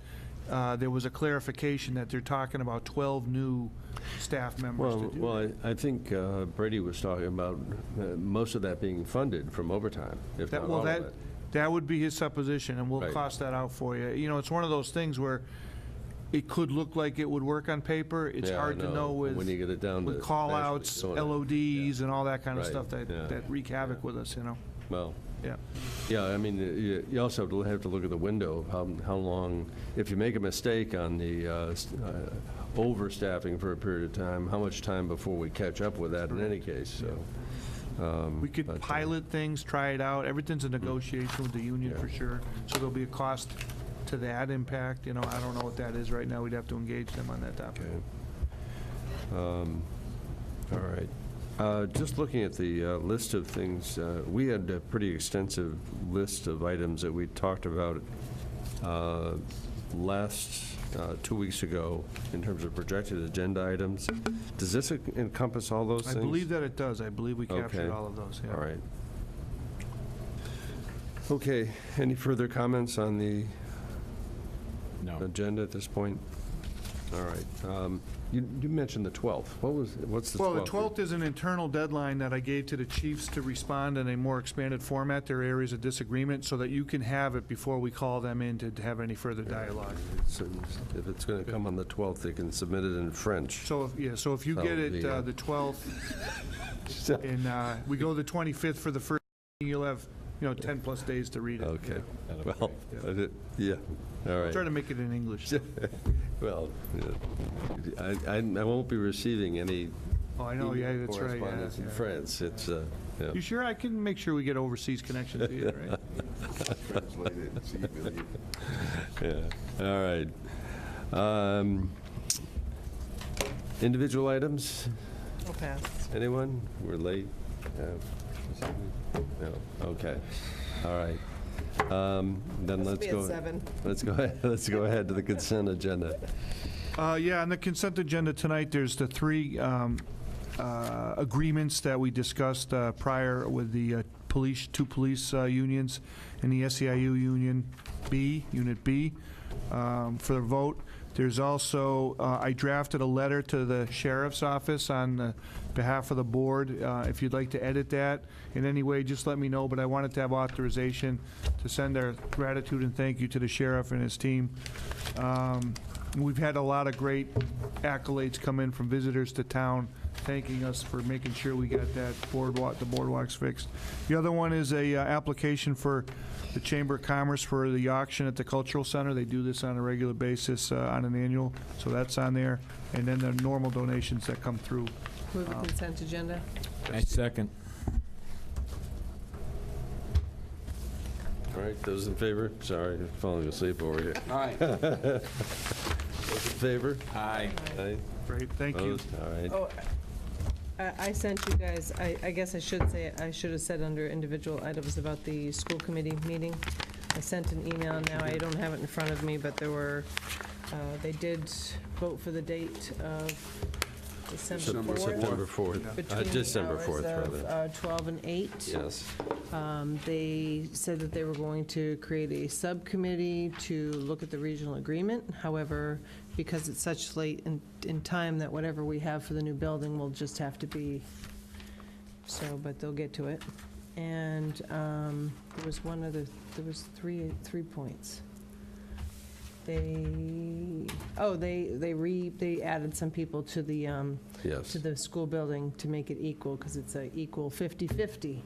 [SPEAKER 5] there was a clarification that they're talking about 12 new staff members to do that.
[SPEAKER 1] I think Brady was talking about most of that being funded from overtime, if not all of it.
[SPEAKER 5] That would be his supposition, and we'll
[SPEAKER 1] Right.
[SPEAKER 5] cost that out for you. You know, it's one of those things where it could look like it would work on paper. It's
[SPEAKER 1] Yeah, I
[SPEAKER 5] hard to know with
[SPEAKER 1] when you get it down to
[SPEAKER 5] with call-outs,
[SPEAKER 1] actually doing it.
[SPEAKER 5] LODs, and all that kind of
[SPEAKER 1] Right,
[SPEAKER 5] stuff that,
[SPEAKER 1] yeah.
[SPEAKER 5] that wreak havoc with us, you know?
[SPEAKER 1] Well,
[SPEAKER 5] Yeah.
[SPEAKER 1] yeah, I mean, you also have to look at the window of how long, if you make a mistake on the overstaffing for a period of time, how much time before we catch up with that in any case, so.
[SPEAKER 5] We could pilot things, try it out. Everything's a negotiation with the union for sure. So there'll be a cost to that impact. You know, I don't know what that is right now. We'd have to engage them on that topic.
[SPEAKER 1] All right. Just looking at the list of things, we had a pretty extensive list of items that we talked about last 2 weeks ago in terms of projected agenda items. Does this encompass all those things?
[SPEAKER 5] I believe that it does. I believe we captured
[SPEAKER 1] Okay.
[SPEAKER 5] all of those, yeah.
[SPEAKER 1] All right. Okay, any further comments on the agenda at this point? All right. You mentioned the 12th. What's the 12th?
[SPEAKER 5] Well, the 12th is an internal deadline that I gave to the chiefs to respond in a more expanded format. There are areas of disagreement, so that you can have it before we call them in to have any further dialogue.
[SPEAKER 1] So if it's going to come on the 12th, they can submit it in French.
[SPEAKER 5] So, if you get it the 12th, and we go the 25th for the first, you'll have, 10+ days to read it.
[SPEAKER 1] Okay. Well, yeah, all right.
[SPEAKER 5] Try to make it in English.
[SPEAKER 1] Well, I won't be receiving any
[SPEAKER 5] Oh, I know, yeah, that's right.
[SPEAKER 1] correspondence in France. It's, yeah.
[SPEAKER 5] You sure? I can make sure we get overseas connections to you, right?
[SPEAKER 4] Translate it, see if it-
[SPEAKER 1] Yeah, all right. Individual items?
[SPEAKER 6] I'll pass.
[SPEAKER 1] Anyone? We're late. No, okay, all right. Then let's
[SPEAKER 6] be at
[SPEAKER 1] go.
[SPEAKER 6] 7.
[SPEAKER 1] Let's go ahead to the consent agenda.
[SPEAKER 5] Yeah, on the consent agenda tonight, there's the 3 agreements that we discussed prior with the two police unions and the SEIU Union B, Unit B, for the vote. There's also, I drafted a letter to the sheriff's office on behalf of the board. If you'd like to edit that in any way, just let me know, but I wanted to have authorization to send our gratitude and thank you to the sheriff and his team. We've had a lot of great accolades come in from visitors to town, thanking us for making sure we got that boardwalk, the boardwalks fixed. The other one is a application for the Chamber of Commerce for the auction at the Cultural Center. They do this on a regular basis on an annual, so that's on there. And then the normal donations that come through.
[SPEAKER 6] Move the consent agenda.
[SPEAKER 10] I second.
[SPEAKER 1] All right, those in favor? Sorry, I'm falling asleep over here.
[SPEAKER 4] Aye.
[SPEAKER 1] Those in favor?
[SPEAKER 10] Aye.
[SPEAKER 1] Aye.
[SPEAKER 5] Great, thank you.
[SPEAKER 1] Opposed? All right.
[SPEAKER 6] Oh, I sent you guys, I guess I should have said under individual items about the school committee meeting. I sent an email, now I don't have it in front of me, but there were, they did vote for the date of December 4th.
[SPEAKER 1] September 4th.
[SPEAKER 6] Between
[SPEAKER 1] December
[SPEAKER 6] the
[SPEAKER 1] 4th,
[SPEAKER 6] hours
[SPEAKER 1] rather.
[SPEAKER 6] of 12 and 8.
[SPEAKER 1] Yes.
[SPEAKER 6] They said that they were going to create a subcommittee to look at the regional agreement. However, because it's such late in time that whatever we have for the new building will just have to be, so, but they'll get to it. And there was one other, there was three points. They added some people to the
[SPEAKER 1] Yes.
[SPEAKER 6] to the school building to make it equal, because it's a equal 50-50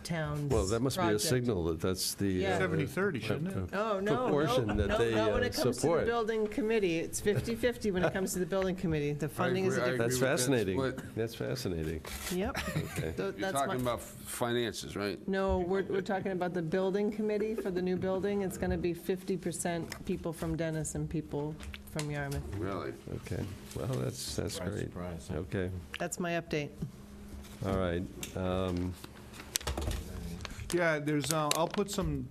[SPEAKER 6] town's
[SPEAKER 1] Well, that must be a
[SPEAKER 6] project.
[SPEAKER 1] signal that that's the...
[SPEAKER 6] Yeah.
[SPEAKER 5] 70-30, shouldn't it?
[SPEAKER 6] Oh, no,
[SPEAKER 1] proportion
[SPEAKER 6] no,
[SPEAKER 1] that
[SPEAKER 6] no,
[SPEAKER 1] they,
[SPEAKER 6] not when it comes to the
[SPEAKER 1] support.
[SPEAKER 6] building committee. It's 50-50 when it comes to the building committee. The funding is a
[SPEAKER 4] agree.
[SPEAKER 6] different.
[SPEAKER 1] That's
[SPEAKER 4] with that
[SPEAKER 1] fascinating.
[SPEAKER 4] split.
[SPEAKER 1] That's fascinating.
[SPEAKER 6] Yep.
[SPEAKER 1] Okay.
[SPEAKER 6] So
[SPEAKER 4] You're
[SPEAKER 6] that's
[SPEAKER 4] talking
[SPEAKER 6] my-
[SPEAKER 4] about finances, right?
[SPEAKER 6] No, we're talking about the building committee for the new building. It's going to be 50% people from Dennis and people from Yarmouth.
[SPEAKER 4] Really?
[SPEAKER 1] Okay, well, that's great.
[SPEAKER 10] Surprise.
[SPEAKER 1] Okay,
[SPEAKER 6] That's my update.
[SPEAKER 1] all right.
[SPEAKER 5] Yeah, there's, I'll put some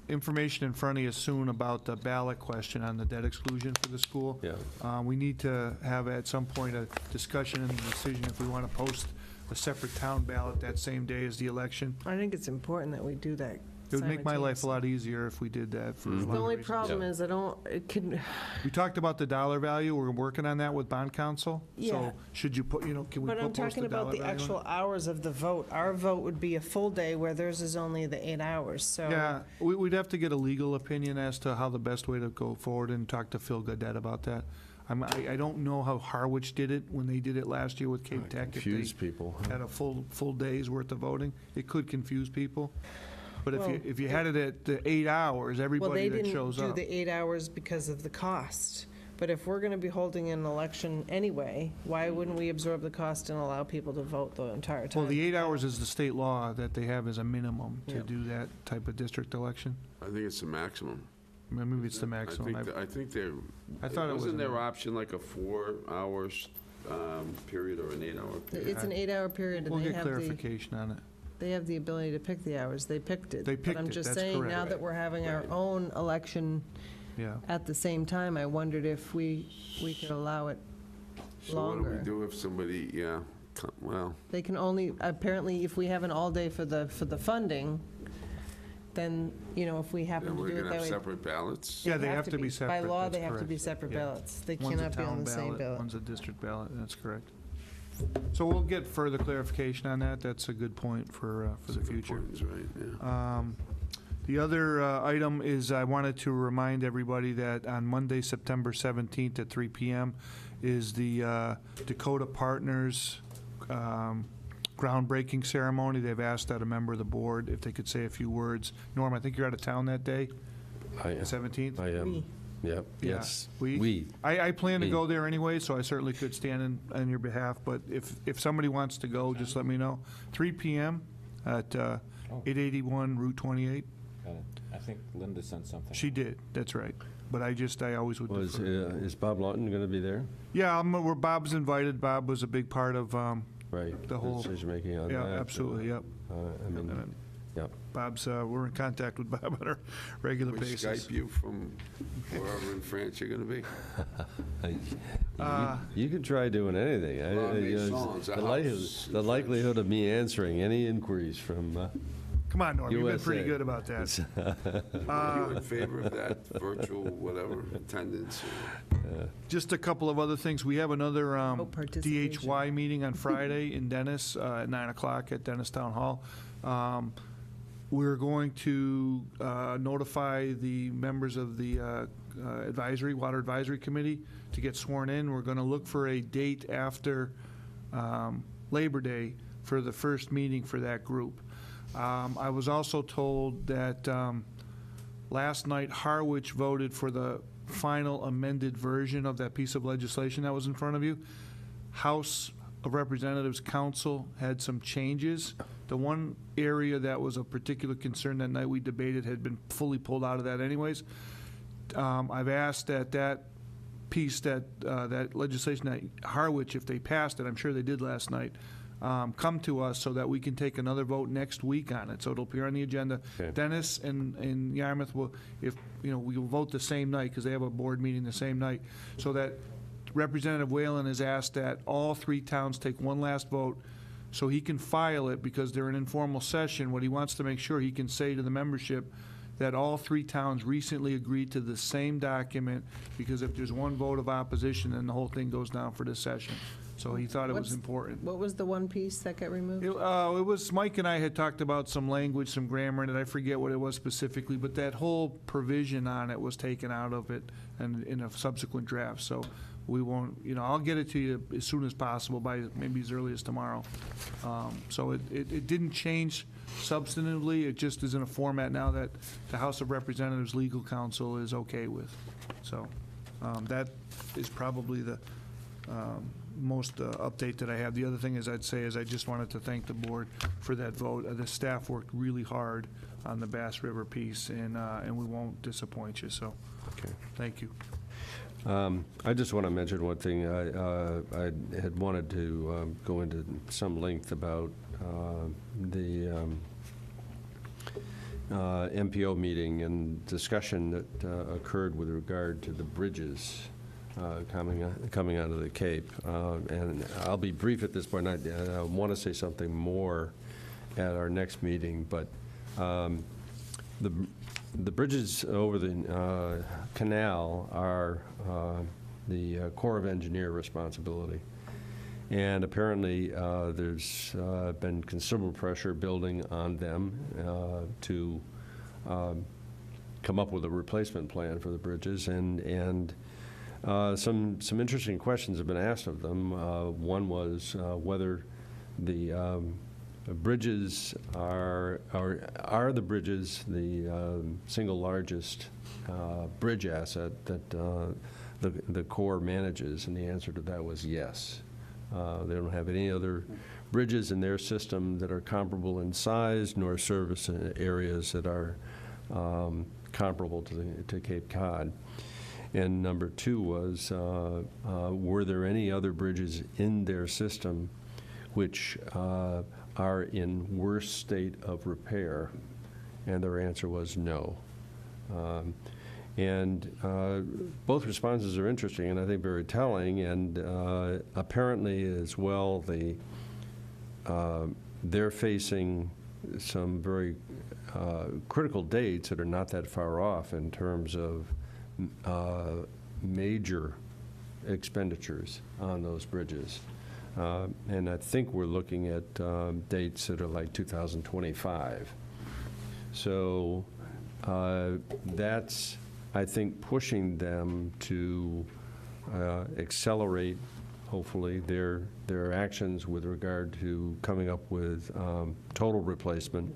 [SPEAKER 5] information in front of you soon about the ballot question on the debt exclusion for the school.
[SPEAKER 1] Yeah.
[SPEAKER 5] We need to have at some point a discussion and decision if we want to post a separate town ballot that same day as the election.
[SPEAKER 6] I think it's important that we do that.
[SPEAKER 5] It would make my life a lot easier if we did that for a lot
[SPEAKER 6] The
[SPEAKER 5] of
[SPEAKER 6] only
[SPEAKER 5] reasons.
[SPEAKER 6] problem is it can,
[SPEAKER 5] We talked about the dollar value. We're working on that with bond council.
[SPEAKER 6] Yeah.
[SPEAKER 5] So should you put, can we
[SPEAKER 6] but I'm
[SPEAKER 5] post
[SPEAKER 6] talking
[SPEAKER 5] the dollar
[SPEAKER 6] about the
[SPEAKER 5] value on it?
[SPEAKER 6] actual hours of the vote. Our vote would be a full day where theirs is only the 8 hours, so.
[SPEAKER 5] Yeah, we'd have to get a legal opinion as to how the best way to go forward and talk to Phil Gaudette about that. I don't know how Harwich did it when they did it last year with Cape Tech. If
[SPEAKER 1] Confuse
[SPEAKER 5] they
[SPEAKER 1] people.
[SPEAKER 5] had a full day's worth of voting. It could confuse people. But if you had it at the 8 hours,
[SPEAKER 6] Well,
[SPEAKER 5] everybody
[SPEAKER 6] they
[SPEAKER 5] that
[SPEAKER 6] didn't
[SPEAKER 5] shows
[SPEAKER 6] do
[SPEAKER 5] up.
[SPEAKER 6] the 8 hours because of the cost. But if we're going to be holding an election anyway, why wouldn't we absorb the cost and allow people to vote the entire time?
[SPEAKER 5] Well, the 8 hours is the state law that they have as a minimum to
[SPEAKER 6] Yeah.
[SPEAKER 5] do that type of district election.
[SPEAKER 4] I think it's the maximum.
[SPEAKER 5] Maybe it's the maximum.
[SPEAKER 4] I think they're,
[SPEAKER 5] I thought it was
[SPEAKER 4] wasn't
[SPEAKER 5] a
[SPEAKER 4] their
[SPEAKER 5] minimum.
[SPEAKER 4] option like a 4 hours period or an 8-hour period?
[SPEAKER 6] It's an 8-hour period, and
[SPEAKER 5] We'll
[SPEAKER 6] they
[SPEAKER 5] get
[SPEAKER 6] have the,
[SPEAKER 5] clarification on it.
[SPEAKER 6] they have the ability to pick the hours. They picked it.
[SPEAKER 5] They
[SPEAKER 6] But
[SPEAKER 5] picked
[SPEAKER 6] I'm
[SPEAKER 5] it,
[SPEAKER 6] just
[SPEAKER 5] that's
[SPEAKER 6] saying,
[SPEAKER 5] correct.
[SPEAKER 6] now that we're having our own election
[SPEAKER 5] Yeah.
[SPEAKER 6] at the same time, I wondered if we could allow it
[SPEAKER 4] So what do we
[SPEAKER 6] longer.
[SPEAKER 4] do if somebody, well,
[SPEAKER 6] They can only, apparently, if we have an all-day for the funding, then, if we happen
[SPEAKER 4] then
[SPEAKER 6] to
[SPEAKER 4] we're
[SPEAKER 6] do it
[SPEAKER 4] going to
[SPEAKER 6] that
[SPEAKER 4] have
[SPEAKER 6] way.
[SPEAKER 4] separate ballots?
[SPEAKER 5] Yeah, they have to be separate.
[SPEAKER 6] By law,
[SPEAKER 5] that's
[SPEAKER 6] they have to be
[SPEAKER 5] correct.
[SPEAKER 6] separate
[SPEAKER 5] Yeah.
[SPEAKER 6] ballots. They
[SPEAKER 5] One's a
[SPEAKER 6] cannot be on
[SPEAKER 5] town
[SPEAKER 6] the same ballot.
[SPEAKER 5] One's a district ballot, that's correct. So we'll get further clarification on that. That's a good point for the future.
[SPEAKER 4] Importance, right, yeah.
[SPEAKER 5] The other item is I wanted to remind everybody that on Monday, September 17th at 3 p.m. is the Dakota Partners groundbreaking ceremony. They've asked that a member of the board if they could say a few words. Norm, I think you're out of town that day,
[SPEAKER 1] I am.
[SPEAKER 5] 17th?
[SPEAKER 1] I am.
[SPEAKER 6] We.
[SPEAKER 1] Yep,
[SPEAKER 5] Yeah.
[SPEAKER 1] yes.
[SPEAKER 5] We? I plan to
[SPEAKER 1] We.
[SPEAKER 5] go there anyway, so I certainly could stand on your behalf, but if somebody wants to go, just let me know. 3 p.m. at 881 Route 28.
[SPEAKER 10] Got it. I think Linda sent something.
[SPEAKER 5] She did, that's right. But I always would
[SPEAKER 1] Was,
[SPEAKER 5] defer.
[SPEAKER 1] is Bob Lawton going to be there?
[SPEAKER 5] Yeah, Bob's invited. Bob was a big part of,
[SPEAKER 1] Right.
[SPEAKER 5] The whole-
[SPEAKER 1] decision-making on that.
[SPEAKER 5] yeah, absolutely, yep.
[SPEAKER 1] I mean, yep.
[SPEAKER 5] Bob's, we're in contact with Bob on a regular
[SPEAKER 4] We
[SPEAKER 5] basis.
[SPEAKER 4] Skype you from wherever in France you're going to be?
[SPEAKER 1] You could try doing anything.
[SPEAKER 4] Well, I mean, songs, a house.
[SPEAKER 1] The likelihood of me answering any inquiries from
[SPEAKER 5] Come on, Norm, you've been pretty
[SPEAKER 1] USA.
[SPEAKER 5] good about that.
[SPEAKER 4] Are you in favor of that virtual, whatever, attendance?
[SPEAKER 5] Just a couple of other things. We have another
[SPEAKER 6] participation.
[SPEAKER 5] DHY meeting on Friday in Dennis at 9 o'clock at Dennis Town Hall. We're going to notify the members of the Water Advisory Committee to get sworn in. We're going to look for a date after Labor Day for the first meeting for that group. I was also told that last night Harwich voted for the final amended version of that piece of legislation that was in front of you. House of Representatives Council had some changes. The one area that was of particular concern that night we debated had been fully pulled out of that anyways. I've asked that piece, that legislation that Harwich, if they passed it, I'm sure they did last night, come to us so that we can take another vote next week on it. So it'll appear on the agenda.
[SPEAKER 1] Okay.
[SPEAKER 5] Dennis and Yarmouth will, we will vote the same night because they have a board meeting the same night. So that Representative Whalen has asked that all 3 towns take one last vote so he can file it because they're in informal session. What he wants to make sure he can say to the membership that all 3 towns recently agreed to the same document, because if there's one vote of opposition, then the whole thing goes down for this session. So he thought it was important.
[SPEAKER 6] What was the one piece that got removed?
[SPEAKER 5] It was, Mike and I had talked about some language, some grammar in it. I forget what it was specifically, but that whole provision on it was taken out of it and in a subsequent draft. So we won't, I'll get it to you as soon as possible, by maybe as early as tomorrow. So it didn't change substantively, it just is in a format now that the House of Representatives Legal Counsel is okay with. So that is probably the most update that I have. The other thing is I just wanted to thank the board for that vote. The staff worked really hard on the Bass River piece, and we won't disappoint you, so thank you.
[SPEAKER 1] I just want to mention one thing. I had wanted to go into some length about the MPO meeting and discussion that occurred with regard to the bridges coming out of the Cape. And I'll be brief at this point. I want to say something more at our next meeting, but the bridges over the canal are the Corps of Engineer responsibility. And apparently there's been considerable pressure building on them to come up with a replacement plan for the bridges. And some interesting questions have been asked of them. One was whether the bridges are the bridges the single largest bridge asset that the Corps manages, and the answer to that was yes. They don't have any other bridges in their system that are comparable in size, nor service areas that are comparable to Cape Cod. And number two was, were there any other bridges in their system which are in worse state of repair? And their answer was no. Both responses are interesting and I think very telling, and apparently as well they're facing some very critical dates that are not that far off in terms of major expenditures on those bridges. And I think we're looking at dates that are like 2025. So that's, I think, pushing them to accelerate, hopefully, their actions with regard to coming up with total replacement.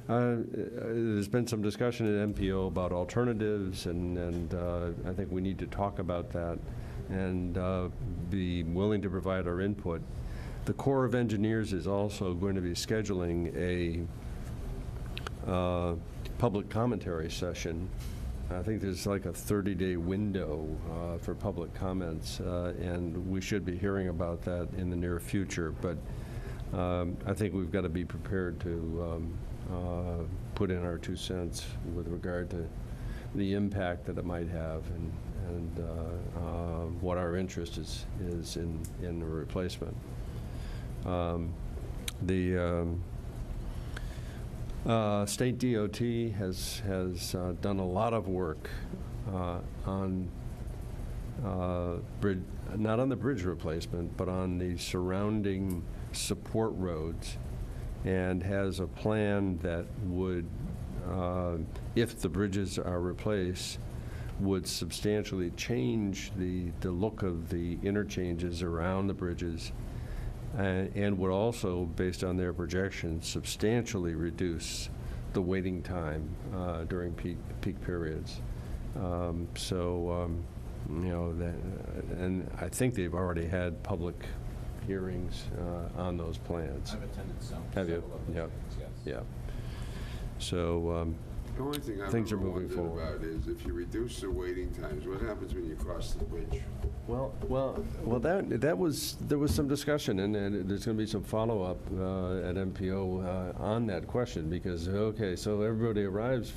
[SPEAKER 1] There's been some discussion at MPO about alternatives, and I think we need to talk about that and be willing to provide our input. The Corps of Engineers is also going to be scheduling a public commentary session. I think there's like a 30-day window for public comments, and we should be hearing about that in the near future. But I think we've got to be prepared to put in our 2 cents with regard to the impact that it might have, and what our interest is in the replacement. The state DOT has done a lot of work on bridge, not on the bridge replacement, but on the surrounding support roads, and has a plan that would, if the bridges are replaced, would substantially change the look of the interchanges around the bridges, and would also, based on their projections, substantially reduce the waiting time during peak periods. And I think they've already had public hearings on those plans.
[SPEAKER 10] I've attended some.
[SPEAKER 1] Have you? Yeah. Yeah. So
[SPEAKER 4] The only thing I've
[SPEAKER 1] things are
[SPEAKER 4] ever
[SPEAKER 1] moving
[SPEAKER 4] wondered
[SPEAKER 1] forward.
[SPEAKER 4] about is if you reduce the waiting times, what happens when you cross the bridge?
[SPEAKER 1] Well, there was some discussion, and there's going to be some follow-up at MPO on that question, because, okay, so everybody arrives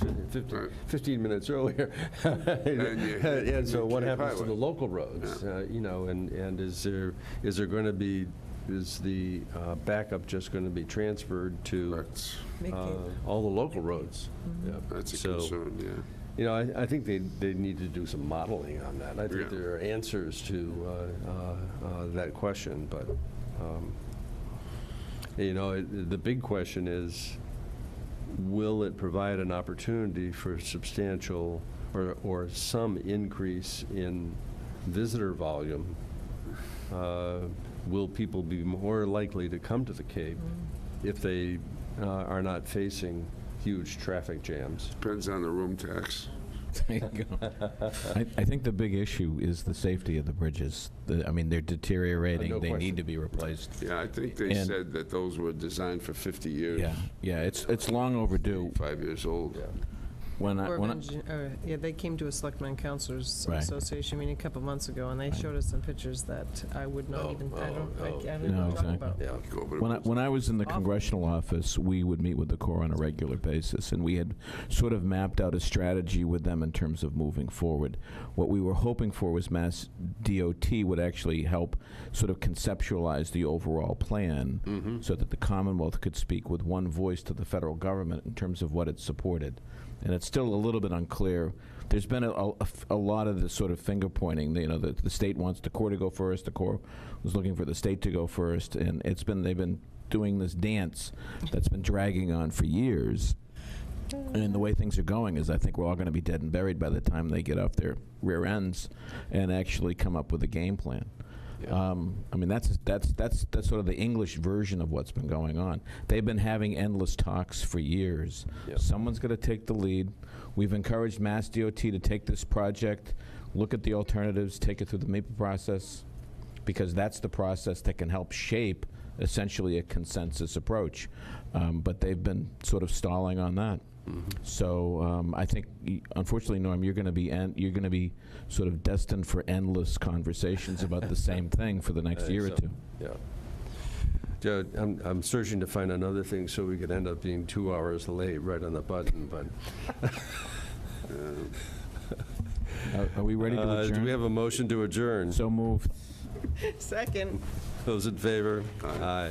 [SPEAKER 1] 15 minutes earlier. And so what happens to the local roads? And is there going to be, is the backup just going to be transferred to all the local roads? Yeah.
[SPEAKER 4] That's a concern, yeah.
[SPEAKER 1] I think they need to do some modeling on that. I think there are answers to that question, but the big question is, will it provide an opportunity for substantial or some increase in visitor volume, will people be more likely to come to the Cape if they are not facing huge traffic jams?
[SPEAKER 4] Depends on the room tax.
[SPEAKER 10] There you go. I think the big issue is the safety of the bridges. I mean, they're deteriorating.
[SPEAKER 1] No
[SPEAKER 10] They
[SPEAKER 1] question.
[SPEAKER 10] need to be replaced.
[SPEAKER 4] Yeah, I think they
[SPEAKER 10] And-
[SPEAKER 4] said that those were designed for 50 years.
[SPEAKER 10] Yeah, it's long overdue.
[SPEAKER 4] 5 years old.
[SPEAKER 10] When I,
[SPEAKER 6] Yeah, they came to a Selectmen Counselors
[SPEAKER 10] Right.
[SPEAKER 6] Association meeting a couple months ago, and they showed us some pictures that I would not even, I don't know what
[SPEAKER 10] No,
[SPEAKER 6] you're talking
[SPEAKER 10] exactly.
[SPEAKER 6] about.
[SPEAKER 10] When I was in the congressional office, we would meet with the Corps on a regular basis, and we had sort of mapped out a strategy with them in terms of moving forward. What we were hoping for was Mass DOT would actually help sort of conceptualize the overall plan so that the Commonwealth could speak with one voice to the federal government in terms of what it supported. And it's still a little bit unclear. There's been a lot of this sort of finger pointing. You know, the state wants the Corps to go first. The Corps was looking for the state to go first, and they've been doing this dance that's been dragging on for years. And the way things are going is, I think we're all going to be dead and buried by the time they get off their rear ends and actually come up with a game plan. I mean, that's sort of the English version of what's been going on. They've been having endless talks for years. Someone's going to take the lead. We've encouraged Mass DOT to take this project, look at the alternatives, take it through the MAPA process, because that's the process that can help shape essentially a consensus approach. But they've been sort of stalling on that. So I think, unfortunately, Norm, you're going to be sort of destined for endless conversations about the same thing for the next year or two.
[SPEAKER 1] Yeah. Joe, I'm searching to find another thing so we could end up being 2 hours late right on the button, but.
[SPEAKER 10] Are we ready to adjourn?
[SPEAKER 1] Do we have a motion to adjourn?
[SPEAKER 10] So moved.
[SPEAKER 6] Second.
[SPEAKER 1] Those in favor? Aye.